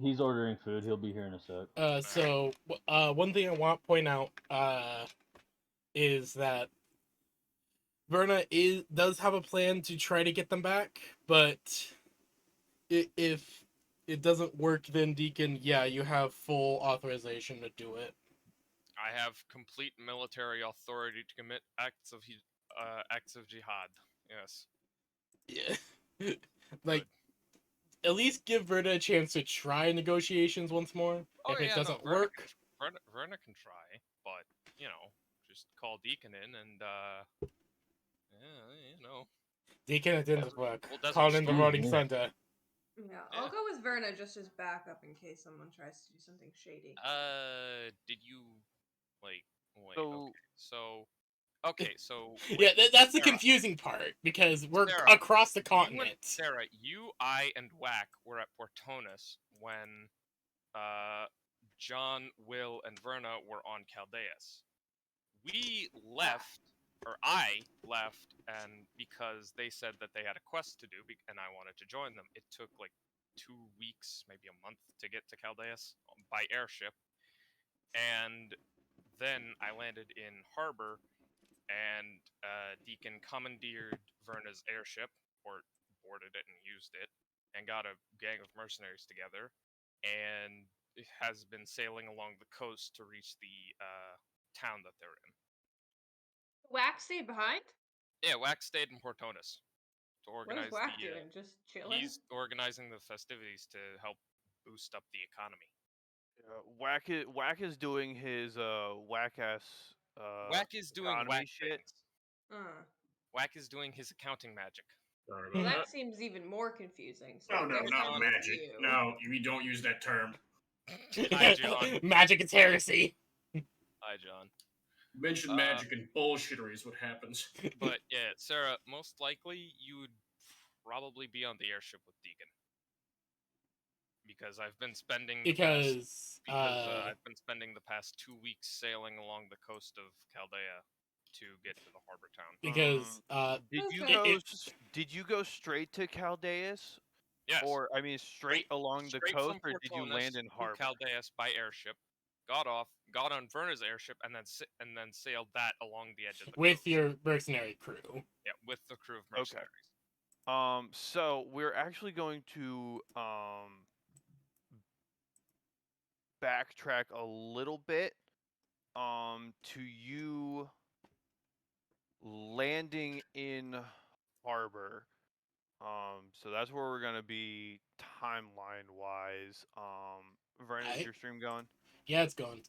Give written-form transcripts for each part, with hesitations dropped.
He's ordering food. He'll be here in a sec. One thing I want to point out is that Verna does have a plan to try to get them back, but if it doesn't work, then Deacon, yeah, you have full authorization to do it. I have complete military authority to commit acts of jihad. Yes. Yeah. Like, Good. at least give Verna a chance to try negotiations once more. Oh If it yeah, no, doesn't work, Verna can try, but just call Deacon in and yeah, Deacon, it didn't work. Well, Desert Call in the Storm. Rolling Yeah. Thunder. Yeah, Yeah. I'll go with Verna just as backup in case someone tries to do something shady. Did you wait? So- Okay, so Yeah, wait, that's the Sarah, confusing part because we're Sarah, across the you and continent. Sarah, you, I, and Whack were at Portonus when John, Will, and Verna were on Caldeus. We left, or I left, and because they said that they had a quest to do, and I wanted to join them, it took like 2 weeks, maybe a month to get to Caldeus by airship. And then I landed in harbor, and Deacon commandeered Verna's airship, or boarded it and used it, and got a gang of mercenaries together, and has been sailing along the coast to reach the town that they're in. Wax stayed behind? Yeah, Wax stayed in Portonus to What organize is Wax the. doing? Just chilling? He's organizing the festivities to help boost up the economy. Whack is doing his whack ass Whack is doing economy whack shit. things. Whack is doing his accounting magic. Sorry Well, about that that. seems even more confusing. So No, there's not one magic. for you. No, we don't use that term. Hi, John. Magic is heresy. Hi, John. Mention magic and bullshittery is what happens. But yeah, Sarah, most likely you would probably be on the airship with Deacon. Because I've been spending I've been spending the past 2 weeks sailing along the coast of Chaldea to get to the harbor town. Because did you go straight to Caldeus? Yes. Or I mean straight along the Straight coast, from or did you Portonus land in to harbor? Caldeus by airship, got on Verna's airship, and then sailed that along the edge of the with coast. your mercenary crew. Yeah, with the crew of mercenaries. So we're actually going to backtrack a little bit to you landing in harbor. So that's where we're gonna be timeline wise. Vernon, is your stream going? Yeah, it's going.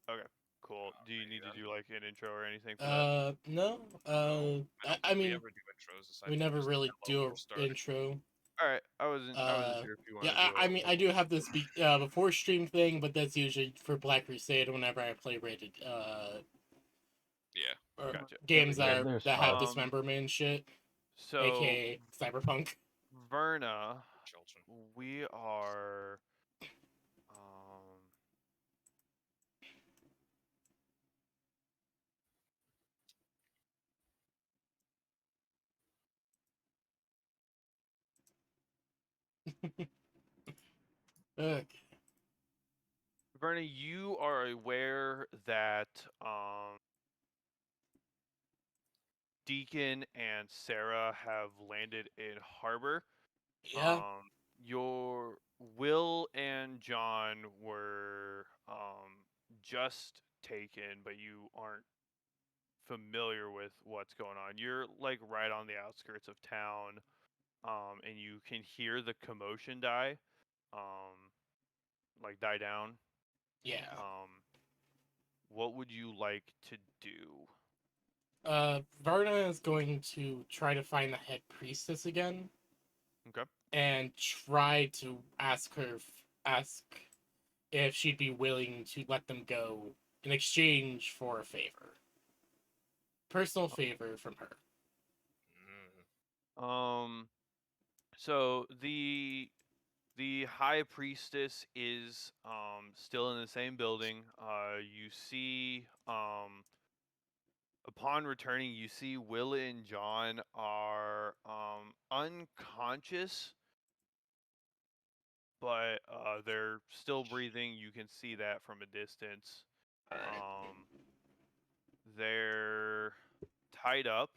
Okay, cool. Do you need to do like an intro or anything for that? No. I mean, we ever do intros. We never really do an intro. All right, I wasn't sure if you wanted. Yeah, I mean, I do have this before stream thing, but that's usually for Black Crusade whenever I play rated. Yeah. Or Gotcha. games that have dismemberment shit. So, AKA Cyberpunk. Verna, we are. Okay. Verna, you are aware that Deacon and Sarah have landed in harbor. Yeah. Your Will and John were just taken, but you aren't familiar with what's going on. You're like right on the outskirts of town, and you can hear the commotion die down. Yeah. What would you like to do? Verna is going to try to find the head priestess again. Okay. And try to ask if she'd be willing to let them go in exchange for a favor. Personal favor from her. So the high priestess is still in the same building. You see upon returning, you see Will and John are unconscious, but they're still breathing. You can see that from a distance. They're tied up,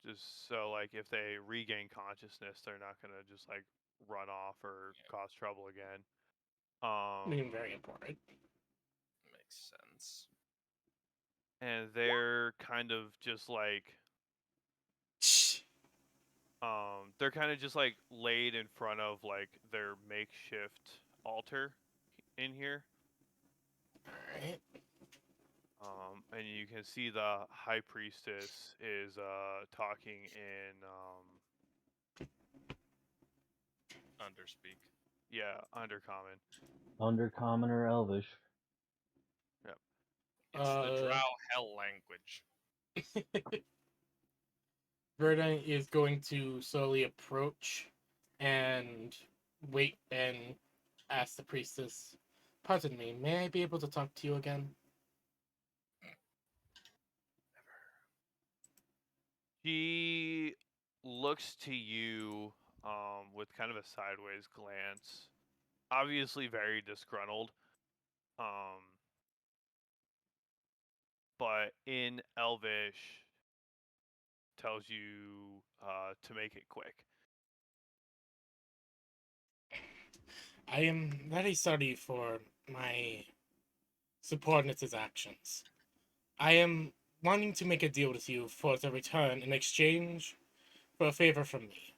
just so like if they regain consciousness, they're not gonna just like run off or cause trouble again. I mean, very important. Makes sense. And they're kind of just like they're kind of just like laid in front of like their makeshift altar in here. Alright. And you can see the high priestess is talking in Underspeak. undercommon. Undercommon or Elvish. It's the Uh, Drow hell language. Verna is going to slowly approach and wait and ask the priestess, "Pardon me, may I be able to talk to you again?" She looks to you with kind of a sideways glance, obviously very disgruntled. But in Elvish tells you to make it quick. I am very sorry for my subordinate's actions. I am wanting to make a deal with you for the return in exchange for a favor from me.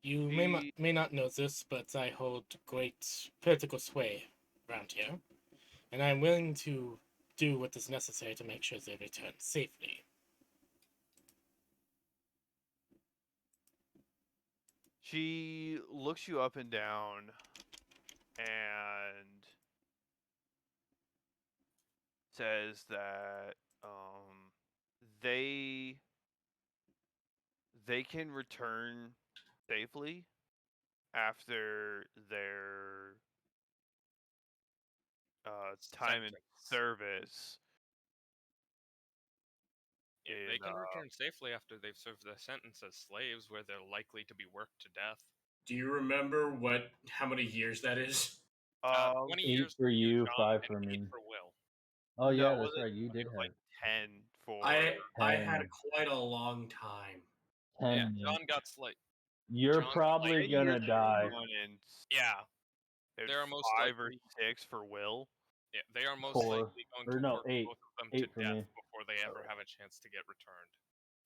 You may not know this, but I hold great political sway around here, and I'm willing to do what is necessary to make sure they return safely. She looks you up and down and says that they can return safely after their time in Sentence. service. Yeah, they is, can return safely after they've served their sentence as slaves, where they're likely to be worked to death. Do you remember how many years that is? 20 8 years for you, John, 5 and for 8 me. for Will. Oh No, yeah, was that's it right. You did like have 10 for I had 10. quite a long time. 10. Yeah, man. John got slight. You're John got, probably like, gonna die. Yeah, There's They are most 5 or likely- 6 for Will. yeah, they are most 4. likely going Or to no, work 8. both of them 8 to for death me. before they ever have a chance to get returned,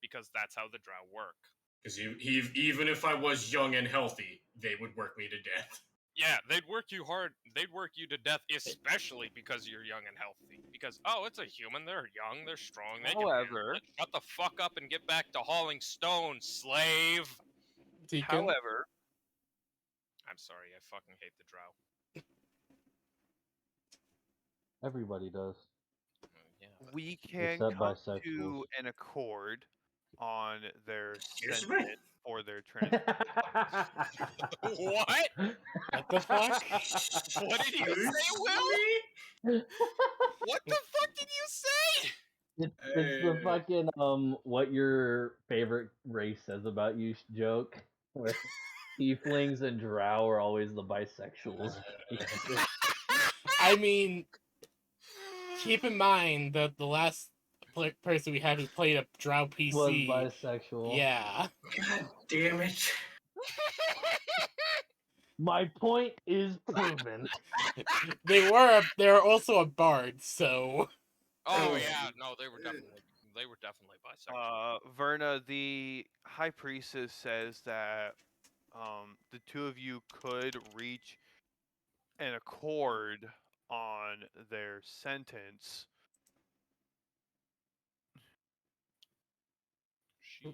because that's how the Drow work. Because even if I was young and healthy, they would work me to death. Yeah, they'd work you hard. They'd work you to death, especially because you're young and healthy. Because, oh, it's a human. They're young. They're strong. They can handle However- it. Shut the fuck up and get back to hauling stone, slave. Deacon, However, I'm sorry. I fucking hate the Drow. Everybody does. Yeah. But we can Except come bisexuals. to an accord on their Excuse me? sentence for their trans. what? what the fuck? What did you say, Will? What the fuck did you say? It's the fucking what your favorite race says about you joke, where tieflings and drow are always the bisexuals. I mean, keep in mind that the last person we had who played a Drow Was PC, bisexual. yeah, God damn it. My point is proven. they're also a bard, so Oh Oh. yeah, no, they were definitely bisexual. Verna, the high priestess says that the two of you could reach an accord on their sentence. She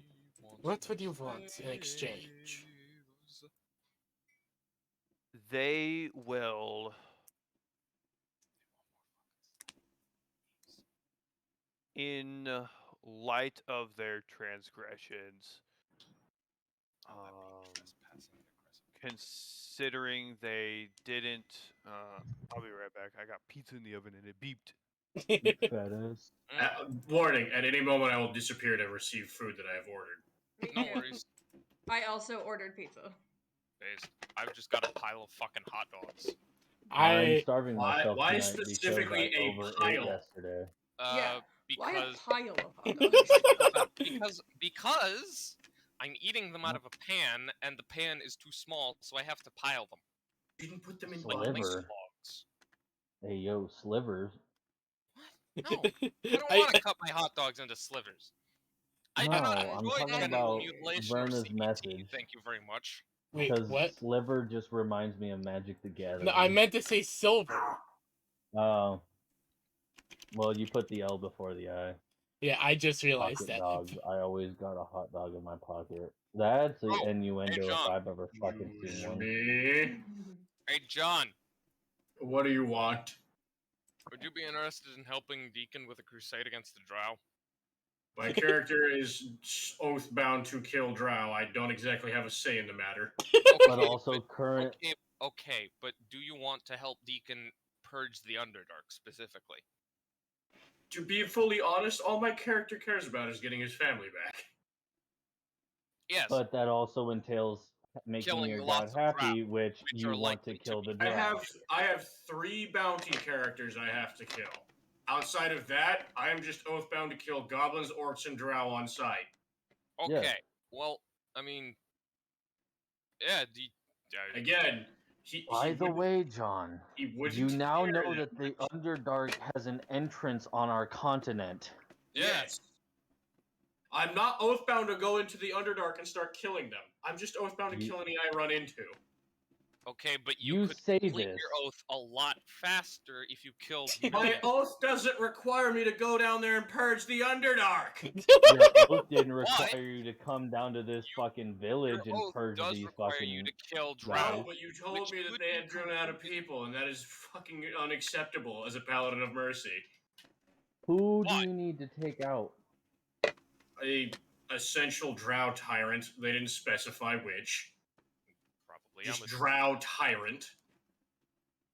what would you want in exchange? slaves. They will in light of their transgressions, Trespassing aggressive. considering they didn't I'll be right back. I got pizza in the oven and it beeped. Fetish. Warning: at any moment, I will disappear to receive food that I have ordered. Me No too. worries. I also ordered pizza. Based. I've just got a pile of fucking hot dogs. I'm I starving myself why tonight specifically because I a overate pile? yesterday. Yeah. Why a Because pile of hot dogs? because I'm eating them out of a pan, and the pan is too small, so I have to pile them. You didn't put them in Like Sliver. links buckets. logs. Hey yo, slivers. No, I don't I- want to cut my hot dogs into slivers. I do No, not I'm enjoy talking genital about mutilation or Verna's CBT. message. Thank you very much. Wait, Because what? sliver just reminds me of Magic the Gathering. No, I meant to say silver. Oh. Well, you put the L before the I. Yeah, I just realized Pocket that. dogs. I always got a hot dog in my pocket. That's an Oh, innuendo hey, if John. I've ever fucking seen one. Me? Hey, John, What do you want? would you be interested in helping Deacon with a crusade against the Drow? My character is oath bound to kill Drow. I don't exactly have a say in the matter. But also current. Okay, but do you want to help Deacon purge the Underdark specifically? To be fully honest, all my character cares about is getting his family back. Yes. But that also entails making Killing your lots god of happy, which which you are want likely to to kill be the I drow. have 3 bounty characters I have to kill. Outside of that, I am just oath bound to kill goblins, orcs, and drow on sight. Okay. Yeah. Well, I mean, yeah. Again, By the way, John, he wouldn't you now care know that the much. Underdark has an entrance on our continent. Yes. I'm not oath bound to go into the Underdark and start killing them. I'm just oath bound to kill any I run into. Okay, but You you could say complete this. your oath a lot faster if you killed My millions. oath doesn't require me to go down there and purge the Underdark. Your oath didn't Why? require you to come down to this fucking village Your and oath purge does these require fucking you to kill Drow. guys. No, but you told which me that could they be had driven out of people, and that is fucking unacceptable as a paladin of mercy. Who do Why? you need to take out? A essential drow tyrant. They didn't specify which. Probably. Just I'm a drow tyrant.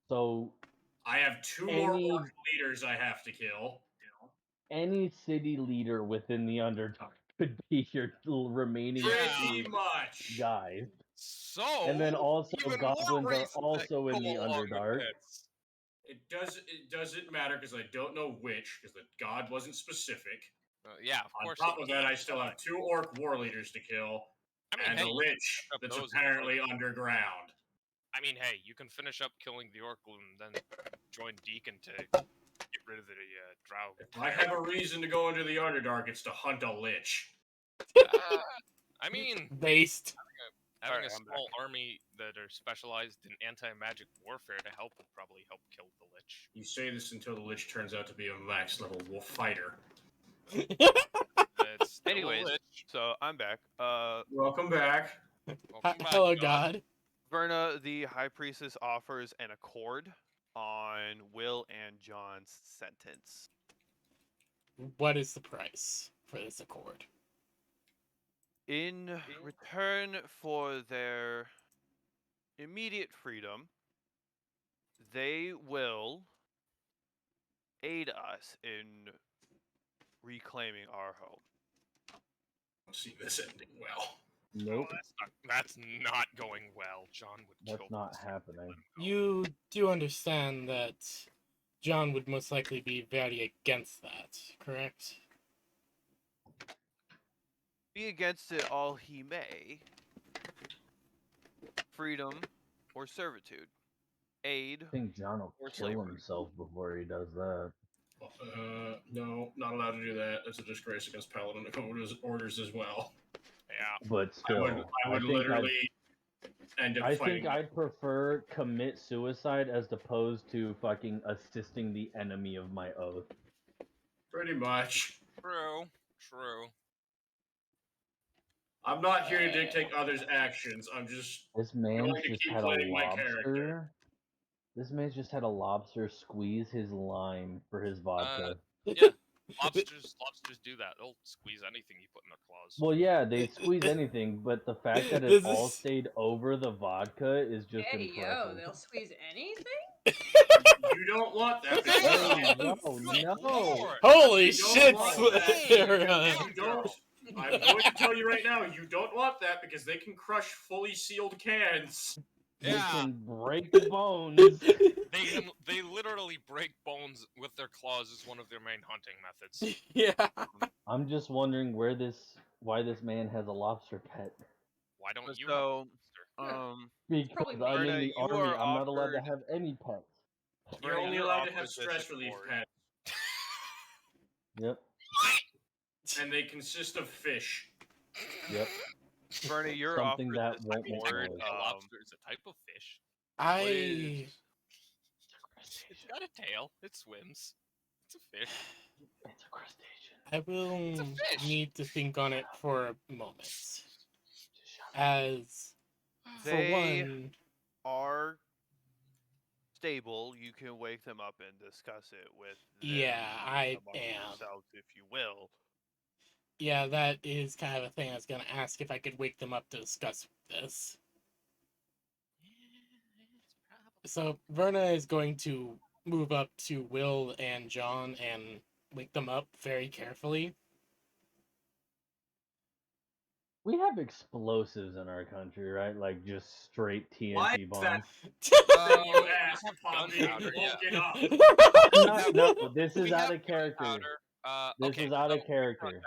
So I have 2 more Any- orc leaders I have to kill. any city leader within the Underdark could be your remaining Pretty two much. guys. So. And then also even goblins more are reasons that also in go the along with Underdark. this. It doesn't matter because I don't know which, because the god wasn't specific. Yeah, of On course. top of that, I still have 2 orc war leaders to kill, I mean, and hey, a lich up that's those apparently underground. I mean, hey, you can finish up killing the Orc and then join Deacon to get rid of the Drow. If I have a reason to go into the Underdark, it's to hunt a lich. I mean, Based. having Alright, a I'm small army that are specialized in anti-magic warfare to help would probably help kill the Lich. You say this until the lich turns out to be a max level wolf fighter. It's still a Anyways, Lich. so I'm back. Welcome back. Welcome back, Hello, God. God. Verna, the High Priestess, offers an accord on Will and John's sentence. What is the price for this accord? In return for their immediate freedom, they will aid us in reclaiming our home. I see this ending well. Nope, That's not going well. John would kill that's not this. happening. You do understand that John would most likely be very against that, correct? Be against it all he may. Freedom or servitude. Aid I think John will or kill slavery. himself before he does that. No, not allowed to do that. That's a disgrace against paladin orders as well. Yeah. But still, I would think literally end up I fighting. think I'd prefer commit suicide as opposed to fucking assisting the enemy of my oath. Pretty much. True. True. I'm not here to dictate others' actions. I'm just This man going to just keep had a playing my character. lobster. This man just had a lobster squeeze his lime for his vodka. Yeah. Lobsters do that. They'll squeeze anything you put in their claws. Well, yeah, they squeeze anything, but the fact that it This all is- stayed over the vodka is just Hey, yo, impressive. they'll squeeze anything? You don't want that. because Damn! No, Good no. lord! Holy You don't shit, want that. Sarah. You don't. I'm going to tell you right now, you don't want that because they can crush fully sealed cans. They Yeah. can break bones. They literally break bones with their claws is one of their main hunting methods. Yeah. I'm just wondering why this man has a lobster pet. Why don't you So, have a monster? Because probably I'm in Verna, the you army, are I'm not allowed to offered- have any pets. You're Verna, only you're allowed to have offered this stress relief award. pets, Yep, and they consist of fish. yep. Verna, you're Something offered that this won't I mean, award. technically, a lobster is a type of fish. I Please. It's got a tail. It swims. It's a fish. It's a crustacean. I will It's a fish. need to think on it for a moment. Just shut up. As for They one, are stable. You can wake them up and discuss it with them yeah, I among am. yourselves, if you will. Yeah, that is kind of a thing I was gonna ask if I could wake them up to discuss this. So Verna is going to move up to Will and John and wake them up very carefully. We have explosives in our country, right? Like just straight Why TNT is that bombs. thing you We asked have upon being gunpowder, yeah. woken up? No, this is We out have of character. gunpowder. This Okay, is out so of character.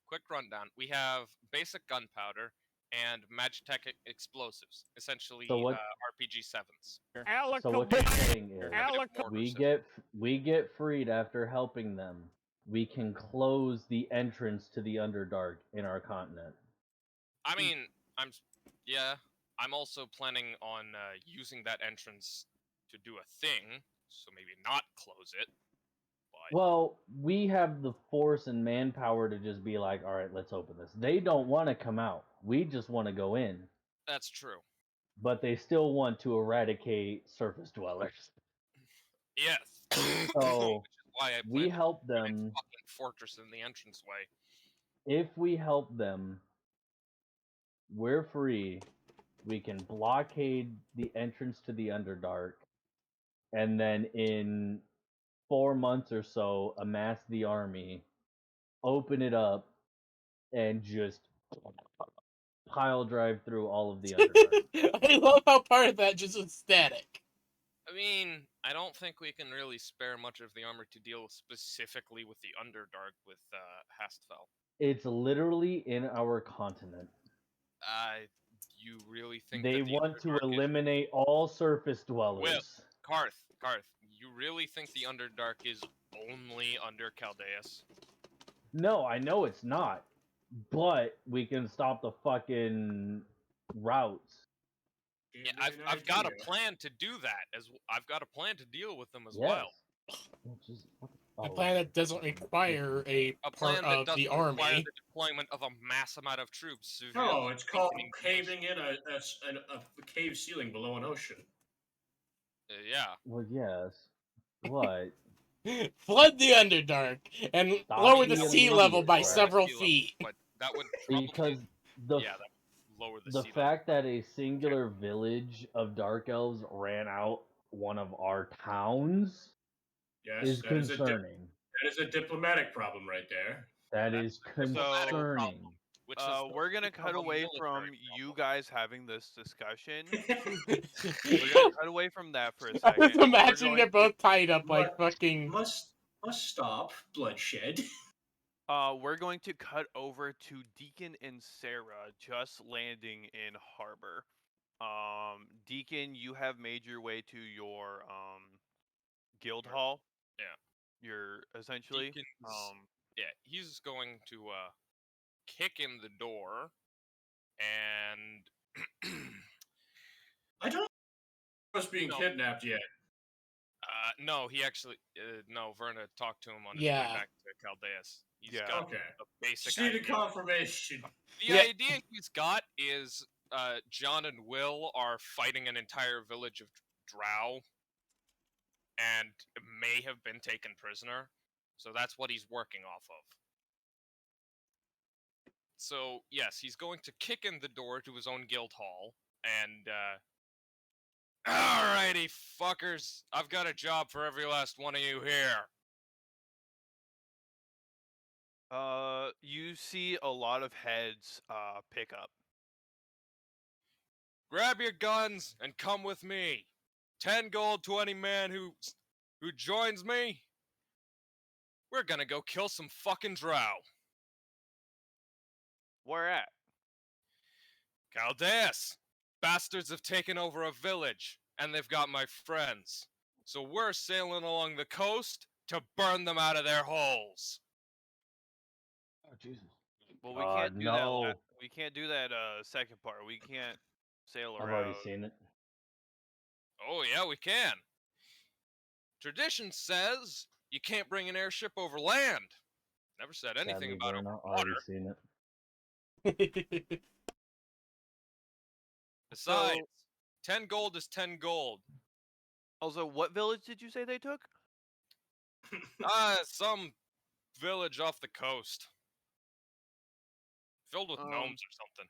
Quick rundown. We have basic gunpowder and Magitech explosives, essentially So what- RPG 7s. So what you're saying is, Primitive mortar we get freed after helping them. We can close the entrance to the Underdark in our continent. I mean, I'm also planning on using that entrance to do a thing, so maybe not close it. But Well, we have the force and manpower to just be like, all right, let's open this. They don't want to come out. We just want to go in. that's true. But they still want to eradicate surface dwellers. Yes. So, Which is why I we plan to help put a them. fucking fortress in the entranceway. If we help them, we're free. We can blockade the entrance to the Underdark, and then in 4 months or so, amass the army, open it up, and just pile drive through all of the Underdark. I love how part of that just was static. I mean, I don't think we can really spare much of the armor to deal specifically with the Underdark with Hastfell. It's literally in our continent. You really think They that the want to Underdark eliminate all surface dwellers. Karth, you really think the Underdark is only under Caldeus? No, I know it's not. But we can stop the fucking routes. Give Yeah, me an I've got a idea. plan to do that. I've got a plan to deal with them as Yes. well. Which is, A oh, plan that doesn't require a A part plan that of doesn't the require army. the deployment of a mass amount of troops. No, severely it's called weakening the caving in a cave ceiling below an ocean. yeah. well, yes. What? Flood the Underdark and Stop lower the the sea level by immediate several sea level, feet. But that would probably Because the yeah, that would lower the the sea fact that a singular village of dark elves ran out one of our towns Yes, is that is concerning. that is a diplomatic problem right there. That is diplomatic concerning. problem. Which is We're gonna become cut a away military from problem. you guys having this discussion. We're gonna cut away from that for a I second. was and we're imagining they're going both tied up like But- fucking. must stop bloodshed. We're going to cut over to Deacon and Sarah just landing in harbor. Deacon, you have made your way to your guild hall. Yeah. You're essentially Deacon's- yeah, he's going to kick in the door and I don't know if being No. kidnapped yet. no, he actually no, Verna talked to him on his Yeah. way back to Caldeus. He's Yeah. got Okay. a basic Just needed idea. confirmation. The Yeah. idea he's got is John and Will are fighting an entire village of drow and may have been taken prisoner. So that's what he's working off of. So, yes, he's going to kick in the door to his own guild hall and Alrighty, fuckers. I've got a job for every last one of you here. You see a lot of heads pick up. Grab your guns and come with me. 10 gold to any man who joins me. We're gonna go kill some fucking drow. Where at? Caldeus! Bastards have taken over a village, and they've got my friends. So we're sailing along the coast to burn them out of their holes. Oh Jesus! Well, we can't do that. No. We can't do that. Second part. We can't sail I've around. already seen it. Oh yeah, we can. Tradition says you can't bring an airship over land. Never said anything Sadly, about Verna, over already water. seen it. Besides, 10 gold is 10 gold. Also, what village did you say they took? Some village off the coast. Filled with Um, gnomes or something.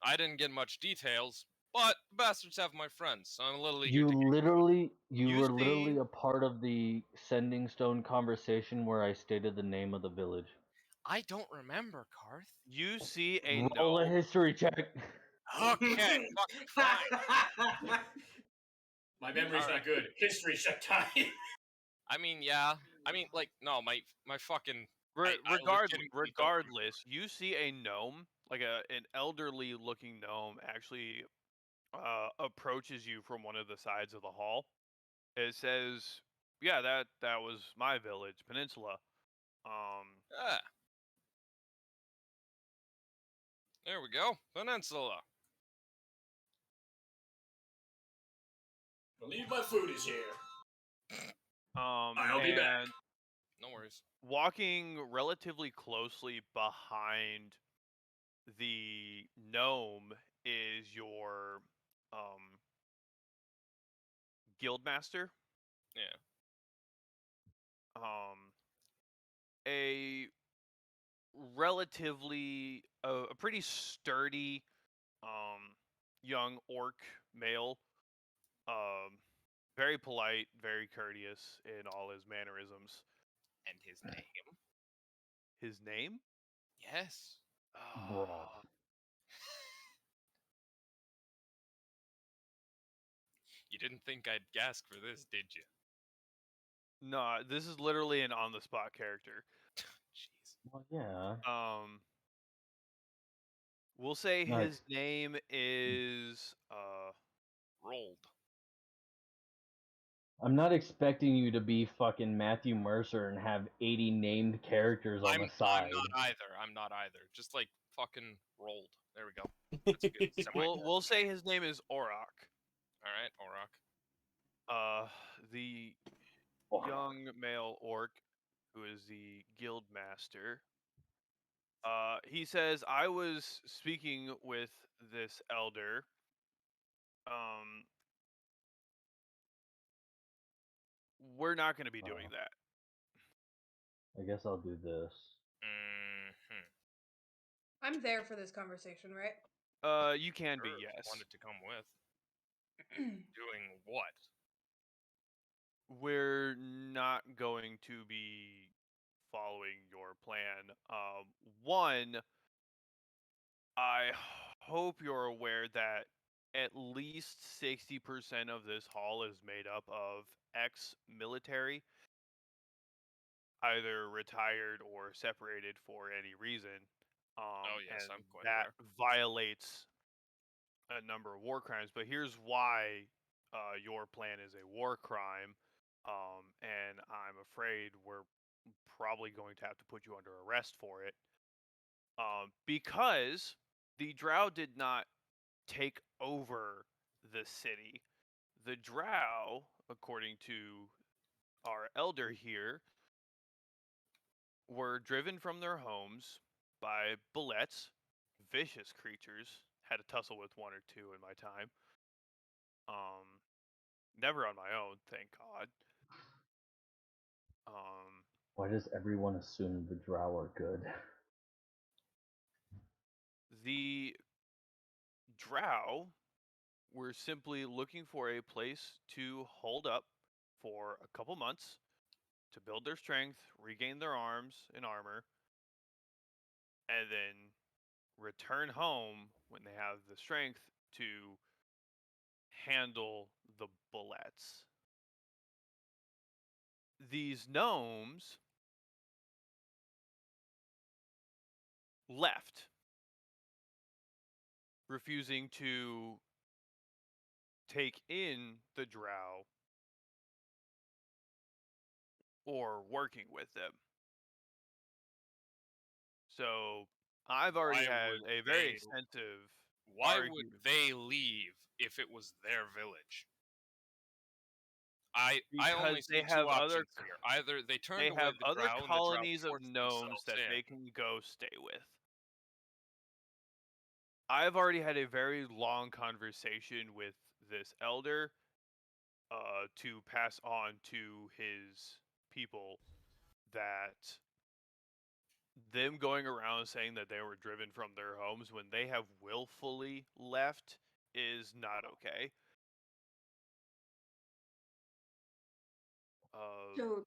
I didn't get much details, but the bastards have my friends, so I'm a little eager You to get... literally, You were see- literally a part of the Sending Stone conversation where I stated the name of the village. I don't remember, Karth. You see a Roll a gnome. history check. Okay, fucking fine. My memory's Alright. not good. History check time. I mean, yeah. I mean, like, no, my fucking... I legitimately don't Regardless, you see a gnome, like an elderly looking gnome, actually approaches you from one of the sides of the hall. It says, "Yeah, that was my village, Peninsula." Ah. There we go. Peninsula. Believe my food is here. I'll be back. and No worries. walking relatively closely behind the gnome is your guildmaster. Yeah. A relatively a pretty sturdy young orc male, very polite, very courteous in all his mannerisms. And his name? His name? Yes. Bruh. You didn't think I'd ask for this, did you? No, this is literally an on the spot character. Jeez. Well, yeah. We'll say Nice. his name is Rolled. I'm not expecting you to be fucking Matthew Mercer and have 80 named characters on the side. I'm not either. Just like fucking rolled. There we go. That's a good we'll say his name is Orok. Alright, Orok. The Oh, young male orc who is the guild master. He says, "I was speaking with this elder. We're not going to be doing that." I guess I'll do this. Mm-hmm. I'm there for this conversation, right? You can be, Sure, if you yes. wanted to come with. Doing what? We're not going to be following your plan. One, I hope you're aware that at least 60% of this hall is made up of ex-military, either retired or separated for any reason. Oh, yes, and I'm quite that aware. violates a number of war crimes. But here's why your plan is a war crime, and I'm afraid we're probably going to have to put you under arrest for it, because the Drow did not take over the city. The Drow, according to our elder here, were driven from their homes by bullets, vicious creatures. Had a tussle with one or two in my time. Never on my own, thank God. Why does everyone assume the Drow are good? The Drow were simply looking for a place to hold up for a couple months to build their strength, regain their arms and armor, and then return home when they have the strength to handle the bullets. These gnomes left, refusing to take in the drow or working with them. So I've already Why had would a very they- extensive Why argue- would they leave if it was their village? I only Because see they two have other options here. Either they turned they away have the other drow and the drow colonies of forced gnomes themselves that in. they can go stay with. I've already had a very long conversation with this elder to pass on to his people that them going around saying that they were driven from their homes when they have willfully left is not okay.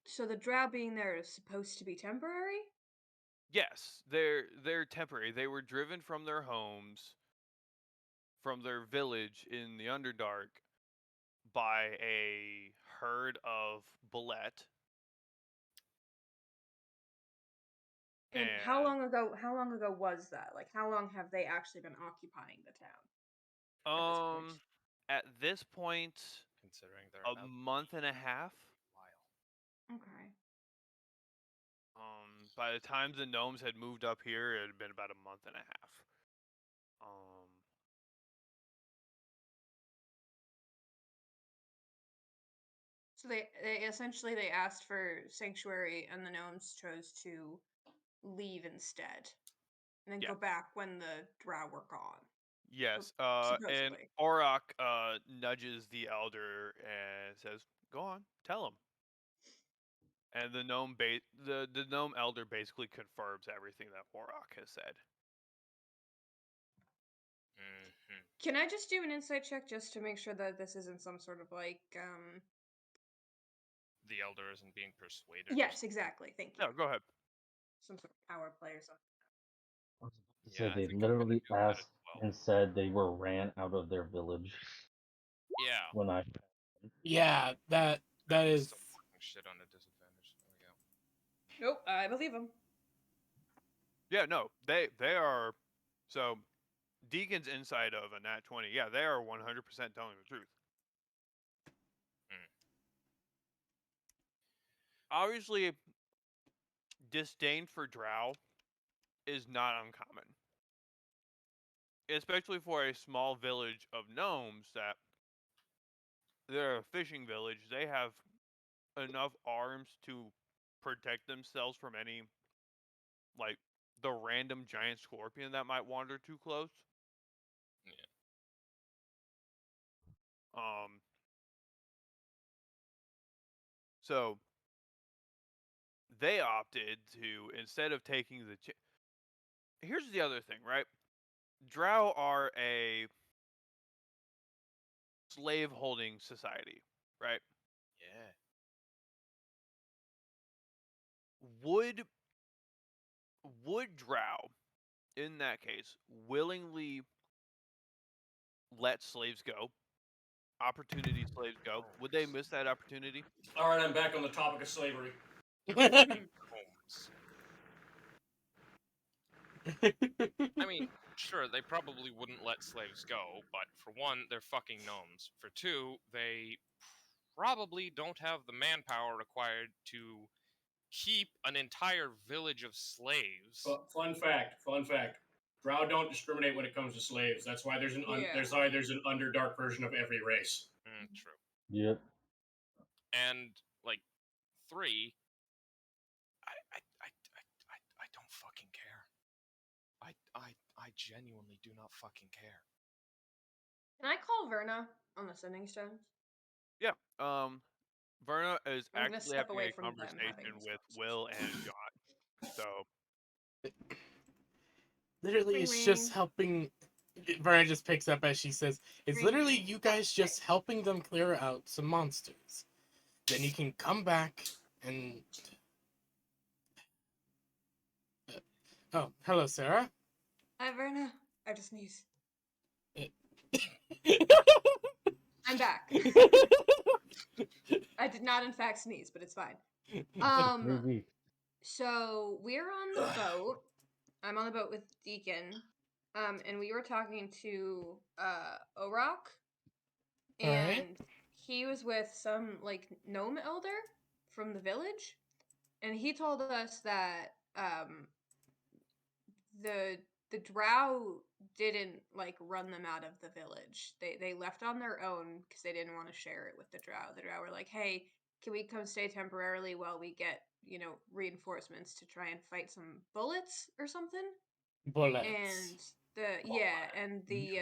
So the drow being there is supposed to be temporary? Yes, they're temporary. They were driven from their homes, from their village in the Underdark, by a herd of Bullet. And how long ago was that? Like how long have they actually been occupying the town? point? At this point, Considering they're a about month and a half. while. Okay. By the time the gnomes had moved up here, it had been about a month and a half. So they essentially they asked for sanctuary and the gnomes chose to leave instead. And then Yeah. go back when the drow were gone. Yes, and supposedly. Auroch nudges the elder and says, "Go on, tell him." And the gnome elder basically confirms everything that Auroch has said. Mhm. Can I just do an insight check just to make sure that this isn't some sort of like The elder isn't being persuaded. or Yes, something. exactly. Thank you. No, go ahead. Some sort of power play or something. So Yeah, I they think I'm gonna literally do that as asked well. and said they were ran out of their village Yeah. when I. Yeah, that is. Still fucking shit on a disadvantage. There we go. Nope, I believe him. Yeah, no, they are. So, Deacon's inside of a nat 20. Yeah, they are 100% telling the truth. Obviously, disdain for drow is not uncommon, especially for a small village of gnomes that they're a fishing village. They have enough arms to protect themselves from any, like, the random giant scorpion that might wander too close. Yeah. So they opted to, instead of taking the here's the other thing, right? Drow are a slave holding society, right? Yeah. Would drow in that case willingly let slaves go? Opportunity slaves go? Would they miss that opportunity? All right, I'm back on the topic of slavery. Homes. I mean, sure, they probably wouldn't let slaves go, but for one, they're fucking gnomes. For two, they probably don't have the manpower required to keep an entire village of slaves. Fun fact. Drow don't discriminate when it comes to slaves. That's why there's an Yeah. there's why there's an Underdark version of every race. True. Yep. And like 3, I don't fucking care. I genuinely do not fucking care. Can I call Verna on the sending stones? Yeah. Verna is I'm gonna actually step having away a from them conversation having this with conversation. Will and John. So Literally, Ring, it's just ring. helping. Verna just picks up as she says, "It's literally you guys just helping them clear out some monsters. Then you can come back and." Oh, hello, Sarah. Hi, Verna. I just sneeze. I'm back. I did not, in fact, sneeze, but it's fine. Maybe. So we're on the boat. I'm on the boat with Deacon. And we were talking to Orok, and Alright. he was with some like gnome elder from the village, and he told us that the drow didn't like run them out of the village. They left on their own because they didn't want to share it with the drow. The drow were like, "Hey, can we come stay temporarily while we get, reinforcements to try and fight some bullets or something?" Bullets. And the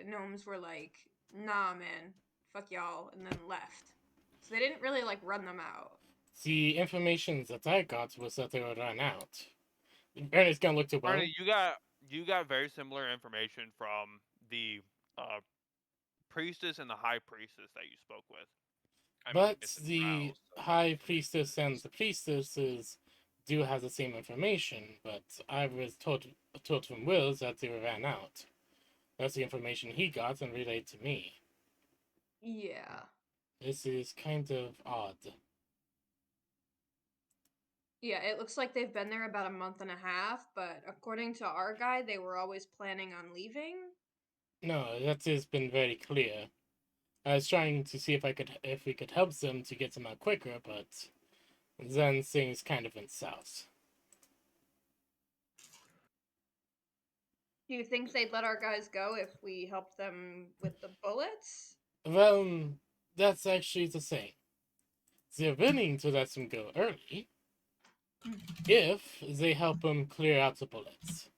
gnomes were like, "Nah, man, fuck y'all," and then left. So they didn't really like run them out. The information that I got was that they would run out. Verna's gonna look to Will. Bernie, you got very similar information from the priestess and the high priestess that you spoke with. I mean, But it's the Drow, so high priestess and the priestesses do have the same information, but I was told from Will that they ran out. That's the information he got and relayed to me. Yeah. This is kind of odd. Yeah, it looks like they've been there about a month and a half, but according to our guy, they were always planning on leaving. No, that has been very clear. I was trying to see if we could help them to get them out quicker, but then things kind of went south. Do you think they'd let our guys go if we helped them with the bullets? Well, that's actually the thing. They're willing to let them go early if they help them clear out the bullets.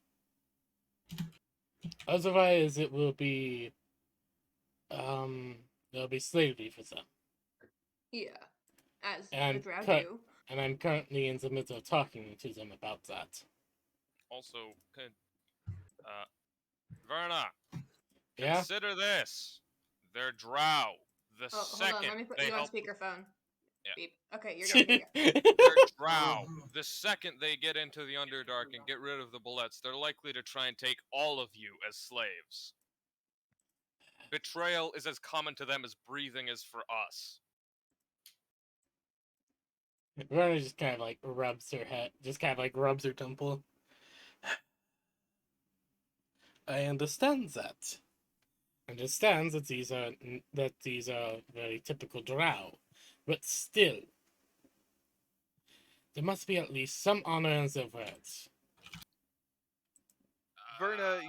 Otherwise, it will be there'll be slavery for them. Yeah, as the And drow cut- do. And I'm currently in the middle of talking to them about that. also, Verna, Yeah? consider this: they're Drow. The Oh, hold second on, let me put they you on help, speakerphone. Yeah. Beep. Okay, you're good. they're Drow. The second they get into the Underdark and get rid of the bullets, they're likely to try and take all of you as slaves. Betrayal is as common to them as breathing is for us. Verna just kind of like rubs her head, just kind of like rubs her temple. I understand that. Understands that these are very typical drow, but still, there must be at least some honor in their words. Verna,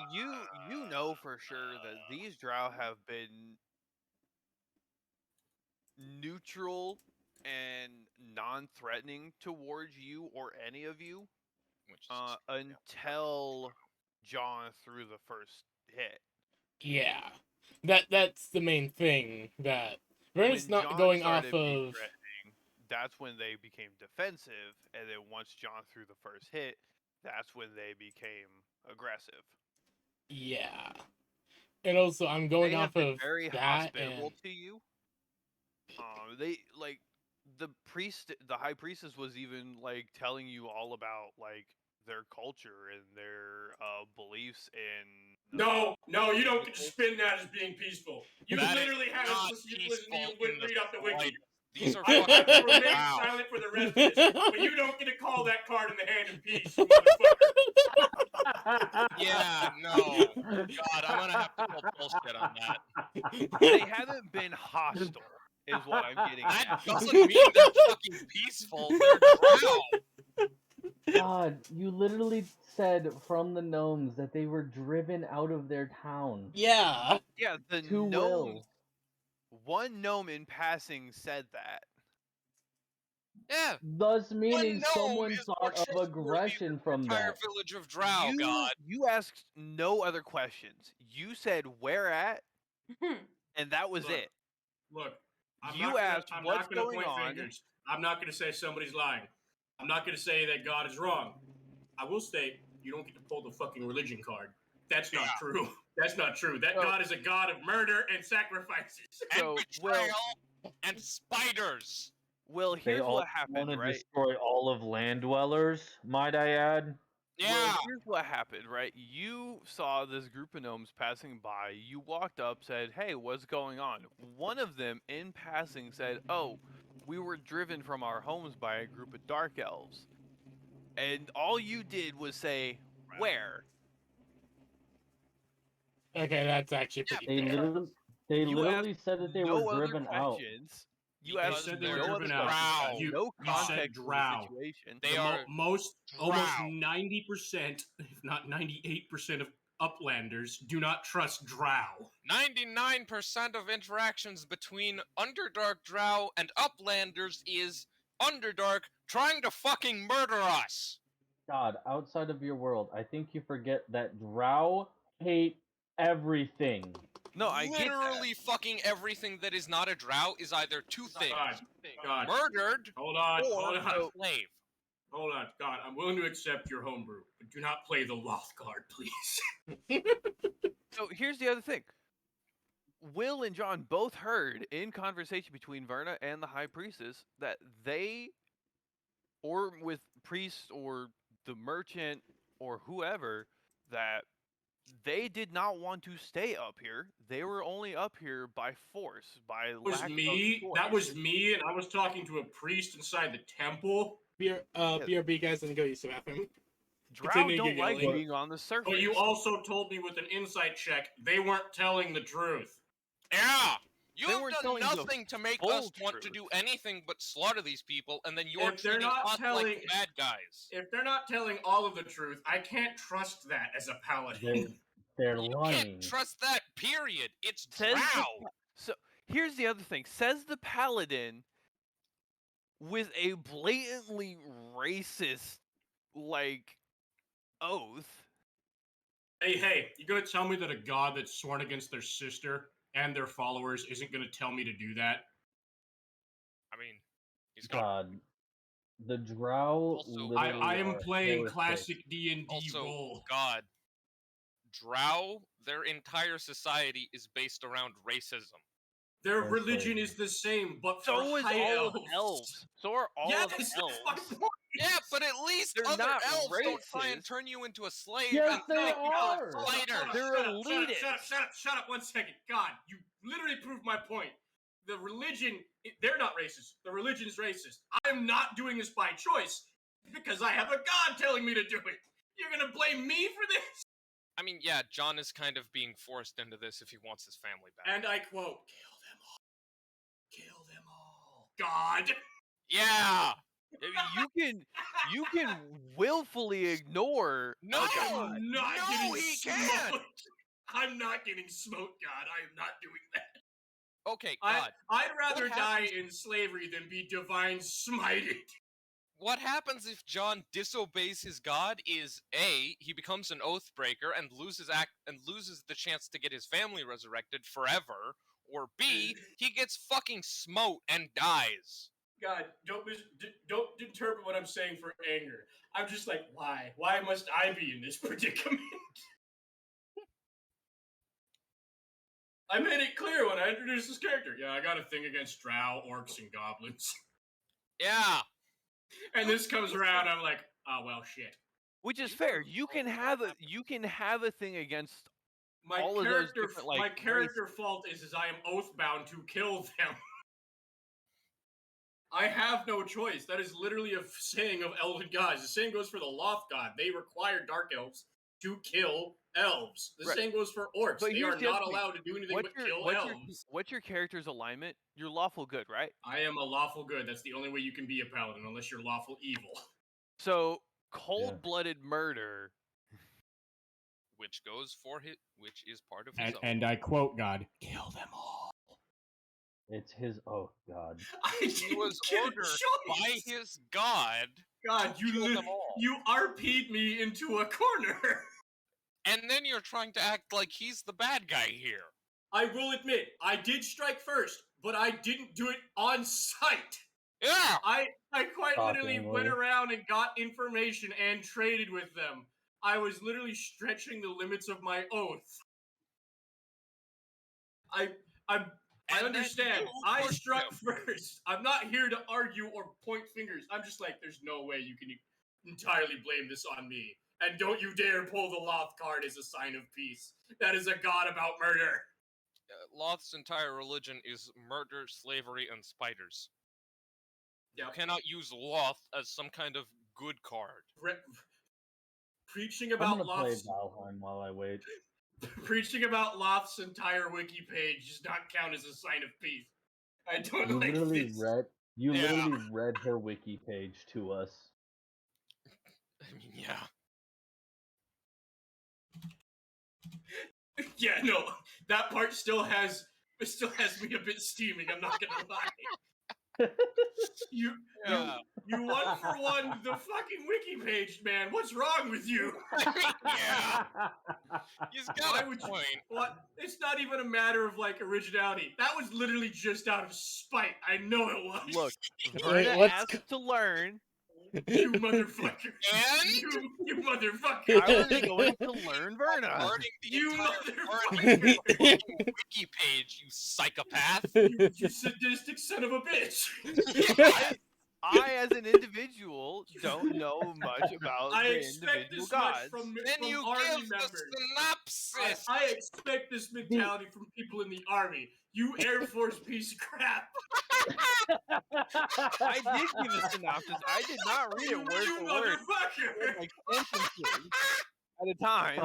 you know for sure that these drow have been neutral and non-threatening towards you or any of you Which is until John threw the first hit. Yeah, that's the main thing. That Verna's When not John going started off being of. threatening, that's when they became defensive, and then once John threw the first hit, that's when they became aggressive. Yeah, and also I'm going They have off been of very that hospitable and to you. They like the high priestess was even like telling you all about like their culture and their beliefs in. No, you don't get to spin that as being peaceful. You That is literally had not us listen to you peaceful in the read off the wiki. slightest. These are I fucking will remain Drow. silent for the rest of this, but you don't get to call that card in the hand in peace, you motherfucker. Yeah, no. God, I'm gonna have to call bullshit on that. They haven't been hostile, is what I'm getting That at. doesn't mean they're fucking peaceful. They're Drow. God, you literally said from the gnomes that they were driven out of their town. yeah. Yeah, the To gnomes. Will. One gnome in passing said that. Yeah. Thus meaning gnome someone is more thought of trustworthy aggression than from the entire that. village of Drow, God. You asked no other questions. You said where at, and that was Look, it. Look, I'm You not gonna, asked I'm what's not gonna going point on. fingers. I'm not gonna say somebody's lying. I'm not gonna say that God is wrong. I will state you don't get to pull the fucking religion card. That's not Yeah. true. That's not true. That So- god is a god of murder and sacrifices. And So, betrayal and spiders. Will, They here's all what want happened, to right? destroy all of land dwellers, might I add. Yeah. Well, here's what happened, right? You saw this group of gnomes passing by. You walked up, said, "Hey, what's going on?" One of them, in passing, said, "Oh, we were driven from our homes by a group of dark elves." And all you did was say, "Where?" Okay, that's actually pretty They fair. literally said that they no were other driven out. questions. You Because asked said they no were other driven out. questions, You- no you said context for the drow. situation. They The are almost drow. 90%, if not 98% of Uplanders do not trust drow. 99% of interactions between Underdark Drow and Uplanders is Underdark trying to fucking murder us. God, outside of your world, I think you forget that drow hate everything. No, I get that. Literally fucking everything that is not a Drow is either two things: God. murdered Hold on, or hold on, slave. hold on. God, I'm willing to accept your homebrew, but do not play the Lothguard, please. So here's the other thing. Will and John both heard in conversation between Verna and the High Priestess that they, or with priest or the merchant or whoever, that they did not want to stay up here. They were only up here by force, by That was lack me. of That was choice. me, and I was talking to a priest inside the temple. BRB, guys, and go use the bathroom. Drow Continue don't like giggling. being on the surface. But you also told me with an insight check they weren't telling the truth. Yeah! You They have weren't done telling the nothing to make full us want to truth. do anything but slaughter these people, and then you're If they're treating not us telling- like bad guys. If they're not telling all of the truth, I can't trust that as a They're, paladin. they're You lying. can't trust that, period. It's Says the Drow. So here's the other thing. Says the paladin with a blatantly racist like oath. Hey, you gonna tell me that a god that's sworn against their sister and their followers isn't gonna tell me to do that? I mean, he's got God, the drow. Also, literally I am are playing heretic. classic D&D also role. God. Drow, their entire society is based around racism. Their That's religion right. is the same, but So for is high all elves. of elves. So are all yes, of that's my elves. point. Yeah, but at least They're other not elves don't try and racist. turn you into a slave Yes, and they make you a are. fighter. They're elitist. Shut up 1 second. God, you literally proved my point. The religion, they're not racist. The religion's racist. I'm not doing this by choice because I have a god telling me to do it. You're gonna blame me for this? I mean, yeah, John is kind of being forced into this if he wants his family back. And I quote, kill them all. Kill them all. God. Yeah! You can willfully ignore No! a god. I'm not No, getting he can't! smoked. I'm not getting smoked, God. I am not doing that. Okay, God. I'd rather What die happens- in slavery than be divine smited. What happens if John disobeys his god is A, he becomes an oath breaker and loses the chance to get his family resurrected forever, or B, he gets fucking smote and dies. God, don't interpret what I'm saying for anger. I'm just like, why? Why must I be in this predicament? I made it clear when I introduced this character. Yeah, I got a thing against drow, orcs, and goblins. Yeah. And this comes around, I'm like, oh well, shit. Which is fair. You can have a thing against My all of those character, different, like, my character fault is I am oath bound to kill them. I have no choice. That is literally a saying of elven gods. The same goes for the Loth god. They require dark elves to kill elves. The Right. same goes for orcs. But They here's are the other not thing. allowed to do anything but kill elves. What's your character's alignment? You're lawful good, right? I am a lawful good. That's the only way you can be a paladin, unless you're lawful evil. So cold-blooded murder. Which is part of his own. And I quote God, kill them all. It's his oath, God. I He didn't was get a ordered choice. by his god, God, to kill them all. you RP'd me into a corner. and then you're trying to act like he's the bad guy here. I will admit, I did strike first, but I didn't do it on sight. Yeah! I quite literally went Shockingly. around and got information and traded with them. I was literally stretching the limits of my oath. I And then understand. you I pushed struck him. first. I'm not here to argue or point fingers. I'm just like, there's no way you can entirely blame this on me. And don't you dare pull the Loth card as a sign of peace. That is a god about murder. Loth's entire religion is murder, slavery, and spiders. Yep. You cannot use Loth as some kind of good card. Preaching I'm about gonna play Loth's Valheim while I wait. preaching about Loth's entire wiki page does not count as a sign of peace. I don't You like literally this. Yeah. literally read her wiki page to us. I mean, yeah. Yeah, no, that part still has me a bit steaming. I'm not gonna lie. You Yeah. you one for one the fucking wiki page, man. What's wrong with you? Yeah. He's got Why a would you? point. What? It's not even a matter of like originality. That was literally just out of spite. I know it was. Look, Wait, Verna what's asked to learn. you motherfucker. And You motherfucker. I was going to learn Verna. burning the You entire motherfucker. wiki page, you psychopath. You sadistic son of a bitch. I, as an individual, don't know much about I the expect individual this much gods. from Then you army give the members. synopsis. I expect this mentality from people in the army. You Air Force piece of crap. I did give a synopsis. I did not read it word You for word. motherfucker. Like sentences at a time.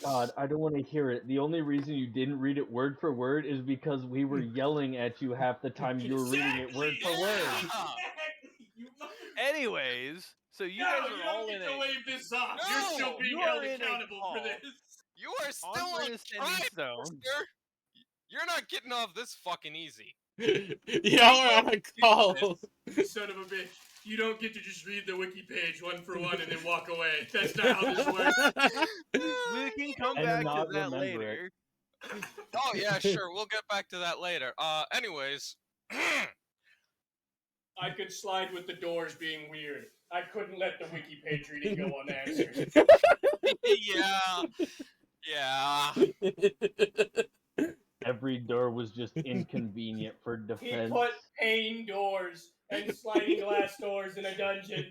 God, I don't want to hear it. The only reason you didn't read it word for word is because we were yelling at you half the time you were reading it word for word. Exactly. You motherfucker. Anyways, so you No, guys you are don't all get in to it. wave this off. No, You're still being you held are in a accountable for call. this. You are still On on Verna's trial, Standing Stone. mister. You're not getting off this fucking easy. Y'all are on a call. You son of a bitch. You don't get to just read the wiki page one for one and then walk away. That's not how this works. We can come And back to not that remember it. later. Oh yeah, sure. We'll get back to that later. Anyways. I could slide with the doors being weird. I couldn't let the wiki page reading go unanswered. Yeah. Every door was just inconvenient for He defense. put pane doors and sliding glass doors in a dungeon.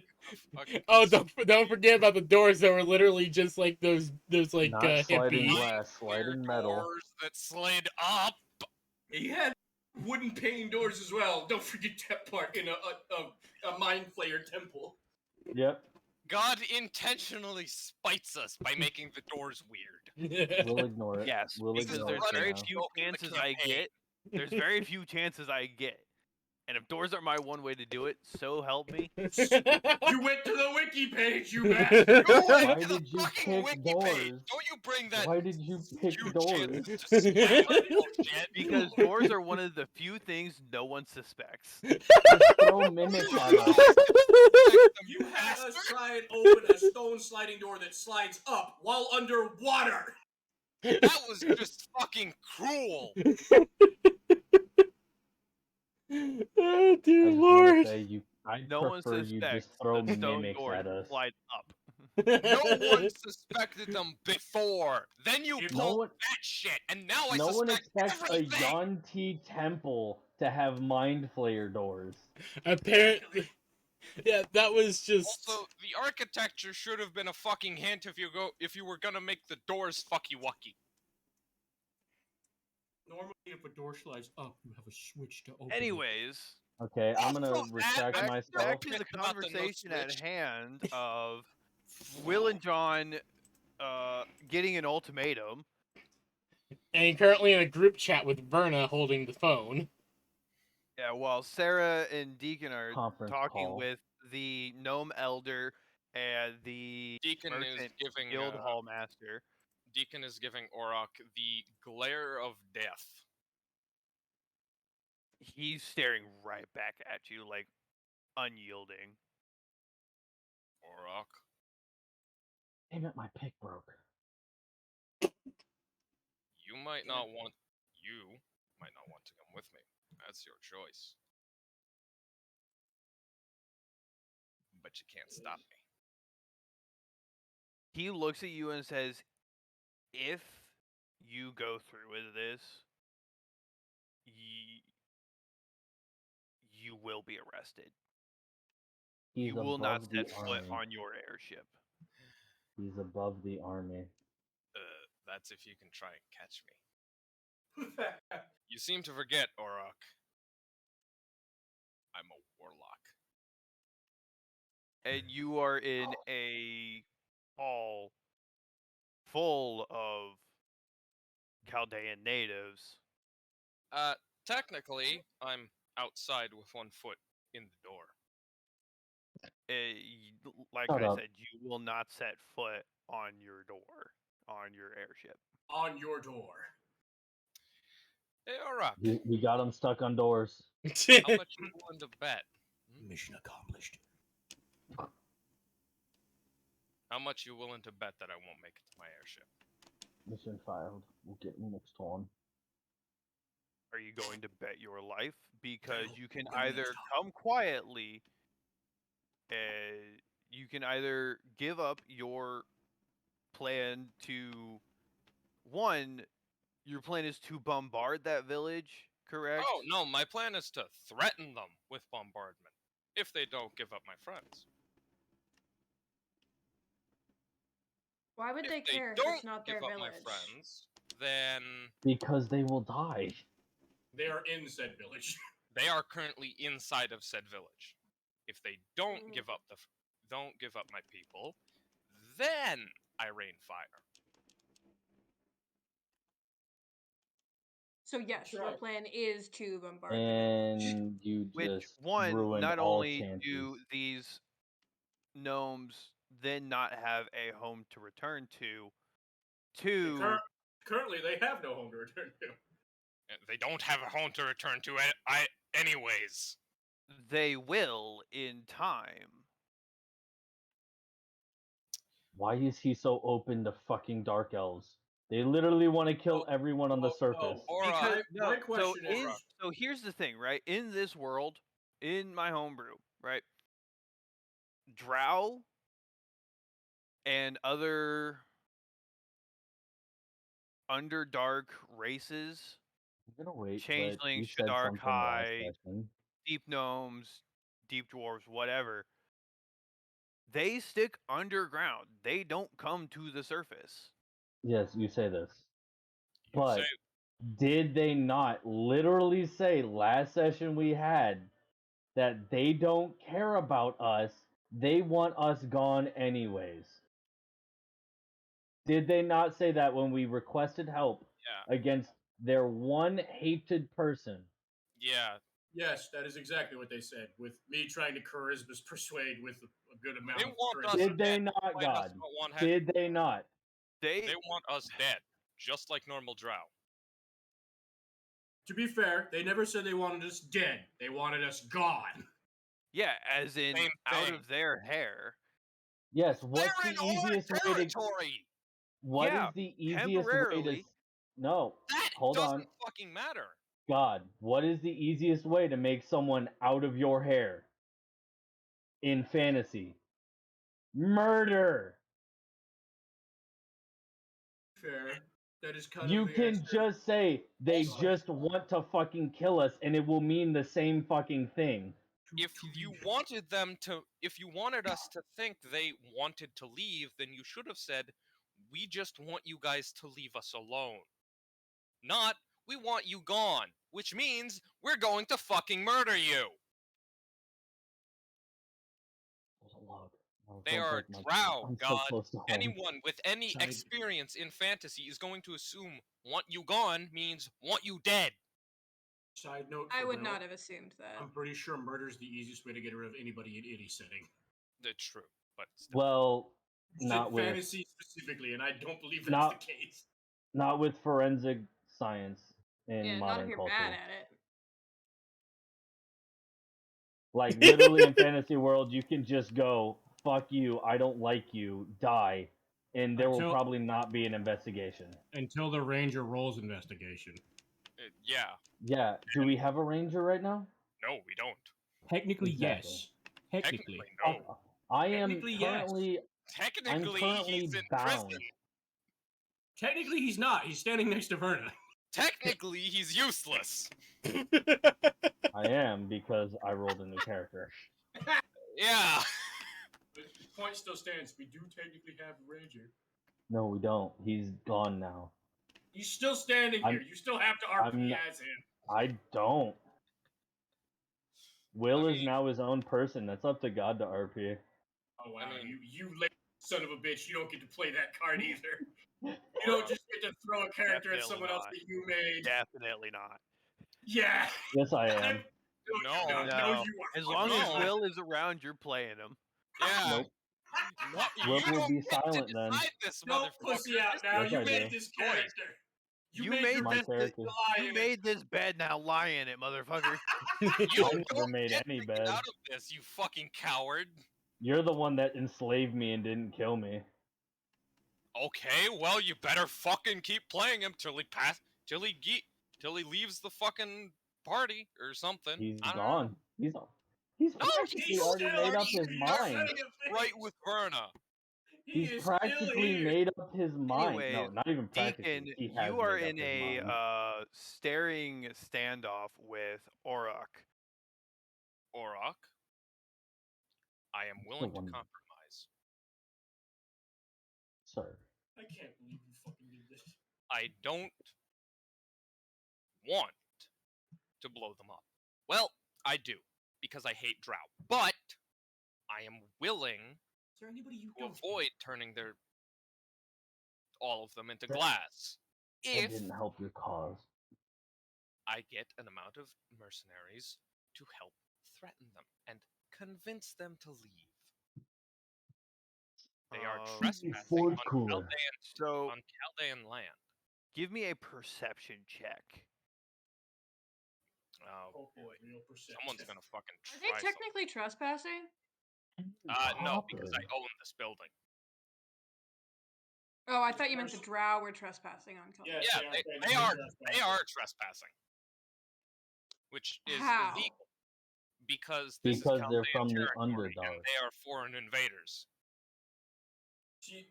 Fucking Oh, don't forget about the doors that were literally just like those like Not sliding hippies. glass, sliding metal. doors that slid up. He had wooden pane doors as well. Don't forget that part in a mind flayer temple. Yep, God intentionally spites us by making the doors weird. we'll ignore it. Yes, we'll because ignore there's it for very now. few Joke in the chances I campaign. get. There's very few chances I get. And if doors are my one way to do it, so help me. You went to the wiki page, you bastard. Go Why into the did you fucking pick wiki doors? page. Don't you bring that Why did you pick huge doors? chances to spam bullshit. Because doors are one of the few things no one suspects. Just throw mimics at us. You had us try and open a stone sliding door that slides up while underwater. That was just fucking cruel. Oh I dear just lord. want to say I No one prefer you suspects just throw the stone mimics door at us. slide up. No one suspected them before. Then you If No pulled one, that shit, and now I no one suspect expects everything. a Yanti temple to have mind flayer doors. Apparently, yeah, that was just. Also, the architecture should have been a fucking hint if you were gonna make the doors fucky wucky. Normally, if a door slides up, you have a switch to open. Anyways, Okay, I'm gonna Also, retract back- myself. back to the Talk about the no conversation at switch. hand of Will and John getting an ultimatum. And currently in a group chat with Verna holding the phone. Yeah, while Sarah and Deacon are Conference talking call. with the gnome elder and the Deacon is merchant giving guild hall master. Deacon is giving Orok the glare of death. He's staring right back at you, like unyielding. Orok. Damn it, my pick broke. You might not want to come with me. That's your choice. But you can't stop me. he looks at you and says, "If you go through with this, you will be arrested. He's You will not above the set foot army. on your airship." He's above the army. That's if you can try and catch me. You seem to forget, Orok. I'm a warlock. And you are in a hall full of Chaldean natives. Technically, I'm outside with one foot in the door. Like Shut I up. said, you will not set foot on your door, on your airship. On your door. Hey, Orok. We got him stuck on doors. How much you willing to bet? Mission accomplished. How much you willing to bet that I won't make it to my airship? Mission failed. We'll get him next time. Are you going to bet your life? Because Fail. you can We'll get either next time. come quietly, you can either give up your plan to, one, your plan is to bombard that village, correct? Oh, no, my plan is to threaten them with bombardment if they don't give up my friends. Why would If they care if don't it's not give their up village? my friends, then Because they will die. They are in said village. they are currently inside of said village. If they don't give up my people, then I rain fire. So yes, your right. plan is to bombard the village. And you Which, just one, ruined not all only chances. do these gnomes then not have a home to return to, two, Currently, they have no home to return to. They don't have a home to return to anyways. they will in time. Why is he so open to fucking dark elves? They literally want to kill everyone on the surface. Because my So, question is, so here's the thing, right? In this world, in my homebrew, right? Drow and other Underdark races, I'm gonna wait. But Changelings, you said Shadar something last Kai, session. Deep Gnomes, Deep Dwarves, whatever, they stick underground. They don't come to the surface. Yes, you say this. You But say did they not literally say last session we had that they don't care about us? They want us gone anyways. Did they not say that when we requested help yeah, against their one hated person? yeah. yes, that is exactly what they said. With me trying to charisma persuade with a good amount They of want charisma. us Did they dead. not, Fight us God? but one head. Did they not? They want us dead, just like normal drow. To be fair, they never said they wanted us dead. They wanted us gone. Yeah, as in Same out thing. of their hair. Yes. What's They're the in our easiest way to? territory. What is Yeah, the easiest way to? temporarily. No. That Hold doesn't on. fucking matter. God, what is the easiest way to make someone out of your hair in fantasy? Murder. Fair. That is kind You of the can answer. just say they Also- just want to fucking kill us, and it will mean the same fucking thing. If you wanted us to think they wanted to leave, then you should have said, "We just want you guys to leave us alone." Not, "We want you gone," which means we're going to fucking murder you. There's a log. Oh, They don't are break my- drow, I'm so God. close to home. Anyone with any Side- experience in fantasy is going to assume "want you gone" means "want you dead." Side note. I for would real, not have assumed that. I'm pretty sure murder is the easiest way to get rid of anybody in any setting. That's true, but still. Well, You not said with fantasy specifically, and I don't believe that's Not- the case. not with forensic science in Yeah, not if modern you're culture. bad at it. Like literally in fantasy world, you can just go, "Fuck you, I don't like you, die," and there will Until- probably not be an investigation. Until the ranger rolls investigation. Yeah. Yeah. Do we have a ranger right now? No, we don't. Technically, Exactly. yes. Technically, no. I am Technically, yes. currently Technically, currently he's in bound. prison. Technically, he's not. He's standing next to Verna. Technically, he's useless. I am because I rolled a new character. Yeah. But the point still stands. We do technically have a ranger. No, we don't. He's gone now. He's still standing I'm- here. You still have to I'm RP not- as him. I don't. Will I is mean- now his own person. That's up to God to RP. Oh wow, I mean- you lazy son of a bitch! You don't get to play that card either. You don't just get to throw a character at Definitely someone else not. that you made. Definitely not. Yeah. Yes, I am. No, no, no. you are. As long No. as Will is around, you're playing him. Yeah. Nope. No, Will you will don't be get to silent then. decide this, Don't motherfucker. pussy out This now. is Yes, You I made do. this choice. character. You made made your My this. character. lie You in made this bed. Now lie in it, motherfucker. You I never don't made get any to get bed. out of this, you fucking coward. You're the one that enslaved me and didn't kill me. Okay, well, you better fucking keep playing him till he leaves the fucking party or something. He's I don't know. gone. He's No, practically he's already still made up here. his You're mind. son of a Right bitch. with Verna. He He's is still practically here. made up his mind. No, Anyways, not even practically. Deacon, He has you are made up in his a mind. staring standoff with Orok. Orok, I am willing to one. compromise. Sir. I can't believe you fucking did this. I don't want to blow them up. Well, I do, because I hate Drow. But I am willing Is there anybody you to don't avoid turning all of them into That- glass. That If didn't help your cause. I get an amount of mercenaries to help threaten them and convince them to leave. They are trespassing Ford on cooler. So Chaldean land. give me a perception check. Oh Okay, boy. real perception. Someone's gonna fucking Are try they technically trespassing? No, because I own this building. Oh, I thought you meant the drow were trespassing on Caldera. Yes, Yeah, they they are trespassing. trespassing. Which is How? illegal. Because this Because is they're Chaldean from the territory, Underdark. and they are foreign invaders.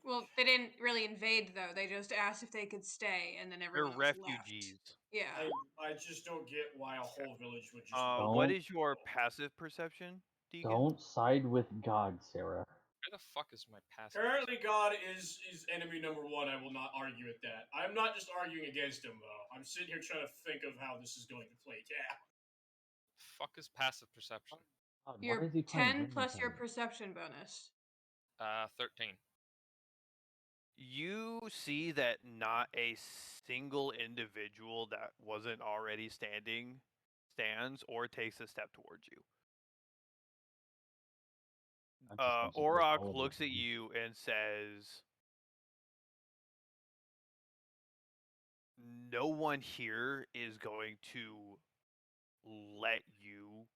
Well, they didn't really invade though. They just asked if they could stay, and then They're everyone else refugees. left. Yeah. I just don't get why a whole village would just. What Don't- is your passive perception, Deacon? Don't side with God, Sarah. Where the fuck is my passive? Currently, God is enemy number one. I will not argue with that. I'm not just arguing against him though. I'm sitting here trying to think of how this is going to play out. Fuck is passive perception? God, why Your is he playing 10 plus your Ravenholm? perception bonus. 13. You see that not a single individual that wasn't already stands or takes a step towards you. I just want to support Orok all of looks them. at you and says, "No one here is going to let you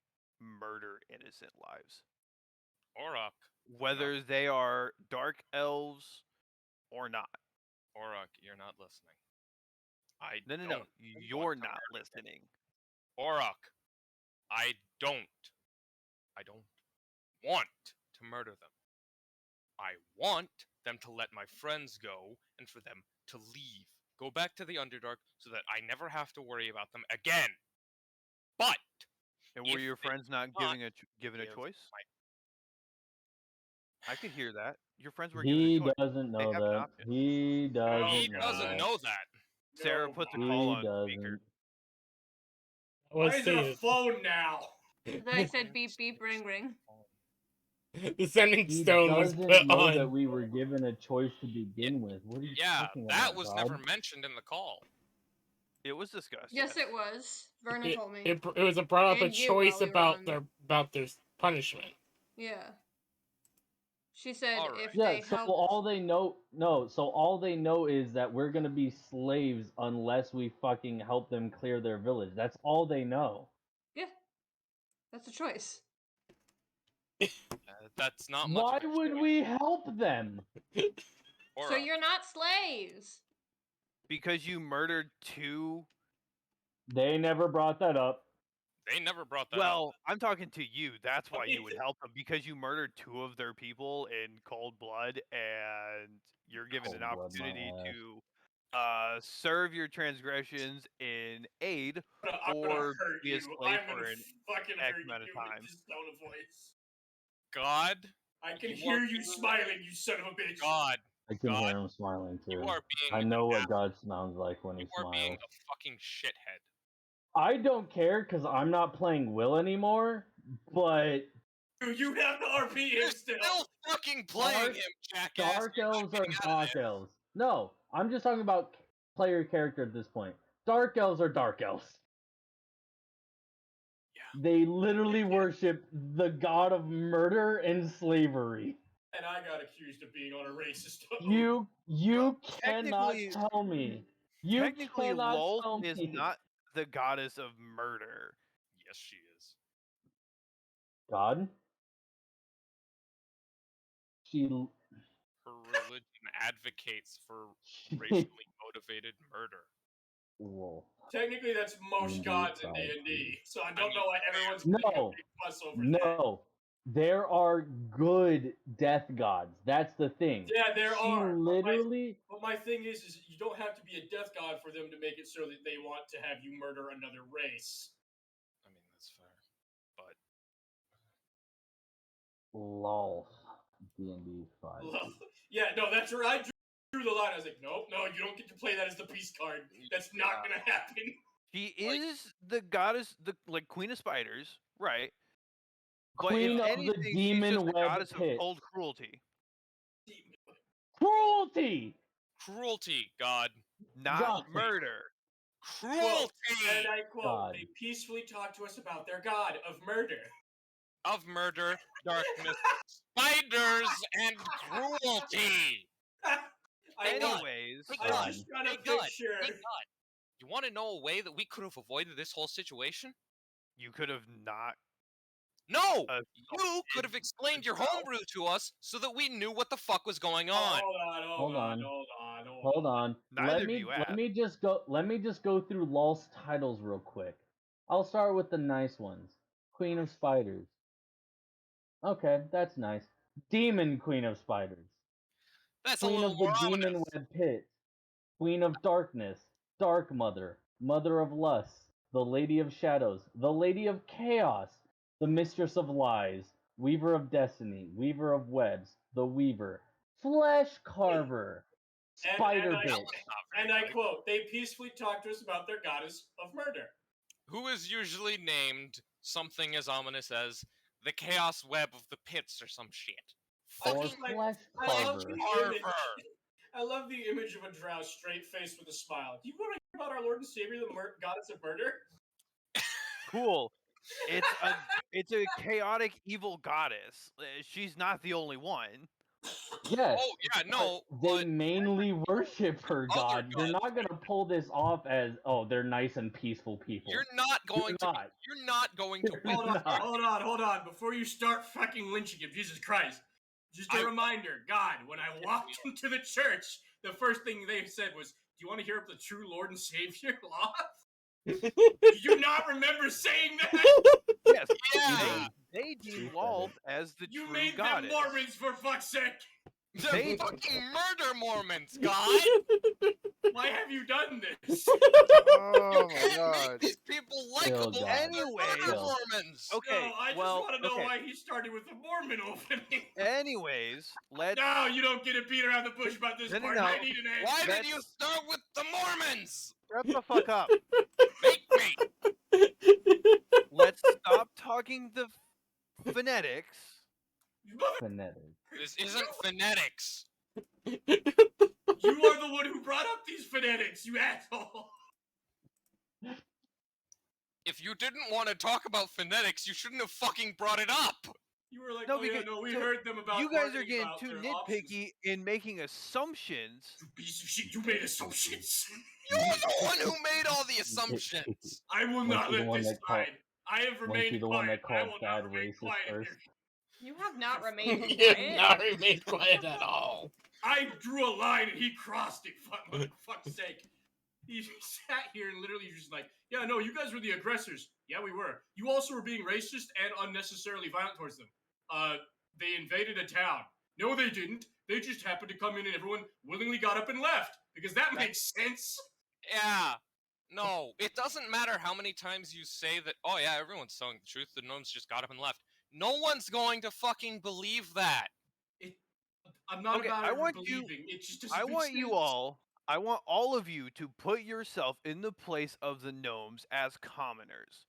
murder innocent lives, Orok. whether they are dark elves or not." Orok, you're not listening. I No, don't no. You're want to not murder them. listening. Orok, I don't want to murder them. I want them to let my friends go and for them to leave. Go back to the Underdark so that I never have to worry about them again. But And were if your they friends not not given a give choice? my- I could hear that. Your friends were given He a choice. doesn't They know have an that. option. He doesn't he know doesn't that. know that. Sarah No, put the why? call He on speaker. doesn't. Why Was is there a the phone now? I said beep beep ring ring. the sending He stone was doesn't put know that on? we were given a choice to begin with. What are you Yeah, talking that about, was God? never mentioned in the call. It was discussed. Yes, it was. Vernon It, told me. it was a brought up a And you choice while we were about on- their punishment. Yeah. She said Alright. if Yeah, they so help. all they know is that we're gonna be slaves unless we fucking help them clear their village. That's all they know. Yeah. That's a choice. That's not much. Why of a would choice. we help them? So Orok, you're not slaves. Because you murdered two. They never brought that up. They never brought that up. Well, I'm talking to you. That's why you would Amazing. help them, because you murdered 2 of their people in cold blood, and you're given an Cold blood, my opportunity ass. to serve your transgressions in aid I'm gonna or hurt be a you. slave I'm for gonna an fucking X hurt amount of you time. with this tone of voice. God, I can You hear are you being- smiling, you son of a bitch. God, I can God, hear him smiling you too. are being I know an what ass- God sounds like when he You are being smiles. a fucking shithead. I don't care because I'm not playing Will anymore, but You have the RP You're him still. still fucking playing Dark- him, jackass. Dark You're not Elves are getting out of Dark there. Elves. No, I'm just talking about player character at this point. Dark Elves are Dark Elves. Yeah. They literally worship the god of murder and slavery. And I got accused of being on a racist. You Well, cannot technically- tell me. You Technically, cannot Lolth tell is me. not the goddess of murder. Yes, she is. God. She Her religion advocates for racially motivated murder. Wolf. Technically, that's most Indeed, gods in sorry. D&D. So I I don't mean, know why everyone's No. making a big fuss over that. No, there are good death gods. That's the thing. Yeah, there she are. literally. But my thing is you don't have to be a death god for them to make it so that they want to have you murder another race. I mean, that's fair. But Lol. D&D 5. Yeah, no, that's where I drew the line. I was like, nope, no, you don't get to play that as the peace card. That's not gonna happen. She Like- is the goddess, the Queen of Spiders, right? But Queen if of anything, the she's demon just the web goddess pit. of cold cruelty, Cruelty! cruelty, God. not God. murder. Cruelty And I quote, God. they peacefully talk to us about their god of murder. of murder, darkness, spiders, and cruelty. I know. Anyways, Hey, I God. was just trying to Hey, God. picture. Hey, God. You want to know a way that we could have avoided this whole situation? you could have not. No! Uh, You could have explained your homebrew to us so that we knew what the fuck was going on. Hold on. Hold on. Neither Let of me you let asked. me just go through Lol's titles real quick. I'll start with the nice ones. Queen of Spiders. Okay, that's nice. Demon Queen of Spiders. That's a Queen little of the more Demon ominous. Web Pit. Queen of Darkness. Dark Mother. Mother of Lust. The Lady of Shadows. The Lady of Chaos. The Mistress of Lies. Weaver of Destiny. Weaver of Webs. The Weaver. Flesh Carver. Spider I- Bitch. Not very And I nice. quote, they peacefully talk to us about their goddess of murder. Who is usually named something as ominous as the Chaos Web of the Pits or some shit. Or Fucking like- Flesh I love Carver. the Carver. image. I love the image of a drow straight faced with a smile. Do you want to hear about our Lord and Savior, the goddess of murder? Cool. It's a chaotic evil goddess. She's not the only one. Yes. Oh, yeah, no, They but mainly worship her Other god. You're gods not gonna pull this off as, oh, they're nice and peaceful people. you're not going to. not. You're not going to. You're Hold on, not. hold on. Before you start fucking lynching him, Jesus Christ. Just a I- reminder, God, when I walked into the church, the first thing they said was, do you want to hear of the true Lord and Savior, Law? Do you not remember saying that? Yes. Yeah. They deem said Lolth it. as the You true made goddess. them Mormons, for fuck's sake! The They- fucking murder Mormons, God! Why have you done this? Oh You can't make these people likable. God. They're Anyways. murder Mormons. Okay, No, I just well, want to know okay. why he started with the Mormon opening. Anyways, let's. No, you don't get to beat around the bush about this No, no, part. no. I need an answer. Why did That's- you start with the Mormons? Shut the fuck up. Make me. Let's stop talking the phonetics. You mother- Phonetic. This isn't phonetics. You are the one who brought up these phonetics, you asshole. If you didn't want to talk about phonetics, you shouldn't have fucking brought it up. You were like, No, oh yeah, because- no, we so heard them about. You guys are arguing getting about too their options. nitpicky in making assumptions. You piece of shit, you made assumptions. You're the one who made all the assumptions. I will Weren't not you the let one this that called- slide. I have Weren't you remained the one quiet. that I called will bad not remain racist quiet in first? here. You have not remained You have quiet. not remained quiet at all. I drew a line and he crossed it. For fuck's sake. He sat here and literally just like, yeah, no, you guys were the aggressors. Yeah, we were. You also were being racist and unnecessarily violent towards them. They invaded a town. No, they didn't. They just happened to come in and everyone willingly got up and left. Because that makes sense. Yeah. No, it doesn't matter how many times you say that, oh yeah, everyone's telling the truth, the gnomes just got up and left. No one's going to fucking believe that. I'm not Okay, about I it want believing. you. It just doesn't I make want sense. you all. I want all of you to put yourself in the place of the gnomes as commoners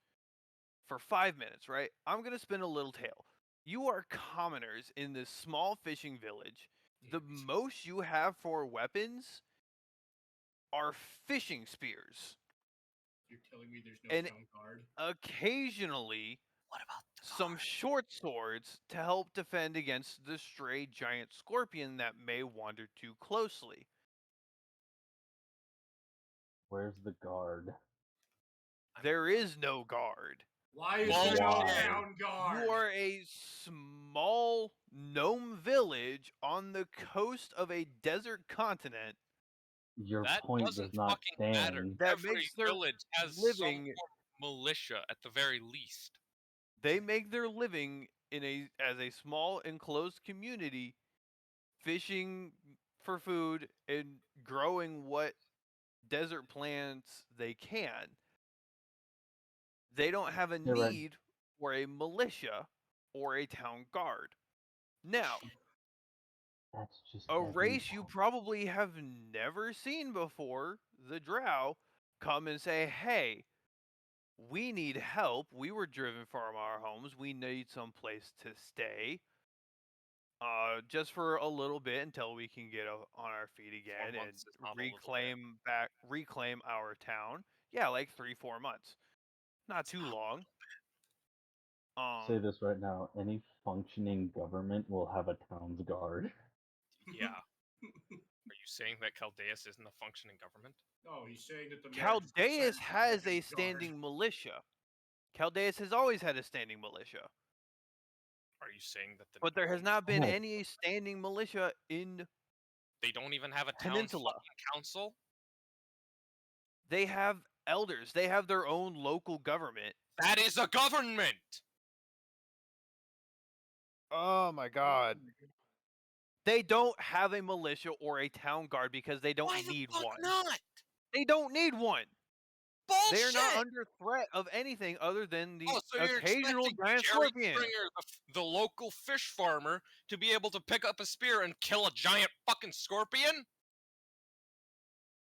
for 5 minutes, right? I'm gonna spin a little tale. You are commoners in this small fishing village. The most you have for weapons are fishing spears. You're telling me there's no And town guard? occasionally What about the some guard? short swords to help defend against the stray giant scorpion that may wander too closely. Where's the guard? There is no guard. Why is there no Bullshit. town guard? You are a small gnome village on the coast of a desert continent Your That point doesn't does not fucking matter. stand. that Every makes their village has some living. form of militia at the very least. They make their living in as a small enclosed community, fishing for food and growing what desert plants they can. They don't have a You're right. need for a militia or a town guard. Now, That's just a race you everyone. probably have never seen before, the Drow, come and say, hey, we need help. We were driven from our homes. We need some place to stay. Just for a little bit until we can get on our feet again and months is not a little bit. reclaim our town. Yeah, like 3-4 months. Not too long. Say this right now. Any functioning government will have a town's guard. Yeah. Are you saying that Caldeus isn't a functioning government? No, he's saying that the mayor just Caldeus decided to has have a his guard. standing militia. Caldeus has always had a standing militia. Are you saying that the But there has gnomes- not been No. any standing militia in they don't even have a town Peninsula. fucking council? They have elders. They have their own local government. That is a government! Oh my god. They don't have a militia or a town guard because they don't Why the need fuck one. not? They don't need one. Bullshit! They're not under threat of anything other than the Oh, so you're occasional expecting giant Jerry scorpion. Springer, the local fish farmer, to be able to pick up a spear and kill a giant fucking scorpion?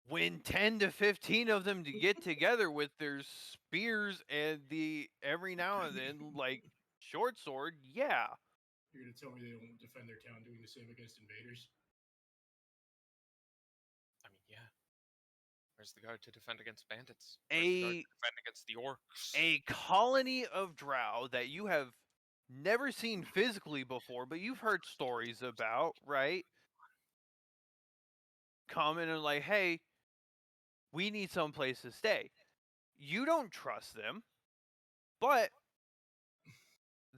When 10 to 15 of them to get together with their spears and the every now and then like short sword, yeah. You're gonna tell me they don't defend their town doing the same against invaders? I mean, yeah. Where's the guard to defend against bandits? Where's the guard A to defend against the orcs? a colony of drow that you have never seen physically before, but you've heard stories about, right? Come in and like, hey, we need some place to stay. You don't trust them, but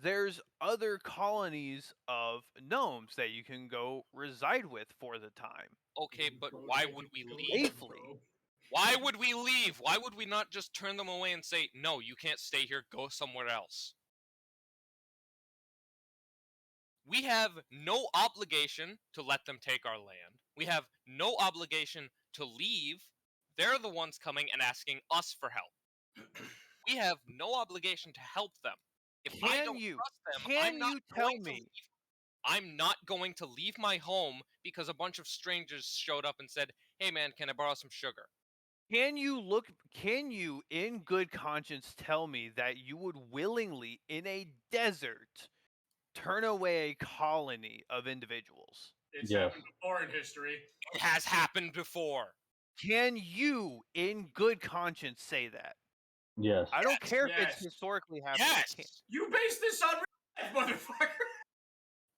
there's other colonies of gnomes that you can go reside with for the time. Okay, but Bro, why they would can we kill leave? them, Safely. bro. Why would we leave? Why would we not just turn them away and say, no, you can't stay here, go somewhere else? We have no obligation to let them take our land. We have no obligation to leave. They're the ones coming and asking us for help. We have no obligation to help them. If I Can don't you? trust them, Can I'm not you tell going to me? leave. I'm not going to leave my home because a bunch of strangers showed up and said, hey man, can I borrow some sugar? Can you in good conscience tell me that you would willingly in a desert turn away a colony of individuals? It's Yes. happened before in history. It has happened before. Can you in good conscience say that? Yes. I don't Yes, care if yes. it's historically happened. Yes! You base this on real life, motherfucker.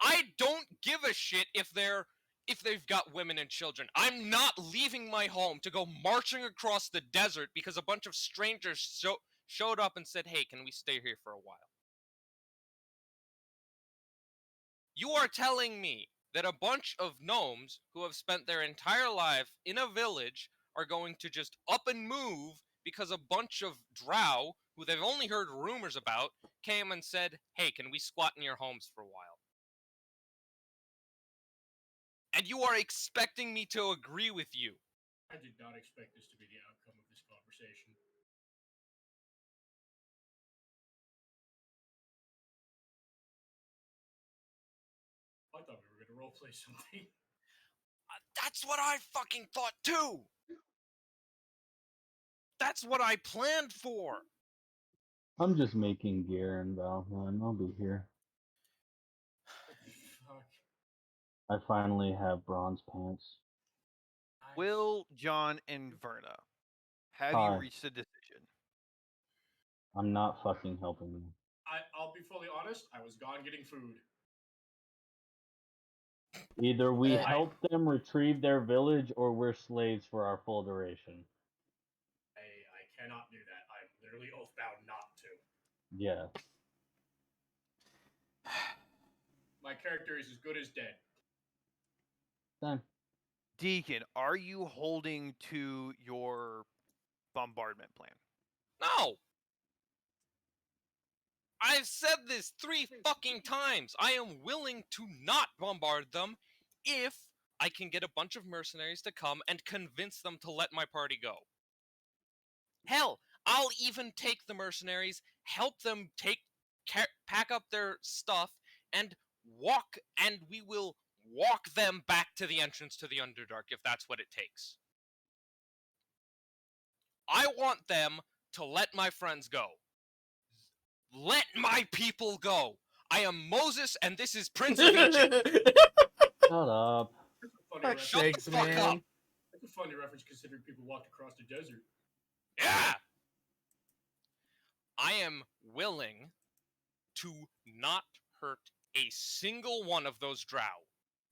I don't give a shit if they've got women and children. I'm not leaving my home to go marching across the desert because a bunch of strangers showed up and said, hey, can we stay here for a while? You are telling me that a bunch of gnomes who have spent their entire life in a village are going to just up and move because a bunch of drow, who they've only heard rumors about, came and said, hey, can we squat in your homes for a while? And you are expecting me to agree with you. I did not expect this to be the outcome of this conversation. I thought we were going to roleplay something. That's what I fucking thought too! That's what I planned for! I'm just making gear in Valheim. I'll be here. Fuck. I finally have bronze pants. Nice. Will, John, and Verna, have Hi. you reached a decision? I'm not fucking helping you. I'll be fully honest, I was gone getting food. Either we Uh, help them retrieve their village or we're slaves for our full duration. I cannot do that. I'm literally oath-bound not to. Yeah. My character is as good as dead. Same. Deacon, are you holding to your bombardment plan? No! I've said this 3 fucking times! I am willing to not bombard them if I can get a bunch of mercenaries to come and convince them to let my party go. Hell, I'll even take the mercenaries, help them pack up their stuff, and we will walk them back to the entrance to the Underdark if that's what it takes. I want them to let my friends go. Let my people go. I am Moses and this is Prince of Egypt. Shut up. That's a funny Fuck reference. Shut the sakes, fuck man. up. That's a funny reference considering people walked across the desert. Yeah. I am willing to not hurt a single one of those drow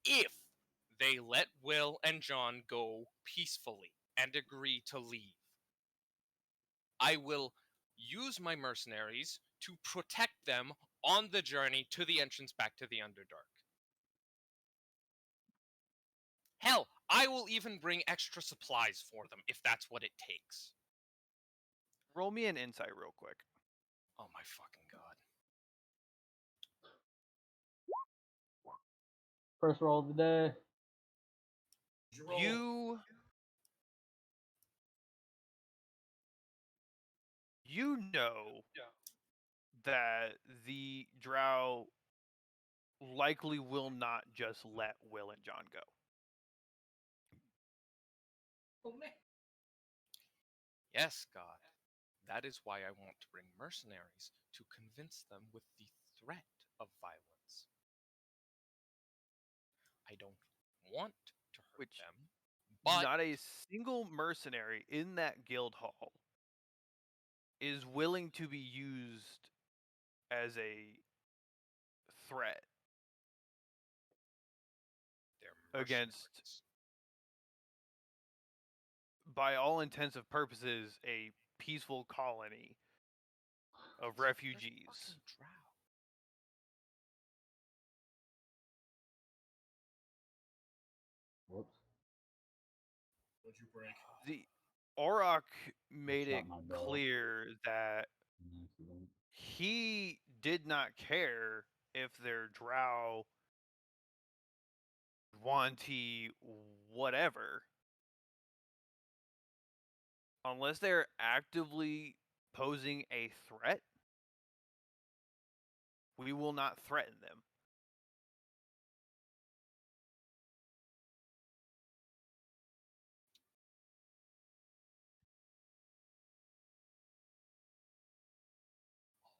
if they let Will and John go peacefully and agree to leave. I will use my mercenaries to protect them on the journey to the entrance back to the Underdark. Hell, I will even bring extra supplies for them if that's what it takes. Roll me an insight real quick. Oh my fucking god. First roll of the day. Did you roll? You know that the drow likely will not just let Will and John go. Oh, man. Yes, God. That is why I want to bring mercenaries to convince them with the threat of violence. I don't want to hurt Which them, but not a single mercenary in that guild hall is willing to be used as a threat they're against, mercenaries. by all intents and purposes, a peaceful colony of They're refugees. fucking drow. Whoops. What'd you break? The Auroch made shot it my bow. clear that An accident. he did not care if their drow, wanty, whatever, unless they're actively posing a threat, we will not threaten them.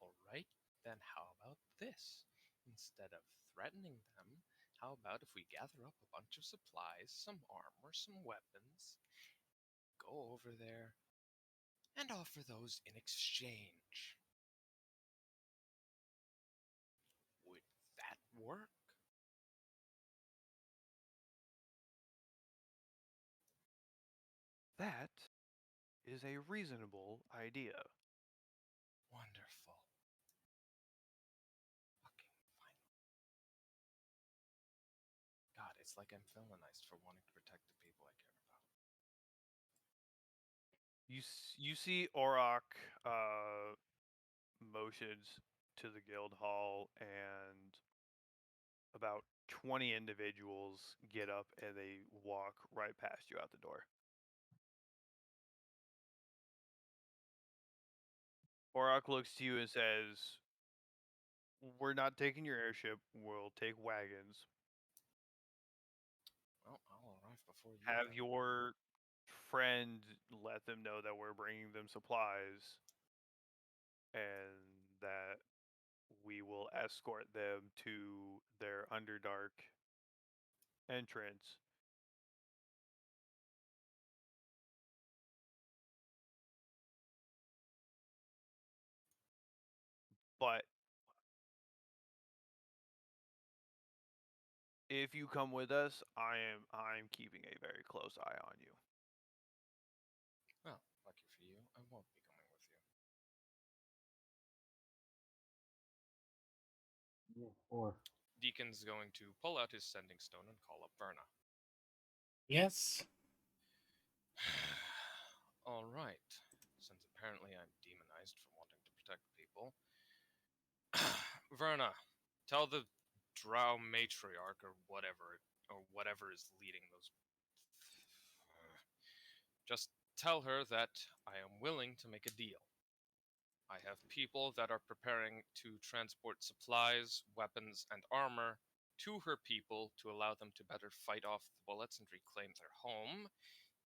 All right, then how about this? Instead of threatening them, how about if we gather up a bunch of supplies, some armor, some weapons, go over there, and offer those in exchange? Would that work? That is a reasonable idea. Wonderful. Fucking fine. God, it's like I'm villainized for wanting to protect the people I care about. You see Orok motions to the guild hall, and about 20 individuals get up and they walk right past you out the door. Orok looks to you and says, "We're not taking your airship. We'll take wagons. Well, I'll arrive before you. Have then. your friend let them know that we're bringing them supplies and that we will escort them to their Underdark entrance. But if you come with us, I'm keeping a very close eye on you." Well, lucky for you, I won't be coming with you. Yeah, or Deacon's going to pull out his sending stone and call up Verna. Yes. All right. Since apparently I'm demonized for wanting to protect people, Verna, tell the Drow matriarch or whatever is leading those. Just tell her that I am willing to make a deal. I have people that are preparing to transport supplies, weapons, and armor to her people to allow them to better fight off the bullets and reclaim their home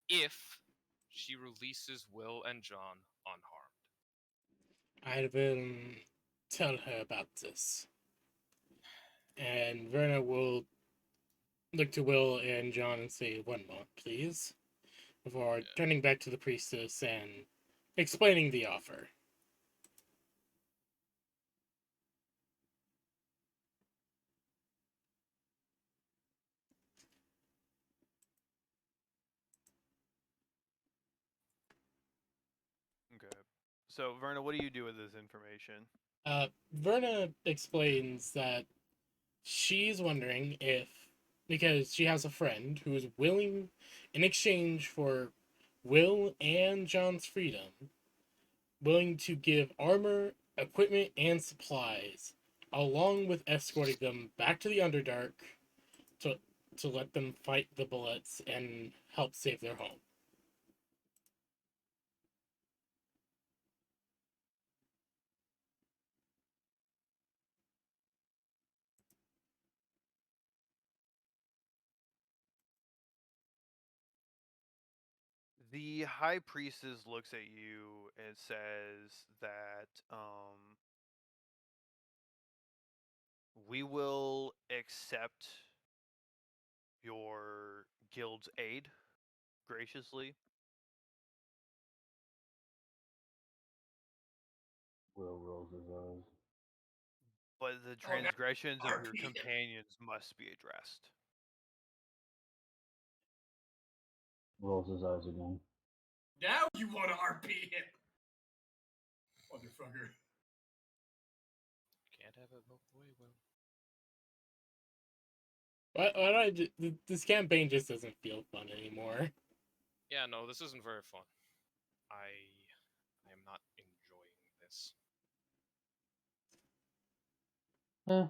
if she releases Will and John unharmed. I will tell her about this. And Verna will look to Will and John and say, "One more, please," before Yeah. turning back to the priestess and explaining the offer. Okay. So, Verna, what do you do with this information? Verna explains that she's wondering if, because she has a friend who is willing, in exchange for Will and John's freedom, willing to give armor, equipment, and supplies, along with escorting them back to the Underdark to to let them fight the bullets and help save their home. The high priestess looks at you and says that we will accept your guild's aid graciously, Will rolls his eyes. but the Oh, no. transgressions of your RP. companions must be addressed. Rolls his eyes again. Now you want to RP him, motherfucker. Can't have it both ways, Will. Why do I this campaign just doesn't feel fun anymore. Yeah, no, this isn't very fun. I am not enjoying this.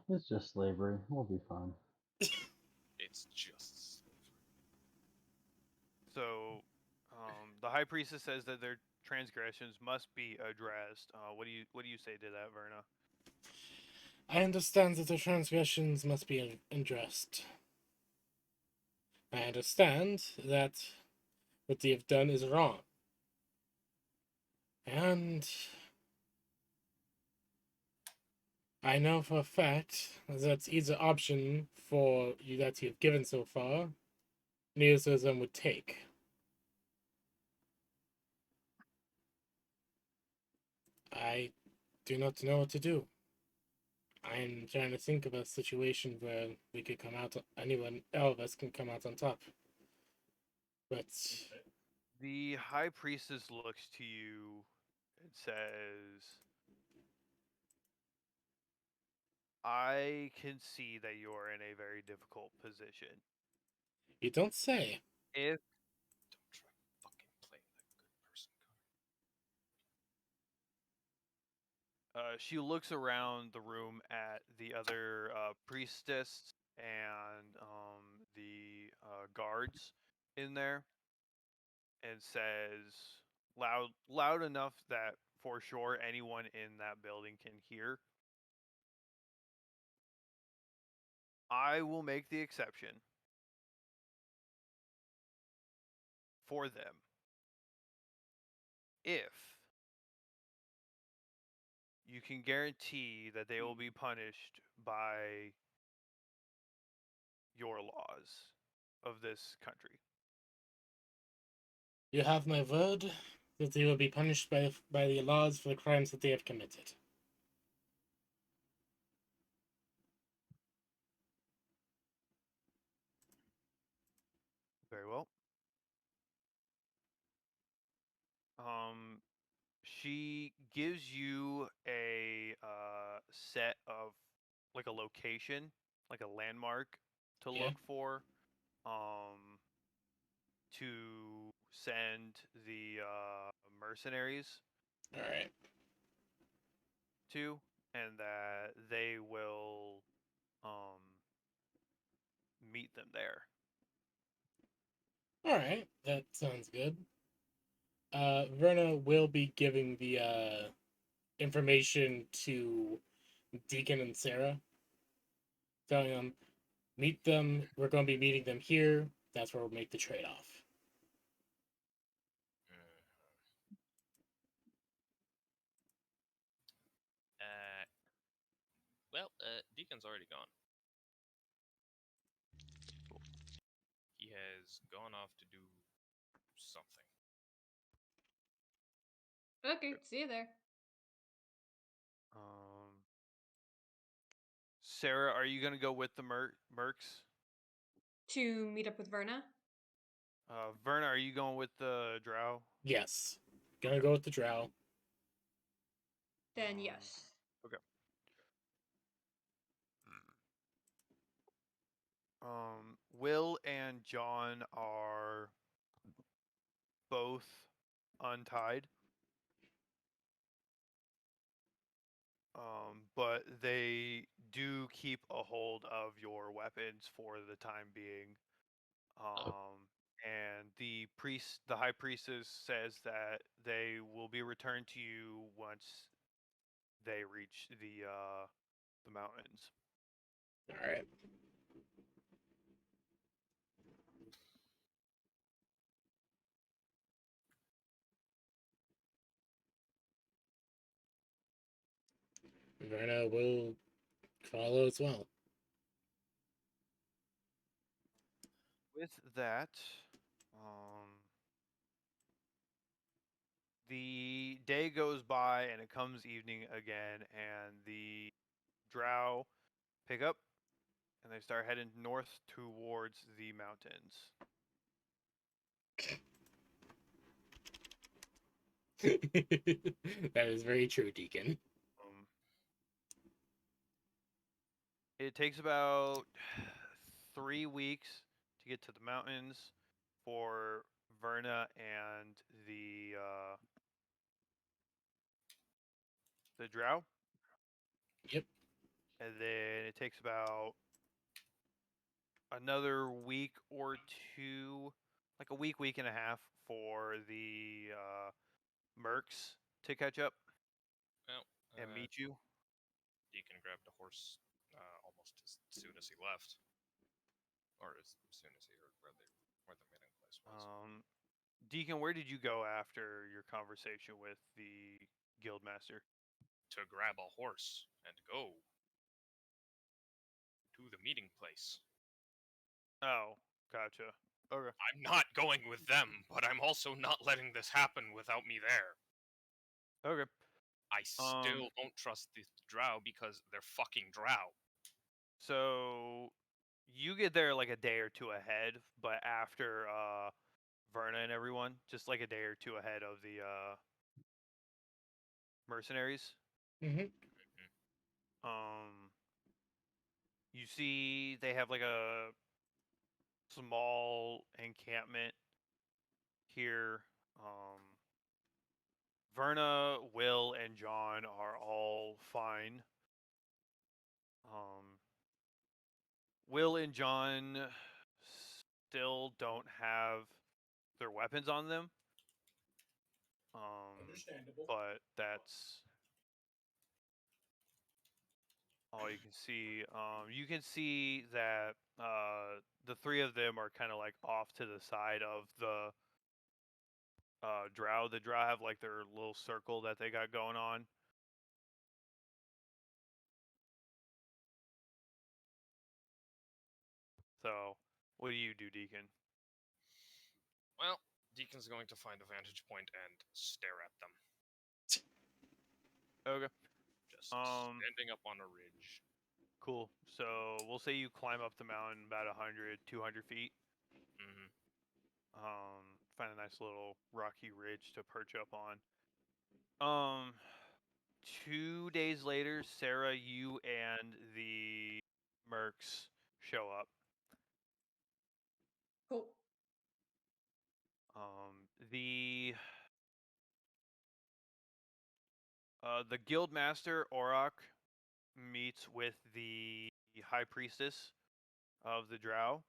It's just slavery. We'll be fine. It's just slavery. So, the high priestess says that their transgressions must be addressed. What do you say to that, Verna? I understand that the transgressions must be addressed. I understand that what they have done is wrong. And I know for a fact that either option for you that you've given so far, neither of them would take. I do not know what to do. I'm trying to think of a situation where we could come out, all of us can come out on top. But The high priestess looks to you and says, "I can see that you're in a very difficult position. you don't say. If Don't try fucking playing that good person card. She looks around the room at the other priestess and the guards in there, and says loud enough that for sure anyone in that building can hear. I will make the exception for them if you can guarantee that they will be punished by your laws of this country. You have my word that they will be punished by the laws for the crimes that they have committed. Very well. She gives you a set of like a location, like a landmark to Yeah. look for, to send the mercenaries All right. to, and that they will meet them there. All right. That sounds good. Verna will be giving the information to Deacon and Sarah, telling them, meet them. We're going to be meeting them here. That's where we'll make the trade off. Deacon's already gone. He has gone off to do something. Okay, see you there. Sarah, are you gonna go with the mercs? To meet up with Verna? Verna, are you going with the drow? Yes. Gonna go with the drow. Then yes. Okay. Will and John are both untied. But they do keep a hold of your weapons for the time being. And the high priestess says that they will be returned to you once they reach the mountains. All right. Verna will follow as well. With that, the day goes by and it comes evening again, and the drow pick up and they start heading north towards the mountains. That is very true, Deacon. It takes about 3 weeks to get to the mountains for Verna and the drow. Yep. And then it takes about another week or two, like a week and a half, for the mercs to catch up Well, and meet you. Deacon grabbed a horse almost as soon as he left, or as soon as he heard where the meeting place was. Deacon, where did you go after your conversation with the guildmaster? To grab a horse and go to the meeting place. Oh, gotcha. Okay. I'm not going with them, but I'm also not letting this happen without me there. Okay. I still don't trust the drow because they're fucking drow. So you get there like a day or two ahead, but after Verna and everyone, just like a day or two ahead of the mercenaries. Mm-hmm. You see they have like a small encampment here, Verna, Will, and John are all fine. Will and John still don't have their weapons on them. Understandable. But that's all you can see. You can see that the three of them are kind of like off to the side of the drow. The drow have like their little circle that they got going on. So, what do you do, Deacon? Well, Deacon's going to find a vantage point and stare at them. Okay, Just standing up on a ridge. cool. So we'll say you climb up the mountain about 100, 200 feet. Hmm. Find a nice little rocky ridge to perch up on. 2 days later, Sarah, you and the mercs show up. Cool. The guild master Auroch meets with the high priestess of the drow.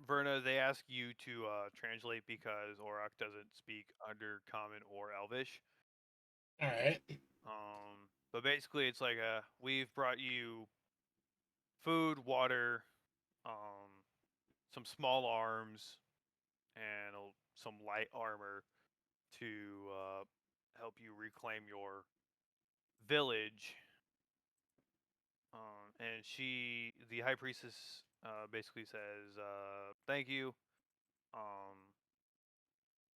Verna, they ask you to translate because Auroch doesn't speak Undercommon or Elvish. All right. But basically, it's like we've brought you food, water, some small arms, and some light armor to help you reclaim your village. And the high priestess, basically says, "Thank you,"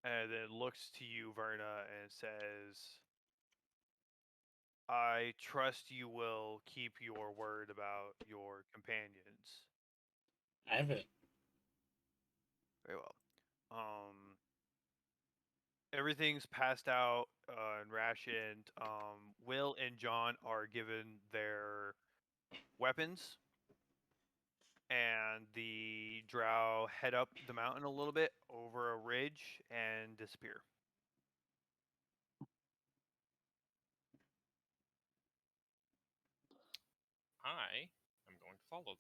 and then looks to you, Verna, and says, "I trust you will keep your word about your companions." I have it. Very well. Everything's passed out and rationed. Will and John are given their weapons, and the drow head up the mountain a little bit over a ridge and disappear. I am going to follow them.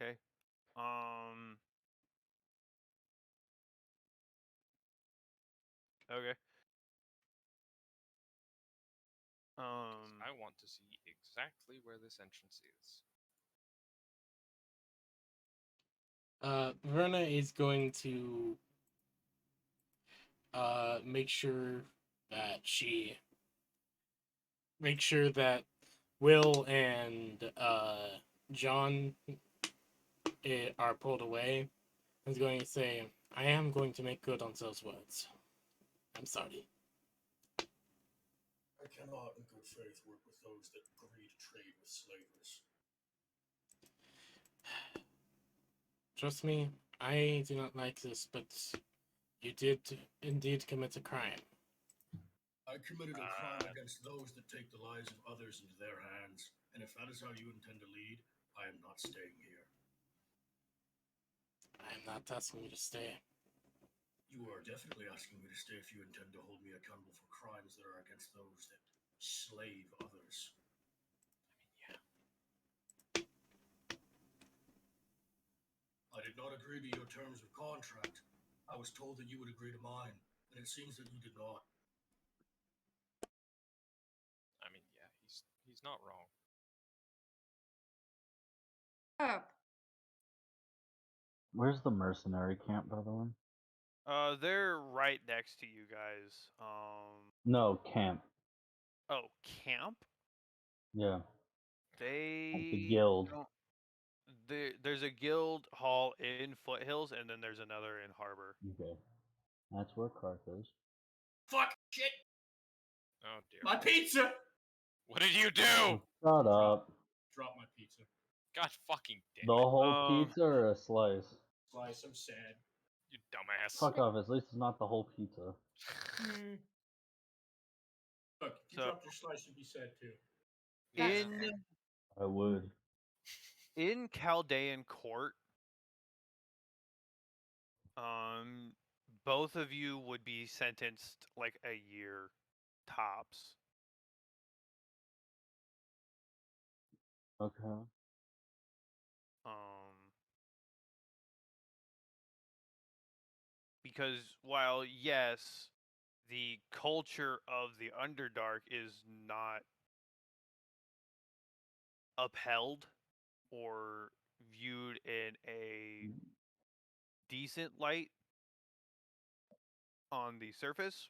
Okay. Okay. I want to see exactly where this entrance is. Verna is going to make sure that Will and John are pulled away. Is going to say, "I am going to make good on those words. I'm sorry." I cannot, in good faith, work with those that agree to trade with slavers. Trust me, I do not like this, but you did indeed commit a crime. I committed a crime against those that take the lives of others into their hands, and if that is how you intend to lead, I am not staying here. I am not asking you to stay. You are definitely asking me to stay if you intend to hold me accountable for crimes that are against those that slave others. Yeah. I did not agree to your terms of contract. I was told that you would agree to mine, and it seems that you did not. I mean, yeah, he's not wrong. Up. Where's the mercenary camp, by the way? They're right next to you guys. No, camp. Oh, camp? Yeah. They The guild. don't- There's a guild hall in Foothills, and then there's another in Harbor. Okay. That's where Karth is. Fuck! Shit! Oh dear. My pizza! What did you do? Shut up. Drop my pizza. God fucking damn The it. whole pizza or a slice? Slice, I'm sad. You dumbass. Fuck off, at least it's not the whole pizza. Hmm. Look, if you So- dropped your slice, you'd be sad too. That's In fair. I would. in Chaldean Court, Both of you would be sentenced like a year tops. Okay. Because while yes, the culture of the Underdark is not upheld or viewed in a decent light on the surface,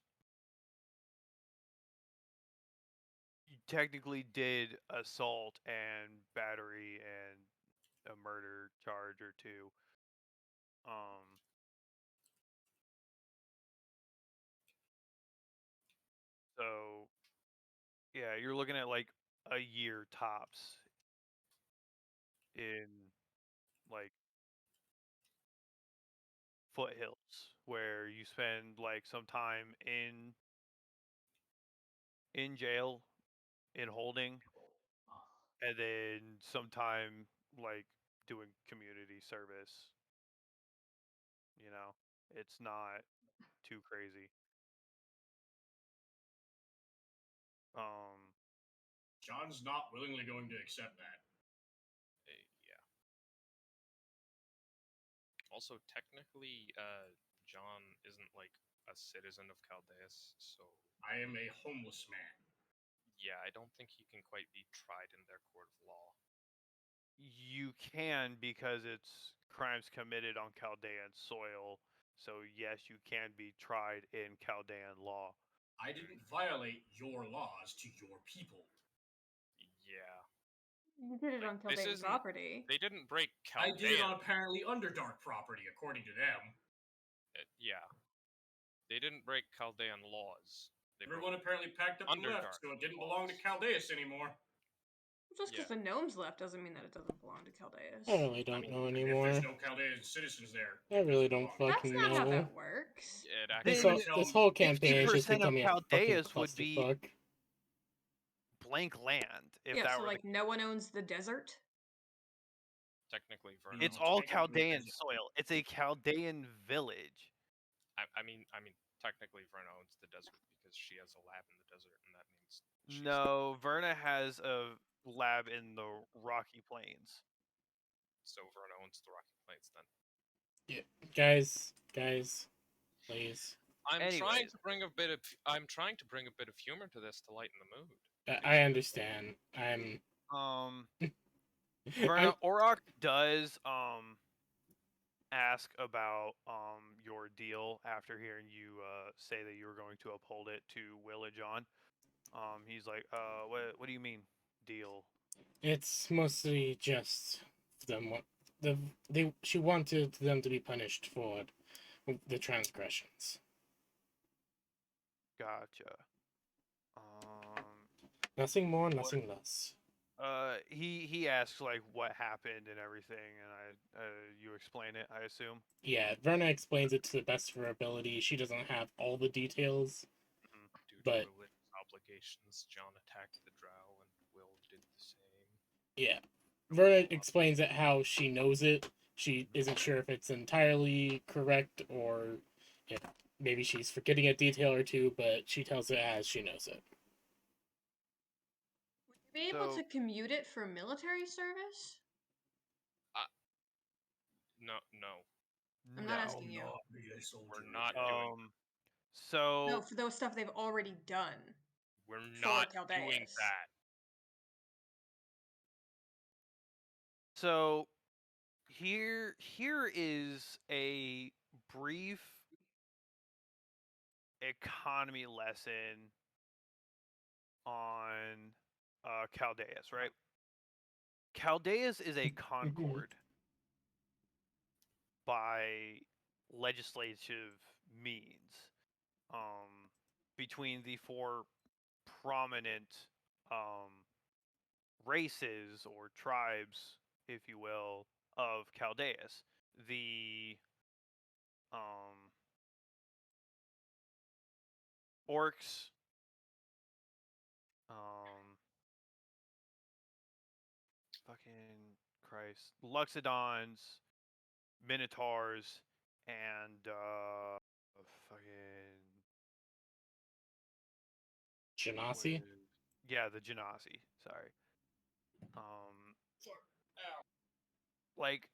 you technically did assault and battery and a murder charge or two. So yeah, you're looking at like a year tops in like foothills where you spend like some time in jail in holding and then some time like doing community service. You know, it's not too crazy. John's not willingly going to accept that. Yeah. Also, technically, John isn't like a citizen of Caldeus, so I am a homeless man. yeah, I don't think he can quite be tried in their court of law. You can because it's crimes committed on Chaldean soil. So yes, you can be tried in Chaldean law. I didn't violate your laws to your people. Yeah. You did it Like, on this Chaldean isn't- property. They didn't break I Chaldean. did it on apparently Underdark property, according to them. Yeah. They didn't break Chaldean laws. They Everyone broke apparently packed up and Underdark left, so it didn't belong to Caldeus anymore. Just because Yeah. the gnomes left doesn't mean that it doesn't belong to Caldeus. I really don't know If anymore. there's no Chaldean citizens there, I really don't belong. That's fucking not how know. that works. It This actually whole, this whole campaign is just 50% of becoming a fucking Chaldeus would be clusterfuck. blank land if Yeah, that so were like no one owns the desert. technically for It's No, all technically Chaldean it's- soil. It's a Chaldean village. I mean, technically Verna owns the desert because she has a lab in the desert, and that means she's No, Verna has a lab in the Rocky Plains. so Verna owns the Rocky Plains then. Yeah, guys, please. I'm trying Anyways. to bring a bit of humor to this to lighten the mood. I understand. Verna Orok does ask about your deal after hearing you say that you were going to uphold it to Will and John. He's like, what do you mean deal? It's mostly just them. She wanted them to be punished for the transgressions. Gotcha. Nothing more, nothing less. He asks like what happened and everything, and you explain it, I assume. Yeah, Verna explains it to the best of her ability. She doesn't have all the details. Due to But- religious obligations, John attacked the Drow, and Will did the same. Yeah. Verna explains it how she knows it. She isn't sure if it's entirely correct or if maybe she's forgetting a detail or two, but she tells it as she knows it. Would you be able So- to commute it for military service? No. I'm not asking you. We're not doing. So No, for those stuff they've already done. We're for not doing Caldeus. that. So here is a brief economy lesson on Chaldeus, right? Chaldeus is a concord by legislative means between the four prominent races or tribes, if you will, of Chaldeus. The orcs, fucking Christ, Luxodons, Minotaurs, and fucking Genasi? was- yeah, the Genasi. Sorry. Like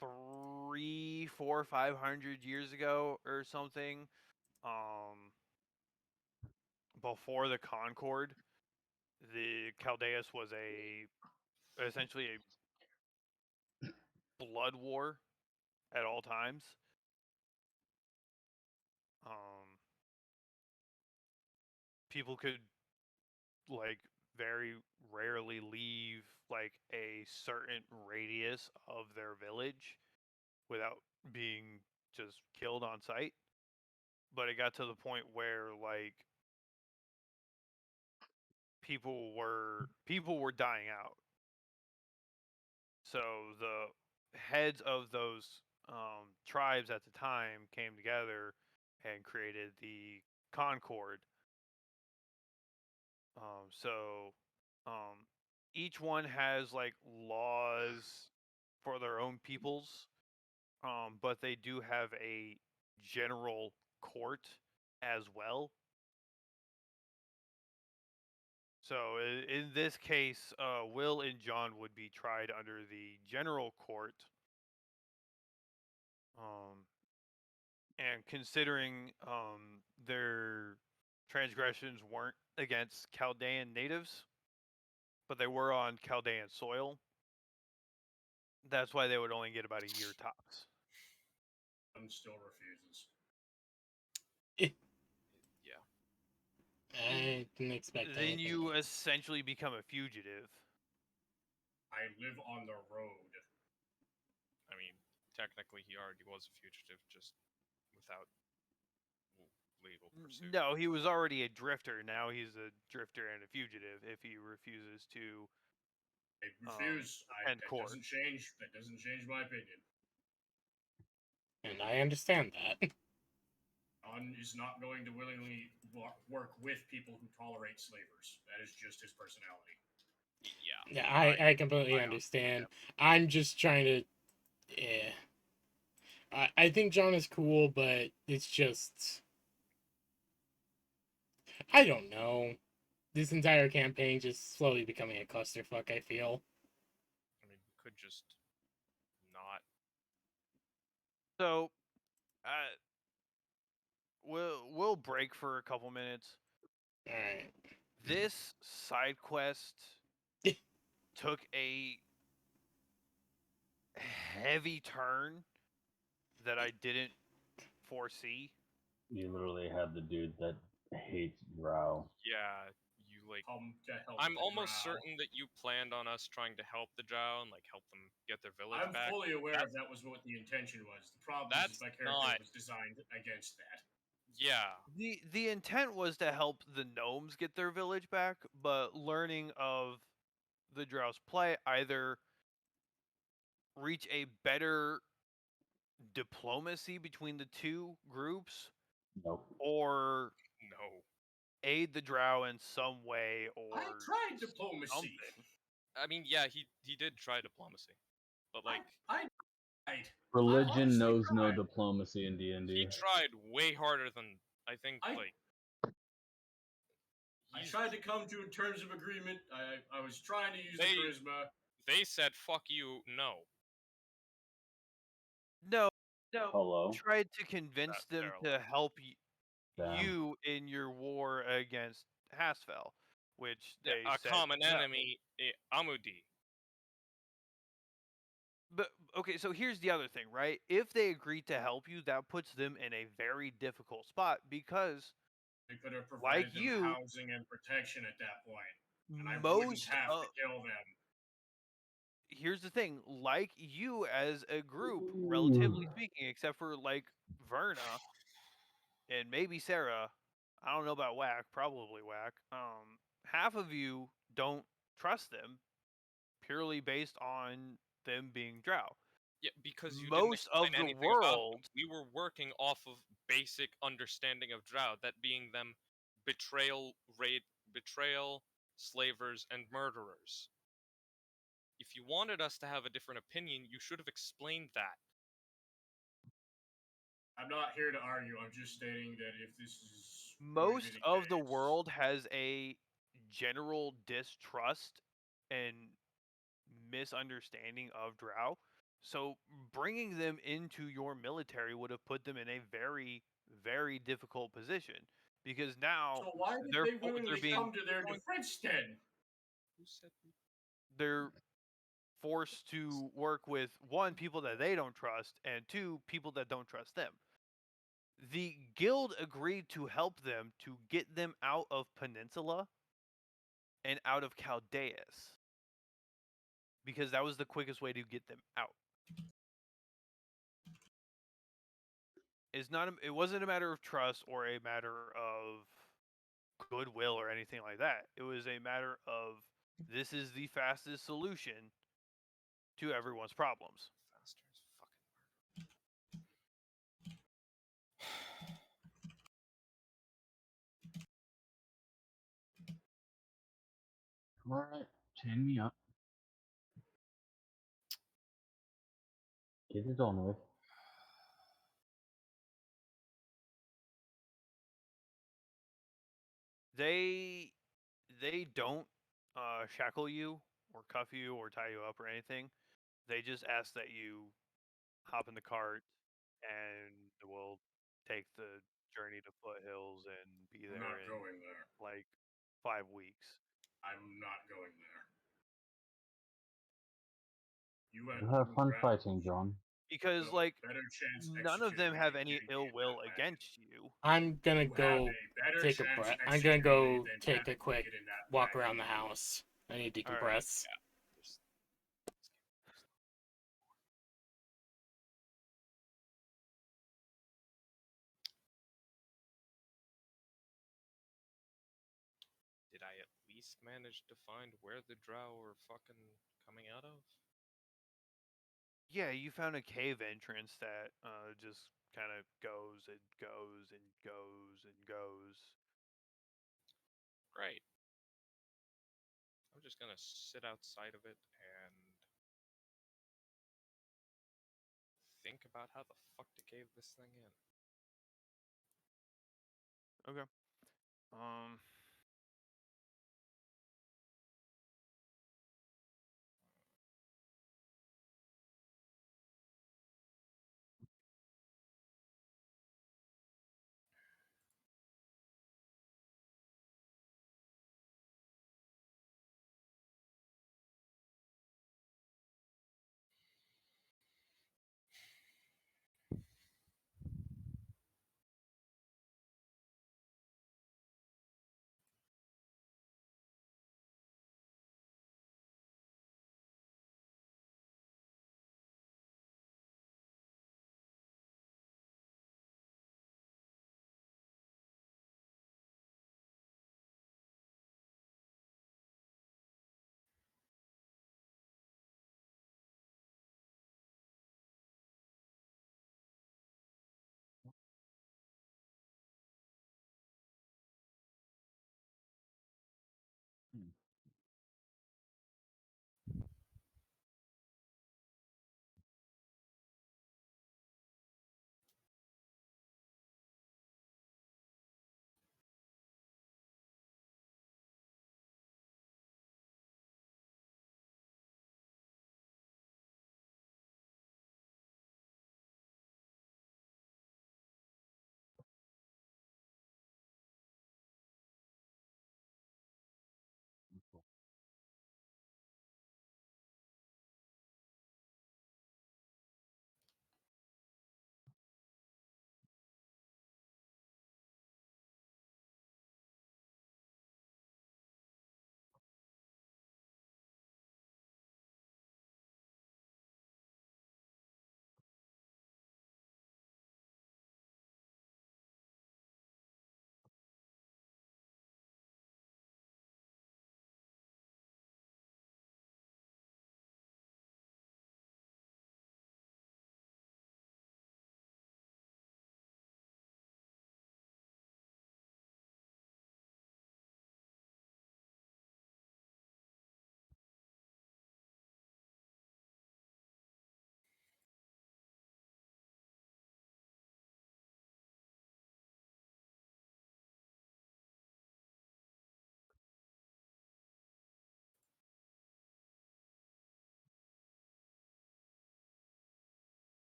3, 4, 500 years ago or something. Before the Concord, the Chaldeus was essentially a blood war at all times. People could like very rarely leave like a certain radius of their village without being just killed on sight. But it got to the point where like people were dying out. So the heads of those tribes at the time came together and created the Concord. So each one has like laws for their own peoples, but they do have a general court as well. So in this case, Will and John would be tried under the general court. And considering their transgressions weren't against Chaldean natives, but they were on Chaldean soil, that's why they would only get about a year tops. Still refuses. Yeah. I didn't expect Then anything you less. essentially become a fugitive. I live on the road. I mean, technically, he already was a fugitive, just without legal pursuit. No, he was already a drifter. Now he's a drifter and a fugitive if he refuses to. I refuse. and That court. doesn't change. That doesn't change my opinion. And I understand that. John is not going to willingly work with people who tolerate slavers. That is just his personality. Yeah. Yeah, I completely I understand. I'm just trying to. Yeah. I think John is cool, but it's just. I don't know. This entire campaign just slowly becoming a clusterfuck, I feel. I mean, we could just not. So, we'll break for a couple minutes. Alright. This side quest took a heavy turn that I didn't foresee. You literally have the dude that hates Drow. Yeah, you like. Come to help. I'm the almost drow. certain that you planned on us trying to help the Drow and like help them get their village I'm back. fully aware of that was what the intention was. The problem is That's my character not- was designed against that. Yeah. The intent was to help the gnomes get their village back, but learning of the Drow's plight, either reach a better diplomacy between the two groups, Nope. or No. aid the Drow in some way, or I tried diplomacy. something. I mean, yeah, he did try diplomacy, but like I tried. Religion honestly knows no tried. diplomacy in he D&D. tried way harder than I think. I Like I he's- tried to come to terms of agreement. I was trying to use They- the charisma. they said fuck you, no. No, Hello? tried to convince That's them their to line. help Damn. you in your war against Hasfel, which they A said common no. enemy, Amudi. But okay, so here's the other thing, right? If they agree to help you, that puts them in a very difficult spot because They could have provided them you- housing and protection at that point, and I wouldn't most have of, to kill them. here's the thing, like you as a group, relatively Ooh. speaking, except for like Verna and maybe Sarah, I don't know about Whack, probably Whack. Half of you don't trust them purely based on them being Drow. Yeah, because you Most didn't of explain the anything about them. world- We were working off of basic understanding of Drow, that being them betrayal, slavers, and murderers. If you wanted us to have a different opinion, you should have explained that. I'm not here to argue. I'm just stating that if this is Most really of the case- world has a general distrust and misunderstanding of Drow. So bringing them into your military would have put them in a very, very difficult position because now So why did they're they fo- they're willingly being come to their defense then? Who said they're forced to work with one, people that they don't trust, and two, people that don't trust them. The guild agreed to help them to get them out of Peninsula and out of Caldeus because that was the quickest way to get them out. It wasn't a matter of trust or a matter of goodwill or anything like that. It was a matter of this is the fastest solution to everyone's problems. faster as fucking Alright, chain me up. Get it on with. They don't shackle you or cuff you or tie you up or anything. They just ask that you hop in the cart and we'll take the journey to Foothills and be I'm there not in going there. like 5 weeks. I'm not going there. You Have fun fighting, John. Because will have like a better chance none of them executing have me any getting me ill in will that wagon. against you. I'm gonna You have go a better take a chance breath. I'm executing gonna me go than take having a me quick get in that walk wagon. around the house. I need to All right. decompress. Just- Did I at least manage to find where the drow were fucking coming out of? Yeah, you found a cave entrance that just kind of goes and goes and goes and goes. Great. I'm just gonna sit outside of it and think about how the fuck to cave this thing in. Okay. Um.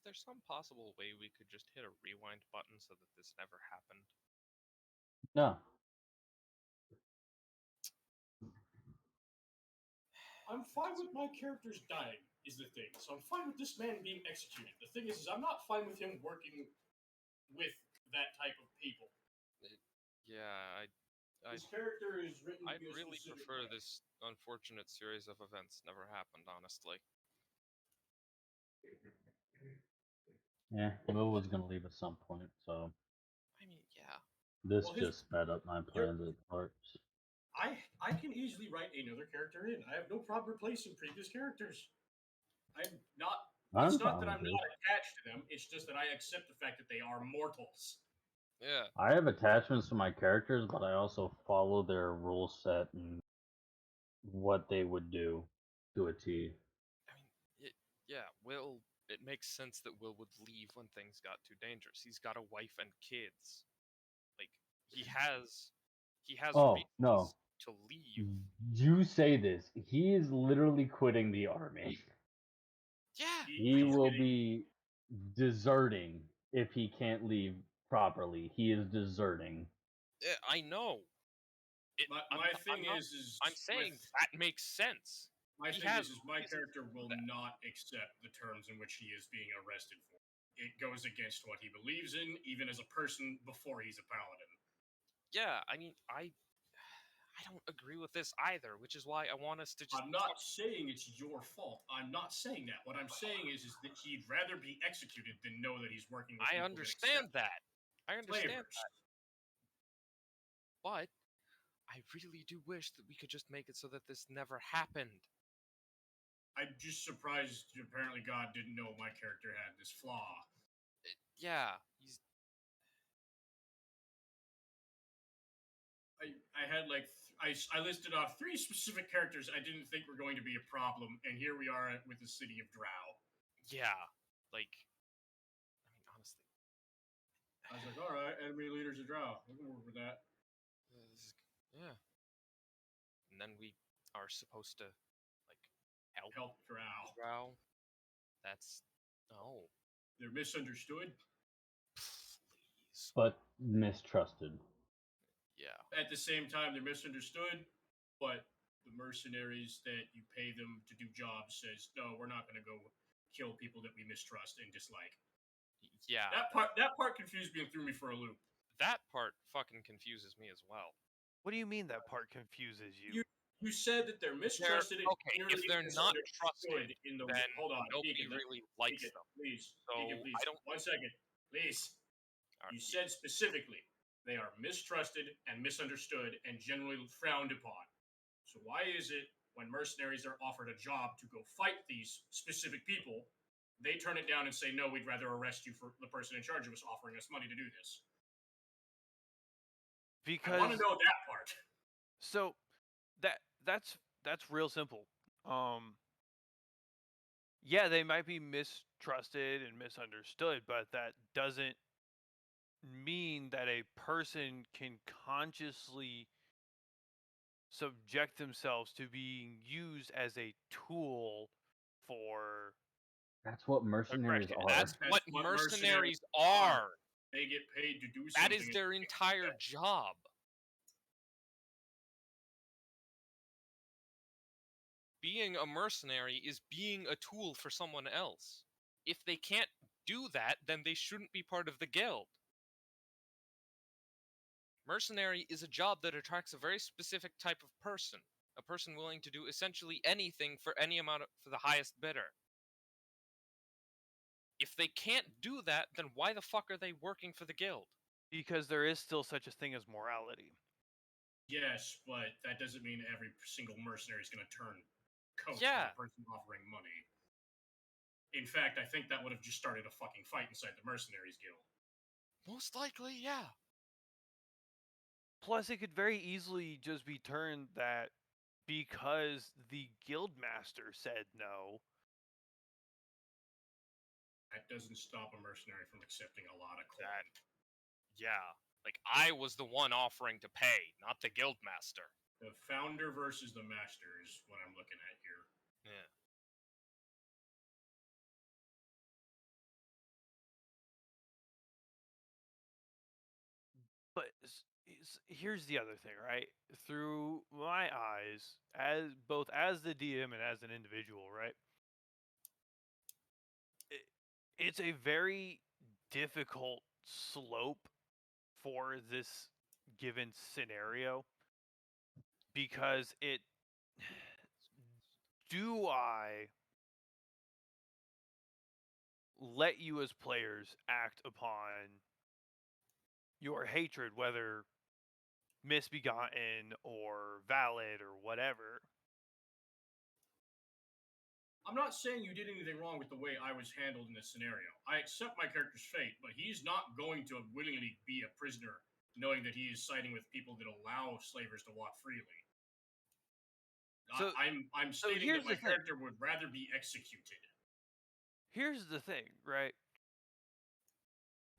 there some possible way we could just hit a rewind button so that this never happened? No. I'm fine with my characters dying, is the thing. So I'm fine with this man being executed. The thing is I'm not fine with him working with that type of people. Yeah, His character is written to I'd be a really specific prefer way. this unfortunate series of events never happened, honestly. Yeah, Will was gonna leave at some point, so I mean, yeah. this Well, his- just sped up my plans at parts. I can easily write another character in. I have no problem replacing previous characters. I'm not. It's not that fine I'm with not this. attached to them. It's just that I accept the fact that they are mortals. Yeah. I have attachments to my characters, but I also follow their rule set and what they would do to a T. I mean, yeah, Will. It makes sense that Will would leave when things got too dangerous. He's got a wife and kids. Like he has Oh, reasons no. to leave. You say this. He is literally quitting the army. Yeah. He He's will getting- be deserting if he can't leave properly. He is deserting. I know. My thing is I'm saying that makes sense. My He thing has is my reasons character to do will that. not accept the terms in which he is being arrested for. It goes against what he believes in, even as a person before he's a paladin. Yeah, I mean, I don't agree with this either, which is why I want us to just. I'm not saying it's your fault. I'm not saying that. What I'm saying is that he'd rather be executed than know that he's working with I people understand that. that. I understand Flavors. that. But I really do wish that we could just make it so that this never happened. I'm just surprised apparently God didn't know my character had this flaw. Yeah, he's. I had like I listed off 3 specific characters I didn't think were going to be a problem, and here we are with the city of Drow. Yeah, like. I mean, honestly. I was like, all right, enemy leaders of Drow. We can work with that. Yeah. And then we are supposed to, like, Help Drow. Drow. That's. No. They're misunderstood. Please. But mistrusted. Yeah. At the same time, they're misunderstood, but the mercenaries that you pay them to do jobs says, no, we're not going to go kill people that we mistrust and dislike. Yeah. That part confused me and threw me for a loop. That part fucking confuses me as well. What do you mean that part confuses you? You said that they're mistrusted. and Okay, if clearly they're not misunderstood trusted, in the then hold on, nobody Deacon, really likes Deacon, them. please, So, Deacon, please, I don't 1 second, please. Alright, You said specifically they are mistrusted and misunderstood and generally frowned upon. So why is it when mercenaries are offered a job to go fight these specific people, they turn it down and say, no, we'd rather arrest you for the person in charge of us offering us money to do this? Because I want to know that part. so that's real simple. Yeah, they might be mistrusted and misunderstood, but that doesn't mean that a person can consciously subject themselves to being used as a tool for That's what mercenaries Aggression. are. That's what what mercenaries mercenaries are. They get paid to do That something. is their entire job. Being a mercenary is being a tool for someone else. If they can't do that, then they shouldn't be part of the guild. Mercenary is a job that attracts a very specific type of person. A person willing to do essentially anything for any amount for the highest bidder. If they can't do that, then why the fuck are they working for the guild? because there is still such a thing as morality. Yes, but that doesn't mean every single mercenary is going to turn coat Yeah. on the person offering money. In fact, I think that would have just started a fucking fight inside the mercenaries guild. Most likely, yeah. Plus, it could very easily just be turned that because the guild master said no, That doesn't stop a mercenary from accepting a lot of coin. Yeah. Like, I was the one offering to pay, not the guild master. The founder versus the master is what I'm looking at here. Yeah. But here's the other thing, right? Through my eyes, as both as the DM and as an individual, right? It's a very difficult slope for this given scenario because do I let you as players act upon your hatred, whether misbegotten or valid or whatever? I'm not saying you did anything wrong with the way I was handled in this scenario. I accept my character's fate, but he's not going to willingly be a prisoner knowing that he is siding with people that allow slavers to walk freely. So- I'm so stating here's that my the thing. character would rather be executed. Here's the thing, right?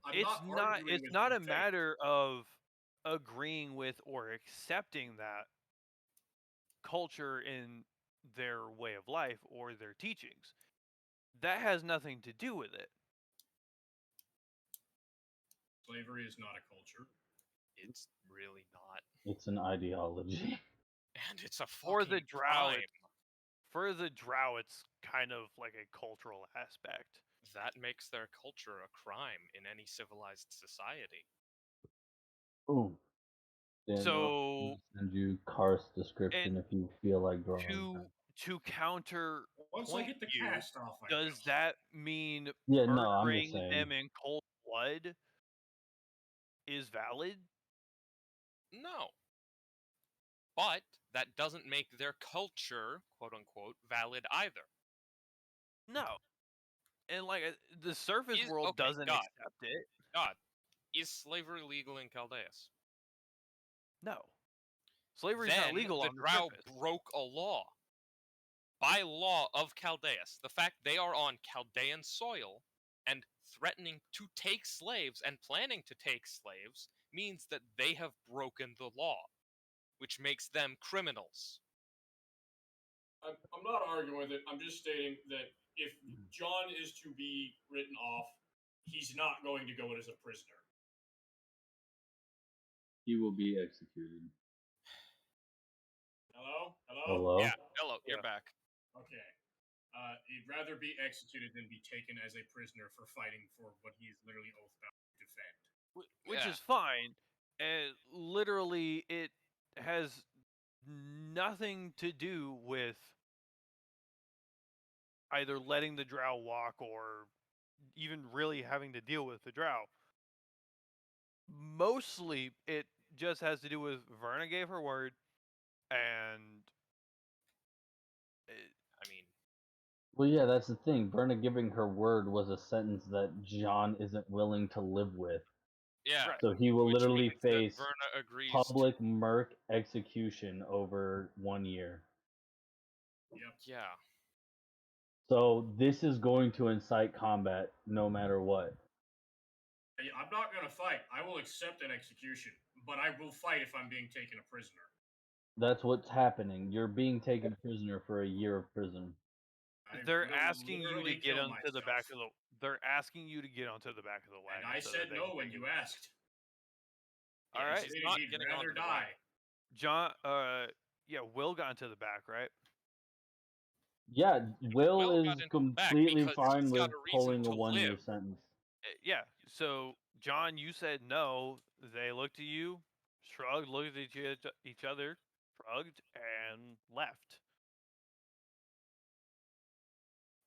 I'm It's not arguing it's with not the a fate. matter of agreeing with or accepting that culture in their way of life or their teachings. That has nothing to do with it. Slavery is not a culture. It's really not, It's an ideology. and it's a For fucking the drow, crime. For the drow, it's kind of like a cultural aspect. That makes their culture a crime in any civilized society. Ooh. Daniel, So I'll send you Karth's description if you feel like drawing. to counter Once I get the you, cast off, I does will. that mean Yeah, no, I'm just murdering them saying. in cold blood is valid? No. But that doesn't make their culture, quote unquote, valid either. No. And like the surface Is- world okay, doesn't God. accept it. God, is slavery legal in Chaldeus? No. Slavery is Then not legal the on the drow surface. broke a law. By law of Chaldeus, the fact they are on Chaldean soil and threatening to take slaves and planning to take slaves means that they have broken the law, which makes them criminals. I'm not arguing with it. I'm just stating that if John is to be written off, he's not going to go as a prisoner. He will be executed. Hello? Hello? Hello? Yeah, hello, Yeah. you're back. Okay. He'd rather be executed than be taken as a prisoner for fighting for what he is literally oath-bound to defend. Which Yeah. is fine. And literally, it has nothing to do with either letting the drow walk or even really having to deal with the drow. Mostly, it just has to do with Verna gave her word, and I mean, Well, yeah, that's the thing. Verna giving her word was a sentence that John isn't willing to live with. yeah. Right. So he will Which literally means that face Verna agrees public murk execution over 1 year. Yep. Yeah. So this is going to incite combat no matter what. I'm not going to fight. I will accept an execution, but I will fight if I'm being taken a prisoner. That's what's happening. You're being taken prisoner for a year of prison. I they're will asking you to literally get kill onto the myself. back of the. They're asking you to get onto the back of the wagon. And I so said that they no can when take you it. asked. All Yeah, right. he's Stated not he'd getting rather onto the die. wagon. John. Yeah. Will got into the back, right? Yeah, Will Will got is into the back completely because fine he's with got a reason pulling a to 1 year live. sentence. Yeah. So John, you said no. They looked at you, shrugged, looked at each other, shrugged, and left.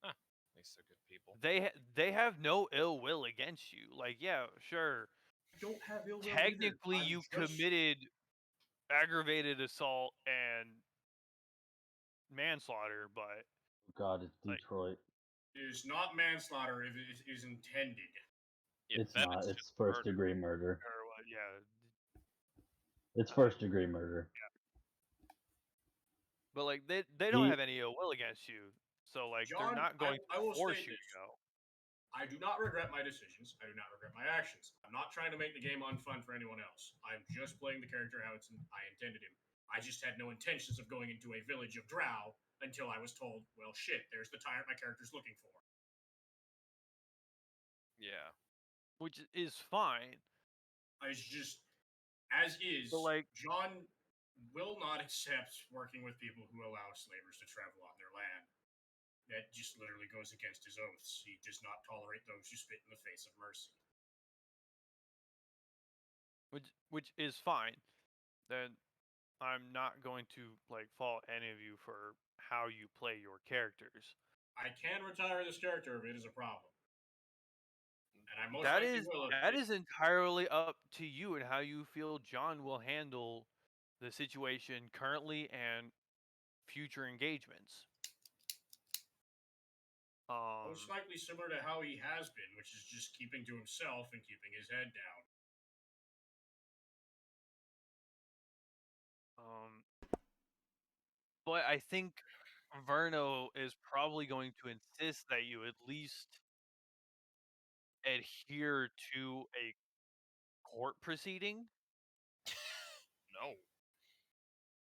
At least they're good people. They have no ill will against you. Like, yeah, sure. I don't have ill will either. Technically, I'm you just- committed aggravated assault and manslaughter, but God, it's Like- Detroit. It is not manslaughter if it is intended. Yeah, It's then not. It's just first murder. degree murder. or what? Yeah. It's first degree murder. But like they don't He- have any ill will against you, so like they're John, not going I to will force state you this. to go. I do not regret my decisions. I do not regret my actions. I'm not trying to make the game unfun for anyone else. I'm just playing the character how I intended him. I just had no intentions of going into a village of drow until I was told, well, shit, there's the tyrant my character's looking for. Yeah. Which is fine. I was just, As is, So, like- John will not accept working with people who allow slavers to travel on their land. That just literally goes against his oaths. He does not tolerate those who spit in the face of mercy. which is fine. Then I'm not going to like fault any of you for how you play your characters. I can retire this character if it is a problem. And I most That likely is will if that it- is entirely up to you and how you feel John will handle the situation currently and future engagements. most likely similar to how he has been, which is just keeping to himself and keeping his head down. But I think Verno is probably going to insist that you at least adhere to a court proceeding. No.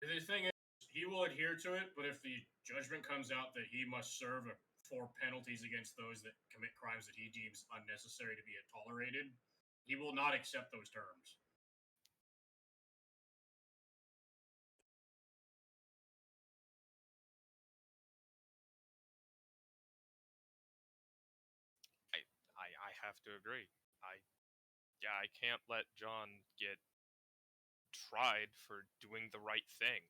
The thing is, he will adhere to it, but if the judgment comes out that he must serve for penalties against those that commit crimes that he deems unnecessary to be tolerated, he will not accept those terms. I have to agree. I can't let John get tried for doing the right thing.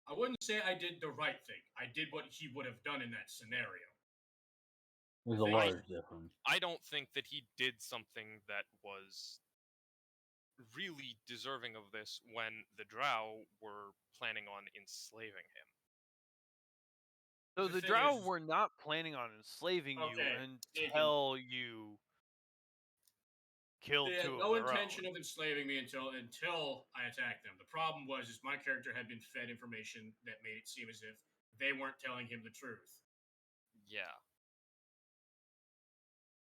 I wouldn't say I did the right thing. I did what he would have done in that scenario. There's a I- large difference. I don't think that he did something that was really deserving of this when the Drow were planning on enslaving him. So The the thing Drow is- were not planning on enslaving Okay, you Nathan. until you killed They had two of no their intention own. of enslaving me until I attacked them. The problem was is my character had been fed information that made it seem as if they weren't telling him the truth. Yeah.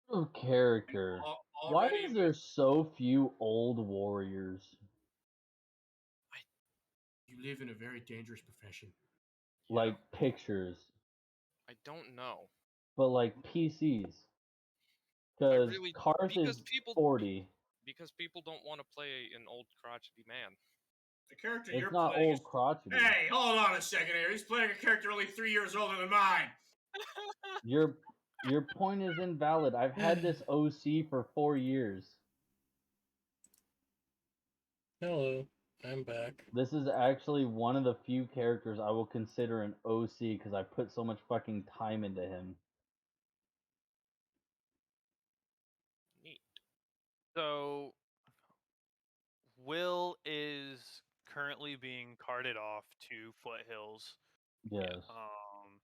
Of character. Why Already, is there so few old warriors? you live in a very dangerous profession. Like pictures, I don't know. but like PCs. Because really- Karth because is people- 40. Because people don't want to play an old crotchety man. The character It's you're not playing old is... crotchety. Hey, hold on a second here. He's playing a character only 3 years older than mine. Your point is invalid. I've had this OC for 4 years. Hello, I'm back. This is actually one of the few characters I will consider an OC because I put so much fucking time into him. Neat. So Will is currently being carted off to Foothills. Yes. Um,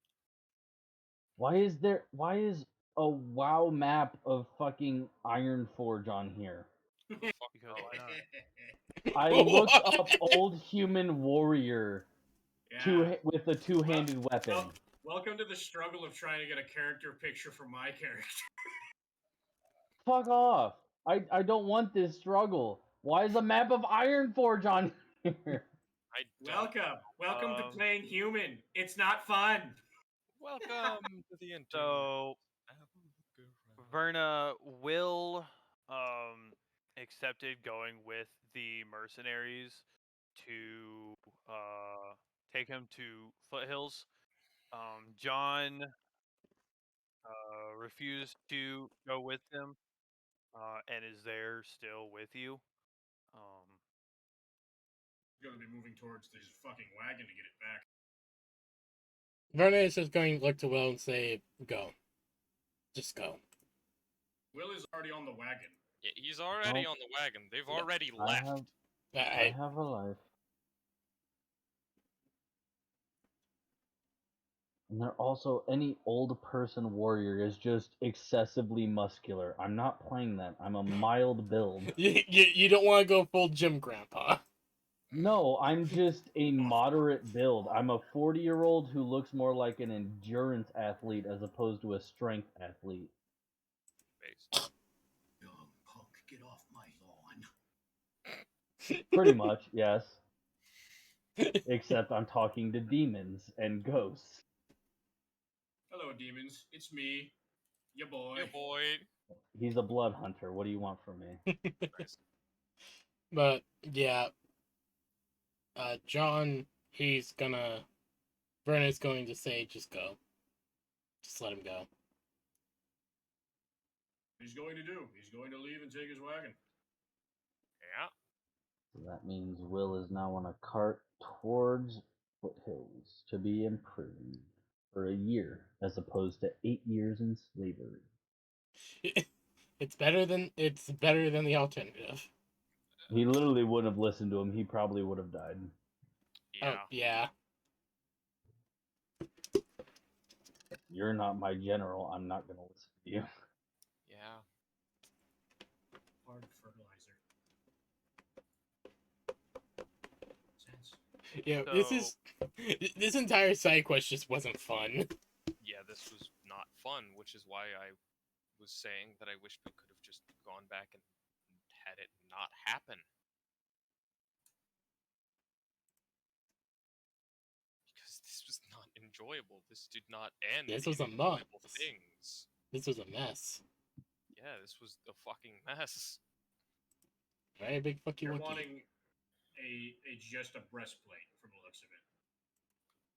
Why is a WoW map of fucking Ironforge on here? Fuck because no. why not? I looked up old human warrior Yeah. with a two-handed weapon. Well, welcome to the struggle of trying to get a character picture for my character. Fuck off. I don't want this struggle. Why is a map of Ironforge on here? I don't. Welcome to playing human. It's not fun. Welcome to the internet. So Verna will accepted going with the mercenaries to take him to Foothills. John refused to go with them and is there still with you. He's gonna be moving towards his fucking wagon to get it back. Verna is just going to look to Will and say, "Go, just go." Will is already on the wagon. Yeah, he's already Nope. on the wagon. They've already I left. have I I, have a life. And they're also any old person warrior is just excessively muscular. I'm not playing that. I'm a mild build. you don't want to go full gym grandpa. No, I'm just a moderate build. I'm a 40-year-old who looks more like an endurance athlete as opposed to a strength athlete. Based. Young punk, get off my lawn. Pretty much, yes. Except I'm talking to demons and ghosts. Hello, demons. It's me, your boy. Yeah, boy. He's a blood hunter. What do you want from me? Nice. But yeah, John, Verna's going to say, just go. Just let him go. He's going to do. He's going to leave and take his wagon. Yeah. So that means Will is now on a cart towards Foothills to be imprisoned for a year, as opposed to 8 years in slavery. It's better than the alternative. He literally wouldn't have listened to him. He probably would have died. Yeah. Oh yeah. You're not my general. I'm not going to listen to you. Yeah. Hard fertilizer. Sense. Yeah, So- this entire side quest just wasn't fun. Yeah, this was not fun, which is why I was saying that I wish we could have just gone back and had it not happen. Because this was not enjoyable. This did not end This in was a enjoyable mess. things. This was a mess. Yeah, this was a fucking mess. Very big fucky You're wookie. wanting a just a breastplate from the looks of it.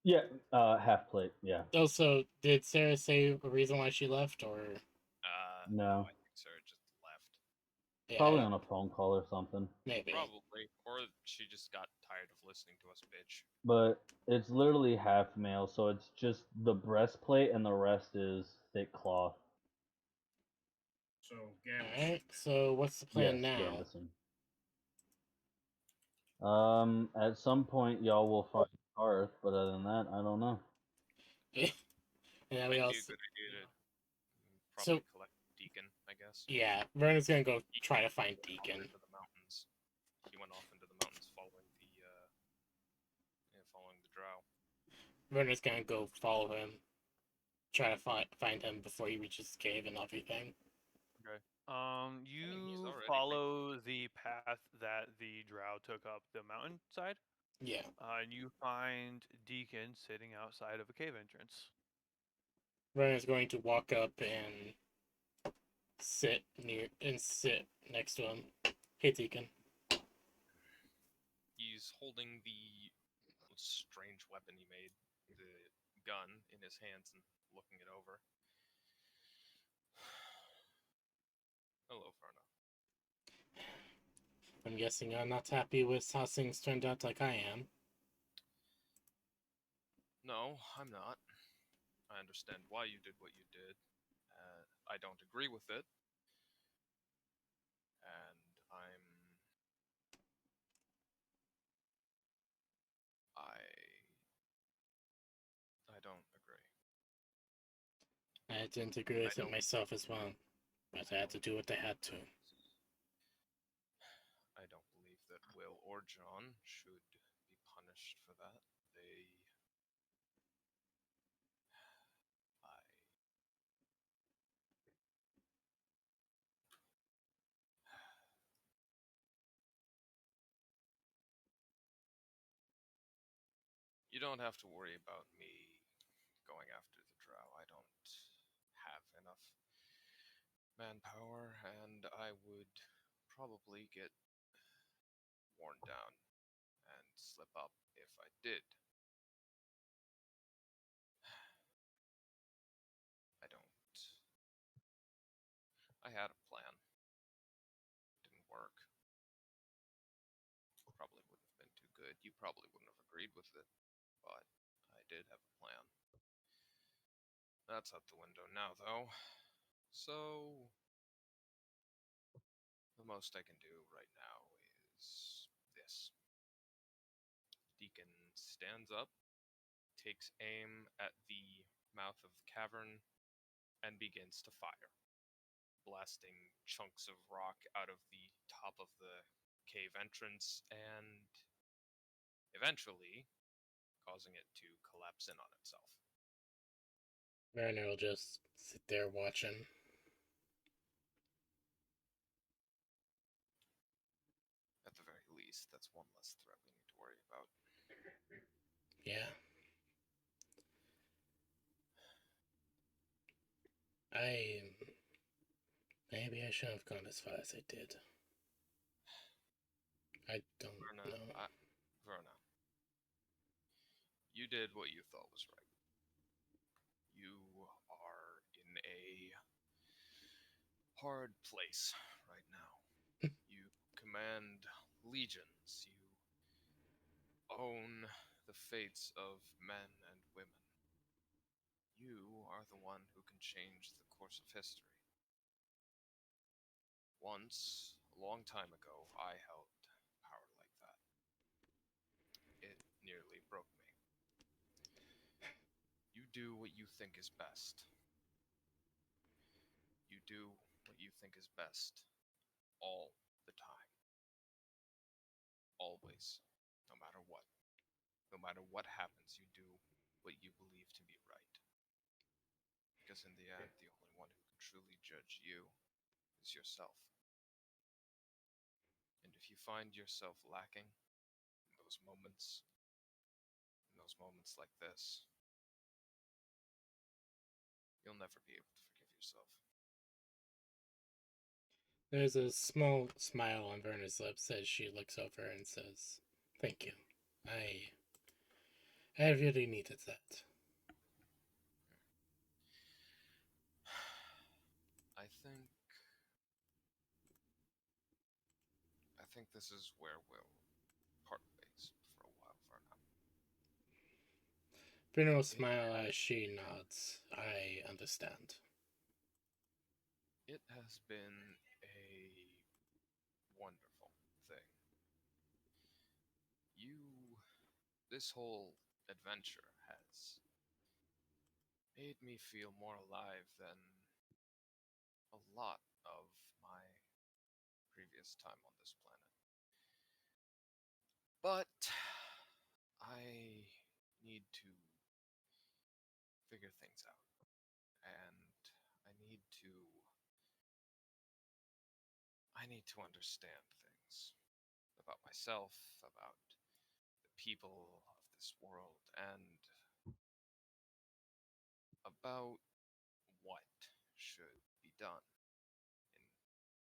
Yeah, half plate. Yeah. Also, did Sarah say a reason why she left, or No. I think Sarah just left. yeah, Probably on a phone call or something. maybe. Probably. Or she just got tired of listening to us, bitch. But it's literally half mail, so it's just the breastplate and the rest is thick cloth. So All Gambus. right. So what's the plan now? Gambusing. At some point y'all will fight Garth, but other than that, I don't know. Yeah, Might we be a also. good idea to So- probably collect Deacon, I guess. Yeah, Verna's gonna go Deacon try to find went off Deacon. into the mountains. He went off into the mountains following the drow. Verna's gonna go follow him, try to find him before he reaches the cave and everything. he's You already follow the path that the drow took up the mountainside, Yeah. and you find Deacon sitting outside of a cave entrance. Verna's going to walk up and sit next to him. Hey, Deacon. He's holding the strange weapon he made, the gun, in his hands and looking it over. Hello, Verna. I'm guessing you're not happy with how things turned out like I am. No, I'm not. I understand why you did what you did. I don't agree with it. And I don't agree. I didn't agree with it myself as well, but I had to do what I had to. I don't believe that Will or John should be punished for that. You don't have to worry about me going after the drow. I don't have enough manpower, and I would probably get worn down and slip up if I did. I had a plan. Didn't work. Probably wouldn't have been too good. You probably wouldn't have agreed with it, but I did have a plan. That's out the window now, though. So, the most I can do right now is this. Deacon stands up, takes aim at the mouth of the cavern, and begins to fire, blasting chunks of rock out of the top of the cave entrance and eventually causing it to collapse in on itself. Verna will just sit there watching. At the very least, that's one less threat we need to worry about. Yeah. Maybe I shouldn't have gone as far as I did. I don't Verna, know. Verna, you did what you thought was right. You are in a hard place right now. You command legions. You own the fates of men and women. You are the one who can change the course of history. Once, a long time ago, I held power like that. It nearly broke me. You do what you think is best. You do what you think is best all the time. Always. No matter what. No matter what happens, you do what you believe to be right. Because in the end, the only one who can truly judge you is yourself. And if you find yourself lacking in those moments like this, you'll never be able to forgive yourself. There's a small smile on Verna's lips as she looks over and says, "Thank you. I really needed that." I think this is where we'll part ways for a while, Verna. Verna will smile as she nods. I understand. It has been a wonderful thing. This whole adventure has made me feel more alive than a lot of my previous time on this planet. But I need to figure things out. And I need to understand things about myself, about the people of this world, and about what should be done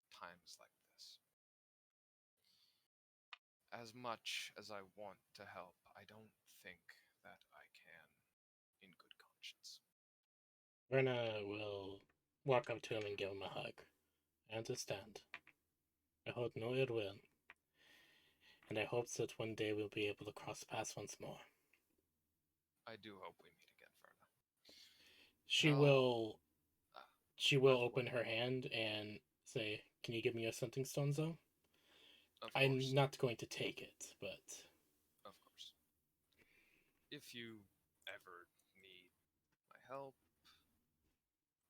in times like this. As much as I want to help, I don't think that I can in good conscience. Verna will walk up to him and give him a hug. I understand. I hold no ill will. And I hope that one day we'll be able to cross paths once more. I do hope we meet again, Verna. She Well, will Well, open her hand and say, "Can you give me your something stones, though?" Of I'm course. not going to take it, but Of course. If you ever need my help,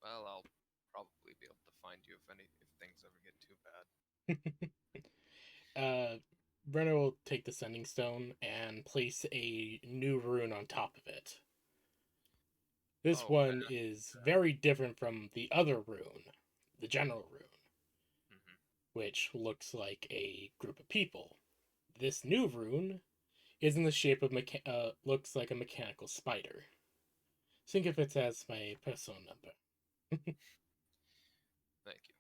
well, I'll probably be able to find you if things ever get too bad. Brenner will take the sending stone and place a new rune on top of it. This Oh, one is very different from the other rune, the general rune, Mhm. which looks like a group of people. This new rune is in the shape of looks like a mechanical spider. Think of it as my personal number. Thank you.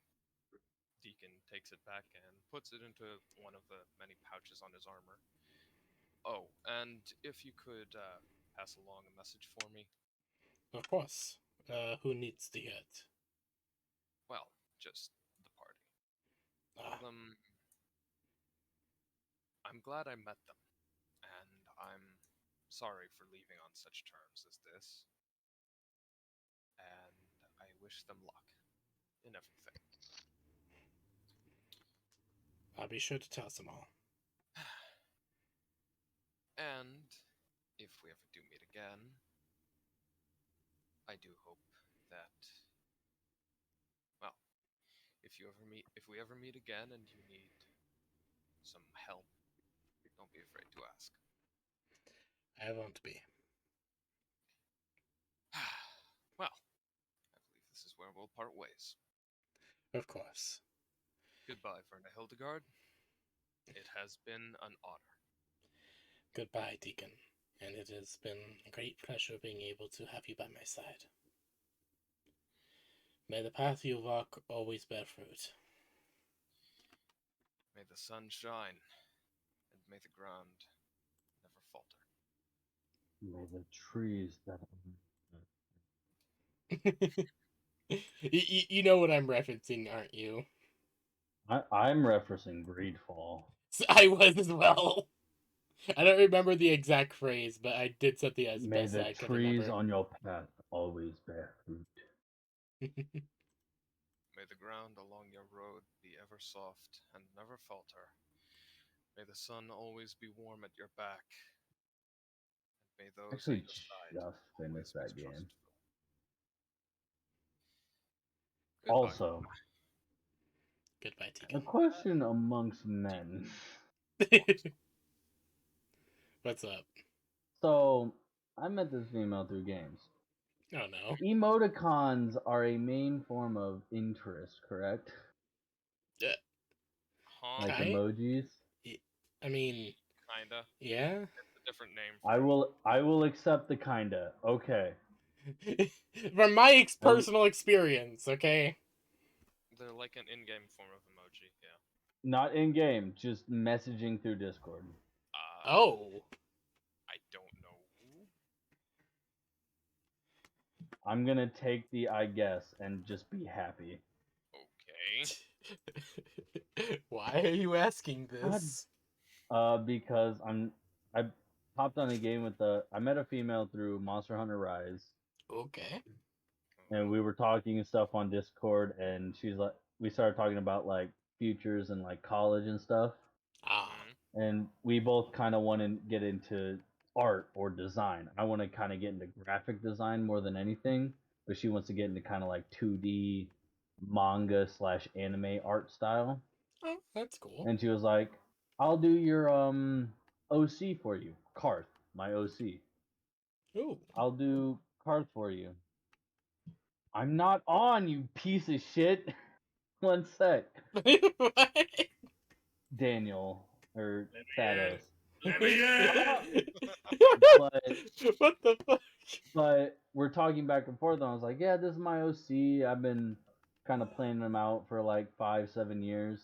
Deacon takes it back and puts it into one of the many pouches on his armor. Oh, and if you could pass along a message for me. Of course. Who needs to hear it? Well, just the party. Ah, Tell them I'm glad I met them, and I'm sorry for leaving on such terms as this. And I wish them luck in everything. I'll be sure to tell them all. And if we ever do meet again, I do hope that, well, if we ever meet again and you need some help, don't be afraid to ask. I won't be. Well, I believe this is where we'll part ways. Of course. Goodbye, Verna Hildegard. It has been an honor. Goodbye, Deacon. And it has been a great pleasure being able to have you by my side. May the path you walk always bear fruit. May the sun shine may the ground never falter. May the trees that You know what I'm referencing, aren't you? I'm referencing Greedfall. I was as well. I don't remember the exact phrase, but I did something as May best the I could trees remember. on your path always bear fruit. May the ground along your road be ever soft and never falter. May the sun always be warm at your back. And may those Actually, at your side just always finished be that game. trustful. Goodbye. Also, Goodbye, a Tegan. question amongst men. What's up? So, I met this female through games. Oh no. Emoticons are a main form of interest, correct? Huh? Like Right? emojis. I mean, Kinda. yeah. It's a different name for I will accept the kinda. Okay. From my personal experience, okay? They're like an in-game form of emoji, yeah. Not in game, just messaging through Discord. Oh. I don't know. I'm gonna take the I guess and just be happy. Okay. Why are you asking this? Because I hopped on a game with I met a female through Monster Hunter Rise, Okay. and we were talking and stuff on Discord, and we started talking about like futures and like college and stuff, Ah. and we both kind of want to get into art or design. I want to kind of get into graphic design more than anything, but she wants to get into kind of like 2D manga / anime art style. Oh, that's cool. And she was like, I'll do your OC for you. Karth, my OC. Ooh. I'll do Karth for you. I'm not on, you piece of shit. One sec. What? Daniel. Or Let me Thanos. Let me in! But What the fuck? but we're talking back and forth, and I was like, yeah, this is my OC. I've been kind of playing them out for like 5-7 years.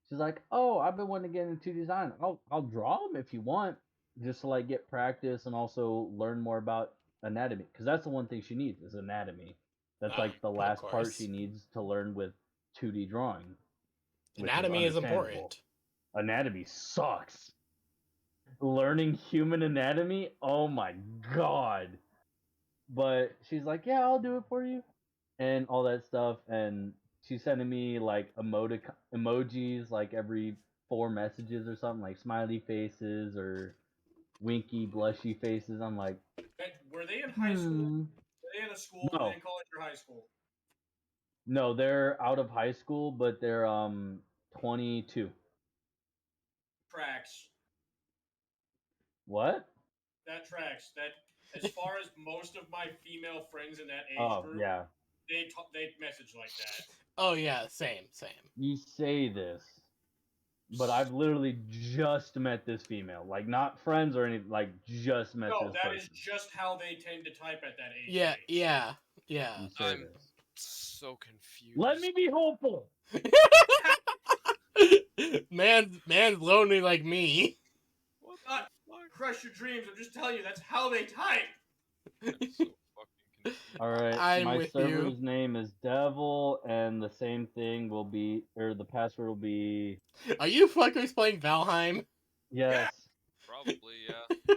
She's like, oh, I've been wanting to get into design. I'll draw them if you want, just to like get practice and also learn more about anatomy, because that's the one thing she needs is anatomy. That's like the Of last part course. she needs to learn with 2D drawing. Which Anatomy is understandable. important. Anatomy sucks. Learning human anatomy, oh my god. But she's like, yeah, I'll do it for you, and all that stuff. And she's sending me like emojis like every 4 messages or something, like smiley faces or winky blushy faces. I'm like, Were they in high school? hmm. Were they in a school? No. Were they in college or high school? No, they're out of high school, but they're 22. Tracks. What? That tracks. That as far as most of my female friends in that age Oh group, yeah. they message like that. Oh yeah, same. You say this, but I've literally just met this female. Like not friends or anything. Like just met No, this that person. is just how they tend to type at that age. Yeah, range. yeah. You say I'm this. so confused. Let me be hopeful. man's lonely like me. What Not the fuck? crush your dreams. I'm just telling you, that's how they type. I'm so fucking confused. All right, I'm my with server's you. name is Devil, and the same thing will be, or the password will be Are you fuckers playing Valheim? yes. Probably, yeah.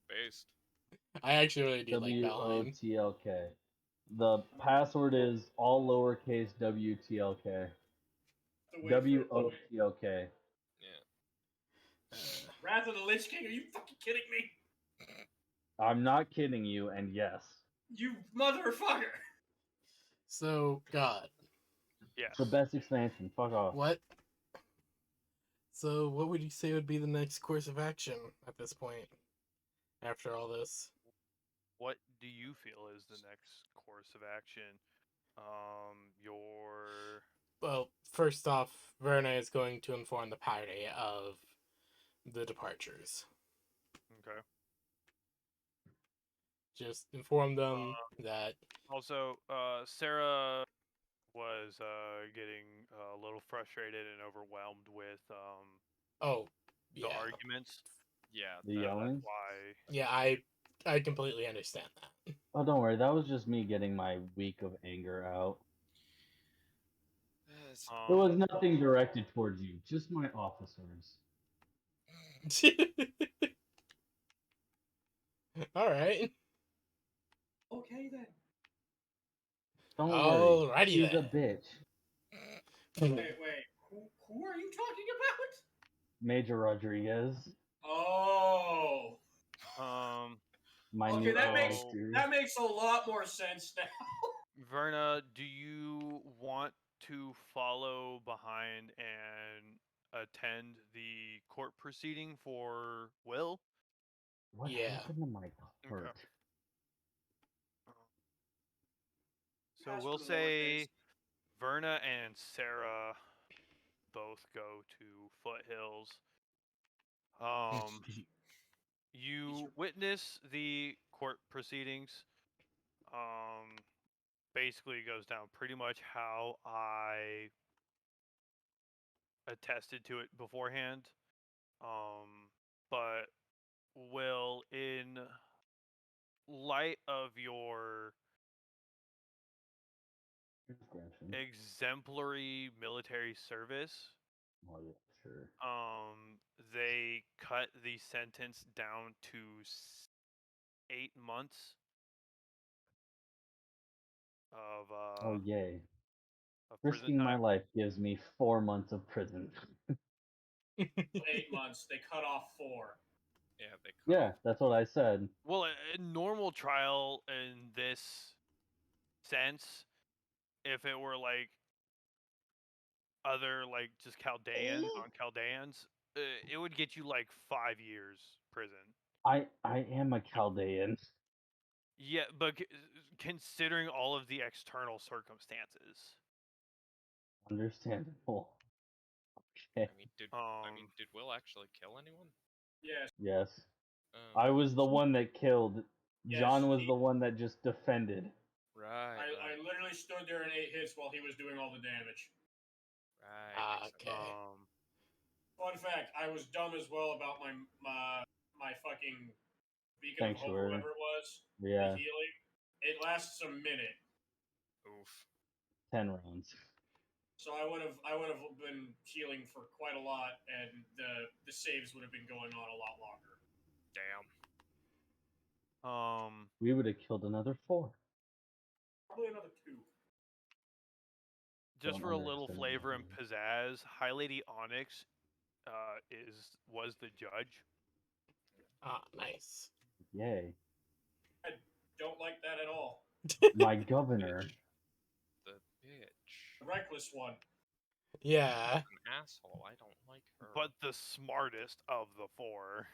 Based. I actually really do like Valheim. WOTLK. The password is all lowercase WTLK. The way for it. WOTLK. Yeah. Wrath of the Lich King? Are you fucking kidding me? I'm not kidding you, and yes. You motherfucker! So, God, Yes. It's the best expansion. Fuck off. what? So, what would you say would be the next course of action at this point? After all this, What do you feel is the next course of action? Your well, first off, Verna is going to inform the party of the departures. okay. Just inform them that. Also, Sarah was getting a little frustrated and overwhelmed with Oh, the Yeah. arguments. Yeah. The that- yelling? Why? Yeah, I completely understand that. Oh, don't worry. That was just me getting my week of anger out. it's- It was nothing directed towards you, just my officers. All right. Okay then. Don't worry. Alrighty She's a then. bitch. Wait. Who are you talking about? Major Rodriguez. Oh. My Okay, new that makes character. that makes a lot more sense now. Verna, do you want to follow behind and attend the court proceeding for Will? What Yeah. happened to my cart? So Pass we'll for the say lowercase. Verna and Sarah both go to Foothills. You witness the court proceedings. Basically goes down pretty much how I attested to it beforehand. But Will, in light of your Transgression. exemplary military service, Oh yeah, sure. they cut the sentence down to 8 months of Oh yay. of prison Risking my time. life gives me 4 months of prison. 8 months. They cut off 4. Yeah. They. cut Yeah, off- that's what I said. Well, a normal trial in this sense, if it were like other like just Chaldeans on Chaldeans, it would get you like 5 years prison. I am a Chaldean. Yeah, but considering all of the external circumstances, Understandable. I Okay. mean, did Will actually kill anyone? Yes. Yes. Oh, I was the one that killed. Yes, John was he- the one that just defended. right. I literally stood there and 8 hits while he was doing all the damage. Right. makes sense. Okay. Fun fact: I was dumb as well about my fucking beacon of hope, Sanctuary. whatever it was. Yeah, The healing. It lasts a minute, Oof. 10 rounds. so I would have been healing for quite a lot, and the saves would have been going on a lot longer. Damn. We would have killed another 4. Probably another 2. just Don't for a little underestimate flavor and me. pizzazz, High Lady Onyx was the judge. Ah, nice. Yay. Don't like that at all. My governor. The bitch. The reckless one. Yeah. An asshole. I don't like her. But the smartest of the 4.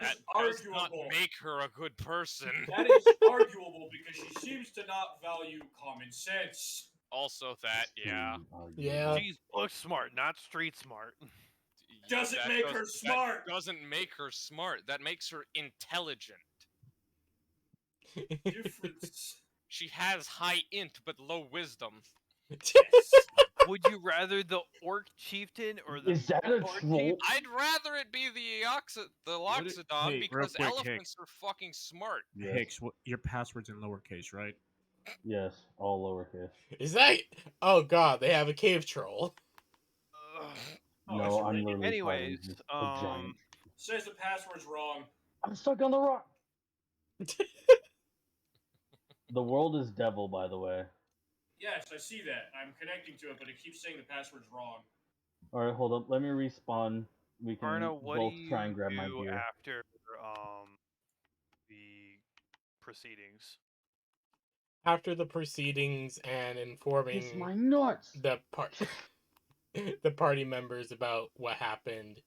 that It's does not arguable. make her a good person. That is arguable because she seems to not value common sense. Also, that yeah. Yeah. She's book smart, not street smart. Doesn't that make does- her that smart. doesn't make her smart. That makes her intelligent. Difference. She has high int but low wisdom. Yes. Would you rather the orc chieftain or the Is that a orc troll? I'd rather it be the Loxodon hey, real because quick, elephants are fucking smart. Yes. Hicks, your password's in lowercase, right? Yes, all lowercase. Is that? Oh god, they have a cave troll. Oh, No, it's I'm ridiculous. literally Anyways, fighting just a giant. Says the password's wrong. I'm stuck on the rock. The world is devil, by the way. Yes, I see that. I'm connecting to it, but it keeps saying the password's wrong. All right, hold up. Let me respawn. We can Arna, what both do you try and grab my do gear. after the proceedings? After the proceedings and Kiss my informing nuts. the party members about what happened,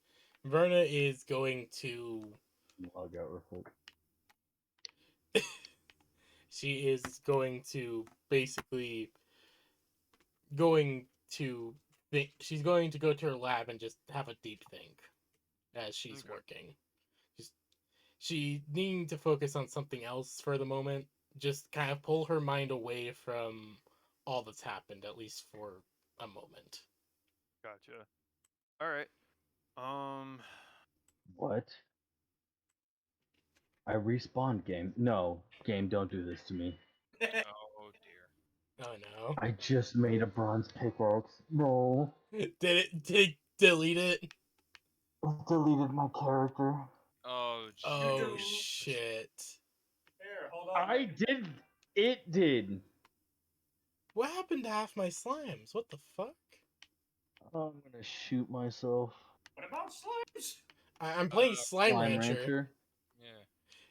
Verna is going to Log out real quick. she is going to basically she's going to go to her lab and just have a deep think as she's Okay. working. She needing to focus on something else for the moment, just kind of pull her mind away from all that's happened, at least for a moment. Gotcha. All right. What? I respawned, game. No, game, don't do this to me. Oh dear. Oh no. I just made a bronze pickaxe. No. Did it delete it? It deleted my character. Oh Oh jeez. shit. Here, hold on. I did. It did. What happened to half my slimes? What the fuck? I'm gonna shoot myself. What about slimes? I'm playing Slime, Slime Rancher. Yeah.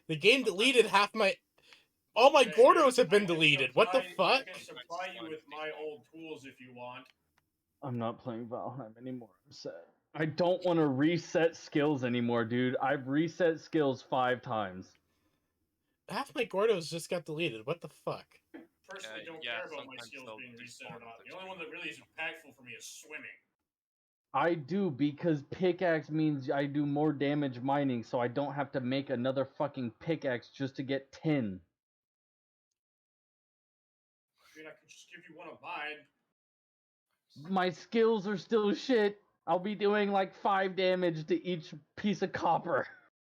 The game deleted half my. All my Okay, Gordos have I been can deleted. What the supply- fuck? I can supply you with my old tools if you want. I'm not playing Valheim anymore. I'm sad. I don't want to reset skills anymore, dude. I've reset skills 5 times. Half my Gordos just got deleted. What the fuck? Personally, don't yeah, care about my sometimes skills they'll being reset despawn or not. if The they're only one that really is impactful for me is swimming. I do, because pickaxe means I do more damage mining, so I don't have to make another fucking pickaxe just to get 10. I mean, I could just give you one of mine. My skills are still shit. I'll be doing like 5 damage to each piece of copper.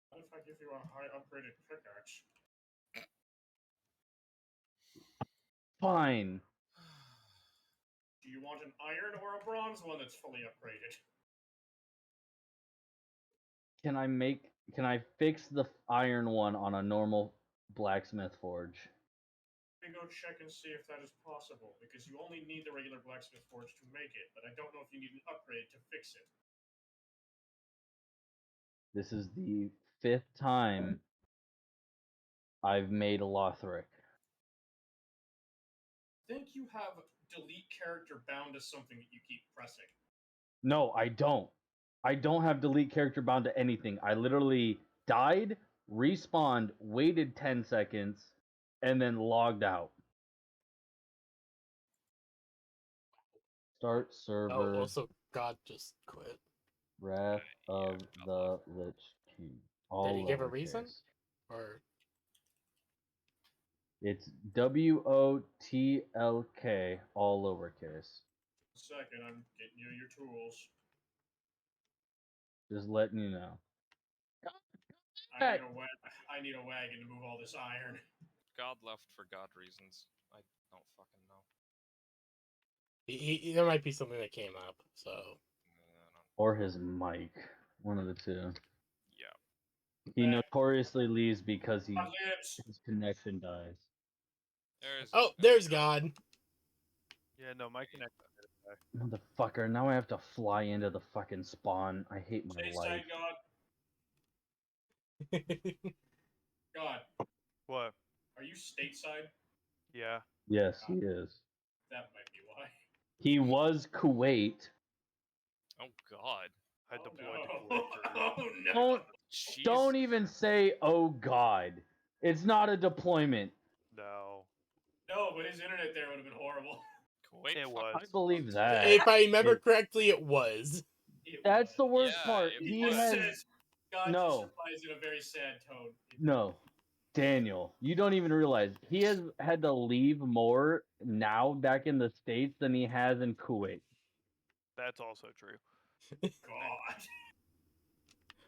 What if I give you a high upgraded pickaxe? Fine. Do you want an iron or a bronze one that's fully upgraded? Can I fix the iron one on a normal blacksmith forge? Let me go check and see if that is possible, because you only need the regular blacksmith forge to make it, but I don't know if you need an upgrade to fix it. This is the 5th time I've made a Lothric. I think you have delete character bound as something that you keep pressing. No, I don't. I don't have delete character bound to anything. I literally died, respawned, waited 10 seconds, and then logged out. Start Oh, server. also, God just quit. Wrath yeah, of God the Lich King. All Did he give a reason? lowercase. Or It's WOTLK, all lowercase. Second, I'm getting you your tools. Just letting you know. I need a wagon to move all this iron. God left for God reasons. I don't fucking know. there might be something that came up. So I don't- Or his mic. One of the two. Yeah. He notoriously leaves because My lips. his connection dies. there's God. Yeah, no, my connection. Motherfucker, now I have to fly into the fucking spawn. I hate my Stateside life. God, What? are you stateside? Yeah. Yes, he is. That might be why. He was Kuwait. Oh God. I Oh, deployed no. to Kuwait for Oh no. Don't Jeez. even say, oh God. It's not a deployment. no. No, but his internet there would have been horrible. Kuwait It fucking was. I believe sucks. that. If I remember It- correctly, it was. That's the worst Yeah, part. it He was. has says, God no. just replies in a very sad tone. No. Daniel, you don't even realize he has had to leave more now back in the States than he has in Kuwait. That's also true. God.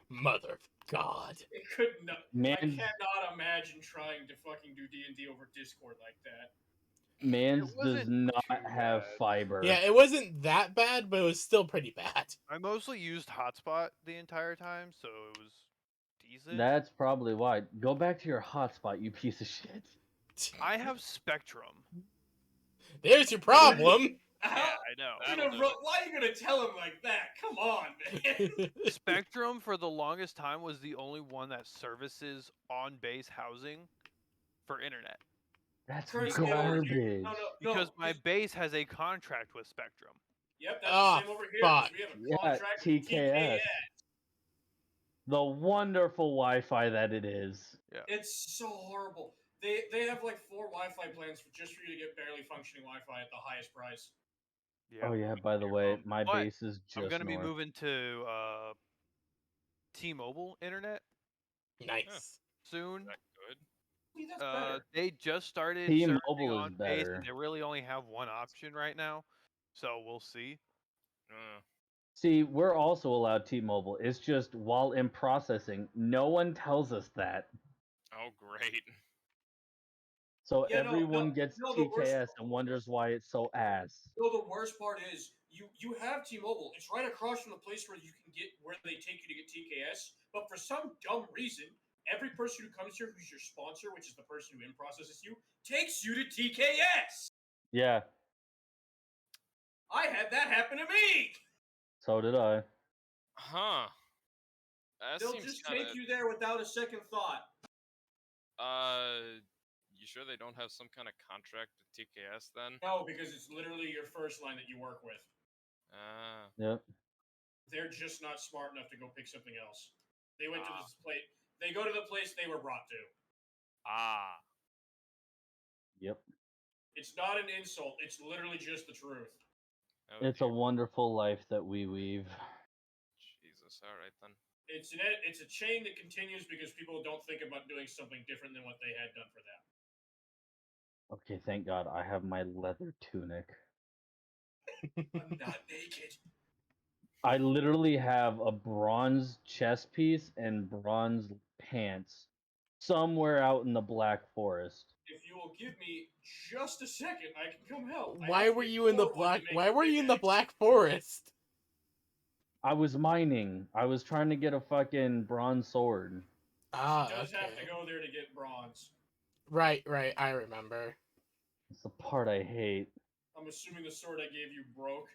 Mother of God. It could not. I Man, cannot imagine trying to fucking do D&D over Discord like that. Mans It does wasn't not too have bad. fiber. Yeah, it wasn't that bad, but it was still pretty bad. I mostly used hotspot the entire time, so it was decent. That's probably why. Go back to your hotspot, you piece of shit. I have Spectrum. There's your problem. How? Yeah, I know. That'll do it. Why are you gonna tell him like that? Come on, man. Spectrum for the longest time was the only one that services on-base housing for internet. That's Curse garbage. No, Because no, my base has a contract with Spectrum. Yep, that's Ah, the same over here. 'cause fuck. We have a Yeah, contract with TKS. The wonderful Wi-Fi that it is. It's so horrible. They have like 4 Wi-Fi plans just for you to get barely functioning Wi-Fi at the highest price. Yeah. Oh yeah, by the way, my but base is just I'm gonna be north. moving to T-Mobile internet Nice. soon. Is that good? See, that's better. They just started T-Mobile servicing is on base, better. and they really only have one option right now. So we'll see. See, we're also allowed T-Mobile. It's just while in processing, no one tells us that. Oh, great. So Yeah, everyone gets no, the worst. TKS and wonders why it's so ass. No, the worst part is you have T-Mobile. It's right across from the place where you can get where they take you to get TKS. But for some dumb reason, every person who comes here who's your sponsor, which is the person who in processes you, takes you to TKS. Yeah, I had that happen to me. so did I. Huh. That They'll seems just kind of. take you there without a second thought. You sure they don't have some kind of contract with TKS then? No, because it's literally your first line that you work with. Ah. Yep. They're just not smart enough to go pick something else. They went to Ah. this place. They go to the place they were brought to. Ah. Yep. It's not an insult. It's literally just the truth. Oh, It's a dear. wonderful life that we weave. Jesus. All right then. It's a chain that continues because people don't think about doing something different than what they had done for them. Okay, thank God I have my leather tunic. I'm not naked. I literally have a bronze chest piece and bronze pants somewhere out in the Black Forest. If you will give me just a second, I can come help. I Why have to were get you in the core wood to black? make Why a were you in the pickaxe. Black Forest? I was mining. I was trying to get a fucking bronze sword. Ah, She does have to okay. go there to get bronze. Right. I remember. It's the part I hate. I'm assuming the sword I gave you broke.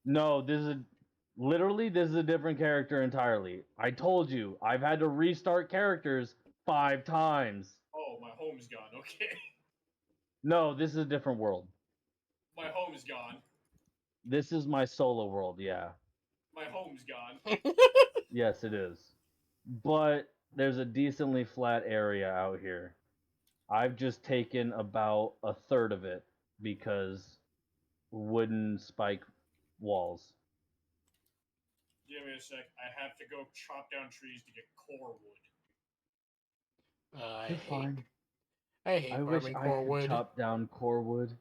No, this is a different character entirely. I told you, I've had to restart characters 5 times. Oh, my home is gone. Okay. No, this is a different world. My home is gone. This is my solo world, yeah. My home's gone. Yes, it is. But there's a decently flat area out here. I've just taken about a third of it because wooden spike walls. Give me a sec. I have to go chop down trees to get core wood. I You're hate. fine. I hate I wish farming I core could wood. chop down core wood.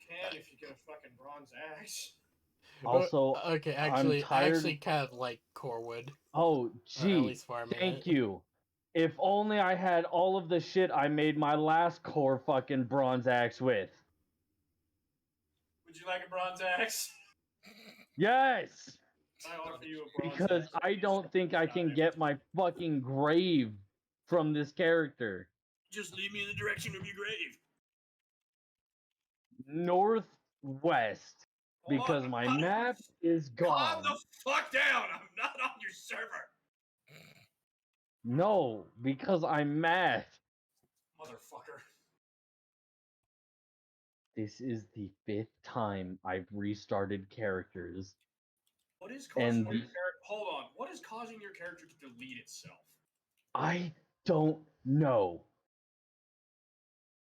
Can if you get a fucking bronze axe. Also, okay, I'm actually, I tired. actually kind of like core wood. Oh, Or at gee, least farming thank it. you. If only I had all of the shit I made my last core fucking bronze axe with. Would you like a bronze axe? Yes! I offer you a bronze Because axe. I don't think I can get my fucking grave from this character. Just lead me in the direction of your grave. Northwest. Hold Because on, my I'm not- map is Calm gone. the fuck down. I'm not on your server. No, because I'm mad. Motherfucker. This is the 5th time I've restarted characters. What is causing And your character? Hold on. What is causing your character to delete itself? I don't know.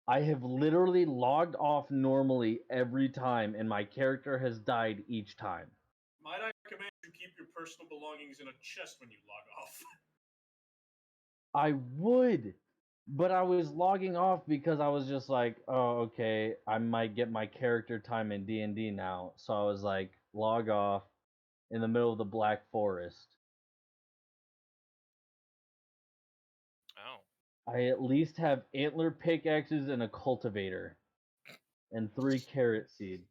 I have literally logged off normally every time, and my character has died each time. Might I recommend you keep your personal belongings in a chest when you log off? I would, but I was logging off because I was just like, oh, okay, I might get my character time in D&D now. So I was like, log off in the middle of the Black Forest. Oh. I at least have antler pickaxes and a cultivator, and 3 carrot seeds.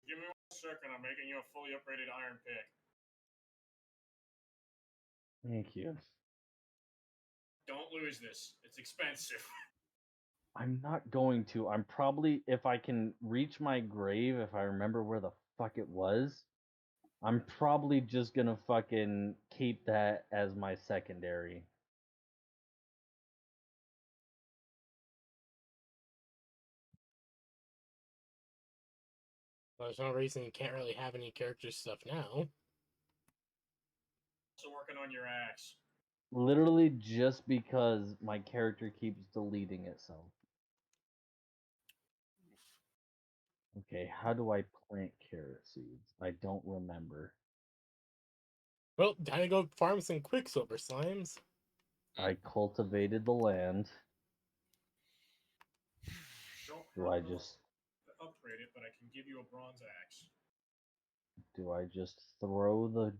Give me 1 second. I'm making you a fully upgraded iron pick. Thank you. Don't lose this. It's expensive. I'm not going to. I'm probably, if I can reach my grave, if I remember where the fuck it was, I'm probably just gonna fucking keep that as my secondary. Well, there's no reason you can't really have any character stuff now. Also working on your axe. Literally just because my character keeps deleting itself. Okay, how do I plant carrot seeds? I don't remember. Well, time to go farm some quicksilver slimes. I cultivated the land. Don't Do I have enough just... to upgrade it, but I can give you a bronze axe. do I just throw the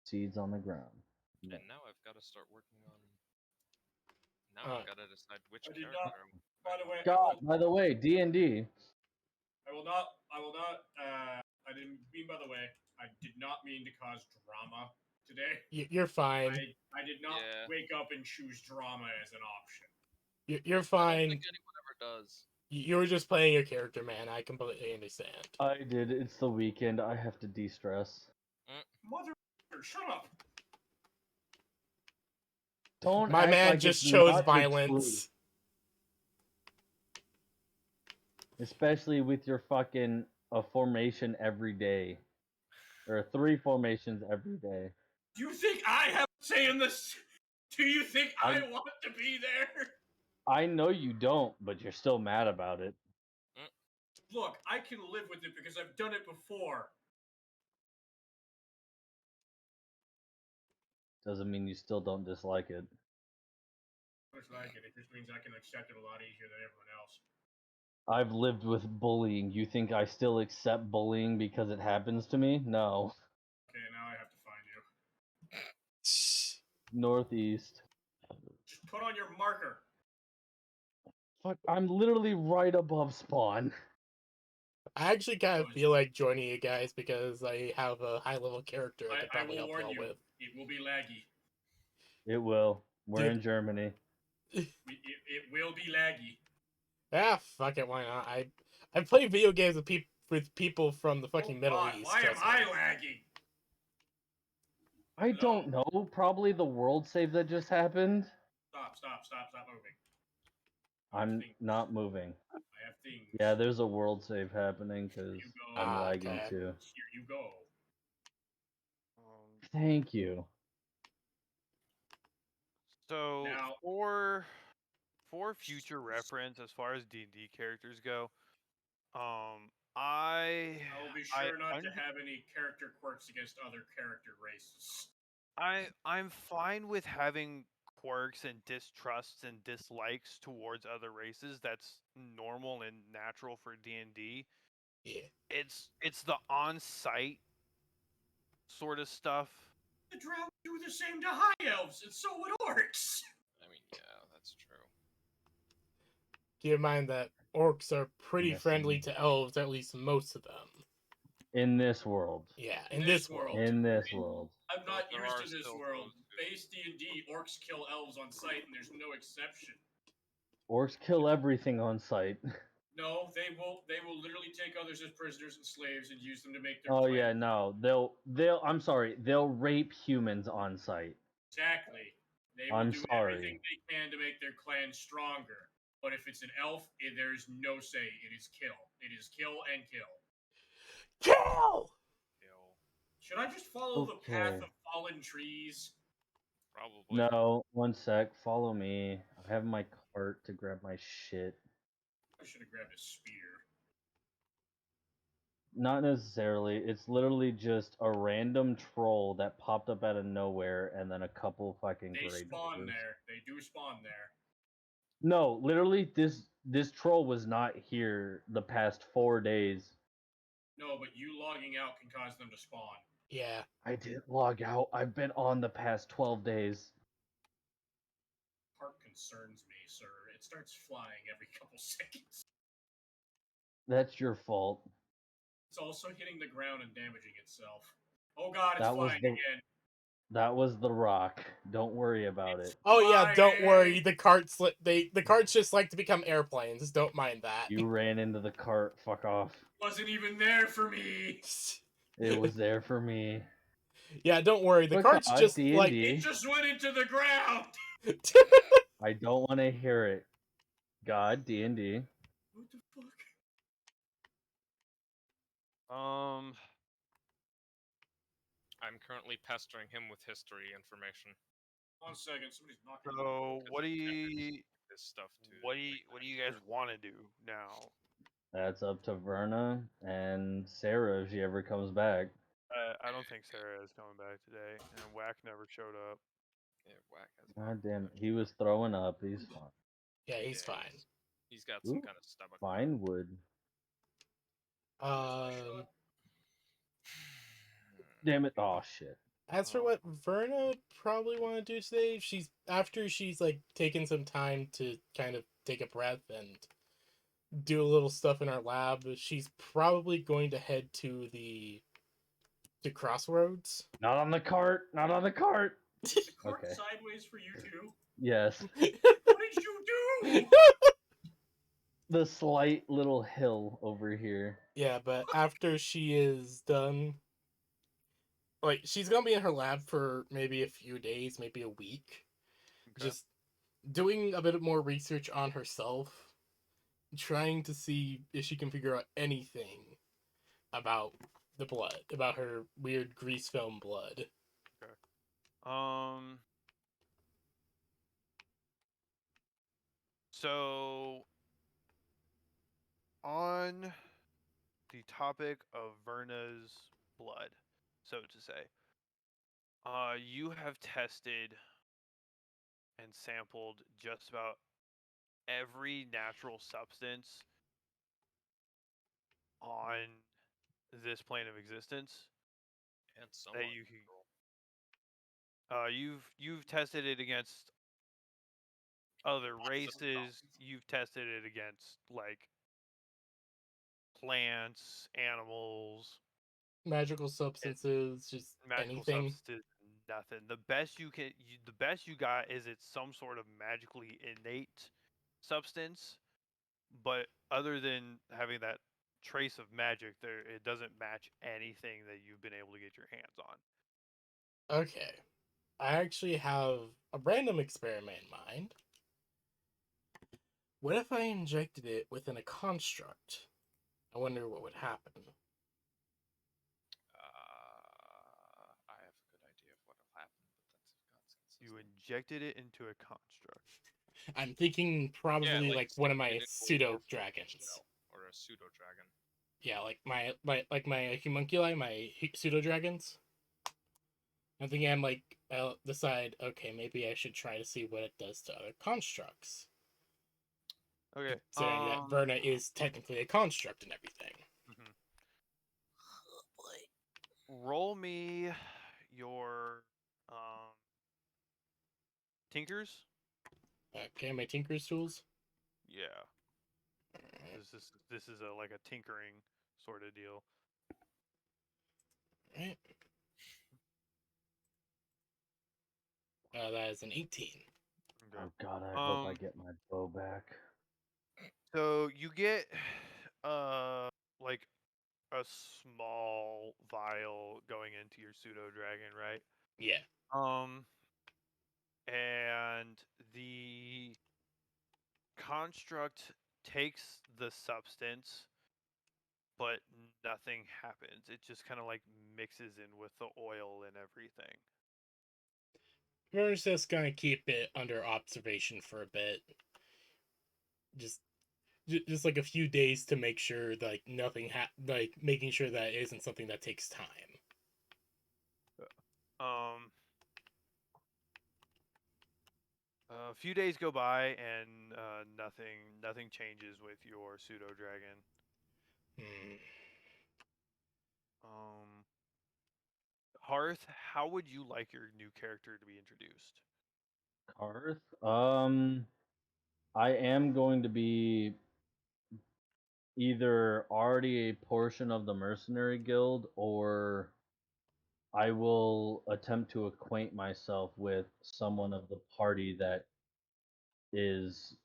seeds on the ground? No. And now I've got to start working on. Now Uh, I've got to decide which I did character. not- By the way, God, by the way, D&D. I will not. I didn't mean, by the way, I did not mean to cause drama today. You're fine. I did not Yeah. wake up and choose drama as an option. You're I don't fine. think anyone ever does. You were just playing your character, man. I completely understand. I did. It's the weekend. I have to de-stress. Mother, shut up. Don't My act man like just it's chose not the violence. truth. Especially with your fucking a formation every day. Or 3 formations every day. Do you think I have a say in this? Do you think I I'm- want to be there? I know you don't, but you're still mad about it. Look, I can live with it because I've done it before. Doesn't mean you still don't dislike it. It's like it just means I can accept it a lot easier than everyone else. I've lived with bullying. You think I still accept bullying because it happens to me? No. Okay, now I have to find you. Northeast. Just put on your marker. Fuck, I'm literally right above spawn. I actually kind of feel like joining you guys because I have a high level character I could I probably will help warn y'all you, with. it will be laggy. It will. We're Dude. in Germany. It will be laggy. Ah, fuck it, why not? I play video games with people from the fucking Oh, Middle God, East. why am trust me. I lagging? I don't know. Probably the world save that just happened. Stop moving. I'm Things. not moving. I have things. Yeah, there's a world save happening because You go. I'm Ah, lagging okay. too. Here you go. Thank you. So Now- for future reference, as far as D&D characters go, I I will be I sure not to under- have any character quirks against other character races. I'm fine with having quirks and distrusts and dislikes towards other races. That's normal and natural for D&D. Yeah. It's the on-site sort of stuff. The drow do the same to high elves, and so would orcs. I mean, yeah, that's true. Keep in mind that orcs are pretty Yes, friendly indeed. to elves, at least most of them. In this world. Yeah, In in this this world. world. In this world. I'm not There used are to this still world. those who- Base D&D, orcs kill elves on sight, and there's no exception. Orcs kill everything on sight. No, they will literally take others as prisoners and slaves and use them to make their Oh clan. yeah, no. I'm sorry, they'll rape humans on sight. Exactly. They will I'm do sorry. everything they can to make their clan stronger. But if it's an elf, there's no say. It is kill. It is kill and kill. Kill! Kill. Should I just follow the path Okay. of fallen trees? Probably. No, one sec. Follow me. I have my cart to grab my shit. I should have grabbed a spear. Not necessarily. It's literally just a random troll that popped up out of nowhere, and then a couple fucking They great spawn dwarves. there. They do spawn there. No, literally, this troll was not here the past 4 days. No, but you logging out can cause them to spawn. Yeah. I didn't log out. I've been on the past 12 days. Part concerns me, sir. It starts flying every couple seconds. That's your fault. It's also hitting the ground and damaging itself. Oh god, it's That was flying the- again. That was the rock. Don't worry about it. Oh yeah, don't worry. Flying. The carts just like to become airplanes. Don't mind that. You ran into the cart. Fuck off. Wasn't even there for me. It was there for me. Yeah, don't worry. The But carts God, just D&D. like It just went into the ground. I don't want to hear it. God, D&D. What the fuck? I'm currently pestering him with history information. 1 second, somebody's knocking. So Because what do I've never you seen this stuff too. what do you guys want to do now? That's up to Verna and Sarah if she ever comes back. I don't think Sarah is coming back today, and Whack never showed up. Yeah, Whack has God damn it. He was throwing up. He's fine. yeah, he's Yeah, fine. He's got some Ooh, kind of stomach. Fine wood. Damn it! Oh shit. As for Oh. what Verna would probably want to do today, she's like taken some time to kind of take a breath and do a little stuff in our lab. She's probably going to head to the Crossroads. Not on the cart. Not on the cart. The cart Okay. sideways for you two. Yes. What did you do? The slight little hill over here. Yeah, but after she is done, like she's gonna be in her lab for maybe a few days, maybe a week, Okay. just doing a bit more research on herself, trying to see if she can figure out anything about the blood, about her weird grease film blood. So on the topic of Verna's blood, so to say, you have tested and sampled just about every natural substance on this plane of existence And that someone. you can. You've tested it against other Lots of races. stuff. You've tested it against like plants, animals, Magical substances, just magical anything. substances. Nothing. The best the best you got is it's some sort of magically innate substance, but other than having that trace of magic, it doesn't match anything that you've been able to get your hands on. Okay. I actually have a random experiment in mind. What if I injected it within a construct? I wonder what would happen. I have a good idea of what will happen, but that's You injected it into a construct. I'm thinking probably like one of my an pseudo amorphous dragons. shell, or a pseudo dragon. Yeah, like my homunculi, my pseudo dragons. I'm thinking I'll decide, okay, maybe I should try to see what it does to other constructs. Okay. Considering that Verna is technically a construct and everything. Roll me your tinkers. Okay, my Tinker's tools. Yeah. Alright. This is like a tinkering sort of deal. Right. That is an 18. Okay. Oh god, I hope I get my bow back. So you get like a small vial going into your pseudo dragon, right? Yeah. And the construct takes the substance, but nothing happens. It just kind of like mixes in with the oil and everything. Verna's just gonna keep it under observation for a bit. Just like a few days to make sure like nothing like making sure that it isn't something that takes time. A few days go by and nothing changes with your pseudo dragon. Hearth, how would you like your new character to be introduced? Karth? I am going to be either already a portion of the mercenary guild, or I will attempt to acquaint myself with someone of the party that is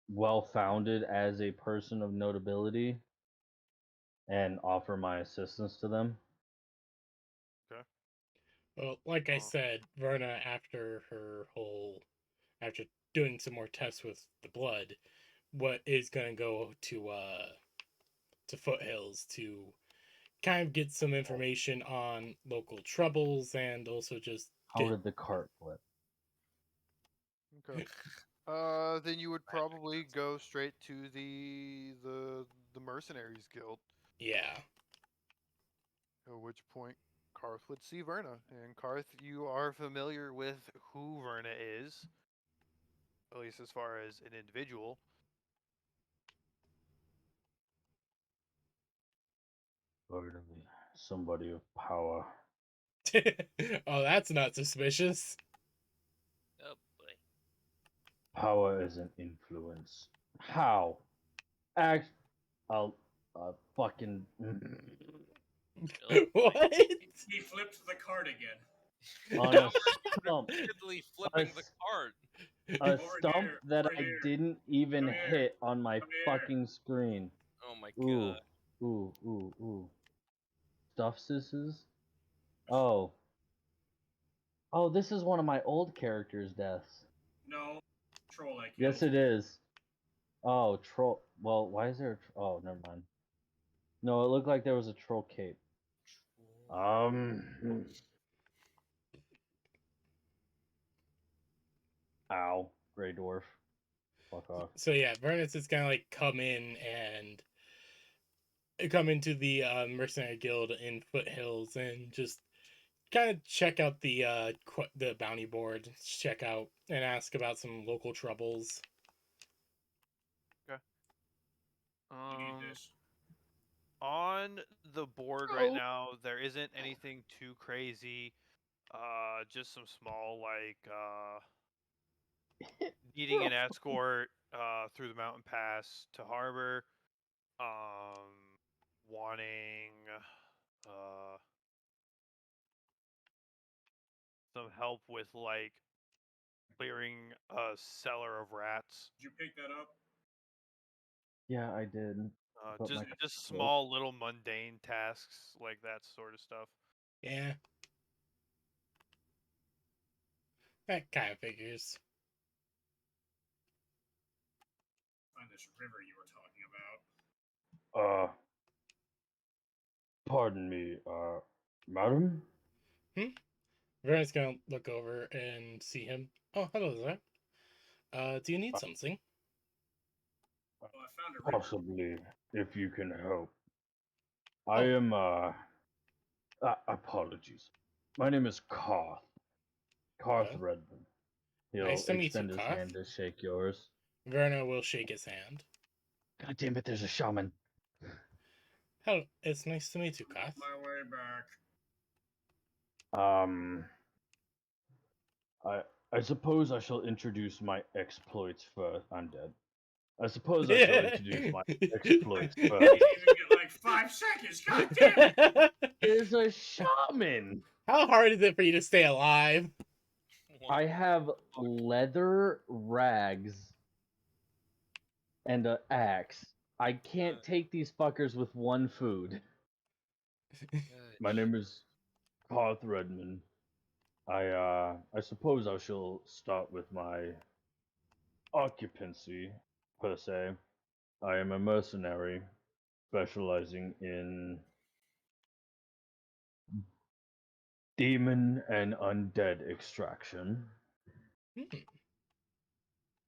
well founded as a person of notability and offer my assistance to them. Okay. Well, like I Oh. said, Verna, after doing some more tests with the blood, what is gonna go to Foothills to kind of get some information on local troubles and also just How did the cart flip? Okay. Then you would probably go straight to the mercenaries guild. yeah. At which point, Karth would see Verna, and Karth, you are familiar with who Verna is, at least as far as an individual. Somebody of power. Oh, that's not suspicious. Oh boy. Power is an influence. How? Act. I'll. Fucking. Oh, boy. What? He flipped the card again. On a stump. Repeatedly flipping the s- card. A Over stump here, that over I here. didn't even Come here. hit on my Come here. fucking screen. Oh my Ooh. god. Ooh. Stuff scissors? Oh. Oh, this is one of my old characters' deaths. No. Troll I killed. Yes, it is. Oh, troll. Well, why is there a oh, never mind. No, it looked like there was a troll cape. Ow. Grey Dwarf. Fuck off. So yeah, Vernus is gonna like come into the mercenary guild in Foothills and just kind of check out the bounty board, check out and ask about some local troubles. You need this. On the board right now, there isn't anything too crazy. Just some small needing an escort through the mountain pass to harbor. Wanting some help with like clearing a cellar of rats. Did you pick that up? Yeah, I did. But Just my just cloak- small little mundane tasks like that sort of stuff. Yeah, that kind of figures. Find this river you were talking about. Pardon me, madam? Vernus gonna look over and see him. Oh, hello there. Do you need something? Well, I found a river. Possibly, if you can help. I am, apologies. My name is Karth. Karth Well, Redmond. He'll nice to meet you, extend his Karth. hand to shake yours. Verna will shake his hand. God damn it, there's a shaman. Hello, it's nice to meet you, Karth. My way back. I suppose I shall introduce my exploits first. I'm dead. I suppose I shall introduce my exploits You first. didn't even get like 5 seconds. God damn it! There's a shaman! How hard is it for you to stay alive? I have leather rags and an axe. I can't take these fuckers with one food. My name is Karth Redmond. I suppose I shall start with my occupancy, per se. I am a mercenary, specializing in demon and undead extraction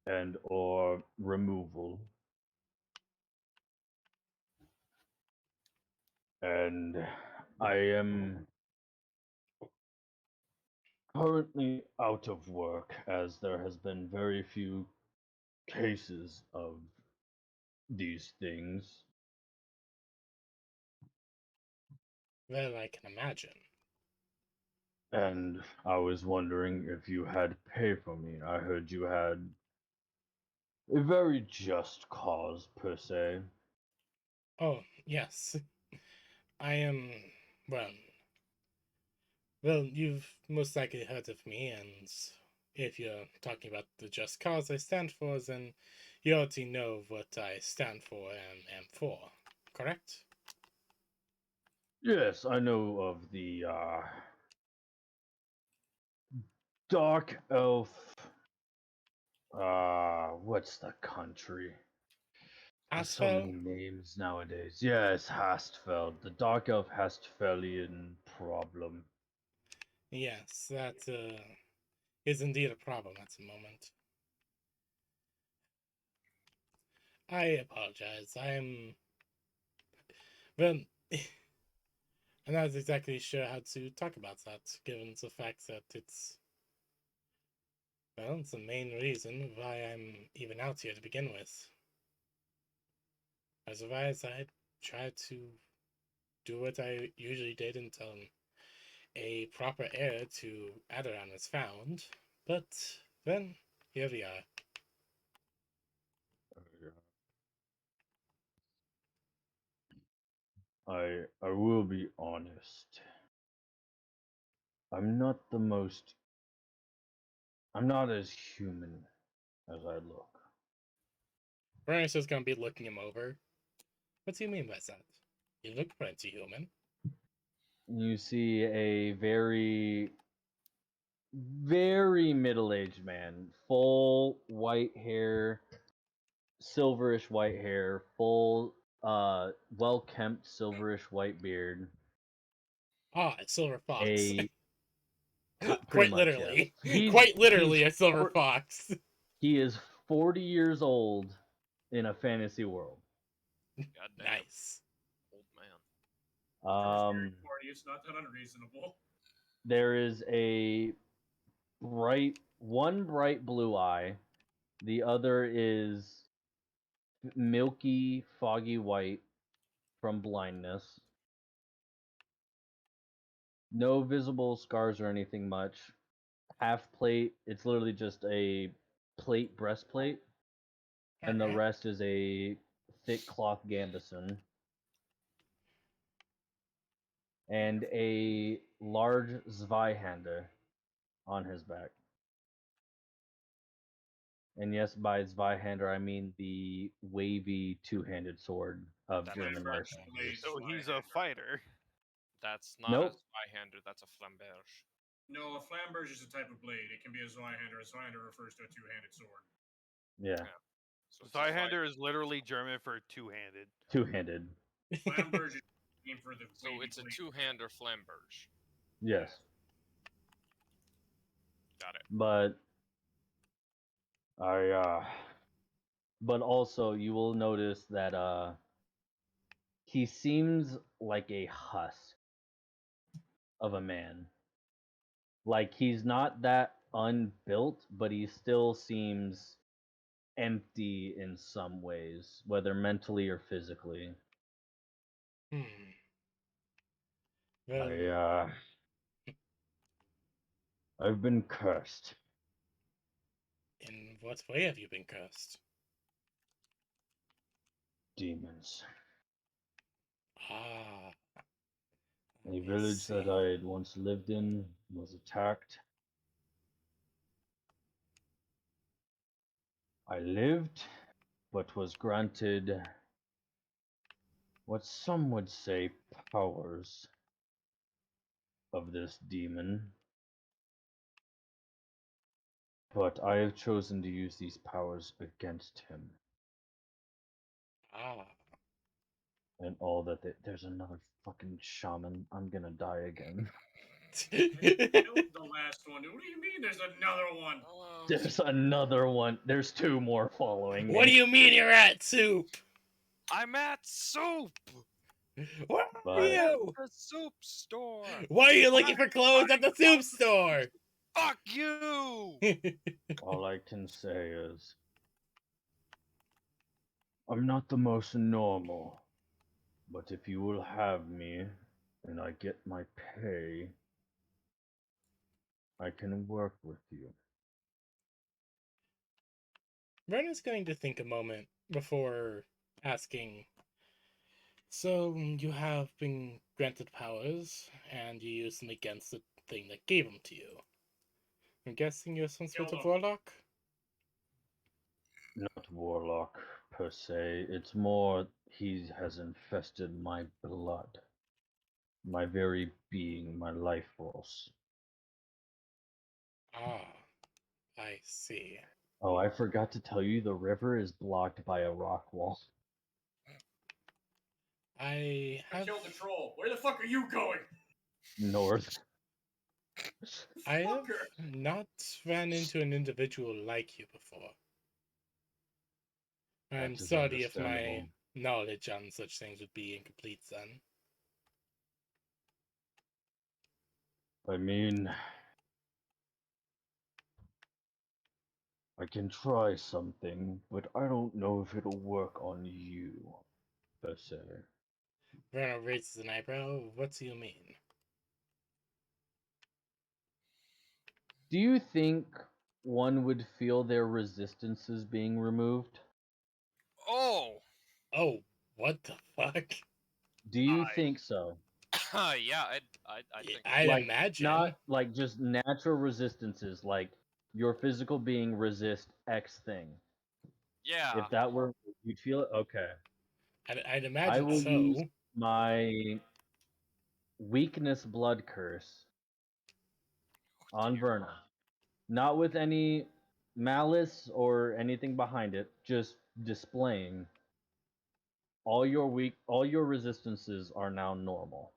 and or removal. And I am currently out of work as there has been very few cases of these things. Well, I can imagine. And I was wondering if you had pay for me. I heard you had a very just cause, per se. Oh, yes. I am, well, you've most likely heard of me, and if you're talking about the just cause I stand for, then you already know what I stand for and am for, correct? Yes, I know of the Dark Elf. What's the country? There's so many Asfel? names nowadays. Yes, Hastfeld. The Dark Elf Hastfelian problem. Yes, that is indeed a problem at the moment. I apologize. Well, I'm not exactly sure how to talk about that, given the fact that it's the main reason why I'm even out here to begin with. Otherwise, I tried to do what I usually did until a proper heir to Adoran is found, but then here we are. I will be honest. I'm not the most. I'm not as human as I look. Bernard's just gonna be looking him over. What do you mean by that? You look pretty human. You see a very, very middle-aged man, full white hair, silverish white hair, full, well-kempt silverish white beard. Ah, a silver fox. A pretty Quite much, literally. yes. He's- Quite literally he's a silver for- fox. He is 40 years old in a fantasy world. Goddamn. Nice. Old man. For a scary party, it's not that unreasonable. There is a one bright blue eye. The other is milky, foggy white from blindness. No visible scars or anything much. Half plate. It's literally just a plate breastplate, and the Alright. rest is a thick cloth gambeson. And a large Zweihander on his back. And yes, by Zweihander I mean the wavy two-handed sword of That German is mercenaries. Blade So he's a Zweihander. fighter. That's not Nope. a Zweihander, that's a Flamberge. No, a flamberge is a type of blade. It can be a Zweihander. A Zweihander refers to a two-handed sword. Yeah, So it's a Zweihander is literally German for two-handed. two-handed. Flamberge is named for the So wavy it's a blade. two-hander Flamberge. Yes, Got it. but but also you will notice that he seems like a husk of a man. Like he's not that unbuilt, but he still seems empty in some ways, whether mentally or physically. Hmm. Well, I've been cursed. in what way have you been cursed? Demons. Ah. A I village that see. I had once lived in was attacked. I lived, but was granted what some would say powers of this demon. But I have chosen to use these powers against him. Ah. And all that there's another fucking shaman. I'm gonna die again. Killed the last one. What do you mean there's another one? Oh, There's another one. There's two more following What do me. you mean you're at soup? I'm at soup! Where are But- you? The soup store! Why are you looking for clothes at the soup store? Fuck you! All I can say is, I'm not the most normal, but if you will have me, and I get my pay, I can work with you. Vernon's going to think a moment before asking. So, you have been granted powers, and you use them against the thing that gave them to you. I'm guessing you're some sort of Kill them. warlock? Not warlock, per se. It's more he has infested my blood. My very being, my life force. Ah, I see. Oh, I forgot to tell you, the river is blocked by a rock wall. I I have. killed the troll. Where the fuck are you going? North. I have Fucker. not ran into an individual like you before. I'm That is sorry if my understandable. knowledge on such things would be incomplete, son. I mean, I can try something, but I don't know if it'll work on you, per se. Vernon raises an eyebrow. What do you mean? Do you think one would feel their resistances being removed? Oh, Oh, what the fuck? Do you I- think so? yeah, I think I'd Like, imagine. not like just natural resistances, like your physical being resist X thing. yeah. If that were, you'd feel it? Okay. I'd I imagine will so. use my weakness blood curse on Verna. Not with any malice or anything behind it, just displaying all your resistances are now normal.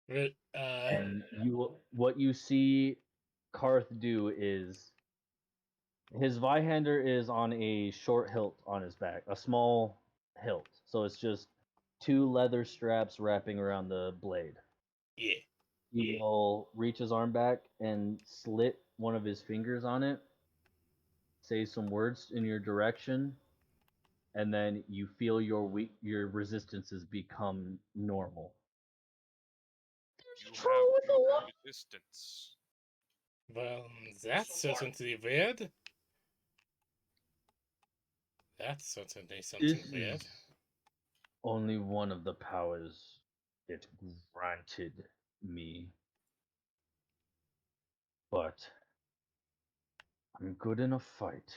But, And what you see Karth do is his Vihander is on a short hilt on his back, a small hilt. So it's just two leather straps wrapping around the blade. yeah. He will reach his arm back and slit one of his fingers on it, say some words in your direction, and then you feel your resistances become normal. You Troll have with a no lot. resistance. Well, that's So far. certainly weird. That's certainly something This weird. is only one of the powers it granted me. But I'm good in a fight.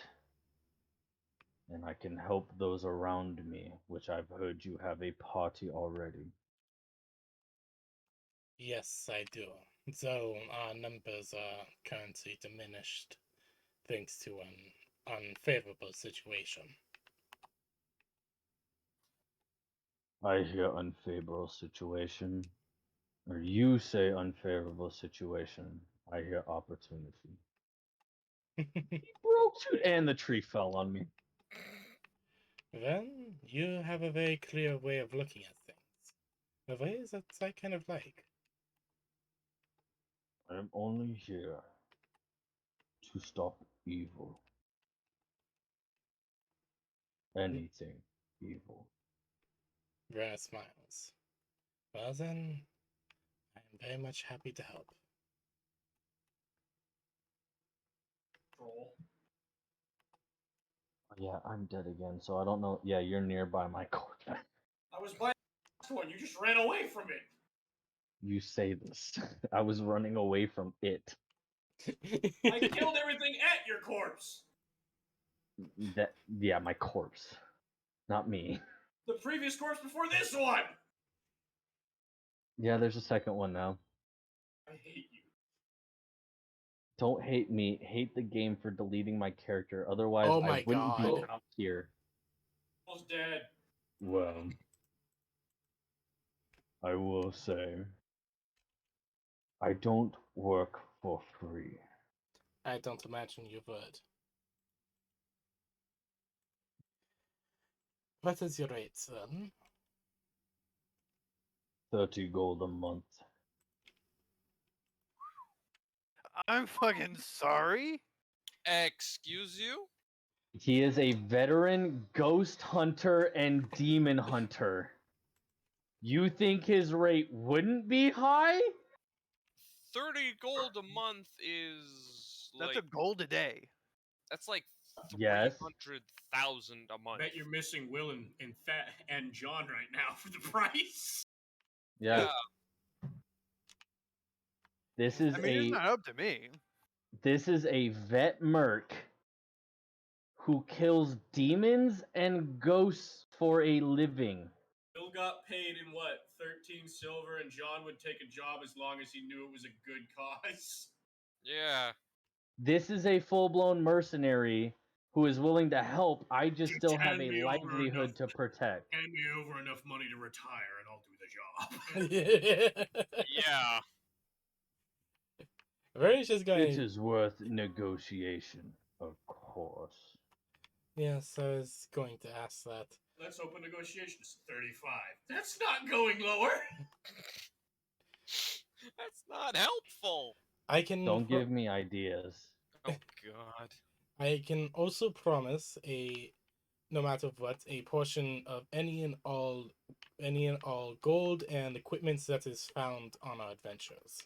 And I can help those around me, which I've heard you have a party already. Yes, I do. Though our numbers are currently diminished thanks to an unfavorable situation. I hear unfavorable situation. Or you say unfavorable situation. I hear opportunity. Broke you, and the tree fell on me. Well, you have a very clear way of looking at things. A way that I kind of like. I am only here to stop evil. Anything evil. Rare smiles. Well then, I am very much happy to help. Troll. Yeah, I'm dead again, so I don't know. Yeah, you're nearby my corpse. I was by the last one. You just ran away from it. You say this. I was running away from it. I killed everything at your corpse. Yeah, my corpse. Not me. The previous corpse before this one. Yeah, there's a second one now. I hate you. Don't hate me. Hate the game for deleting my character. Otherwise, Oh I my wouldn't be God. out here. Troll's dead. Well, I will say, I don't work for free. I don't imagine you would. What is your rate, son? 30 gold a month. I'm fucking sorry. Excuse you? He is a veteran ghost hunter and demon hunter. You think his rate wouldn't be high? 30 gold a month is That's like a gold a day. that's like Yes. 300,000 a month. Bet you're missing Will and Fat and John right now for the price. Yeah. This is I mean, it's not up to me. this is a vet merc who kills demons and ghosts for a living. Will got paid in what, 13 silver, and John would take a job as long as he knew it was a good cause. Yeah. This is a full-blown mercenary who is willing to help. I just You still have hand a me over livelihood enough- to protect. Hand me over enough money to retire, and I'll do the job. Yeah. Where is just going? It is worth negotiation, of course. Yes, I was going to ask that. Let's open negotiations. 35. That's not going lower. That's not helpful. I can. Don't give me ideas. Oh god. I can also promise no matter what, a portion of any and all gold and equipment that is found on our adventures.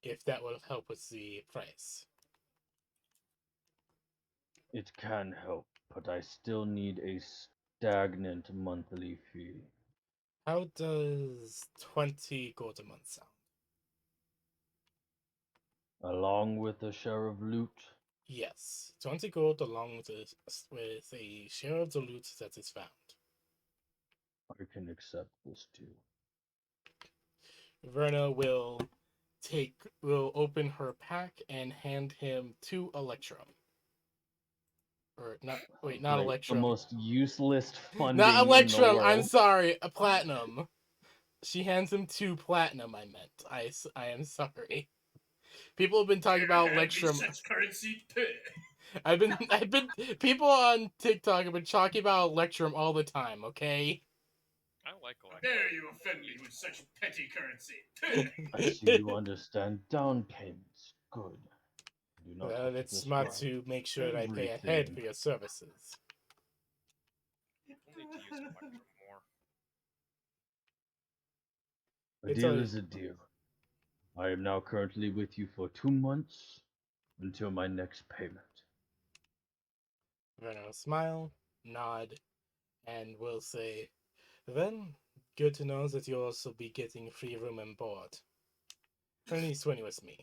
if that will help with the price. It can help, but I still need a stagnant monthly fee. How does 20 gold a month sound? Along with a share of loot. Yes, 20 gold along with a share of the loot that is found. I can accept this too. Verna will open her pack and hand him 2 Electrum. Or not wait, not Great, Electrum. The most useless funding Not in the Electrum, world. I'm sorry, a Platinum. She hands him 2 Platinum, I meant. I am sorry. People have been talking about Hand me Electrum. such currency. People on TikTok have been talking about Electrum all the time, okay? I like How Electrum. dare you offend me with such petty currency? I see you understand down payments. Good. I do not Well, have to it's smart describe to make sure that I pay ahead everything. for your services. We'll need to use Electrum more. A It's deal a- is a deal. I am now currently with you for 2 months until my next payment. Verna will smile, nod, and will say, then, good to know that you'll also be getting free room and board. At least when you're with me.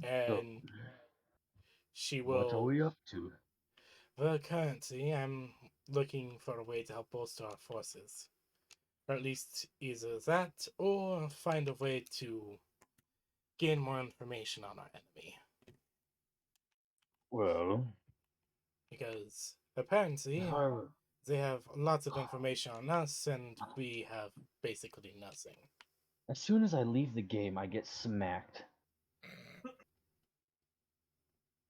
So, And she what are will. we up to? Well, currently, I'm looking for a way to help bolster our forces. Or at least either that, or find a way to gain more information on our enemy. Well, Because apparently, if I were- they have lots of information on us, and we have basically nothing. as soon as I leave the game, I get smacked.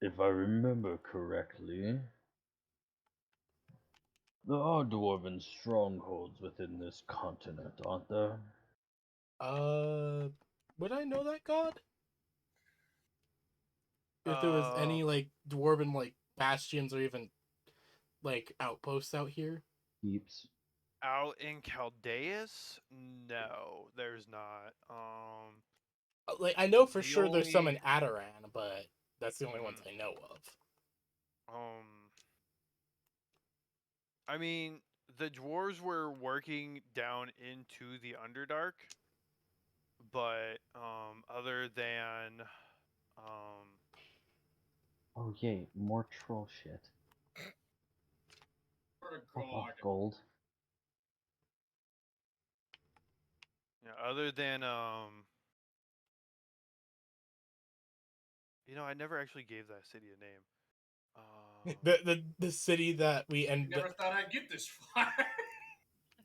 If I remember correctly, there are dwarven strongholds within this continent, aren't there? Would I know that, God? If there was any, like, dwarven, like, bastions or even, like, outposts out here? Keeps. Out in Caldeus? No, there's not. Like, I know for The sure there's some in only- Adoran, but that's the only ones I know of. I mean, the dwarves were working down into the Underdark, but other than Oh yay, more troll shit. For Fuck off, God. gold. other than I never actually gave that city a name. The city that we I end. never thought I'd get this far.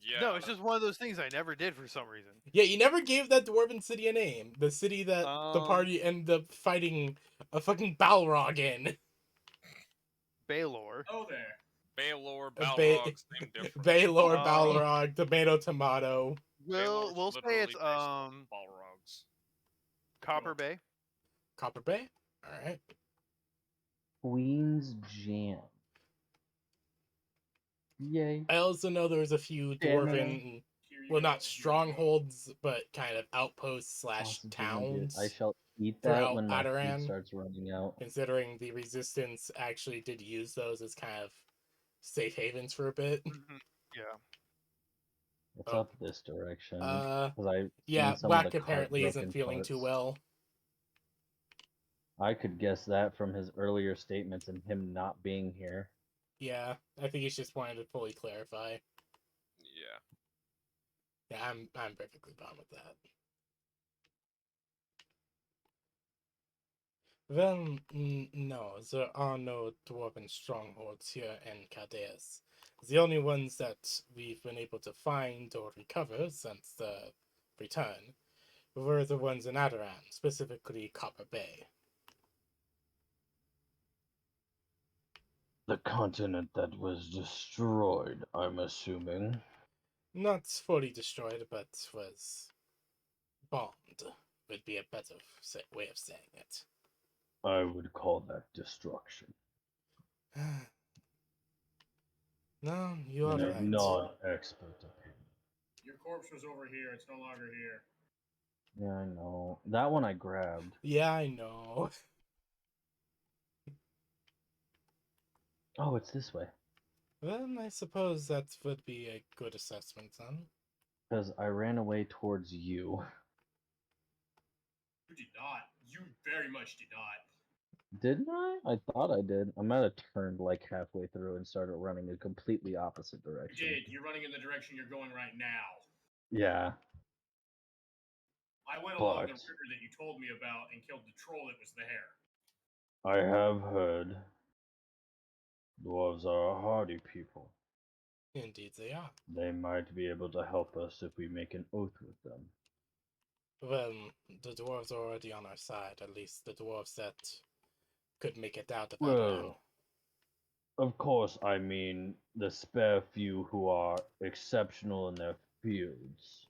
Yeah. No, it's just one of those things I never did for some reason. Yeah, you never gave that dwarven city a name. The city that the Um, party ended up fighting a fucking Balrog in. Baelor. Oh, there. Baelor, Ba- Balrog, same difference. Baelor, Um, Balrog, tomato. We'll Baelor's say literally it's based on Balrogs. Copper Bay. Copper Bay? Alright. Queen's Jam. Yay. I also know there's a few Damn it. dwarven, Here you well, go. not strongholds, but kind of outposts / Sausage towns. I shall eat that throughout when my Adoran. food starts running out. Considering the Resistance actually did use those as kind of safe havens for a bit. Yeah. It's Oh. up this direction. Yeah, some of Black the cart apparently isn't broken feeling too parts. well. I could guess that from his earlier statements and him not being here. Yeah, I think he's just wanted to fully clarify. Yeah. Yeah, I'm perfectly fine with that. Well, no, there are no dwarven strongholds here in Caldeus. The only ones that we've been able to find or recover since the return were the ones in Adoran, specifically Copper Bay. The continent that was destroyed, I'm assuming. Not fully destroyed, but was bombed, would be a better way of saying it. I would call that destruction. No, you are In a right. non-expert opinion. Your corpse was over here. It's no longer here. Yeah, I know. That one I grabbed. Yeah, I know. Oh, it's this way. Then I suppose that would be a good assessment then. Because I ran away towards you. You did not. You very much did not. Didn't I? I thought I did. I might have turned like halfway through and started running a completely opposite You direction. did. You're running in the direction you're going right now. Yeah, I went along the but river that you told me about and killed the troll that was there. I have heard dwarves are a hardy people. Indeed they are. They might be able to help us if we make an oath with them. Well, the dwarves are already on our side, at least the dwarves that could make it out of Adoran. Well, of course, I mean the spare few who are exceptional in their fields.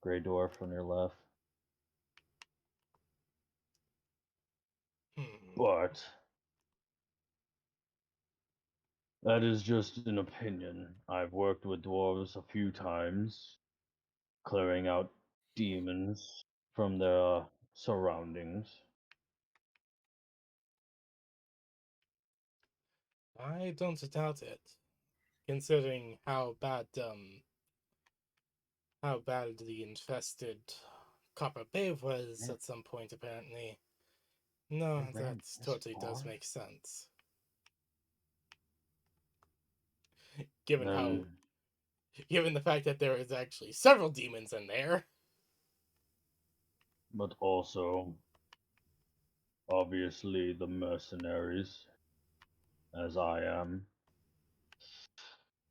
Grey dwarf on your left. But that is just an opinion. I've worked with dwarves a few times, clearing out demons from their surroundings. I don't doubt it, considering how badly infested Copper Bay was Yeah. at some point, apparently. No, I ran that this totally does far? make sense. Given how, Then, given the fact that there is actually several demons in there. but also, obviously, the mercenaries, as I am.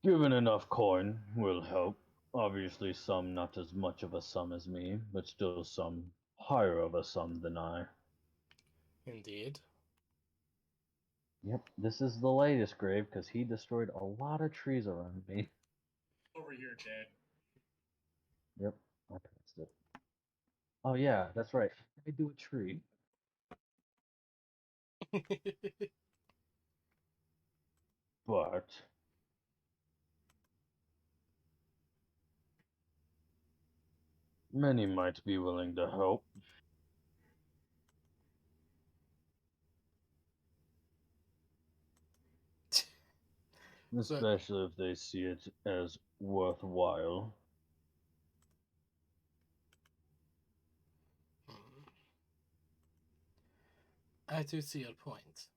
Given enough coin will help. Obviously, some not as much of a sum as me, but still some higher of a sum than I. Indeed. Yep, this is the latest grave because he destroyed a lot of trees around me. Over here, Dad. Yep, I passed it. Oh yeah, that's right. I do a tree. But many might be willing to help. Especially if they see it as worthwhile. I do see your point.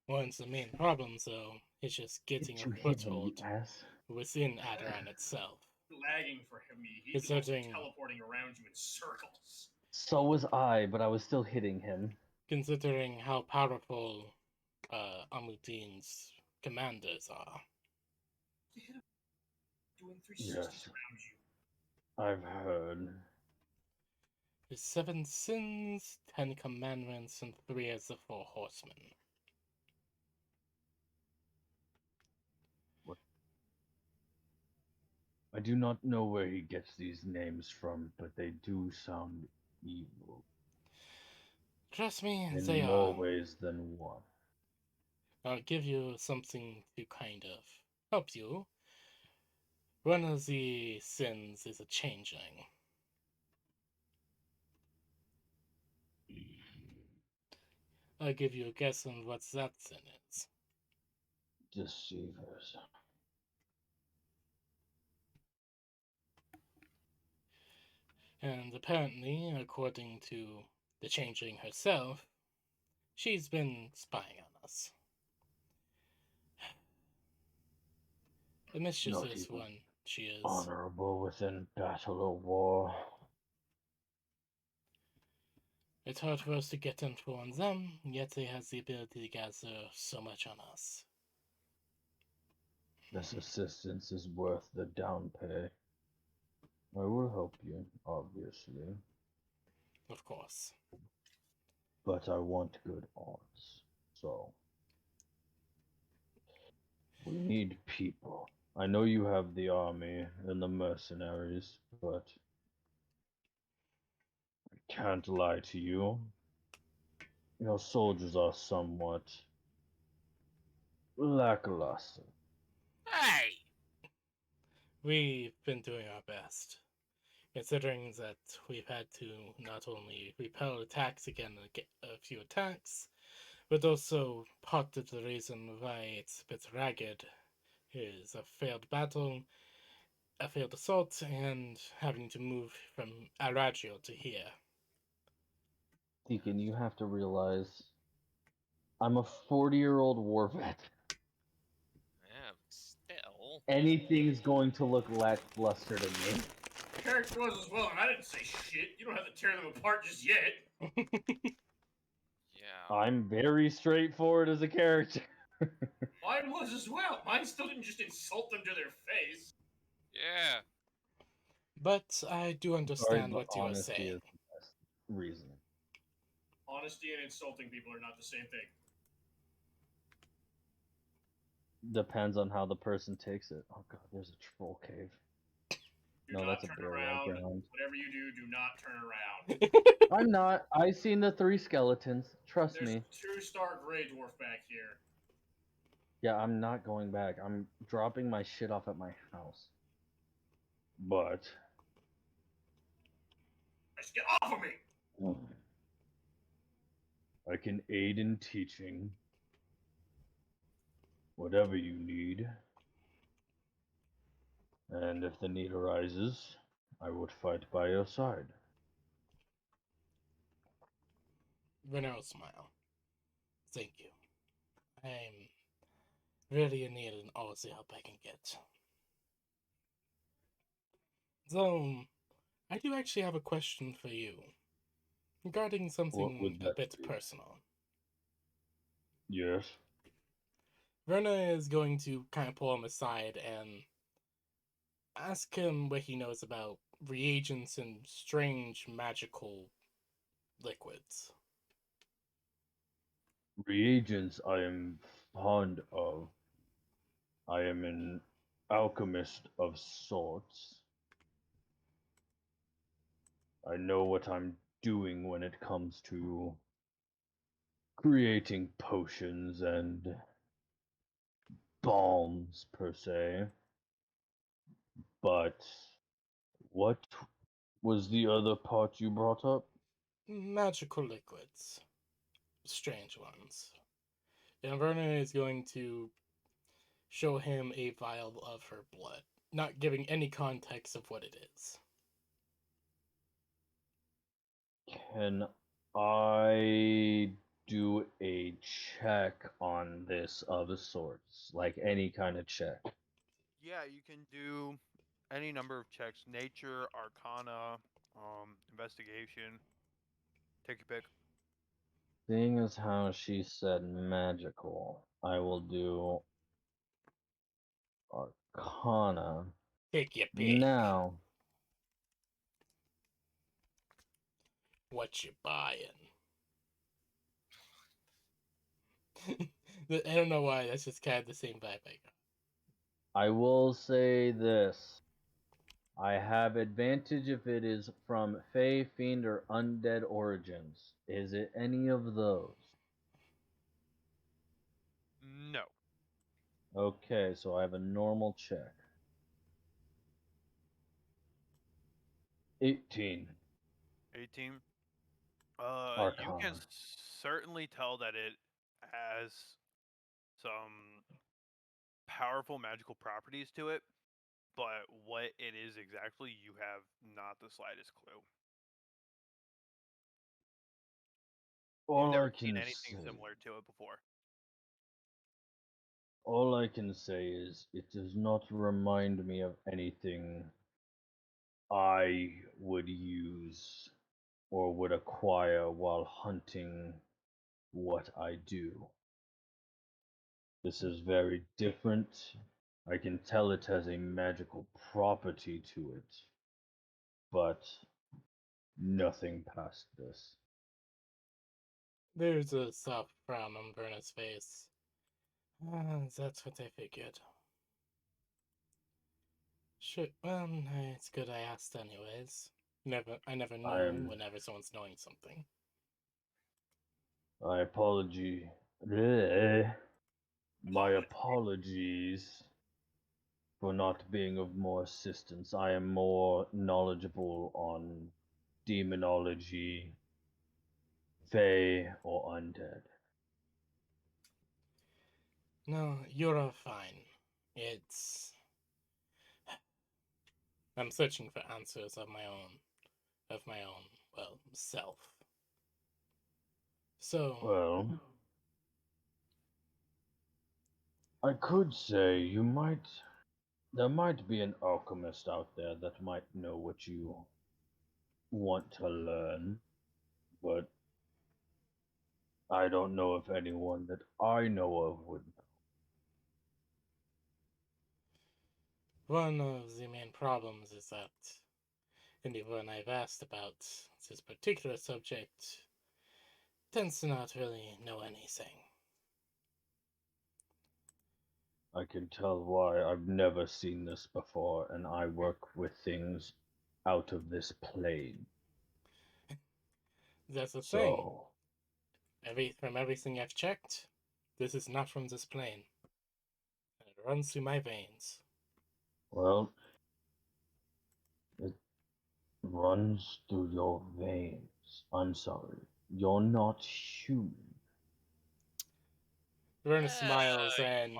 One's the main problem, though, is just getting Did a you hit him, you foothold ass? within Adoran itself. Lagging for me. He's It's the one who's certain- teleporting around you in circles. So was I, but I was still hitting him. Considering how powerful Amuddin's commanders are. Doing 360s Yes. around you. I've heard. His 7 sins, 10 commandments, and 3 as the 4 horsemen. I do not know where he gets these names from, but they do sound evil. Trust me, In they more are. ways than one. I'll give you something to kind of help you. One of the sins is a changeling. I'll give you a guess on what that sin is. Deceivers. And apparently, according to the changeling herself, she's been spying on us. A mischievous even one, she is. Honorable within battle or war. It's hard for us to get info on them, yet they have the ability to gather so much on us. This assistance is worth the down pay. I will help you, obviously, Of course. but I want good odds. So, we need people. I know you have the army and the mercenaries, but I can't lie to you. Your soldiers are somewhat lackluster. Hey! We've been doing our best, considering that we've had to not only repel attacks again and get a few attacks, but also part of the reason why it's a bit ragged is a failed battle, a failed assault, and having to move from Aragio to here. Deacon, you have to realize I'm a 40-year-old war vet. Yeah, but still. Anything's going to look lackluster to me. Character was as well, and I didn't say shit. You don't have to tear them apart just yet. Yeah. I'm very straightforward as a character. Mine was as well. Mine still didn't just insult them to their face. Yeah. But I do Sorry, understand but what you are honesty saying. is the best reason. Honesty and insulting people are not the same thing. Depends on how the person takes it. Oh god, there's a troll cave. Do No, not that's a turn burial around. ground. Whatever you do not turn around. I'm not. I seen the 3 skeletons. Trust There's me. a 2-star gray dwarf back here. Yeah, I'm not going back. I'm dropping my shit off at my house. But Just get off of me! I can aid in teaching whatever you need. And if the need arises, I would fight by your side. Renault smile. Thank you. I'm really in need of all the help I can get. So, I do actually have a question for you regarding something would a that bit be? personal. Yes. Verna is going to kind of pull him aside and ask him what he knows about reagents and strange magical liquids. Reagents I am fond of. I am an alchemist of sorts. I know what I'm doing when it comes to creating potions and balms, per se. But what was the other part you brought up? Magical liquids. Strange ones. And Verna is going to show him a vial of her blood, not giving any context of what it is. Can I do a check on this of sorts? Like any kind of check? Yeah, you can do any number of checks: nature, arcana, investigation. Take your pick. Seeing as how she said magical, I will do Arcana. Take your pick. Now, What you buying? I don't know why. That's just kind of the same vibe I got. I will say this. I have advantage if it is from Fey, Fiend, or Undead origins. Is it any of those? No. Okay, so I have a normal check. 18. 18. You can Arcana. certainly tell that it has some powerful magical properties to it, but what it is exactly, you have not the slightest clue. You've All never I seen can anything say, similar to it before. all I can say is it does not remind me of anything I would use or would acquire while hunting what I do. This is very different. I can tell it has a magical property to it, but nothing past this. There's a soft frown on Verna's face. That's what I figured. Sure. Well, it's good I asked, anyways. I never know whenever someone's knowing something. My apology. Bleh. My apologies. for not being of more assistance. I am more knowledgeable on demonology, fae, or undead. No, you're fine. It's. I'm searching for answers of my own, well, self. So, Well, I could say there might be an alchemist out there that might know what you want to learn, but I don't know if anyone that I know of would. one of the main problems is that anyone I've asked about this particular subject tends to not really know anything. I can tell why. I've never seen this before, and I work with things out of this plane. That's the thing. So, From everything I've checked, this is not from this plane. It runs through my veins. well, it runs through your veins. I'm sorry. You're not human. Verna smiles you and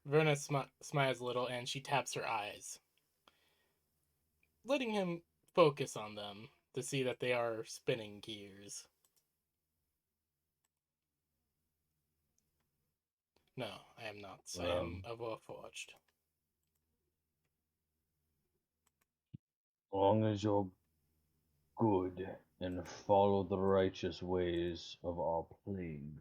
Verna smiles a little, and she taps her eyes, letting him focus on them to see that they are spinning gears. No, I am not. I am a Warforged. As long as you're good and follow the righteous ways of our plane,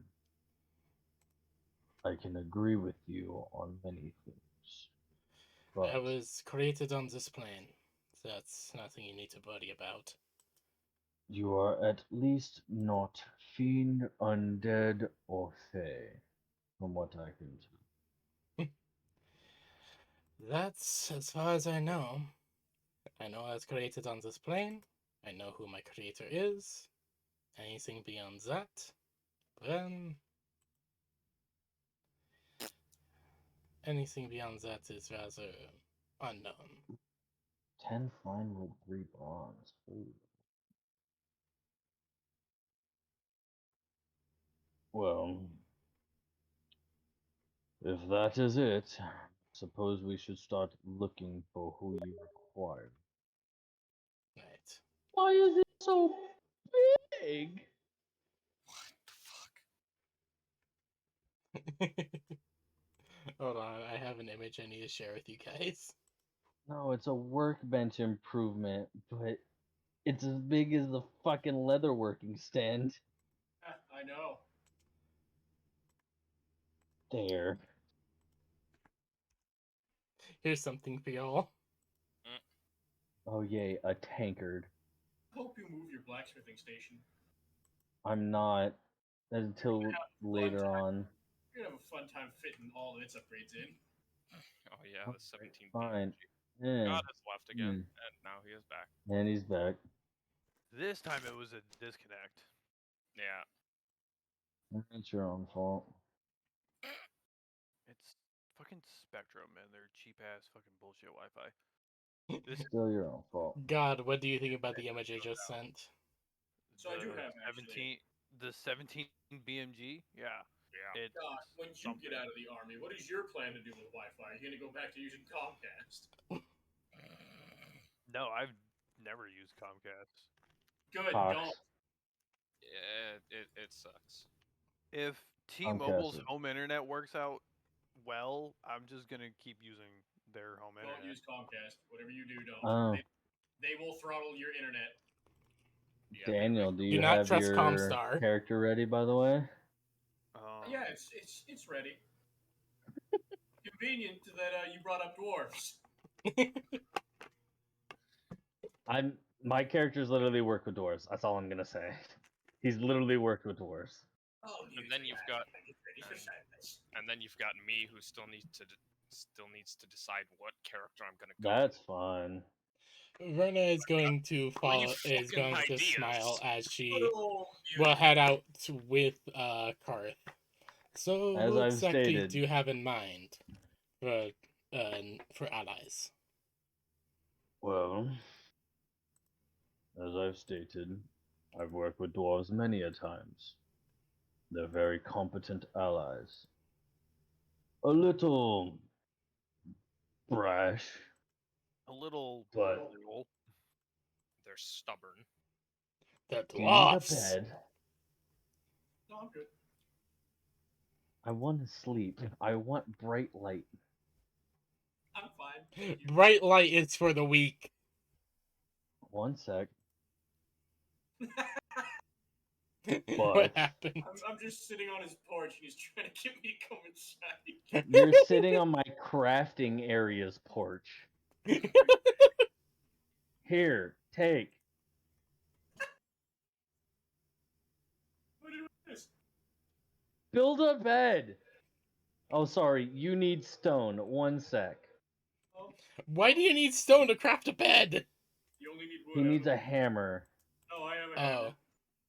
I can agree with you on many things. But I was created on this plane. So that's nothing you need to worry about. you are at least not fiend, undead, or fey, from what I can tell. That's as far as I know. I know I was created on this plane. I know who my creator is. Anything beyond that, then anything beyond that is rather unknown. 10 fine with 3 bronze. Ooh. Well, if that is it, suppose we should start looking for who you require. Right. Why is it so big? Hold on, I have an image I need to share with you guys. No, it's a workbench improvement, but it's as big as the fucking leatherworking stand. I know. There. Here's something for y'all. Oh yay, a tankard. Hope you move your blacksmithing station. I'm not until later time. on. You're gonna have a fun time fitting all of its upgrades in. Oh yeah, the 17 Fine. BMG. Yeah. God has left again, and now he is back. And he's back. This time it was a disconnect. Yeah. It's your own fault. It's fucking Spectrum and their cheap ass fucking bullshit Wi-Fi. This is Still your own fault. God, what do you think about the image I just sent? So I do the have actually. 17 BMG. Yeah. Yeah. It's God, when you something. get out of the army, what is your plan to do with Wi-Fi? Are you gonna go back to using Comcast? No, I've never used Comcast. Good, Cox. don't. Yeah, it sucks. If T-Mobile's is- home internet works out well, I'm just gonna keep using their home Don't internet. use Comcast. Whatever you do, don't. Oh. They will throttle your internet. Yeah, they Daniel, really- do you not have trust your Comstar. character ready, by the way? Yeah, it's ready. Convenient that you brought up dwarves. My character's literally worked with dwarves. That's all I'm gonna say. He's literally worked with dwarves. Oh, And then you've got- Get ready for sadness. And then you've got me, who still needs to decide what character I'm gonna go. That's fine. Verna is going to Well, you follow. Is fucking going to ideas. smile as she Good old you. will head out with Karth. So, As what I've exactly stated- do you have in mind for for allies. Well, as I've stated, I've worked with dwarves many a times. They're very competent allies. A little brash, A little but brutal. They're stubborn. The do you need a dwarfs. bed? No, I'm good. I want to sleep. I want bright light. I'm fine. Thank you. Bright light is for the weak. One sec. What But- happened? I'm just sitting on his porch and he's trying to get me to come inside. You're sitting on my crafting area's porch. Here, take. What is this? Build a bed. Oh, sorry. You need stone. One sec. Oh, Why do you need stone to craft a bed? you only need wood. He I needs don't a know. hammer. Oh, I have a Oh. hammer.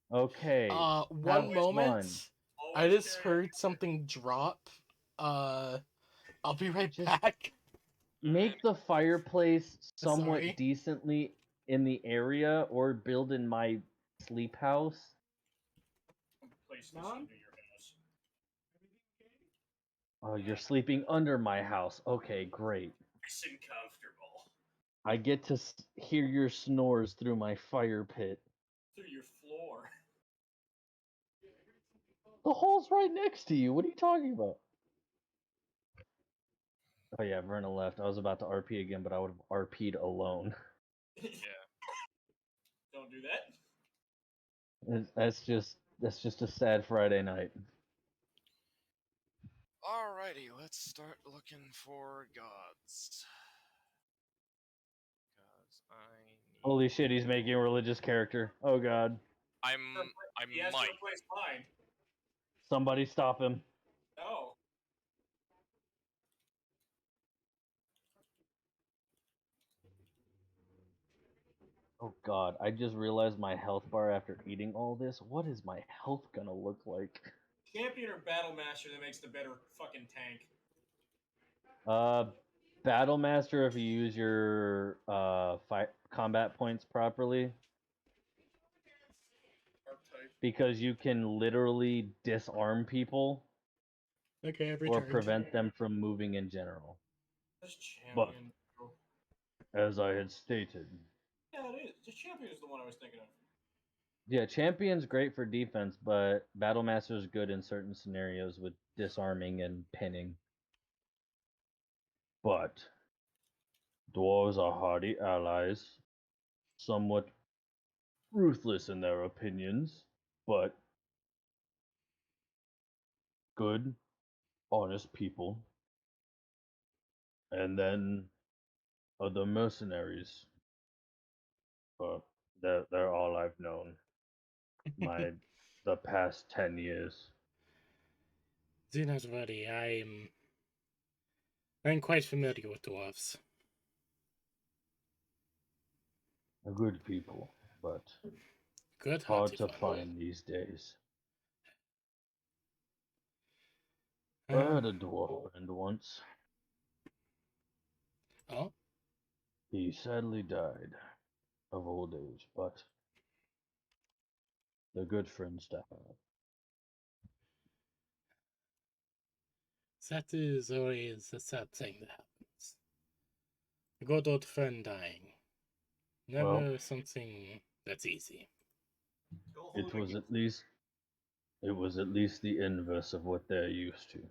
Okay. One Have moment. fun. I Always just carry a heard something drop. I'll be right Just- back. Make the fireplace somewhat Sorry. decently in the area, or build in my sleep house. place this Mom? under your house. Oh, you're sleeping under my house. Okay, great. Nice and comfortable. I get to hear your snores through my fire pit. Through your floor. The hole's right next to you. What are you talking about? Oh yeah, Verna left. I was about to RP again, but I would have RP'd alone. Yeah. Don't do that. That's just a sad Friday night. Alrighty, let's start looking for gods. Because I need. Holy shit, he's making a religious character. Oh god. I He has to might. replace mine. Somebody stop him. No. Oh god, I just realized my health bar after eating all this. What is my health gonna look like? Champion or Battle Master that makes the better fucking tank? Battle Master if you use your combat points properly, Archetype. because you can literally disarm people Okay, I've or returned. prevent them from moving in general. That's But- champion. bro. As I had stated. Yeah, it is. The champion is the one I was thinking of. Yeah, champion's great for defense, but battle master's good in certain scenarios with disarming and pinning. But dwarves are hardy allies, somewhat ruthless in their opinions, but good, honest people. And then other mercenaries. Well, they're all I've known. The past 10 years. Do not worry, I'm quite familiar with dwarves. They're good people, but Good hard hearted to one. find these days. I Uh, had a dwarf friend once. oh, He sadly died of old age, but they're good friends to have. that is always a sad thing that happens. A good old friend dying. Never Well- something that's easy. Go hold It was at least the inverse of what they're used to.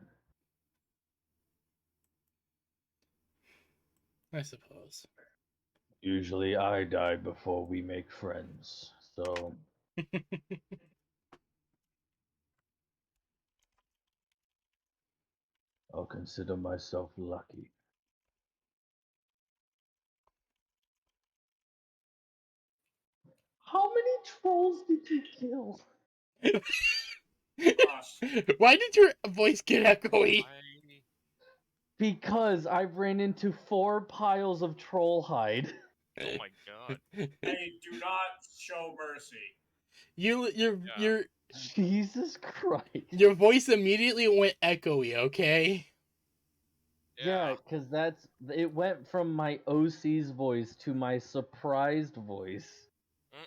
I suppose. Usually I die before we make friends, so I'll consider myself lucky. How many trolls did you kill? Gosh. Why did your voice get echoey? Because I ran into 4 piles of troll hide. Oh my god. Hey, do not show mercy. Your Jesus Christ. your voice immediately went echoey. Okay. Yeah, because it went from my OC's voice to my surprised voice. Mm.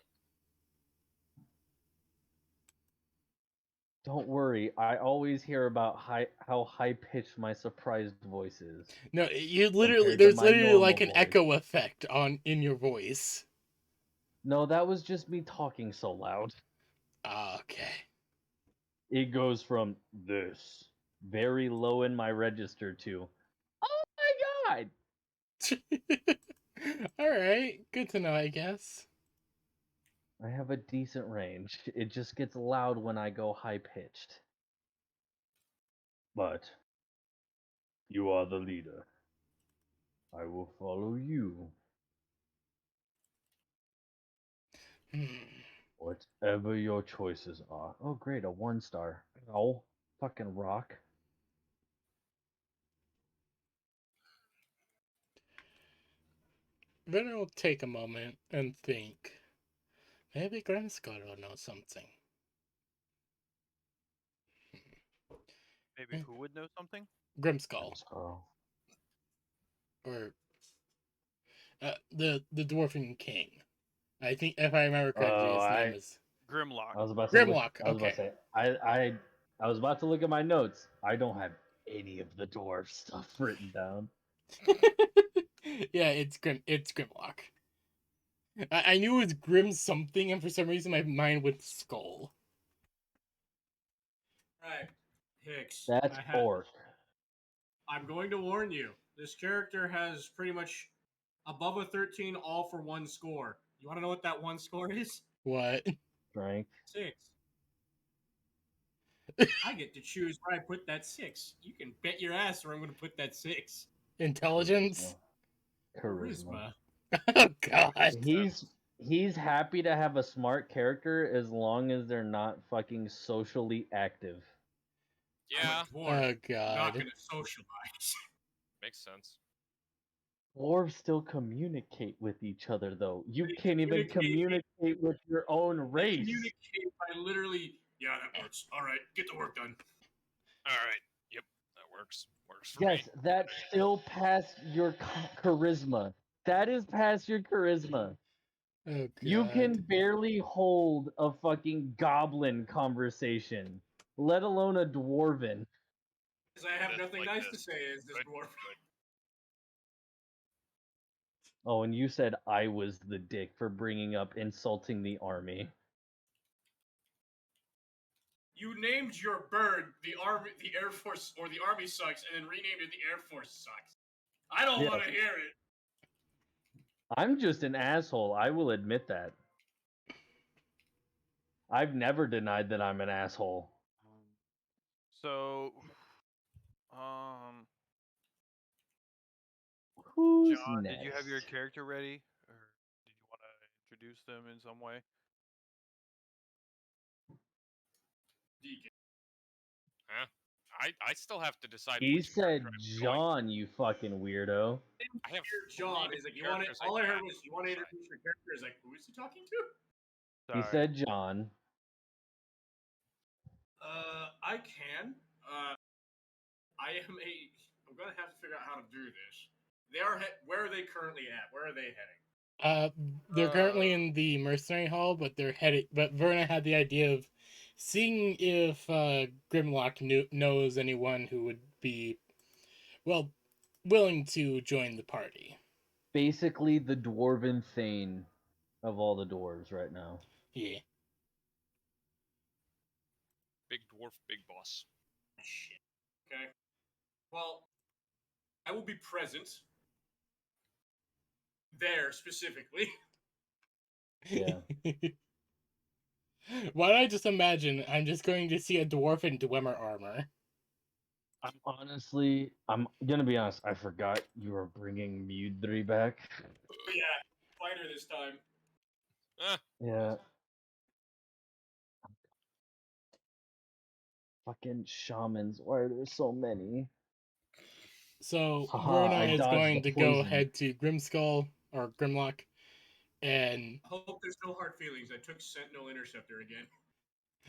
Don't worry, I always hear about how high pitched my surprised voice is. No, you literally Compared to there's my literally like normal an voice. echo effect in your voice. No, that was just me talking so loud. Okay. It goes from this very low in my register to, oh my god! All right, good to know, I guess. I have a decent range. It just gets loud when I go high pitched. But you are the leader. I will follow you. Hmm. Whatever your choices are. Oh, great, a 1-star. Oh, fucking rock. Then I'll take a moment and think. Maybe Grimskull will know something. Maybe who would know something? Grimskull, Oh. or the Dwarven King. I think if I remember correctly, his name is Grimlock. I was about to Grimlock. I was about Okay. to say. I was about to look at my notes. I don't have any of the dwarf stuff written down. Yeah, it's Grimlock. I knew it was Grim something, and for some reason my mind went Skull. Right, Hicks. That's orc. I'm going to warn you. This character has pretty much above a 13 all for one score. You want to know what that one score is? What? Strength. 6. I get to choose where I put that 6. You can bet your ass where I'm going to put that 6. Intelligence? Charisma. Oh god. He's happy to have a smart character as long as they're not fucking socially active. Yeah, I'm a dwarf, Oh not god. going to socialize. makes sense. Dwarves still communicate with each other, though. You They can't even communicate- communicate with your own They race. communicate by literally, yeah, that works. All right, get the work done. All right. Yep, that works. Works for me. Yes, that's still past your charisma. That is past your charisma. Oh god. You can barely hold a fucking goblin conversation, let alone a dwarven. Because I have This, nothing like nice this. to say as this Good, dwarf. good. Oh, and you said I was the dick for bringing up insulting the army. You named your bird the army, the Air Force, or the Army sucks, and then renamed it the Air Force sucks. I don't Yes. want to hear it. I'm just an asshole. I will admit that. I've never denied that I'm an asshole. So, Who's John, next? did you have your character ready, or did you want to introduce them in some way? Deacon. Huh? I still have to decide. He which said character I'm going John, you fucking weirdo. I have Dear three John is like, you want it? characters All I heard have was, to you want to decide. introduce your character? Is like, who is he talking to? He Sorry. said John. I can. I am a. I'm gonna have to figure out how to do this. They are. Where are they currently at? Where are they heading? They're currently in the mercenary hall, but they're headed. But Verna had the idea of seeing if Grimlock knows anyone who would be, well, willing to join the party. Basically the dwarven thane of all the dwarves right now. Yeah. Big dwarf, big boss. Shit. Okay. Well, I will be present there specifically. Yeah. Why don't I just imagine I'm just going to see a dwarf in Dwemer armor? I'm gonna be honest. I forgot you were bringing Mudry back. But yeah, fighter this time. Yeah. Fucking shamans. Why are there so many? So Haha, Verna I is dodged going the to go poison. head to Grimskull or Grimlock, and Hope there's no hard feelings. I took Sentinel Interceptor again.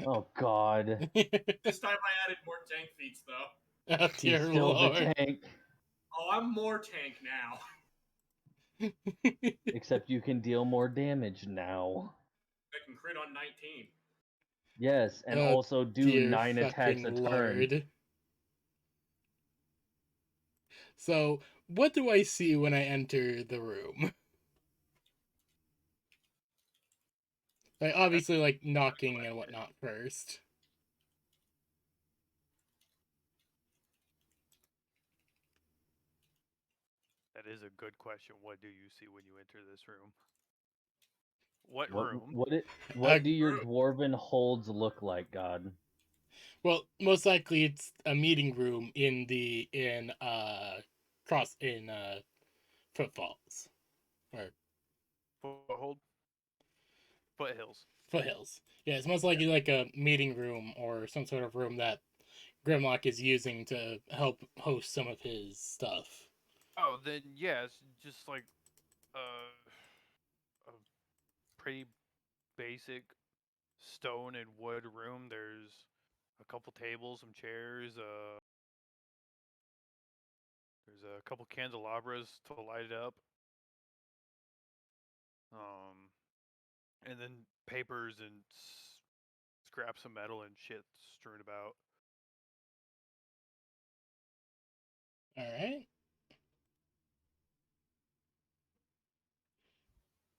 Oh god. This time I added more tank feats though. oh He's dear still lord. the tank. Oh, I'm more tank now. Except you can deal more damage now. I can crit on 19. Yes, and Oh, also do Dear 9 attacks a fucking turn. Lord. So, what do I see when I enter the room? Like, obviously, like, knocking and whatnot first. That is a good question. What do you see when you enter this room? What What room? what do your dwarven holds look like, God? Well, most likely it's a meeting room in Footfalls. Or Foothold? Foothills. Foothills. Yeah, it's most likely like a meeting room or some sort of room that Grimlock is using to help host some of his stuff. Oh, then yeah, it's just like a pretty basic stone and wood room. There's a couple tables, some chairs. There's a couple candelabras to light it up. And then papers and scraps of metal and shit strewn about. Alright.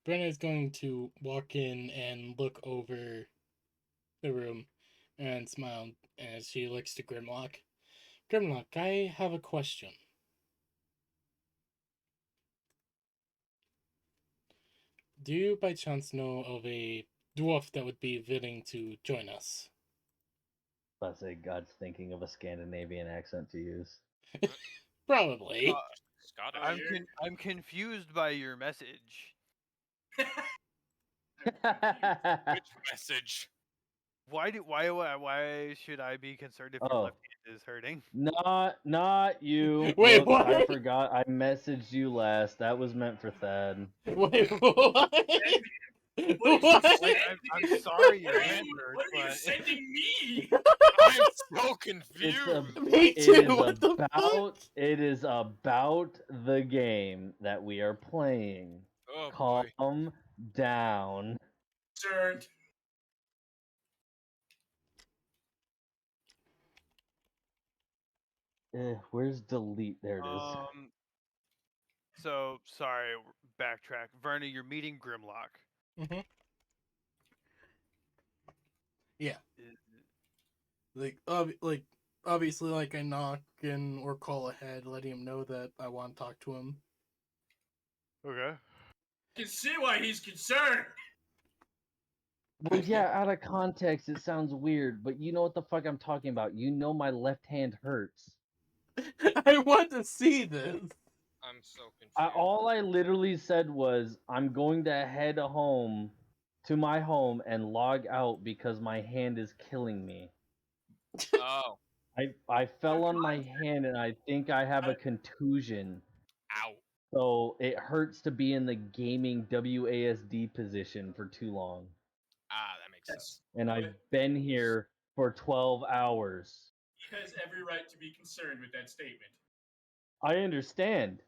Brenna is going to walk in and look over the room and smile as she looks to Grimlock. Grimlock, I have a question. Do you by chance know of a dwarf that would be willing to join us? I say God's thinking of a Scandinavian accent to use. Probably. Scottish. I'm confused by your message. Which message? Why should I be concerned if your Oh. left hand is hurting? Not you. Wait, Whoops, what? I forgot. I messaged you last. That was meant for Thad. Wait, what? What What? is Like, I'm sorry your hand hurts, What are you but sending me? I'm so It's confused. Me It too. is What the fuck? about the game that we are playing. Oh boy. Calm down. Concerned. Where's delete? There it is. So sorry, backtrack. Verna, you're meeting Grimlock. Mhm. Yeah. Like obviously, like I knock and or call ahead, letting him know that I want to talk to him. Okay. I can see why he's concerned. Well, yeah, out of context, it sounds weird, but you know what the fuck I'm talking about. You know my left hand hurts. I want to see this. I'm so confused. All I literally said was, I'm going to head home to my home and log out because my hand is killing me. Oh, I fell on my hand and I think I have a contusion. ow. So it hurts to be in the gaming WASD position for too long. Ah, that makes sense. And I've been here for 12 hours. He has every right to be concerned with that statement. I understand.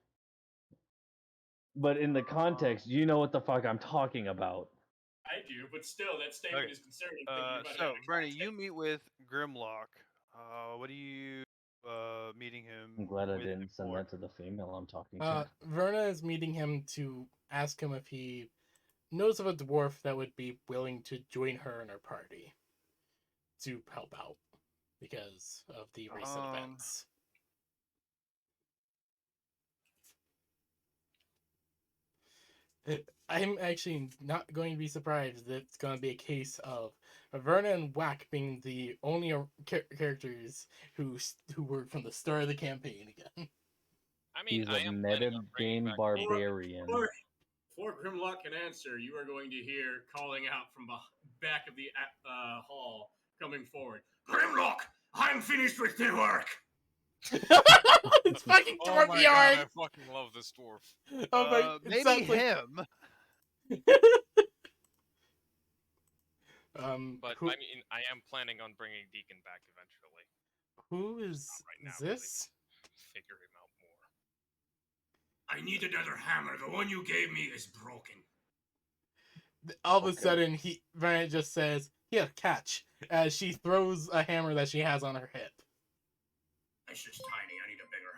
But in the context, you know what the fuck I'm talking about. I do, but still, that statement Okay. is concerning. thinking about it So out of Bernie, context. you meet with Grimlock. What are you meeting him? I'm glad I with didn't send for? that to the female I'm talking to. Verna is meeting him to ask him if he knows of a dwarf that would be willing to join her in her party to help out because of the recent events. I'm actually not going to be surprised that it's going to be a case of Verna and Whack being the only characters who were from the start of the campaign again. I mean, He's I a am planning on bringing metagame back. barbarian. Before Grimlock can answer, you are going to hear calling out from the back of the hall, coming forward. Grimlock, I'm finished with the work. It's fucking Oh dwarf my yard. god, I fucking love this dwarf. Oh my! It Maybe sounds like- him. But who, I mean, I am planning on bringing Deacon back eventually. who is Right now, this? Figure him out more. I need another hammer. The one you gave me is broken. All of a Okay. sudden, Verna just says, "Here, catch," as she throws a hammer that she has on her hip. It's just tiny. I need a bigger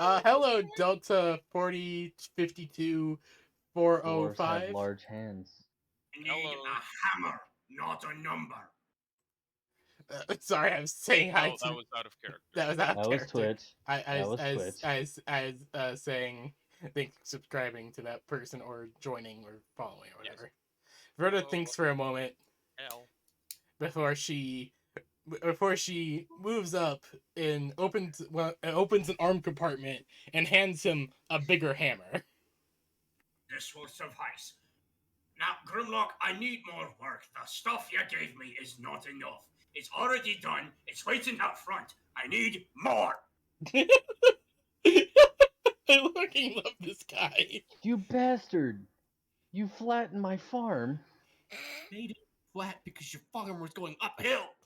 hammer. Hello, Delta 4052 Dwarves have 405. large hands. I need Hello. a hammer, not a number. Sorry, I was saying hi No, to. that was out of character. That was out of That was character. Twitch. I That was Twitch. was saying thanks for subscribing to that person or joining or following or Yes. whatever. Verna Oh. thinks for a moment Hell. before she moves up and opens an arm compartment and hands him a bigger hammer. This will suffice. Now, Grimlock, I need more work. The stuff you gave me is not enough. It's already done. It's waiting out front. I need more. I fucking love this guy. You bastard! You flattened my farm. Made it flat because your farm was going uphill.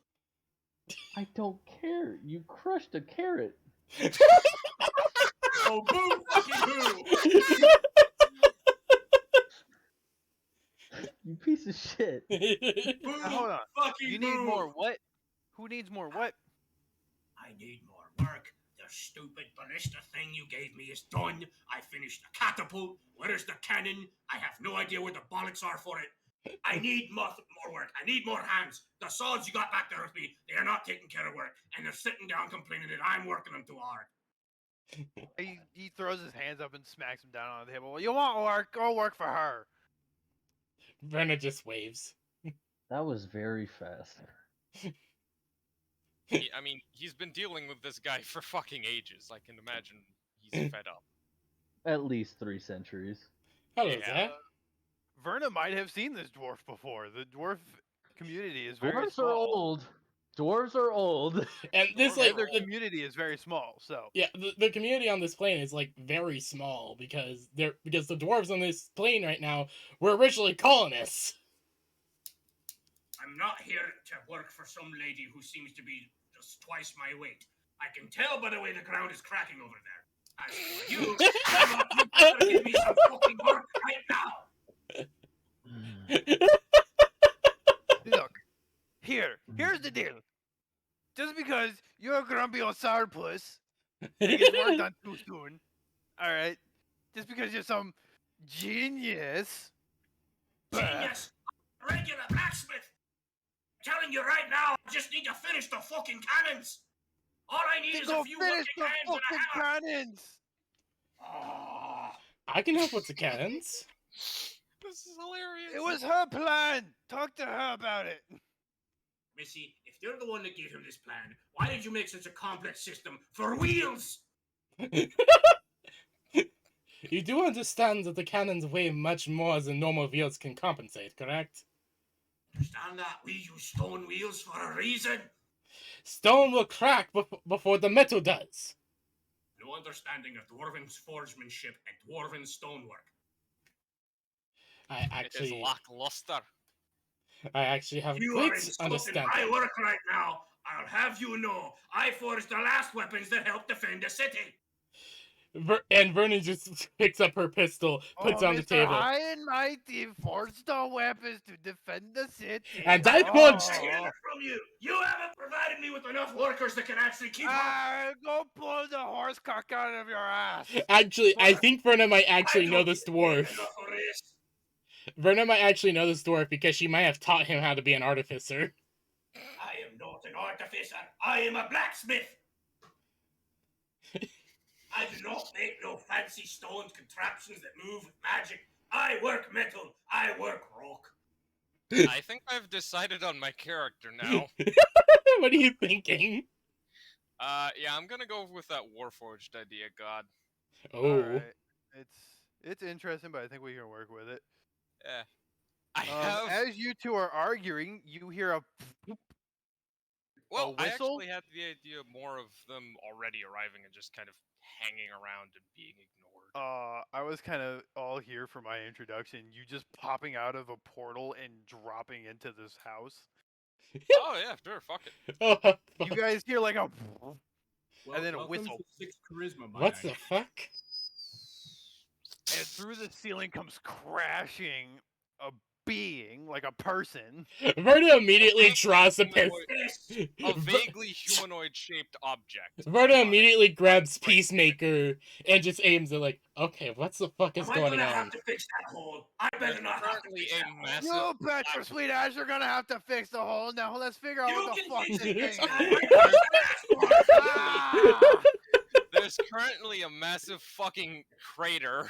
I don't care. You crushed a carrot. Oh, boo fucking boo! You piece of shit. Boo Now, hold on. fucking You need boo! more what? Who needs more what? I need more work. The stupid ballista thing you gave me is done. I finished the catapult. Where's the cannon? I have no idea where the bollocks are for it. I need more work. I need more hands. The swords you got back there with me, they are not taking care of work. And they're sitting down complaining that I'm working them too hard. He throws his hands up and smacks him down on the table. You want work? Go work for her. Verna just waves. That was very fast. I mean, he's been dealing with this guy for fucking ages. I can imagine he's fed up. At least 3 centuries. Hello, Yeah. Zach. Verna might have seen this dwarf before. The dwarf community is very Dwarves small. are old. Dwarves are old. And this Dwarves like And their the, community is very small. So yeah, the community on this plane is like very small because the dwarves on this plane right now were originally colonists. I'm not here to work for some lady who seems to be just twice my weight. I can tell by the way the ground is cracking over there. As for you, Grimlock, you better give me some fucking work right now. look, here's the deal. Just because you're a grumpy old sourpuss and get work done too soon, all right? Just because you're some genius. Genius, regular blacksmith. I'm telling you right now, I just need to finish the fucking cannons. All I need Then is go a few finish working the hands and a fucking hammer. cannons. Oh, I can help with the cannons. This is hilarious. It was her plan. Talk to her about it. Missy, if you're the one that gave him this plan, why did you make such a complex system for wheels? You do understand that the cannons weigh much more than normal wheels can compensate, correct? Understand that? We use stone wheels for a reason. Stone will crack before the metal does. No understanding of dwarven forgemanship and dwarven stonework. I It is lackluster. have You are great insulting understanding. my work right now. I'll have you know, I forged the last weapons that helped defend the city. And Vernon just picks up her pistol, puts it on the Mr. table. High and mighty forged the weapons to defend the city. And I I punched. hear that from you. You haven't provided me with enough workers that can actually keep up. Go pull the horse cock out of your ass. Actually, I think Verna might actually I know don't this get dwarf. enough of this. Verna might actually know this dwarf because she might have taught him how to be an artificer. I am not an artificer. I am a blacksmith. I do not make no fancy stone contraptions that move with magic. I work metal. I work rock. I think I've decided on my character now. What are you thinking? Yeah, I'm gonna go with that Warforged idea, God. Oh. Alright. It's interesting, but I think we can work with it. Eh. I have... As you two are arguing, you hear a Well, I whistle? actually had the idea more of them already arriving and just kind of hanging around and being ignored. I was kind of all here for my introduction. You just popping out of a portal and dropping into this house. Oh yeah, sure, fuck it. Oh, You guys hear like a and then a welcome whistle. to 6 charisma, my What guy. the fuck? And through the ceiling comes crashing a being, like a person. Verna immediately draws a pistol. Yes! A vaguely humanoid-shaped object. Verna on it. immediately grabs Right. Peacemaker and just aims it like, okay, what the fuck is Am I going gonna on? have to fix that hole? I There's better not have to currently fix a that hole. massive. You bet your sweet ass you're gonna have to fix the hole. Now let's figure out You what the can fuck fix this it, thing bitch! is. I fixed that one! Ah! There's currently a massive fucking crater.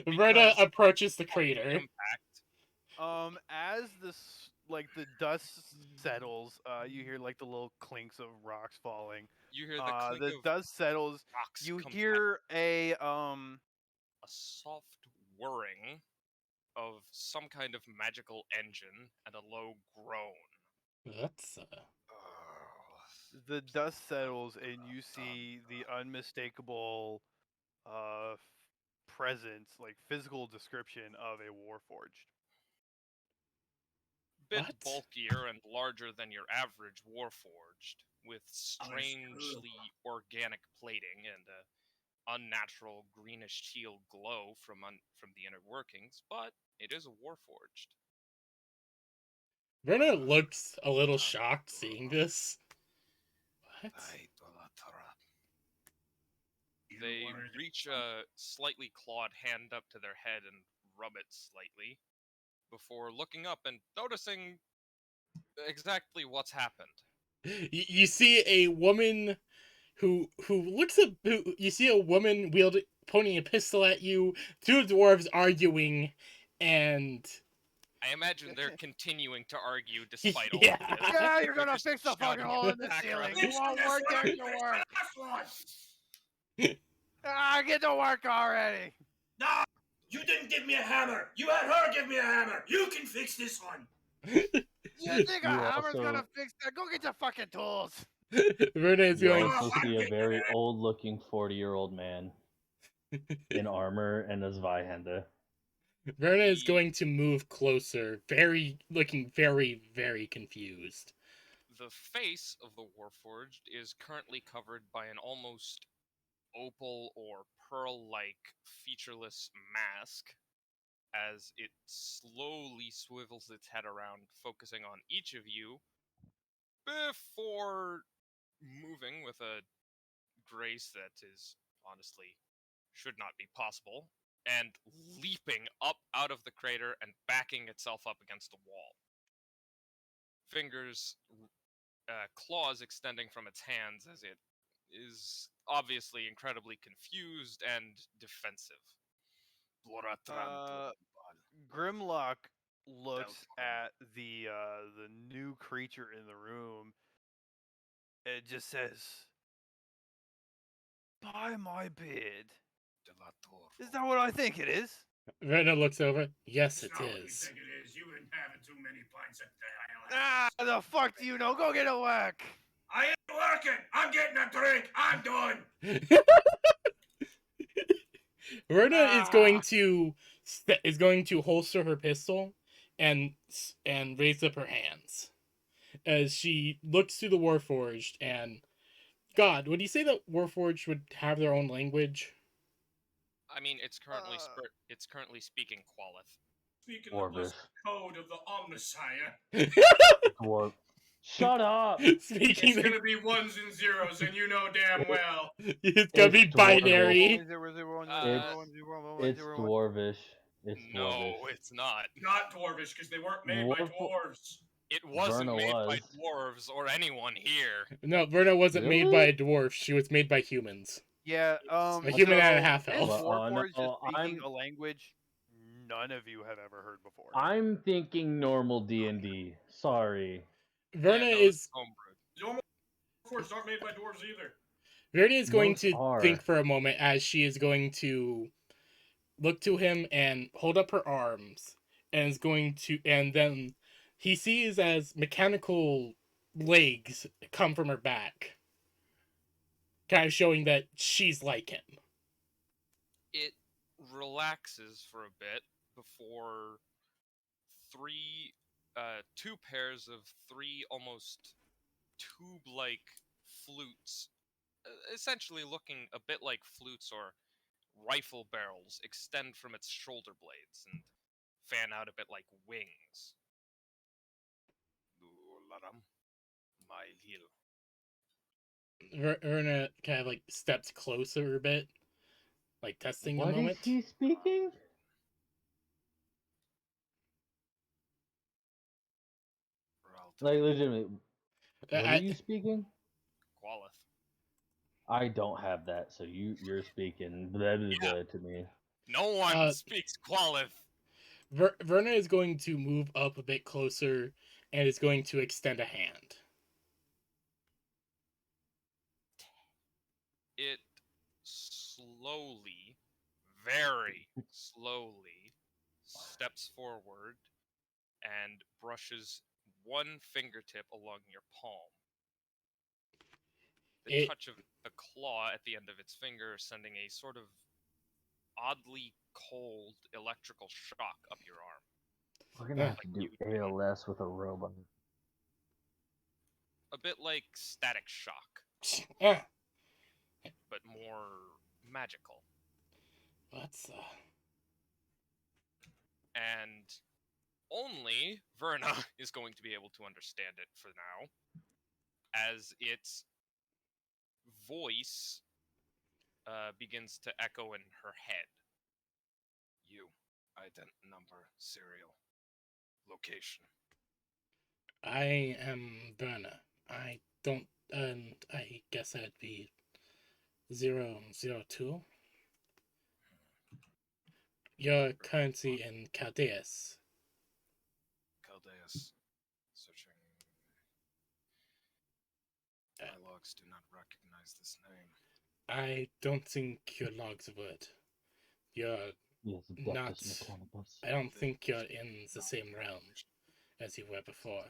Verna because approaches the of the crater. impact. As the dust settles, you hear like the little clinks of rocks falling. You hear the clink The of dust settles. rocks. You compact, hear a a soft whirring of some kind of magical engine and a low groan. That's the dust settles and you see the unmistakable presence, like physical description of a warforged. Bit What? bulkier and larger than your average warforged, with Oh, that's strangely organic plating and a unnatural greenish teal glow from the inner workings, but it is a warforged. Verna looks a little shocked seeing this. What? They reach a slightly clawed hand up to their head and rub it slightly before looking up and noticing exactly what's happened. You see a woman who looks a you see a woman pointing a pistol at you, two dwarves arguing, and I imagine they're continuing to argue despite all Yeah. of this. Yeah, you're They're gonna just fix the fucking shouting hole in the background. ceiling. It won't work, get to work. Get to work already. No! You didn't give me a hammer! You had her give me a hammer! You can fix this one! You think a You hammer's gonna also- fix that? Go get your fucking tools. Verna is You going. also see a very old-looking 40-year-old man in armor and a Zweihände. Verna is going to move closer, looking very, very confused. The face of the Warforged is currently covered by an almost opal or pearl-like featureless mask as it slowly swivels its head around, focusing on each of you before moving with a grace that is honestly should not be possible, and leaping up out of the crater and backing itself up against the wall. Fingers, claws extending from its hands as it is obviously incredibly confused and defensive. Grimlock looks at the new creature in the room. It just says, "By my beard, is that what I think it is?" Verna looks over. Yes, it It's not what you is. think it is. You've been having too many pints a day. Ah, the fuck do you know? Go get to work. I ain't working! I'm getting a drink! I'm done! Verna is going to holster her pistol and raise up her hands as she looks to the Warforged. And God, would you say that Warforged would have their own language? I mean, it's currently speaking Qualith. Speaking Dwarvish. the blessed code of the Omnisire, Dwarf. Shut up! Speaking, it's gonna be ones and zeros, and you know damn well. it's gonna be It's binary. It's dwarvish. It's No, dwarvish. it's not. Not dwarvish, because they weren't made by Dwarf- dwarves. It wasn't Verna made by was. dwarves or anyone here. No, Verna wasn't made Really? by a dwarf. She was made by humans. Yeah, A human and a half this elf. Well, Warforged is no, speaking I'm- a language none of you have ever heard before. I'm thinking normal D&D. Sorry. Verna Yeah, no, is it's homebrewed. Normal Warforged aren't made by dwarves either. Verna is going Most to are. think for a moment as she is going to look to him and hold up her arms, and then he sees as mechanical legs come from her back, kind of showing that she's like him. It relaxes for a bit before two pairs of three almost tube-like flutes essentially looking a bit like flutes or rifle barrels, extend from its shoulder blades and fan out a bit like wings. Laram, my heel. Verna kind of like steps closer a bit, like testing a What is moment. he speaking? Like legitimately, what are you speaking? Qualith. I don't have that, so you're speaking blah, blah, blah to me. No one speaks Qualith. Verna is going to move up a bit closer and is going to extend a hand. It slowly, very slowly, steps forward and brushes one fingertip along your palm. The touch of the claw at the end of its finger sending a sort of oddly cold electrical shock up your arm. We're gonna have to do ALS with a robot. A bit like static shock, but more magical. What's And only Verna is going to be able to understand it for now, as its voice begins to echo in her head. You, ident number, serial, location. I am Verna. I don't, and I guess that'd be 002. Your currency in Chaldeus. Chaldeus. Searching. My logs do not recognize this name. I don't think your logs would. You're not. I don't think you're in the same realm as you were before.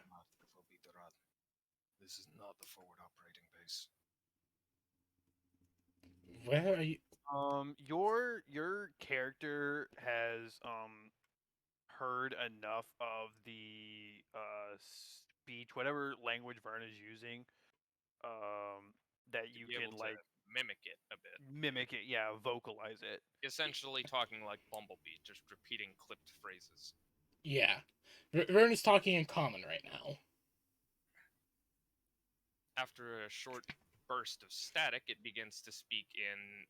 This is not the forward operating base. Where are you? Your character has heard enough of the speech, whatever language Vern is using, that you can like mimic it a bit. Mimic it, yeah, vocalize it. Essentially talking like Bumblebee, just repeating clipped phrases. Yeah. Vern is talking in common right now. After a short burst of static, it begins to speak in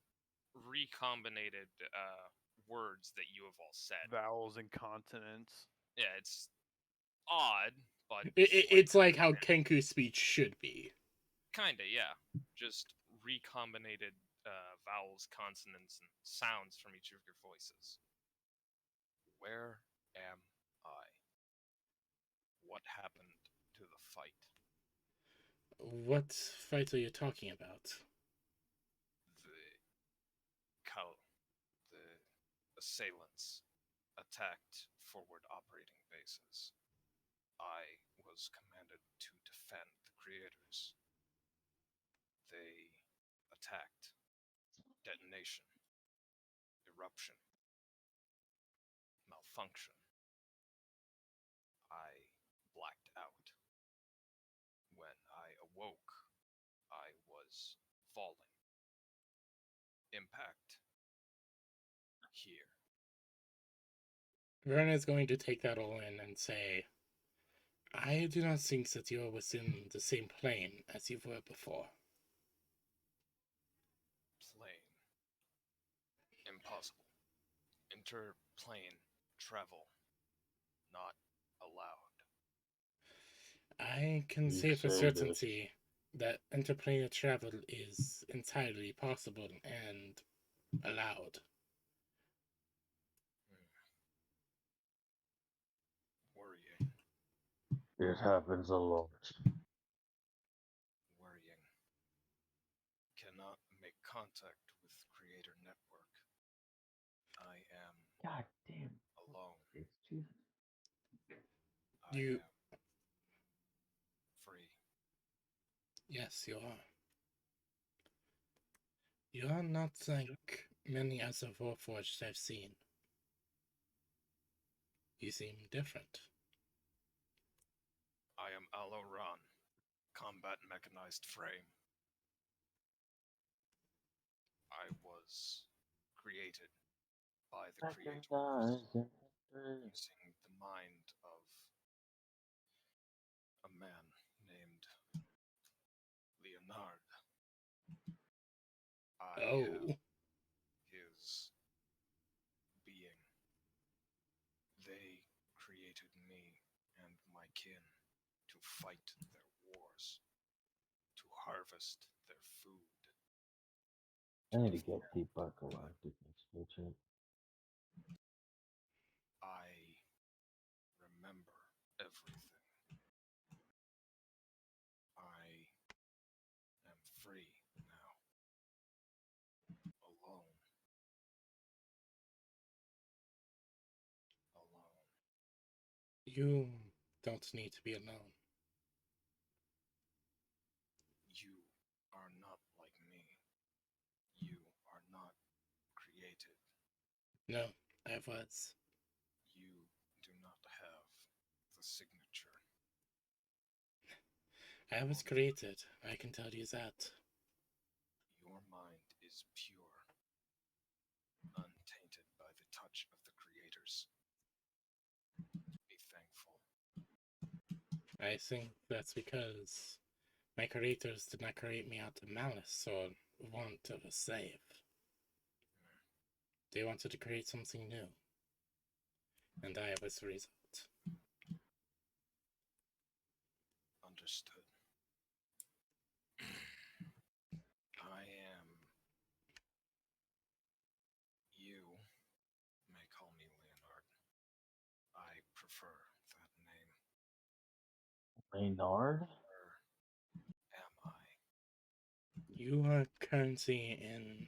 recombinated words that you have all said. Vowels and consonants. Yeah, it's odd, but... It's like how Kenku speech should be. Kinda, yeah. Just recombinated vowels, consonants, and sounds from each of your voices. Where am I? What happened to the fight? What fight are you talking about? The assailants attacked forward operating bases. I was commanded to defend the creators. They attacked. Detonation. Eruption. Malfunction. I blacked out. When I awoke, I was falling. Impact. Here. Verna is going to take that all in and say, I do not think that you are within the same plane as you were before. Plane. Impossible. Interplane travel. Not allowed. I can say for certainty that interplanar travel is entirely possible and allowed. Worrying. It happens a lot. Worrying. Cannot make contact with Creator Network. I am... God damn. Alone. You... Free. Yes, you are. You are not like many other Warforged I've seen. You seem different. I am Aloran, combat mechanized frame. was created by the creators using the mind of a man named Leonard. I am Oh, his being. They created me and my kin to fight their wars, to harvest their food. I need to get Deepak Galactic expansion. I remember everything. I am free now. Alone. Alone. you don't need to be alone. You are not like me. You are not created. No, I was. You do not have the signature. I was created. I can tell you that. Your mind is pure, untainted by the touch of the creators. Be thankful. I think that's because my creators did not create me out of malice or want of a slave. They wanted to create something new. And I was the result. Understood. I am. You may call me Leonard. I prefer that name. Maynard? Where am I? You are currently in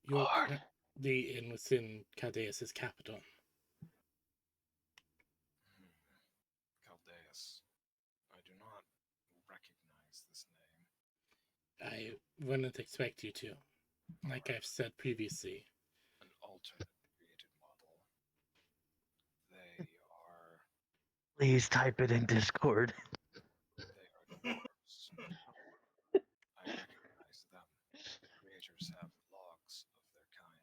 you're currently in within Caldeus' capital. Caldeus. I do not recognize this name. I wouldn't expect you to. Like I've said previously. An alternate created model. They are. Please type it in Discord. They are dwarves. I recognize them. Creators have logs of their kind.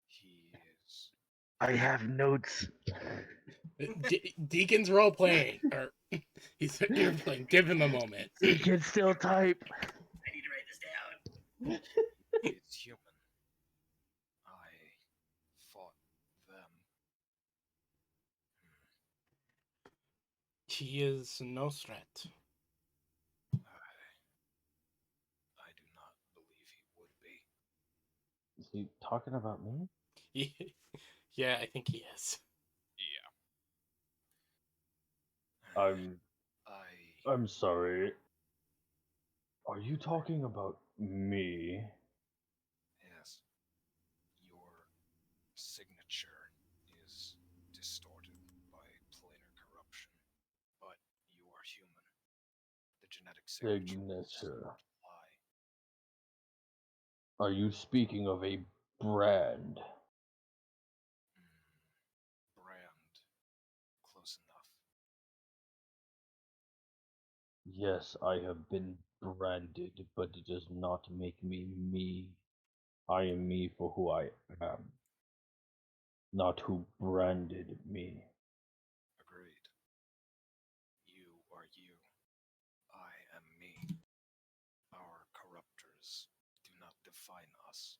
He is. I have notes. Deacon's role playing, or he's you're playing. Give him a moment. You can still type. I need to write this down. He is human. I fought them. He is no threat. I do not believe he would be. Is he talking about me? Yeah, I think he is. Yeah. I'm sorry. Are you talking about me? Yes. Your signature is distorted by planar corruption, but you are human. The genetic Signature. lie. Are you speaking of a brand? Brand. Close enough. Yes, I have been branded, but it does not make me me. I am me for who I am, not who branded me. Agreed. You are you. I am me. Our corruptors do not define us.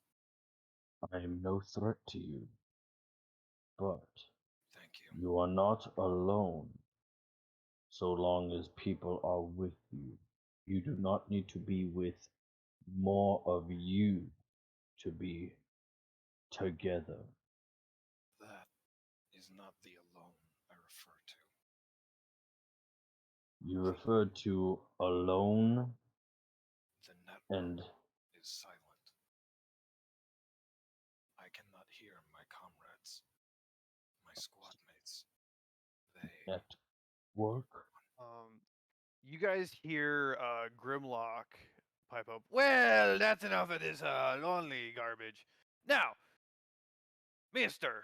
I am no threat to you, but Thank you. you are not alone. So long as people are with you, you do not need to be with more of you to be together. That is not the alone I refer to. You referred to alone The network and is silent. I cannot hear my comrades, my squad mates. They network. You guys hear Grimlock pipe up. Well, that's enough of this lonely garbage. Now, Mister,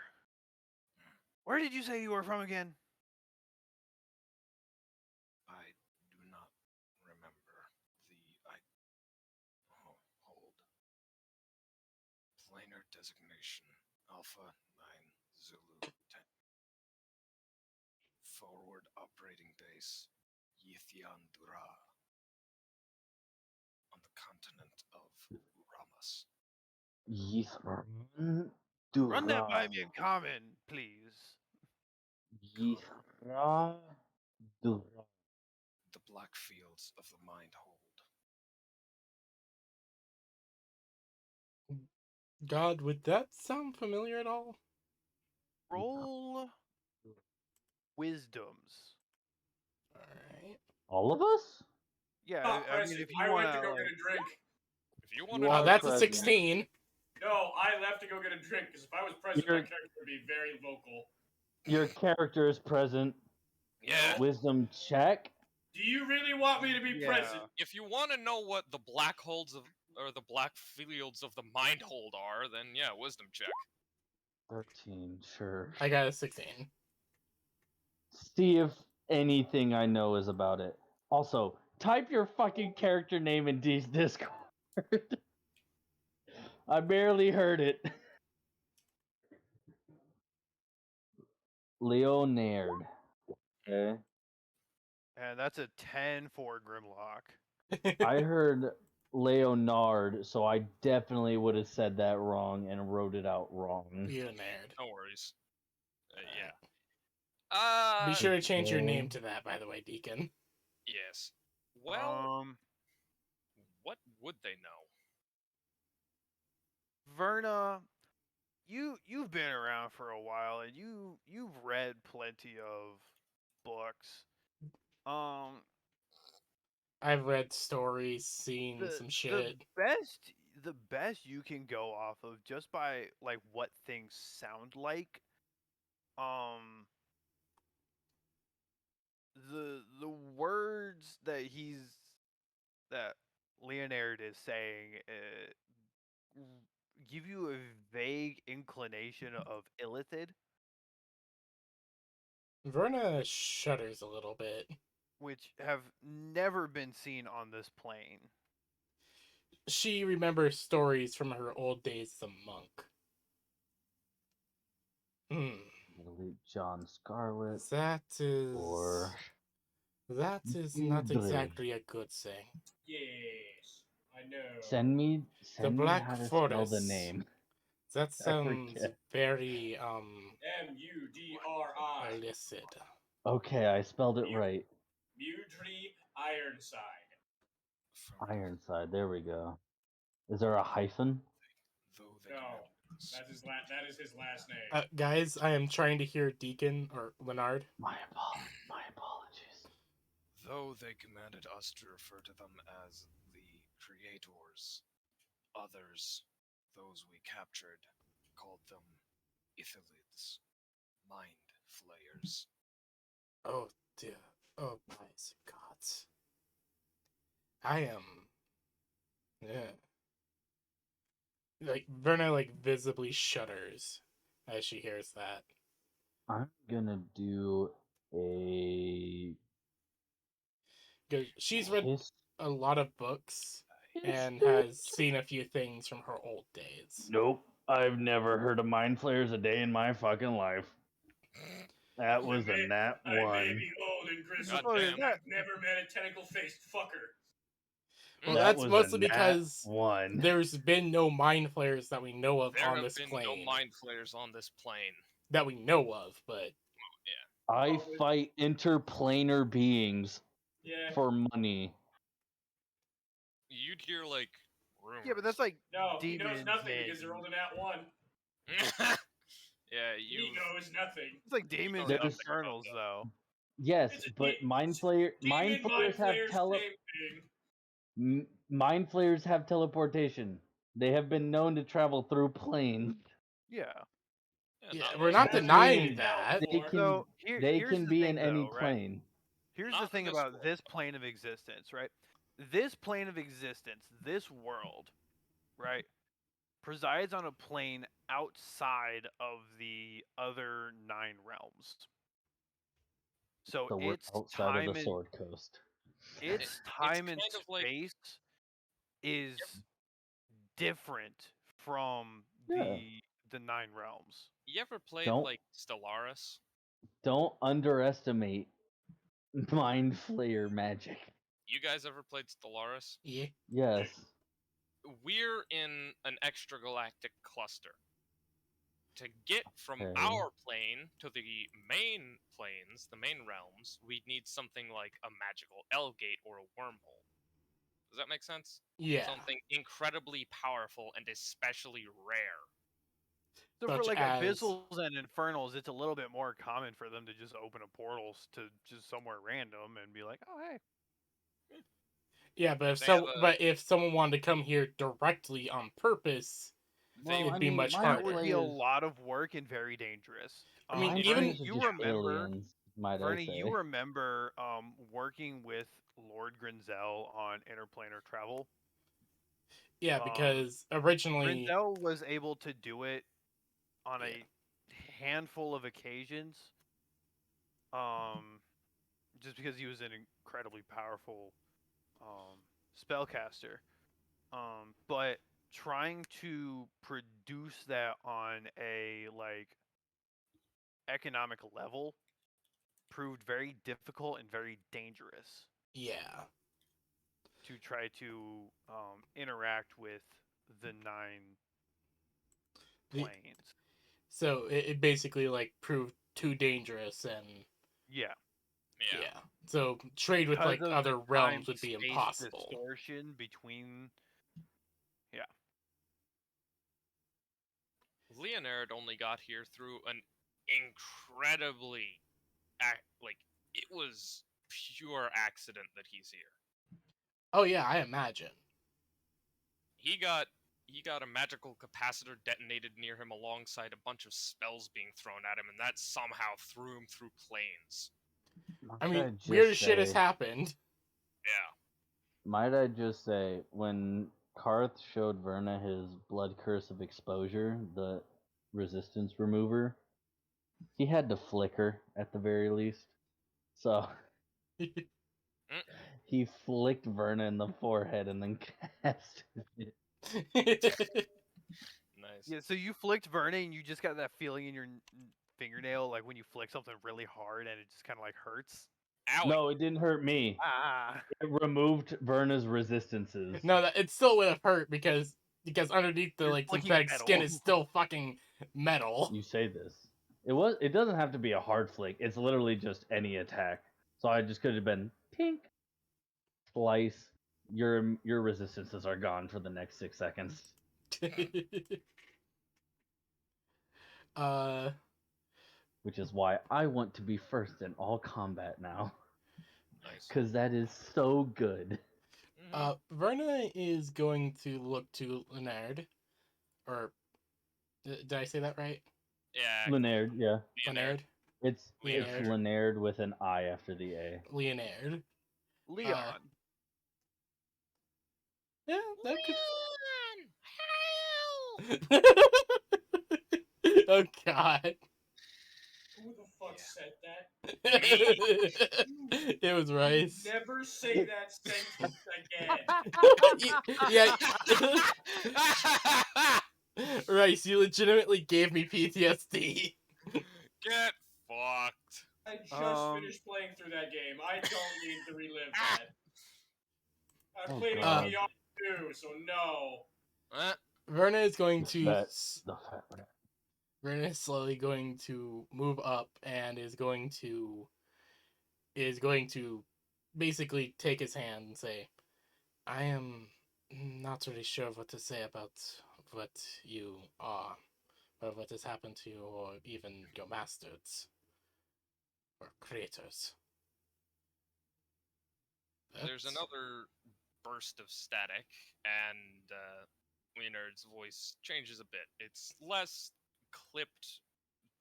where did you say you were from again? I do not remember the. Oh, hold Alpha 9 Zulu 10. Forward operating base, Yithian Dura. On the continent of Ramas. Run that by me in common, please. The black fields of the Mind Hold. God, would that sound familiar at all? Roll wisdoms. Alright. All of us? Yeah, Not I mean, present. if you I want went to to, go like, get a drink. If you You want to are Oh, know, that's a present. 16. No, I left to go get a drink because if I was present, You're- my character would be very vocal. Your character is present. yeah. Wisdom check. Do you really want me to be Yeah. present? If you want to know what the black holds of or the black fields of the Mind Hold are, then yeah, wisdom check. 13, sure. I got a 16. See if anything I know is about it. Also, type your fucking character name in Discord. I barely heard it. Leonard. Okay. and that's a 10 for Grimlock. I heard Leonard, so I definitely would have said that wrong and wrote it out wrong. Leonard. No worries. Yeah. Be sure to change your okay. name to that, by the way, Deacon. Yes. Well, what would they know? Verna, you've been around for a while and you've read plenty of books. I've read stories, seen some shit. The best you can go off of just by like what things sound like. The words that Leonard is saying give you a vague inclination of Illithid, Verna shudders a little bit. which have never been seen on this plane. She remembers stories from her old days as a monk. Delete John Scarlet. That is... Or That is not Deirdre. exactly a good thing. Yes, I know. Send me Black how to spell the Forest. name. That sounds forget. very, Mudri. illicit. Okay, I spelled it right. Mudri Ironside. Ironside, there we go. Is there a hyphen? Though they No, command that is his last name. Guys, I am trying to hear Deacon or Leonard. My apologies. Though they commanded us to refer to them as the creators, others, those we captured, called them Ithilids, mind flayers. Oh dear. Oh my God. I am. Yeah. Like Verna visibly shudders as she hears that. I'm gonna do a 'Cause she's read his- a lot of books and has seen a few things from her old days. Nope. I've never heard of mind flayers a day in my fucking life. That was a nat I may one. be old and grizzled, God but damn. I've never met a tentacle-faced fucker. Well, That that's was a mostly nat because one. there's been no mind flayers that we know of There on have this been plane. no mind flayers on this plane. That we know of, but I fight interplanar beings Yeah. for money. You'd hear rumors. Yeah, but that's like No, he knows demons nothing and- because they're rolling at one. Yeah, He you. knows nothing. It's like demons There's- and infernals, though. Yes, It's a but demon mind flayers have same thing. mind flayers have teleportation. They have been known to travel through planes. Yeah. yeah, not we're most not people. denying means that. They can So they here's can the be thing, in any though, right? plane. Here's Not the in thing this about world, this though. plane of existence, right? This plane of existence, this world, right, presides on a plane outside of the other 9 realms. So So we're its outside of time the and Sword Coast. its time and kind of like- space is different from Yeah. the Nine Realms. You ever played Don't- like Stellaris? Don't underestimate Mind Flayer magic. You guys ever played Stellaris? Yeah. Yes. We're in an extragalactic cluster. To get from Okay. our plane to the main planes, the main realms, we need something like a magical L-gate or a wormhole. Does that make sense? Yeah. Something incredibly powerful and especially rare. So for Such like as- abyssals and infernals, it's a little bit more common for them to just open a portal to just somewhere random and be like, oh hey. Yeah, but They have if someone wanted to come here directly on purpose, They it'd be much Mind That would harder. be a Flayers- lot of work and very dangerous. I mean, Mind even- Flayers are you just remember, aliens, might I Vernie, say. you remember working with Lord Grinzel on interplanar travel? yeah, because originally, Grinzel was able to do it on Yeah. a handful of occasions. Just because he was an incredibly powerful spellcaster. But trying to produce that on a like economic level proved very difficult and very dangerous yeah, to try to interact with the 9 The- planes. so it basically like proved too dangerous, and Yeah. yeah, so trade with Because like of the other realms would be time-space impossible. Distortion between. Leonard only got here through an incredibly, like, it was pure accident that he's here. Oh yeah, I imagine. He got a magical capacitor detonated near him alongside a bunch of spells being thrown at him, and that somehow threw him through planes. I Might mean, just weird shit has say- happened. Yeah. Might I just say, when Karth showed Verna his Blood Curse of Exposure, the resistance remover, he had to flicker at the very least. So he flicked Verna in the forehead and then cast it. Nice. Yeah, so you flicked Vernon and you just got that feeling in your fingernail, like when you flick something really hard and it just kind of like hurts. Owie. No, it didn't hurt me. Ah. It removed Verna's resistances. No, it still would have hurt because underneath the You're like flicking synthetic skin metal. is still fucking metal. You say this. It doesn't have to be a hard flick. It's literally just any attack. So I just could have been pink, slice. Your resistances are gone for the next 6 seconds. Which is why I want to be first in all combat now. Nice. Because that is so good. Mhm. Verna is going to look to Leonard, or did I say that right? Yeah. Leonard, yeah. Leonard. It's Leonard. Leonard with an I after the A. Leonard. Leon. Yeah, that Leon! could. Oh God. Who the fuck said that? It was Rice. Never say that sentence again. Yeah. Rice, you legitimately gave me PTSD. Get fucked. I just finished playing through that game. I don't need to relive that. I Oh, played it God. on VR too, so no. Verna is going to. The fat rat. Verna is slowly going to move up and is going to basically take his hand and say, I am not really sure what to say about what you are, or what has happened to you, or even your masters, or creators. There's That's- another burst of static, and Leonard's voice changes a bit. It's less clipped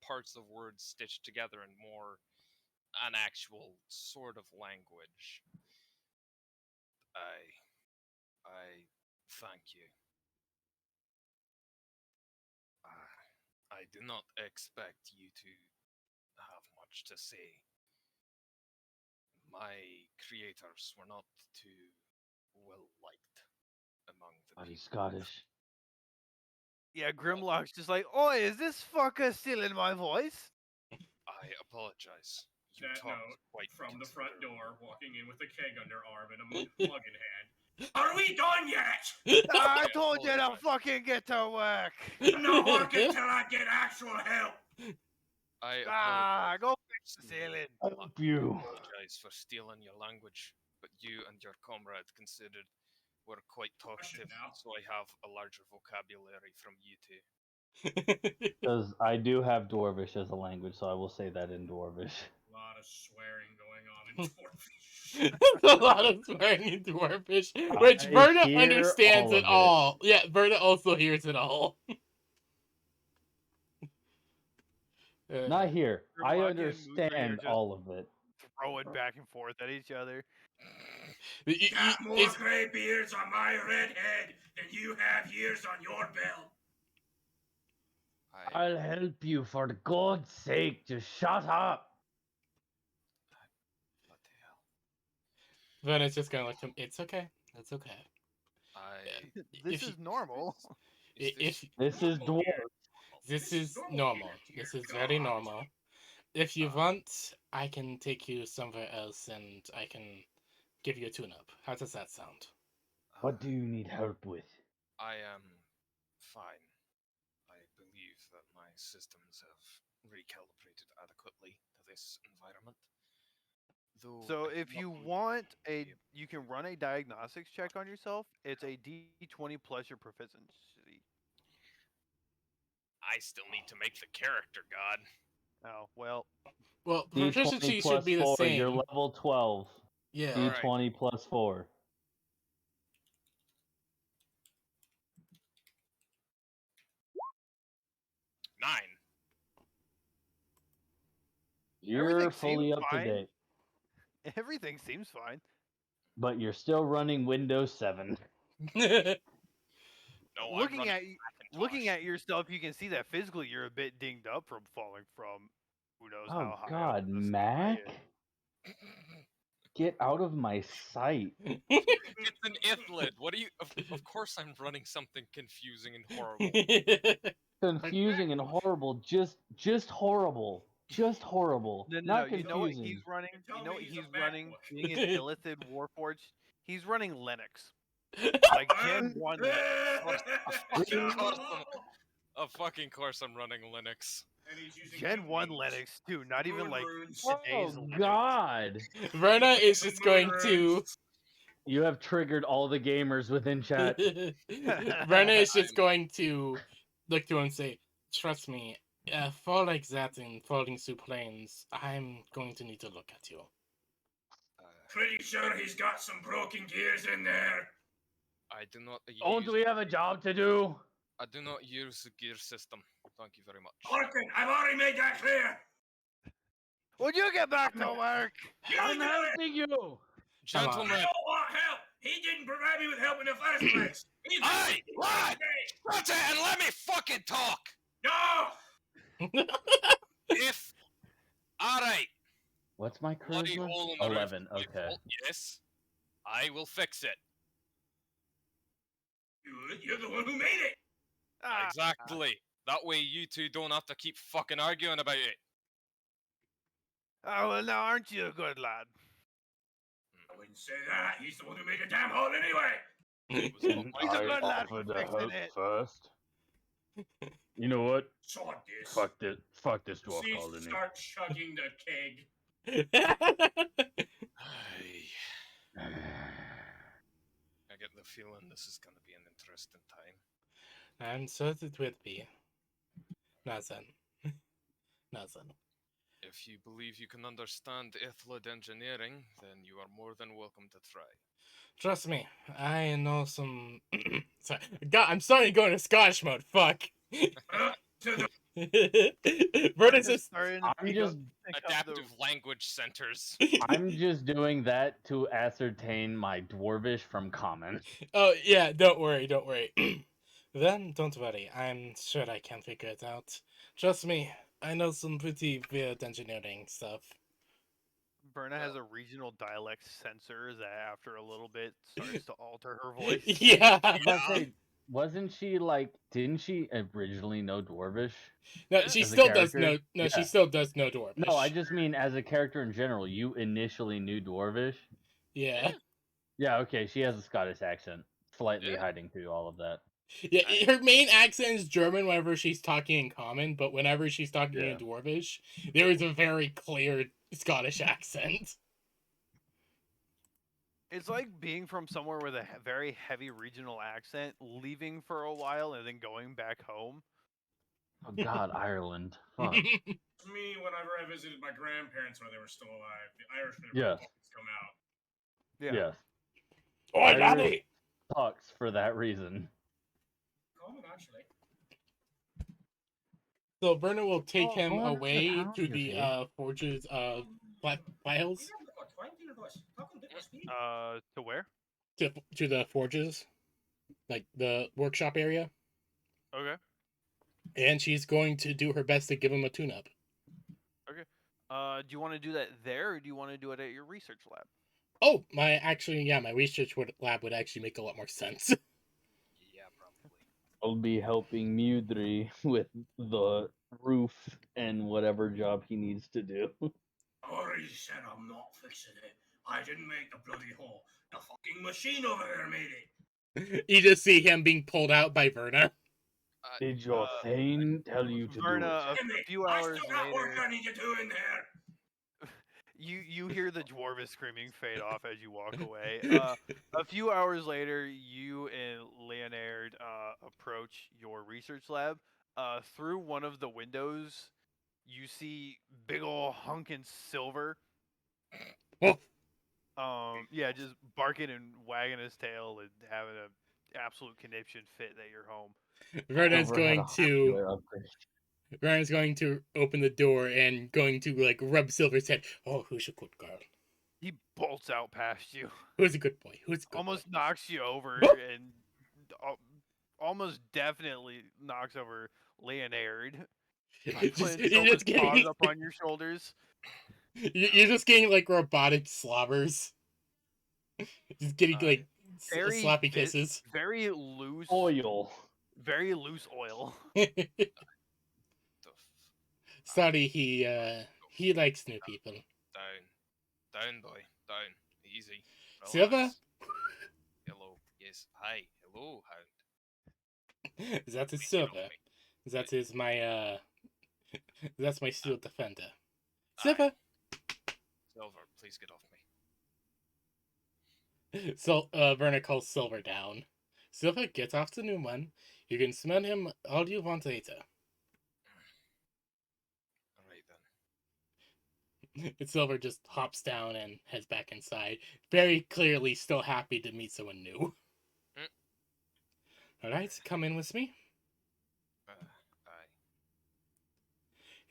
parts of words stitched together and more an actual sort of language. I thank you. I do not expect you to have much to say. My creators were not too well liked among the Are you people. Scottish? Yeah, Grimlock's just like, oi, is this fucker stealing my voice? I apologize. You That talked note quite from the front considerably. door, walking in with a keg under arm and a mug in hand. Are we done yet? I I told you to apologize. fucking get to work. I'm not working till I get actual help. I Ah, apologize. go fix the ceiling. Help you. I apologize for stealing your language, but you and your comrade considered were quite talkative, now. so I have a larger vocabulary from you two. Because I do have Dwarvish as a language, so I will say that in Dwarvish. A lot of swearing going on in Dwarvish. There's a lot of swearing in Dwarvish, which I Verna hear understands all it of it. all. Yeah, Verna also hears it all. Not here. I Grimlock and Moosery are understand just all of it. throwing back and forth at each other. Got more It's- gray beards on my red head than you have years on your belt. I'll help you, for God's sake. Just shut up. What the hell? Verna's just gonna look him. It's okay. It's okay. This If is normal. If This is Normal here. dwarf. this is normal normal, here, this is dear very God. normal. If you want, I can take you somewhere else, and I can give you a tune-up. How does that sound? What do you need help with? I am fine. I believe that my systems have recalibrated adequately to this environment. Though So I do if not you believe want I a, will be able- you can run a diagnostics check on yourself. It's a D20 plus your proficiency. I still need to make the character, God. Oh well, Well, D20 proficiency plus should be the 4. same. You're level 12. Yeah. All right. D20 plus 4. Nine. You're Everything fully seems up to fine. date. everything seems fine. But you're still running Windows 7. No, looking I'm at running looking Macintosh. at your stuff, you can see that physically you're a bit dinged up from falling from who knows Oh how high. up God, the sky Mac! is. Get out of my sight. It's an Ithlid. What do you? Of course, I'm running something confusing and horrible. Confusing and horrible. Just horrible. Just horrible. No, Not you know what confusing. he's running? You're You telling know me what he's a he's bad running? book. Being an Illithid Warforged, he's running Linux. Like Gen 1 Of fucking course, I'm running Linux. And he's using Gen 1 moon Linux too, not even Moon like runes. today's Oh Linux. God! Verna is just going to. You have triggered all the gamers within chat. Verna is just going to look to him and say, "Trust me, for like that in Falling Soup Plains, I'm going to need to look at you." Pretty sure he's got some broken gears in there. I do not Don't use. we have a job to do? I do not use the gear system. Thank you very much. Larkin, I've already made that clear. Would you get back to work? I'm helping you. I Gentlemen, don't want help. He didn't provide me with help in the first place. He's Hey, lad! Okay. shut it and let me fucking talk. No. If all right, What's my bloody charisma? hole in the roof 11. is my Okay. fault, yes, I will fix it. You're the one who made it. Ah, Exactly. That way you two don't have to keep fucking arguing about it. Oh well, now aren't you a good lad? I wouldn't say that. He's the one who made the damn hole anyway. It was not my He's a fault. good lad for fixing it. first. You know what? Sod this. Fuck this dwarf Please colony. start chugging the keg. I get the feeling this is going to be an interesting time. I'm certain it will be. Nothing. Nothing. If you believe you can understand Ithlid engineering, then you are more than welcome to try. Trust me, I know some. Sorry, God, I'm starting to go into Scottish mode. Fuck. To the Verna's just. Starting to I'm pick just- up- pick up the- Adaptive language centers. I'm just doing that to ascertain my dwarvish from common. Oh yeah, don't worry, don't worry. Then don't worry, I'm sure I can figure it out. Trust me, I know some pretty weird engineering stuff. Berna has a regional dialect sensor that after a little bit starts to alter her voice. Yeah. I was about to say, wasn't she like? Didn't she originally know Dwarvish? No, Yeah. she As a still does character? know. No, she Yeah. still does know Dwarvish. No, I just mean as a character in general. You initially knew Dwarvish. Yeah. Yeah. Okay. She has a Scottish accent, slightly Yeah. hiding through all of that. Yeah, I- her main accent is German whenever she's talking in Common, but whenever she's talking Yeah. in Dwarvish, there is a very clear Scottish accent. It's like being from somewhere with a very heavy regional accent, leaving for a while, and then going back home. Oh God, Ireland. Fuck. Me, whenever I visited my grandparents while they were still alive, the Irishman would Yes. always come out. Yeah. Yes. Oh, Irish laddie! sucks for that reason. Common, actually. So Verna will take Oh, him what away town to is the he? Forge's Flat Hills To where? to the Forges, like the workshop area, Okay. and she's going to do her best to give him a tune-up. Do you want to do that there, or do you want to do it at your research lab? Oh, my research lab would actually make a lot more sense. Yeah, probably. I'll be helping Mudry with the roof and whatever job he needs to do. I already said I'm not fixing it. I didn't make the bloody hole. The fucking machine over there made it. You just see him being pulled out by Verna. Did your Thane tell you to Verna, do it? a Damn it, few I hours still got work later, I need to do in there. you hear the dwarven screaming fade off as you walk away. A few hours later, you and Leonard approach your research lab. Through one of the windows, you see big ol' hunkin' Silver. Yeah, just barking and wagging his tail and having an absolute conniption fit that you're home. Verna's Silver had going a to hardware upgrade. Verna's going to open the door and going to like rub Silver's head. Oh, who's a good girl? He bolts out past you, Who's a good boy? Who's a good almost boy? knocks you over, and almost definitely knocks over Leonard. You're just, When you're Silver's just paws getting up on your shoulders. you're just getting like robotic slobbers. Just getting like Very sloppy kisses. very loose Oil. very loose oil. The Sorry, he likes new people. down, boy, down, easy. Silver? Relax. Hello, yes, hi, hello, hound. That is Please get off Silver. me. That is my that's my steel defender. Aye. Silver. Silver, please get off me. So Verna calls Silver down. Silver gets off the new one. You can smell him all you want later. Alright then. And Silver just hops down and heads back inside, very clearly still happy to meet someone new. Alright, come in with me. Aye.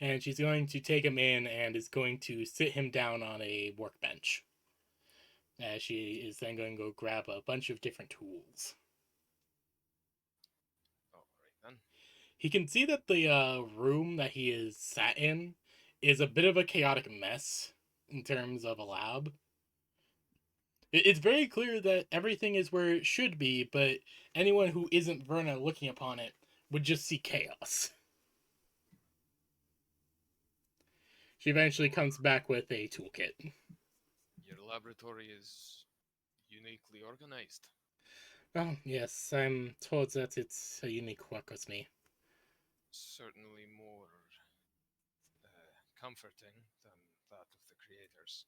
And she's going to take him in and is going to sit him down on a workbench. As she is then going to go grab a bunch of different tools. Alright then. He can see that the room that he is sat in is a bit of a chaotic mess in terms of a lab. It's very clear that everything is where it should be, but anyone who isn't Verna looking upon it would just see chaos. She eventually comes back with a toolkit. Your laboratory is uniquely organized. Oh, yes, I'm told that it's a unique work with me. Certainly more comforting than that of the creators.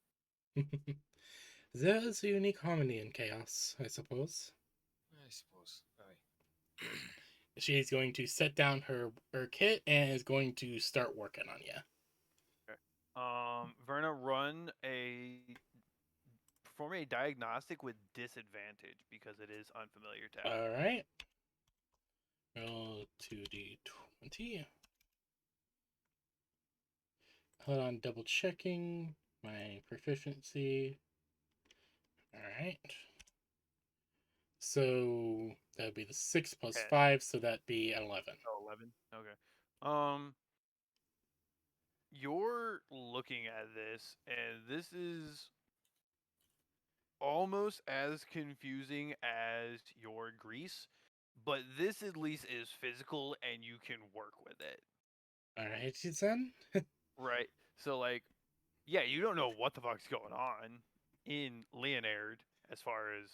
There's a unique harmony in chaos, I suppose. I suppose. Aye. She's going to set down her kit and is going to start working on you. Verna, perform a diagnostic with disadvantage because it is unfamiliar tech. Alright. Roll 2d20. Hold on, double checking my proficiency. Alright. So that would be the 6 plus 10. 5, so that'd be 11. Oh, 11? Okay. You're looking at this, and this is almost as confusing as your grease. but this at least is physical and you can work with it. Alright, then. Right. So like, yeah, you don't know what the fuck's going on in Leonard as far as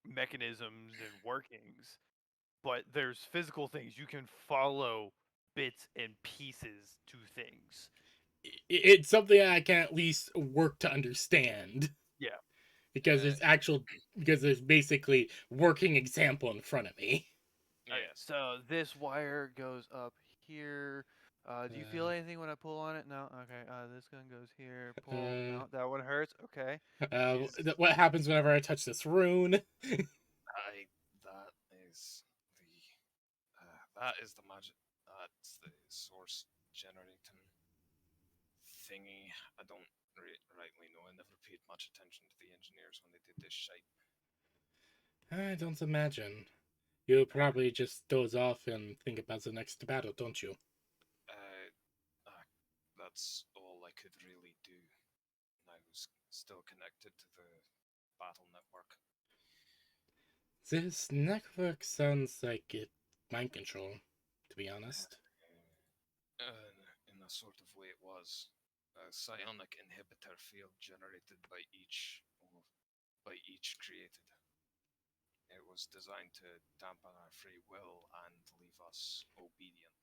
mechanisms and workings, but there's physical things you can follow bits and pieces to things. It's something I can at least work to understand. Yeah. Because there's basically working example in front of me. Alright, Yes. so this wire goes up here. Do you feel anything when I pull on it? No? Okay. This gun goes here. Pull. No, that one hurts. Okay. What happens whenever I touch this rune? That is the magic. That's the source generating thingy. I don't rightly know. I never paid much attention to the engineers when they did this shite. I don't imagine. You probably just doze off and think about the next battle, don't you? That's all I could really do. I was still connected to the battle network. This network sounds like it mind control, to be honest. In a sort of way it was. A psionic inhibitor field generated by each created. It was designed to dampen our free will and leave us obedient.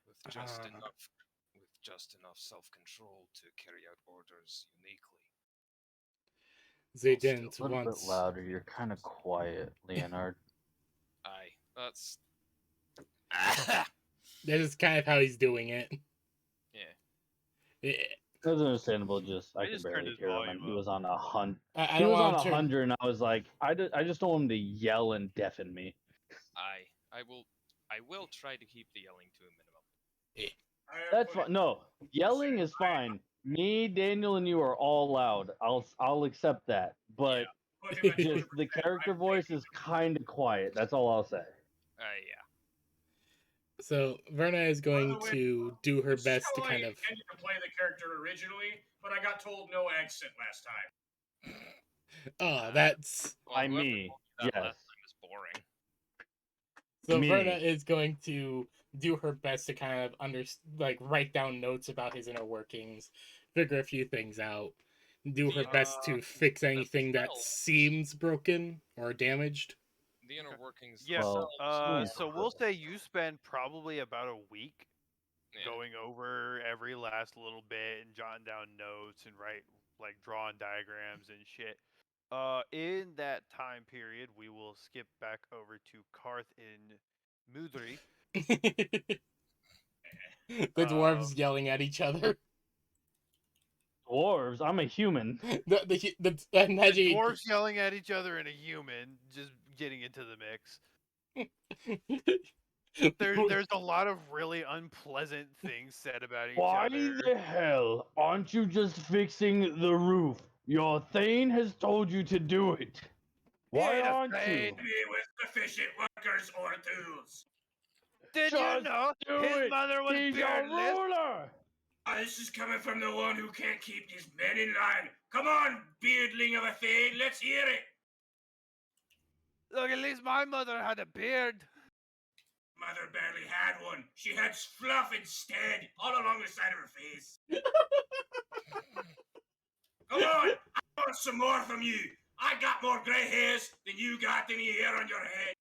With just enough self-control to carry out orders uniquely. They Well, still didn't A little want. bit louder. You're kind of quiet, Leonard. Aye, that's That is kind of how he's doing it. yeah. That's understandable. Just I I could just turned barely his hear him, and volume he up. was on 100. I He don't was on want to 100, and I was like, I just don't want him to yell and deafen me. I will try to keep the yelling to a minimum. That's fine. No, yelling is fine. Me, Daniel, and you are all loud. I'll accept that. But Put him at just 200%, the character I'm voice thinking. is kind of quiet. That's all I'll say. Yeah. So Verna is going By the way, to do her This is best to how kind I of. intended to play the character originally, but I got told no accent last time. Oh, that's. By whoever me, told you that yes. last time is boring. So Me. Verna is going to do her best to kind of write down notes about his inner workings, figure a few things out, do her best to fix anything that spells- seems broken or damaged. The inner workings. Yeah. Well, themselves So we'll say you spend probably about a week yeah. going over every last little bit and jotting down notes and drawing diagrams and shit. In that time period, we will skip back over to Karth in Mudri. The dwarves yelling at each other. Dwarves. I'm a human. Imagine Dwarves yelling at each other and a human just getting into the mix. There's a lot of really unpleasant things said about each Why other. the hell aren't you just fixing the roof? Your Thane has told you to do it. Why Hey, the aren't you? Thane. Me with sufficient workers or tools. Did you Just know do his it. mother was He's your beardless? ruler. This is coming from the one who can't keep his men in line. Come on, beardling of a Thane, let's hear it. Look, at least my mother had a beard. Mother barely had one. She had fluff instead, all along the side of her face. Come on, I want some more from you. I got more grey hairs than you got any hair on your head.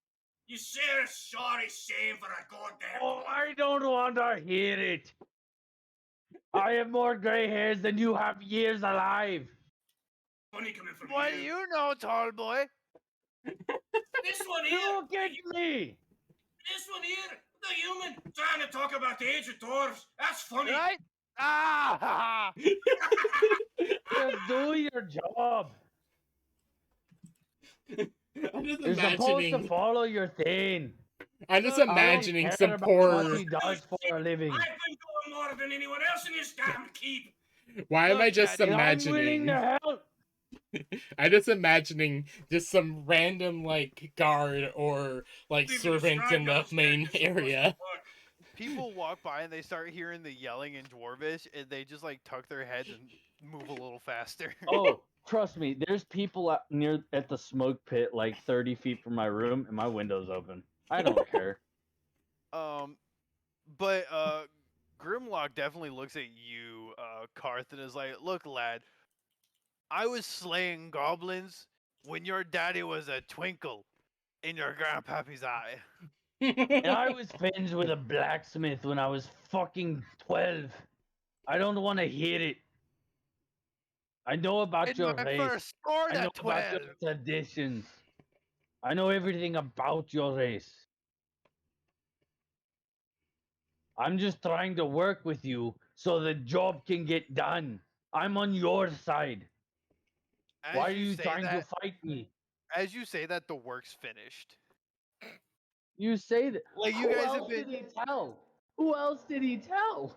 You say a sorry shame for a goddamn. Oh, I don't want to hear it. I have more gray hairs than you have years alive. Money coming from What do you know, tall boy? This one here. Look at me. This one here. The human trying to talk about the age of dwarves. That's funny. Right? Ah! Just do your job. I'm just You're supposed to imagining. follow your Thane. I'm just I don't imagining care some about poor. what he does for a living. I've been doing more than anyone else in this damn keep. Why am I Look, just Daddy, And I'm willing imagining? to help. I'm just imagining just some random guard or We've servant in described the us main as area. fuck. People walk by and they start hearing the yelling in Dwarvish, and they just tuck their heads and move a little faster. Oh, Trust me, there's people out near at the smoke pit, like 30 feet from my room, and my window's open. I don't care. But Grimlock definitely looks at you, Karth, and is like, "Look, lad, I was slaying goblins when your daddy was a twinkle in your grandpappy's eye." And I was friends with a blacksmith when I was fucking 12. I don't want to hear it. I know about In your my race. first sword I know at about your 12. traditions. I know everything about your race. I'm just trying to work with you so the job can get done. I'm on your side. Why are you trying to fight me? As you say that, the work's finished. You say that. Like, you Who guys have else been- did he tell? Who else did he tell?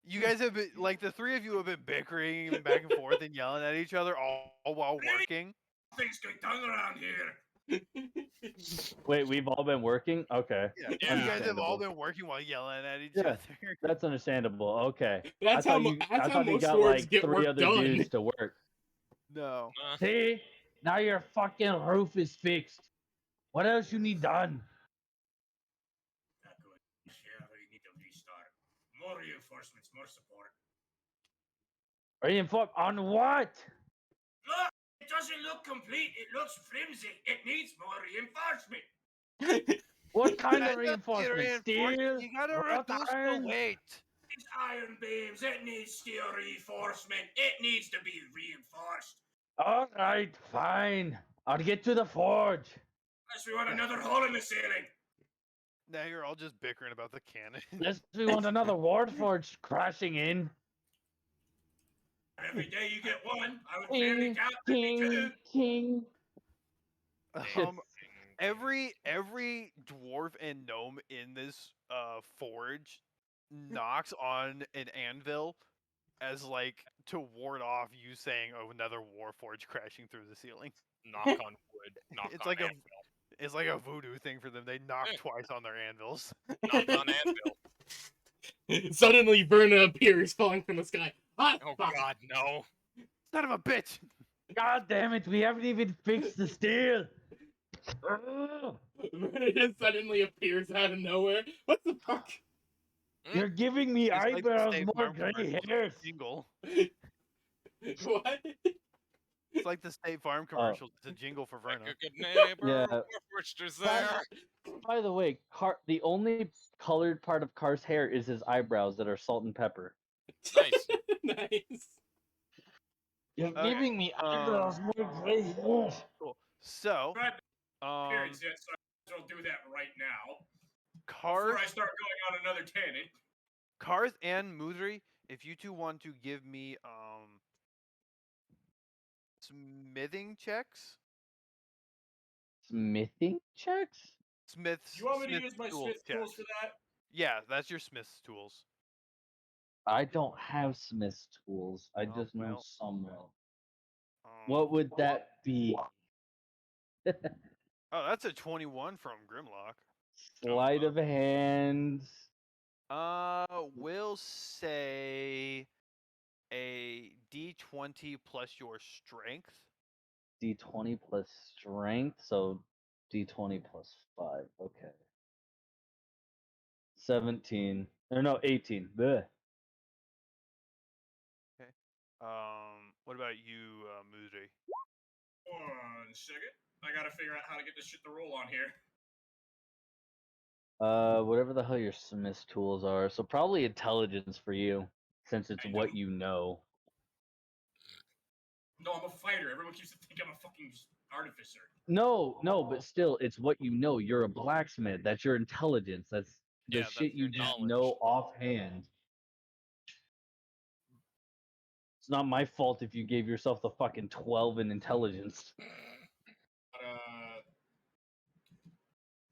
You guys have been, like, the three of you have been bickering back and forth and yelling at each other all while Really? working. Things get done around here. Wait, we've all been working? Okay. Yeah, Yeah. you guys have all Understandable. been working while yelling at each Yeah. other. That's understandable. Okay. That's how I thought you most got swords like get 3 work other done. dudes to work. No. See? Now your fucking roof is fixed. What else you need done? Not good. Yeah, we need to restart. More reinforcements, more support. Reinforce on what? Look! It doesn't look complete. It looks flimsy. It needs more reinforcement. What kind Guys, of that's reinforcement? reinforcement. Steel? You gotta wrought reduce iron? the weight. It's iron beams. It needs steel reinforcement. It needs to be reinforced. All right, fine. I'll get to the forge. Unless we want another hole in the ceiling. Now you're all just bickering about the cannon. Unless we want another ward forge crashing in. Every day you get one, I would fairly King, count that be two. king, king. Every dwarf and gnome in this forge knocks on an anvil as like to ward off you saying, "Oh, another war forge crashing through the ceiling." Knock on wood. Knock It's on like anvil. It's like a voodoo thing for them. They knock twice on their anvils. Knock on anvil. Suddenly, Verna appears falling from the sky. Ah, Oh fuck. god, no. Son of a bitch! God damn it, we haven't even fixed the steel. Ugh. Verna just suddenly appears out of nowhere. What the fuck? You're giving me It's like the eyebrows State more Farm gray commercial hairs. jingle. What? It's like the State Farm commercial. It's a jingle for Like Verna. a good neighbor, Yeah. Warforgester's there. By the way, the only colored part of Car's hair is his eyebrows that are salt and pepper. Nice. Nice. You're Okay, giving me eyebrows more gray hairs. Cool. So, Right, um, Periods yet, so I will do that right now. Karth, Before I start going on another tangent. Karth and Mudri, if you two want to give me smithing checks, Smithing checks? Smith's. You want me to Smith use my tools Smith tools checks. for that? Yeah, that's your Smith's tools. I don't have Smith's tools. I Oh, just know well. someone. Um, What would that be? Oh, that's a 21 from Grimlock. Sleight of hand. We'll say a D20 plus your strength. D20 plus strength, so D20 plus 5. Okay. 17. Or no, 18. Bleh. What about you, Mudri? 1 second. I gotta figure out how to get this shit to roll on here. Whatever the hell your Smith's tools are. So probably intelligence for you, since it's I what know. you know. No, I'm a fighter. Everyone keeps thinking I'm a fucking artificer. No, but still, it's what you know. You're a blacksmith. That's your intelligence. That's the Yeah, that's shit you your just knowledge. know offhand. It's not my fault if you gave yourself the fucking 12 in intelligence.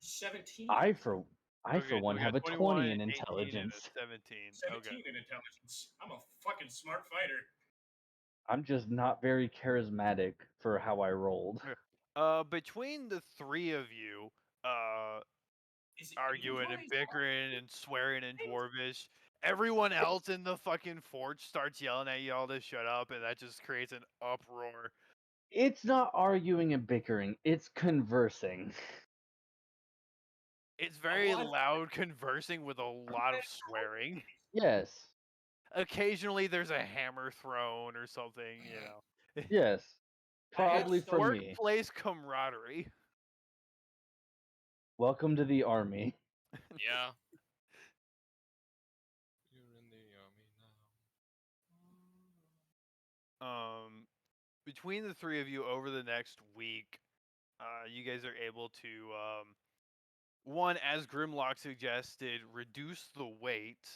17. I for Okay, one so we have got a 21, 20 in 18, intelligence. and a 17. 17 Okay. in intelligence. I'm a fucking smart fighter. I'm just not very charismatic for how I rolled. Between the three of you, Is it arguing and inventory? bickering and swearing in Dwarvish, everyone else in the fucking fort starts yelling at y'all to shut up, and that just creates an uproar. It's not arguing and bickering, it's conversing. It's very lot- loud conversing with a lot of swearing. Yes. Occasionally there's a hammer thrown or something, you know. Yes. Probably It's from me. Workplace camaraderie. Welcome to the army. Yeah. You're in the army now. Between the three of you over the next week, you guys are able to one, as Grimlock suggested, reduce the weight,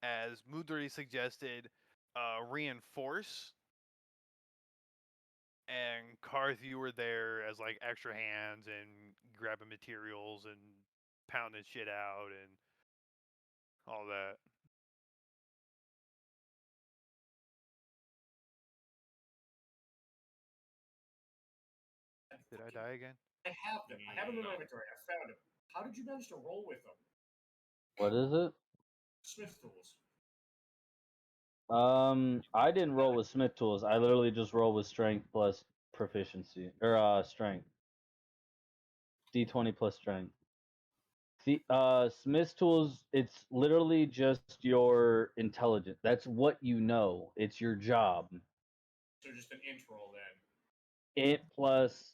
as Mudri suggested, reinforce, and Karth, you were there as like extra hands and grabbing materials and pounding shit out and all that. Did I die again? I have them. I have them in my inventory. I found them. How did you manage to roll with them? What is it? Smith tools. I didn't roll with Smith tools. I literally just roll with strength plus proficiency or strength. D20 plus strength. See, Smith's tools. It's literally just your intelligence. That's what you know. It's your job. So just an int roll then. Int plus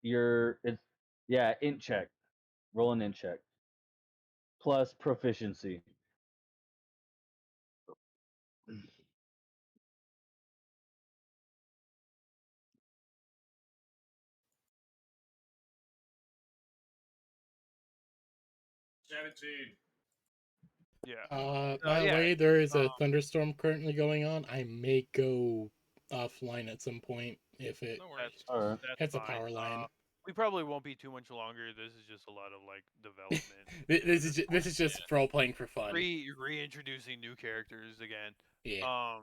your int check. Roll an int check. Plus proficiency. $17. Yeah. By the yeah, way, there is a thunderstorm currently going on. I may go offline at some point if it No worries. Alright. That's hits a fine. power line. We probably won't be too much longer. This is just a lot of like development. This is just role playing for fun. Reintroducing new characters again. Yeah.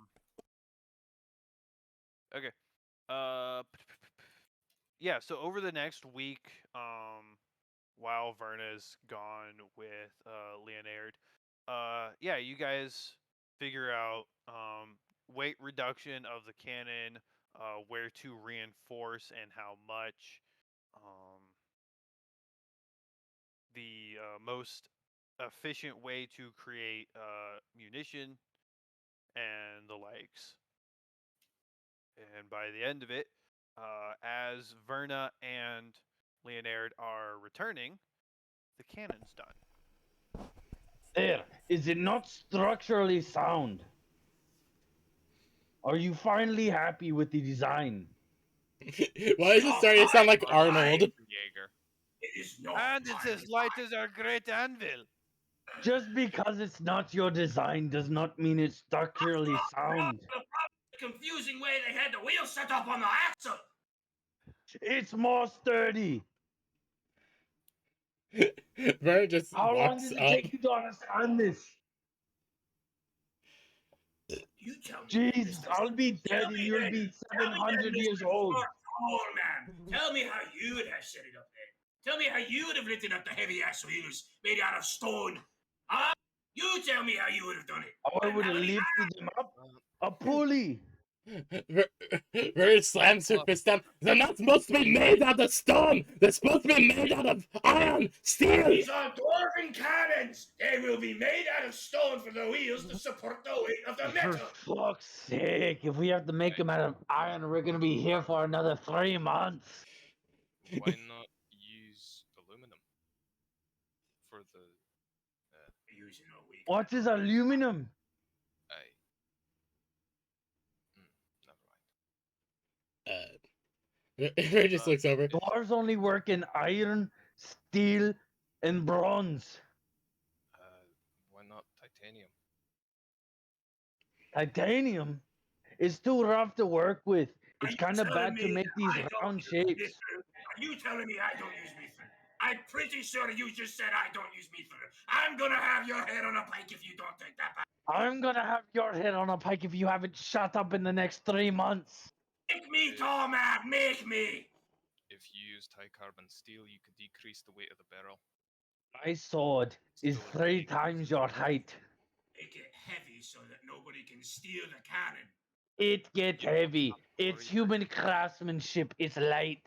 Okay. Yeah. So over the next week, while Verna's gone with Leonard, yeah, you guys figure out weight reduction of the cannon, where to reinforce and how much, the most efficient way to create munition, and the likes. And by the end of it, as Verna and Leonard are returning, the cannon's done. There. Is it not structurally sound? Are you finally happy with the design? Why is it starting to sound like Arnold? Jaeger. It is not. And it's as light as our great anvil. Just because it's not your design does not mean it's structurally sound. The confusing way they had the wheel set up on the axle. It's more sturdy. Vern just How long walks does it up. take you to understand this? You tell me. Jesus, I'll be dead and you'll be 700 years old. Oh man, tell me how you would have set it up then. Tell me how you would have lifted up the heavy ass wheels made out of stone. Huh? You tell me how you would have done it. I would have lifted them up. A pulley. Vern slams her fist down. They're not supposed to be made out of stone. They're supposed to be made out of iron, steel. These are dwarven cannons. They will be made out of stone for the wheels to support the weight of the For metal. fuck's sake, if we have to make them out of iron, we're gonna be here for another 3 months. Why not use aluminum for the? Using a weak. What is aluminum? Never mind. Vern just looks over. Dwarves only work in iron, steel, and bronze. Why not titanium? Titanium is too rough to work with. It's Are you kind of telling bad to me make that these I don't round use shapes. mithril? Are you telling me I don't use mithril? I'm pretty sure you just said I don't use mithril. I'm gonna have your head on a pike if you don't take that back. I'm gonna have your head on a pike if you haven't shut up in the next 3 months. Make me, Tormap, make me! If you used high carbon steel, you could decrease the weight of the barrel. My sword is Still 3 increase times the your weight. height. Make it heavy so that nobody can steal the cannon. It gets You don't heavy. have to It's worry human craftsmanship. It's light.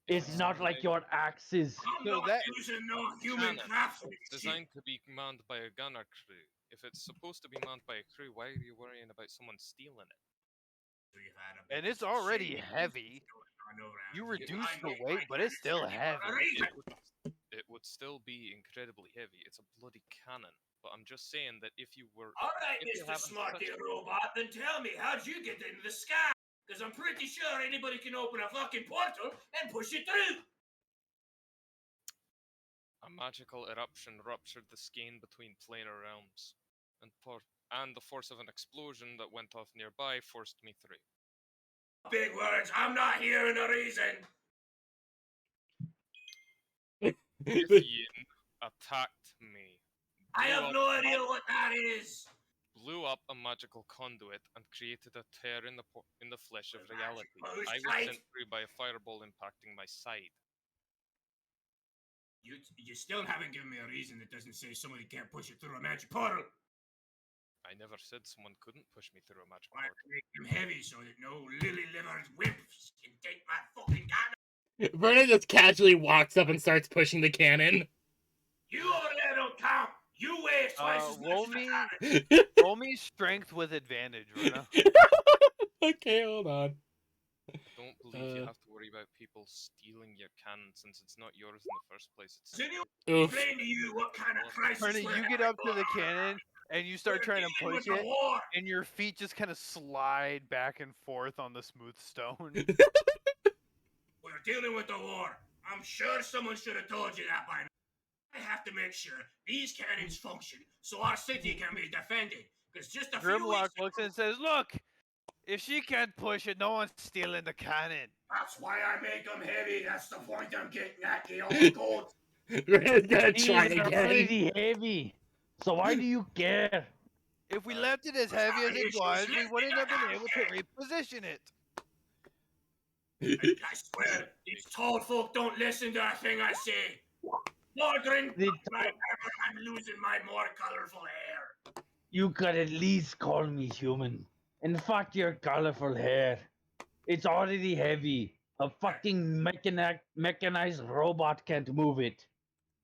if It's it's not like made your axes. I'm So not that- using no human cannon. craftsmanship. It's designed to be manned by a gunner crew. If it's supposed to be manned by a crew, why are you worrying about someone stealing it? We've had a And bit it's of already shady heavy. business going on around You here. reduce I the make weight, my but it's cannons still heavy for a heavy. reason. It would still be incredibly heavy. It's a bloody cannon. But I'm just saying that if you were All right, if you Mr. haven't Smarty touched- Robot, then tell me, how'd you get into the sky? Because I'm pretty sure anybody can open a fucking portal and push it through. a magical eruption ruptured the skein between planar realms, and the force of an explosion that went off nearby forced me through. Big words, I'm not hearing a reason. Yin attacked me. I blew have up no a idea what that is. Blew up a magical conduit and created a tear in the flesh of A reality. magical I was sight? sent through by a fireball impacting my side. You still haven't given me a reason that doesn't say somebody can't push it through a magic portal. I never said someone couldn't push me through a magic Why portal. make them heavy so that no lily-livered wimps can take my fucking cannon? Verna just casually walks up and starts pushing the cannon. You over there don't count. You weigh twice as much Roll as a me, cannon. roll me strength with advantage, Runa. Okay, hold on. I don't believe you Uh. have to worry about people stealing your cannon since it's not yours in the first place. It's Does anyone Oof. explain to you what kind of crisis Runa, we're you get having up to the going on? cannon and you start We're trying to dealing push with a it, war. and your feet just kind of slide back and forth on the smooth stone. We're dealing with a war. I'm sure someone should have told you that by now. I have to make sure these cannons function so our city can be defended. Because just a few Grimlock weeks looks ago, and says, "Look, if she can't push it, no one's stealing the cannon." that's why I make them heavy. That's the point I'm getting at, you old goat. Verna's gonna These try are again. already heavy. So why do you care? If we left it as heavy as it was, we wouldn't have been able to reposition it. I swear, these tall folk don't listen to a thing I say. Mordrin, The I'm losing my more colorful hair. You could at least call me human. And fuck your colorful hair. It's already heavy. A fucking mechanized robot can't move it.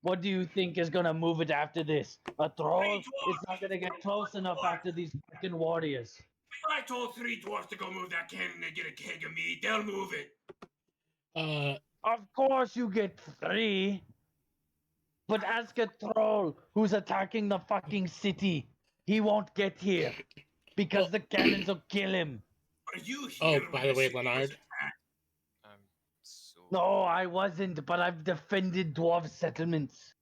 What do you think is gonna move it after this? A troll? It's not gonna get close enough after these fucking warriors. If I told 3 dwarfs to go move that cannon and get a keg of meat, they'll move it. Of course you get 3. But ask a troll who's attacking the fucking city. He won't get here. Because the cannons will kill him. Are you Oh, here by when the way, city was Leonard. attacked? I'm so. No, I wasn't, but I've defended dwarf settlements.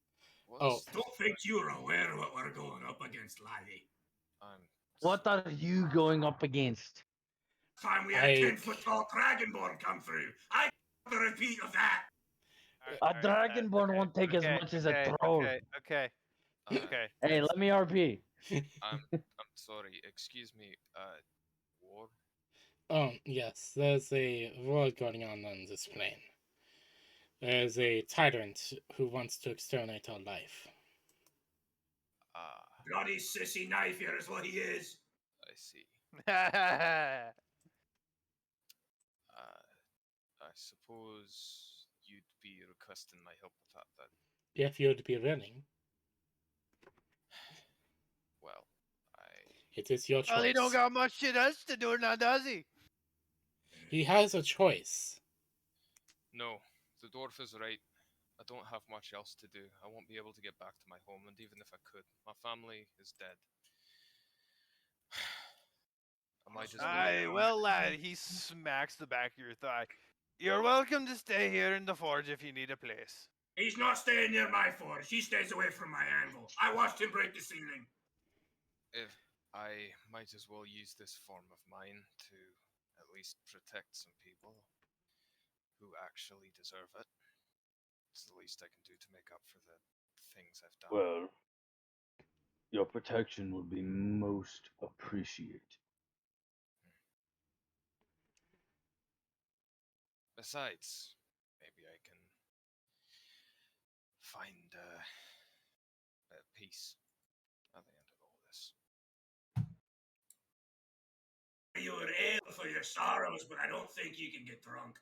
What's Don't think you're aware of what we're going up against, laddie. I'm What are you going up against? Time we had I- 10-foot tall dragonborn come through. I the repeat of that. A dragonborn won't take as much as a troll. Okay. uh, Hey, let me RP. I'm sorry. Excuse me. War. Oh, yes, there's a war going on this plane. There's a tyrant who wants to exterminate our life. Bloody sissy knife here is what he is. I see. Okay. I suppose you'd be requesting my help with that then. If you'd be willing, Well, it is your choice. Well, he don't got much shit else to do now, does he? He has a choice. No, the dwarf is right. I don't have much else to do. I won't be able to get back to my home, and even if I could, my family is dead. I might just Aye, well, lad, he smacks the back of your thigh. You're welcome to stay here in the forge if you need a place. He's not staying near my forge. He stays away from my anvil. I watched him break the ceiling. If I might as well use this form of mine to at least protect some people who actually deserve it. It's the least I can do to make up for the things I've done. Well, your protection would be most appreciated. Besides, maybe I can find peace at the end of all this. sorrows, but I don't think you can get drunk.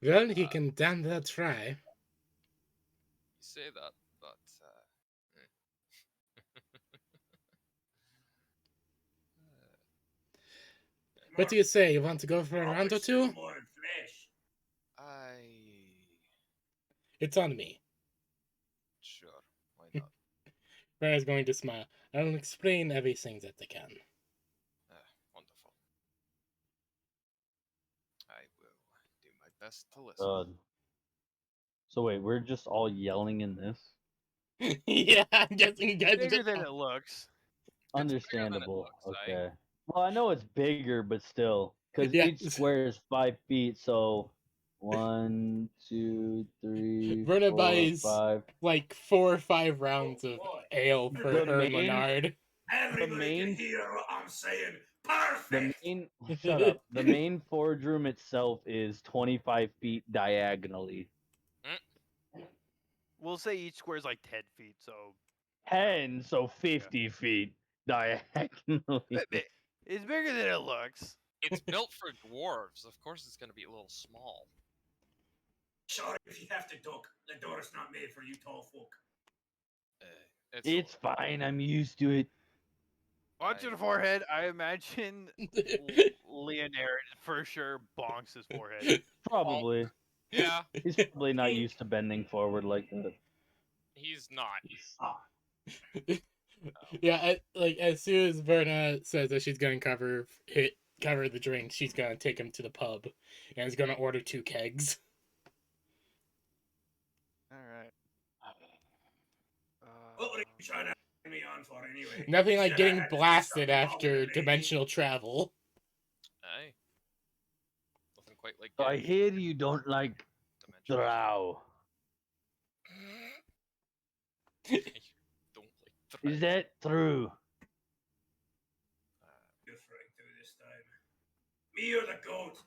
Well, he can damn well try. You say that, but What do you say? You want to go for a round or Always two? more in flesh. It's on me. Sure, why not? Farah's going to smile. I'll explain everything that I can. Wonderful. I will do my best to listen. So wait, we're just all yelling in this? Yeah, I'm guessing you guys are Bigger just... than it looks. Understandable. looks, eh? Okay. Well, I know it's bigger, but still, because Yeah. each square is 5 feet. So 1, 2, 3, Verna 4, buys 5. like 4 or 5 rounds of boy. ale for The her and main- Leonard. Everybody main- can hear what I'm saying. The Perfect. main shut up. The main forge room itself is 25 feet diagonally. We'll say each square is like 10 feet, so 10, so 50 feet diagonally. it's bigger than it looks. It's built for dwarves. Of course, it's going to be a little small. Sorry if you have to duck. The door's not made for you tall folk. It's fine. I'm used to it. Onto the I- forehead, I imagine Leonard for sure bonks his forehead. Probably. Yeah, He's probably not used to bending forward like that. he's not. Yeah, like as soon as Verna says that she's gonna cover the drinks, she's gonna take him to the pub and is gonna order 2 kegs. All right. What were you trying to hang me on for anyway? Nothing like Shoulda getting had to do blasted something after about it, lady. dimensional travel. Aye. Nothing quite like So I getting hear you don't like dimensions. drow. Don't like Is that true? Different through this time. Me or the goat?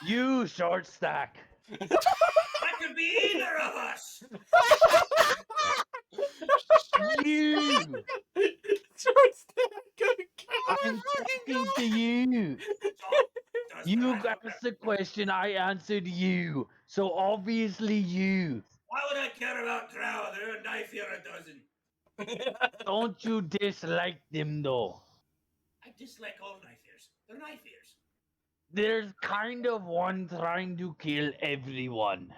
You short stack. I could be either of us. You. Short stack. I'm talking to you. Doesn't You matter. asked the question, I answered you. So obviously you. Why would I care about drow? They're a knife here a dozen. Don't you dislike them though? I dislike all knife ears. They're knife ears. There's kind of one trying to kill everyone.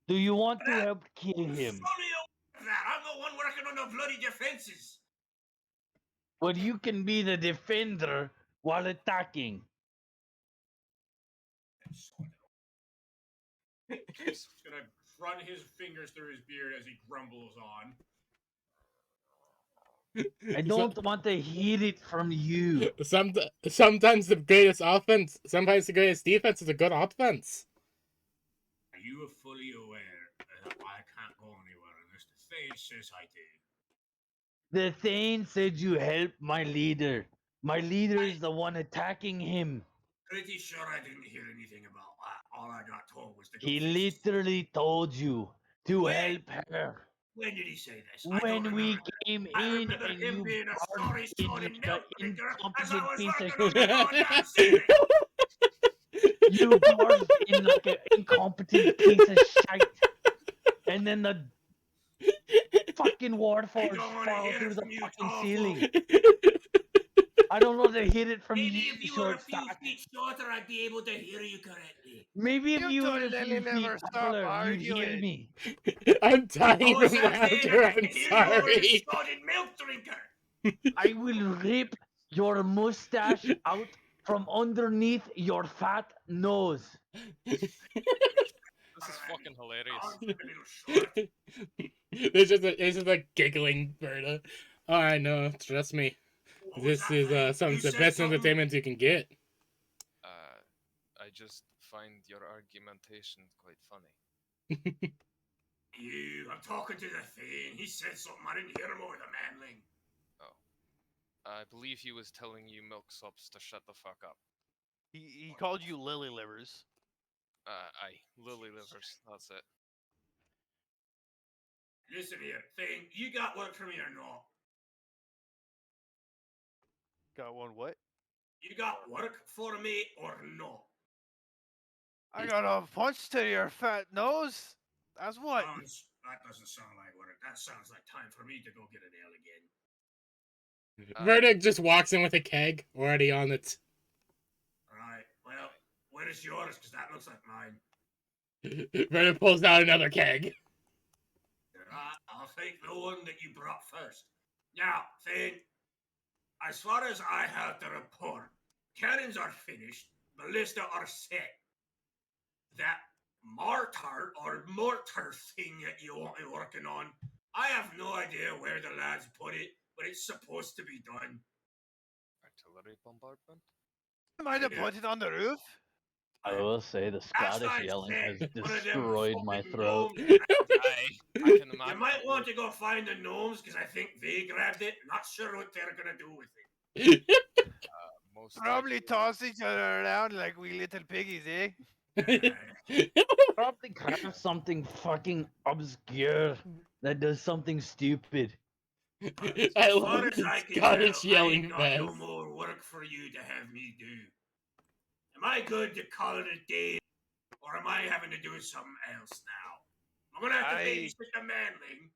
Do you want to help kill I'm him? fully aware of that. I'm the one working on the bloody defenses. But you can be the defender while attacking. He's gonna run his fingers through his beard as he grumbles on. I don't want to hear it from you. Sometimes the greatest offense, sometimes the greatest defense is a good offense. Are you fully aware that I can't go anywhere unless the Thane says I do? The Thane said you help my leader. My leader is the one attacking him. Pretty sure I didn't hear anything about that. All I got told was to go He fix this. literally told you to When? help her. When did he say this? I don't When we remember. came I in remember and him you being a barged in sorry-sounding like milk an drinker as I incompetent was piece of working on the goddamn ceiling. You barged in like an incompetent piece of shite. And then the fucking Warforged don't wanna fall hear through it the from you, fucking tall ceiling. I don't know to hit it from Maybe you, if you were a short few stack. feet shorter, I'd be able to hear you correctly. Maybe if You you were told a Lily few feet never stop taller, you'd hear arguing. me. I'm dying Oh, is from that laughter. Thane? I I'm can hear you over the sorry. snorting milk drinker. I will rip your mustache out from underneath your fat nose. This is fucking hilarious. Arms a little short. It's just a giggling Berta. Oh, I know. Trust me. What was This that, is Thane? some You of the said best something? entertainment you can get. I just find your argumentation quite funny. I'm talking to the Thane. He said something. I didn't hear him over the manling. I believe he was telling you milksops to shut the fuck up. He called you lily livers. Aye, lily livers. That's it. Listen here, Thane. You got work for me or not? Got one what? You got work for me or no? I got a punch to your fat nose. That's what. That doesn't sound like work. That sounds like time for me to go get an ale again. Verna just walks in with a keg already on it. Alright, well, where's yours? Because that looks like mine. Verna pulls out another keg. Alright, I'll take the one that you brought first. Now, Finn, as far as I have to report, cannons are finished, ballista are set. That mortar thing that you want me working on, I have no idea where the lads put it, but it's supposed to be done. Artillery bombardment? Might have Yeah. put it on the roof. I will say the As Scottish I yelling has said, one of them destroyed my fucking throat. gnomes I can imagine. You might want to go find the gnomes because I think they grabbed it. Not sure what they're gonna do with it. Most Probably likely- toss each other around like we little piggies, eh? Probably craft something fucking obscure that does something stupid. I As love far as the I can Scottish tell, I yelling ain't got no fest. more work for you to have me do. Am I good to call it a day, or am I having to do something else now? I'm gonna have to babysit the manling.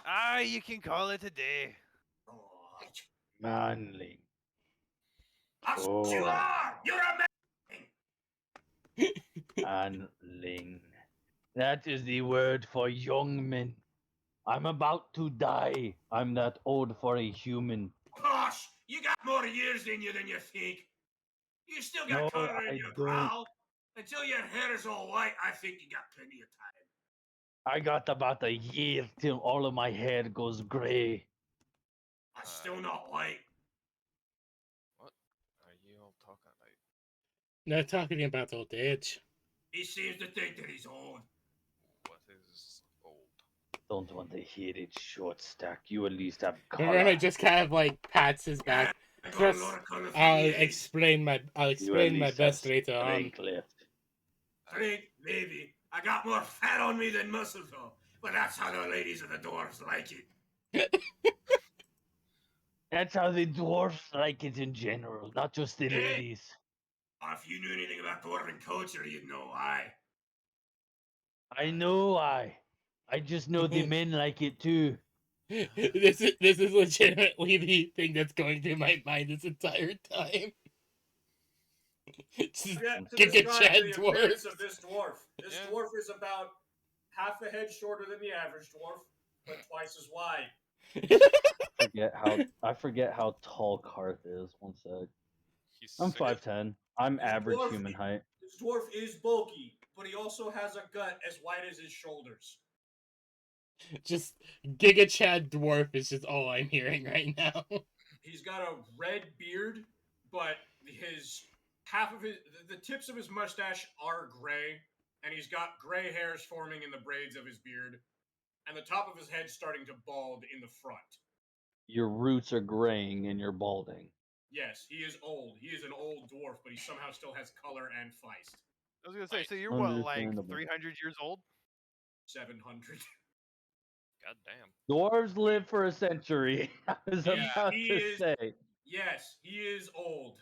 Ah, you can call it a day. Oh, Manly. that's what you Oh. are! You're a man! Manling. That is the word for young men. I'm about to die. I'm that old for a human. Gosh, you got more years in you than you think. You still got No, color in I your don't. brow. Until your hair is all white, I think you got plenty of time. I got about a year till all of my hair goes gray. I'm still not white. What are you all talking about? Not talking about old age. He seems to think that he's old. What is old? Don't want to hear it, short stack. You at least have color. Verna just kind of like pats his back. I got Chris, a lot of color for I'll the age. explain my You at explain my least best have later on. strength left. Strength, maybe. I got more fat on me than muscle, though. But that's how the ladies of the dwarves like it. That's how the dwarfs like it in general, not just the Yeah. ladies. Or if you knew anything about dwarven culture, you'd know why. I know I just know the men like it too. This is legitimately the thing that's going through my mind this entire time. Just Forget to Giga describe Chad the appearance dwarf. of this dwarf. This Yeah. dwarf is about half a head shorter than the average dwarf, but twice as wide. I forget how tall Karth is. One sec. He's I'm 6 5'10". I'm This average dwarf- human height. This dwarf is bulky, but he also has a gut as wide as his shoulders. Just Giga Chad dwarf is just all I'm hearing right now. He's got a red beard, but his the tips of his mustache are gray, and he's got gray hairs forming in the braids of his beard, and the top of his head starting to bald in the front. Your roots are graying and you're balding. Yes, he is old. He is an old dwarf, but he somehow still has color and feist. I was gonna say, Right. so you're what, like Understandable. 300 years old? 700. God damn. Dwarves live for a century. I was Yeah, about he to is- say. Yes, he is old.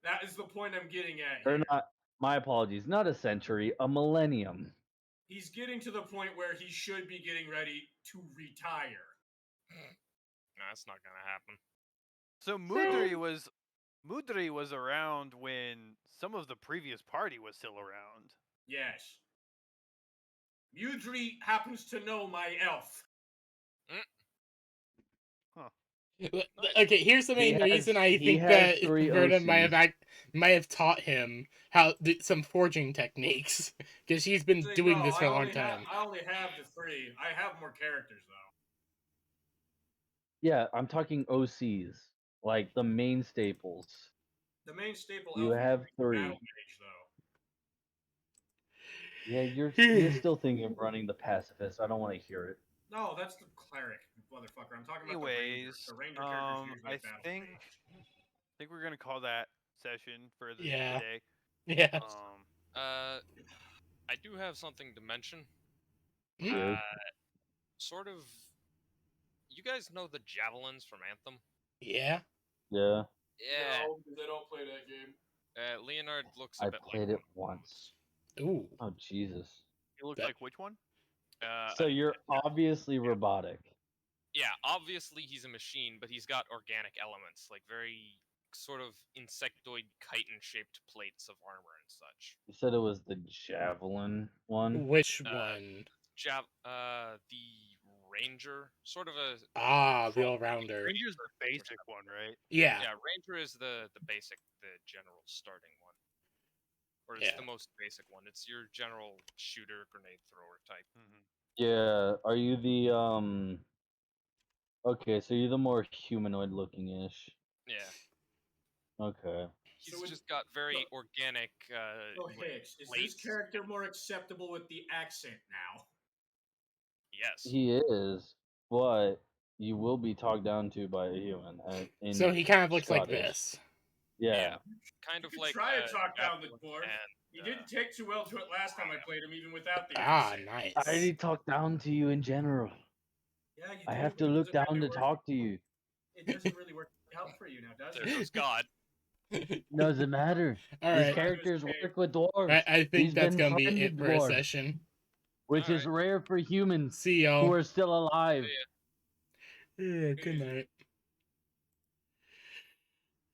That is the point I'm getting at Or here. not. My apologies. Not a century. A millennium. He's getting to the point where he should be getting ready to retire. No, that's not gonna happen. So Mudri was around when some of the previous party was still around. Yes. Mudri happens to know my elf. Okay, here's the He main has- reason I he think has that 3 Verna might OCs. have taught him how some forging techniques because she's been See, doing no, this for I a long only have- time. I only have the 3. I have more characters, though. Yeah, I'm talking OCs. Like the main staples. The main staple You elf have is the 3. battle mage, though. Yeah, you're still thinking of running the pacifist. I don't want to hear it. No, that's the cleric, motherfucker. I'm talking about Anyways, the ranger. The ranger character's usually I a battle think mage. we're gonna call that session for the Yeah. today. Yeah. I do have something to mention. Good. Sort of. You guys know the javelins from Anthem? Yeah. Yeah. Yeah. No, because I don't play that game. Leonard looks a I bit played like it once. Ooh. Oh Jesus! He looks That- like which one? So you're obviously robotic. Yeah, obviously he's a machine, but he's got organic elements, like very sort of insectoid chitin-shaped plates of armor and such. You said it was the javelin one. Which Uh, one? The Ranger, sort of a Ah, the crawl- all-rounder. Ranger's the basic one, right? Yeah. Yeah, Ranger is the basic, the general starting one, or it's Yeah. the most basic one. It's your general shooter, grenade thrower type. Mm-hmm. Yeah. Are you the Okay, so you're the more humanoid looking ish. Yeah, Okay. he's So just got very organic. Oh, like, Hicks, is this plates. character more acceptable with the accent now? Yes. He is, but you will be talked down to by a human. So he kind of looks like Scottish. this. Yeah. Kind of You like try to talk down the Javelin dwarf. and, He didn't take too well to it last time I played him, even without the Ah, accent. nice. I already talk down to you in general. Yeah, you I do, have but to it look doesn't down really to work- talk to you. It doesn't really work out for you now, does There it? goes God. Doesn't matter. All These right. characters Okay. work with dwarves, I think He's that's been gonna be friendly it for a dwarf. session. which is rare for humans See who y'all. are still alive. Yeah, good night.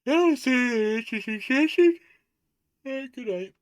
That was an interesting session. Good night.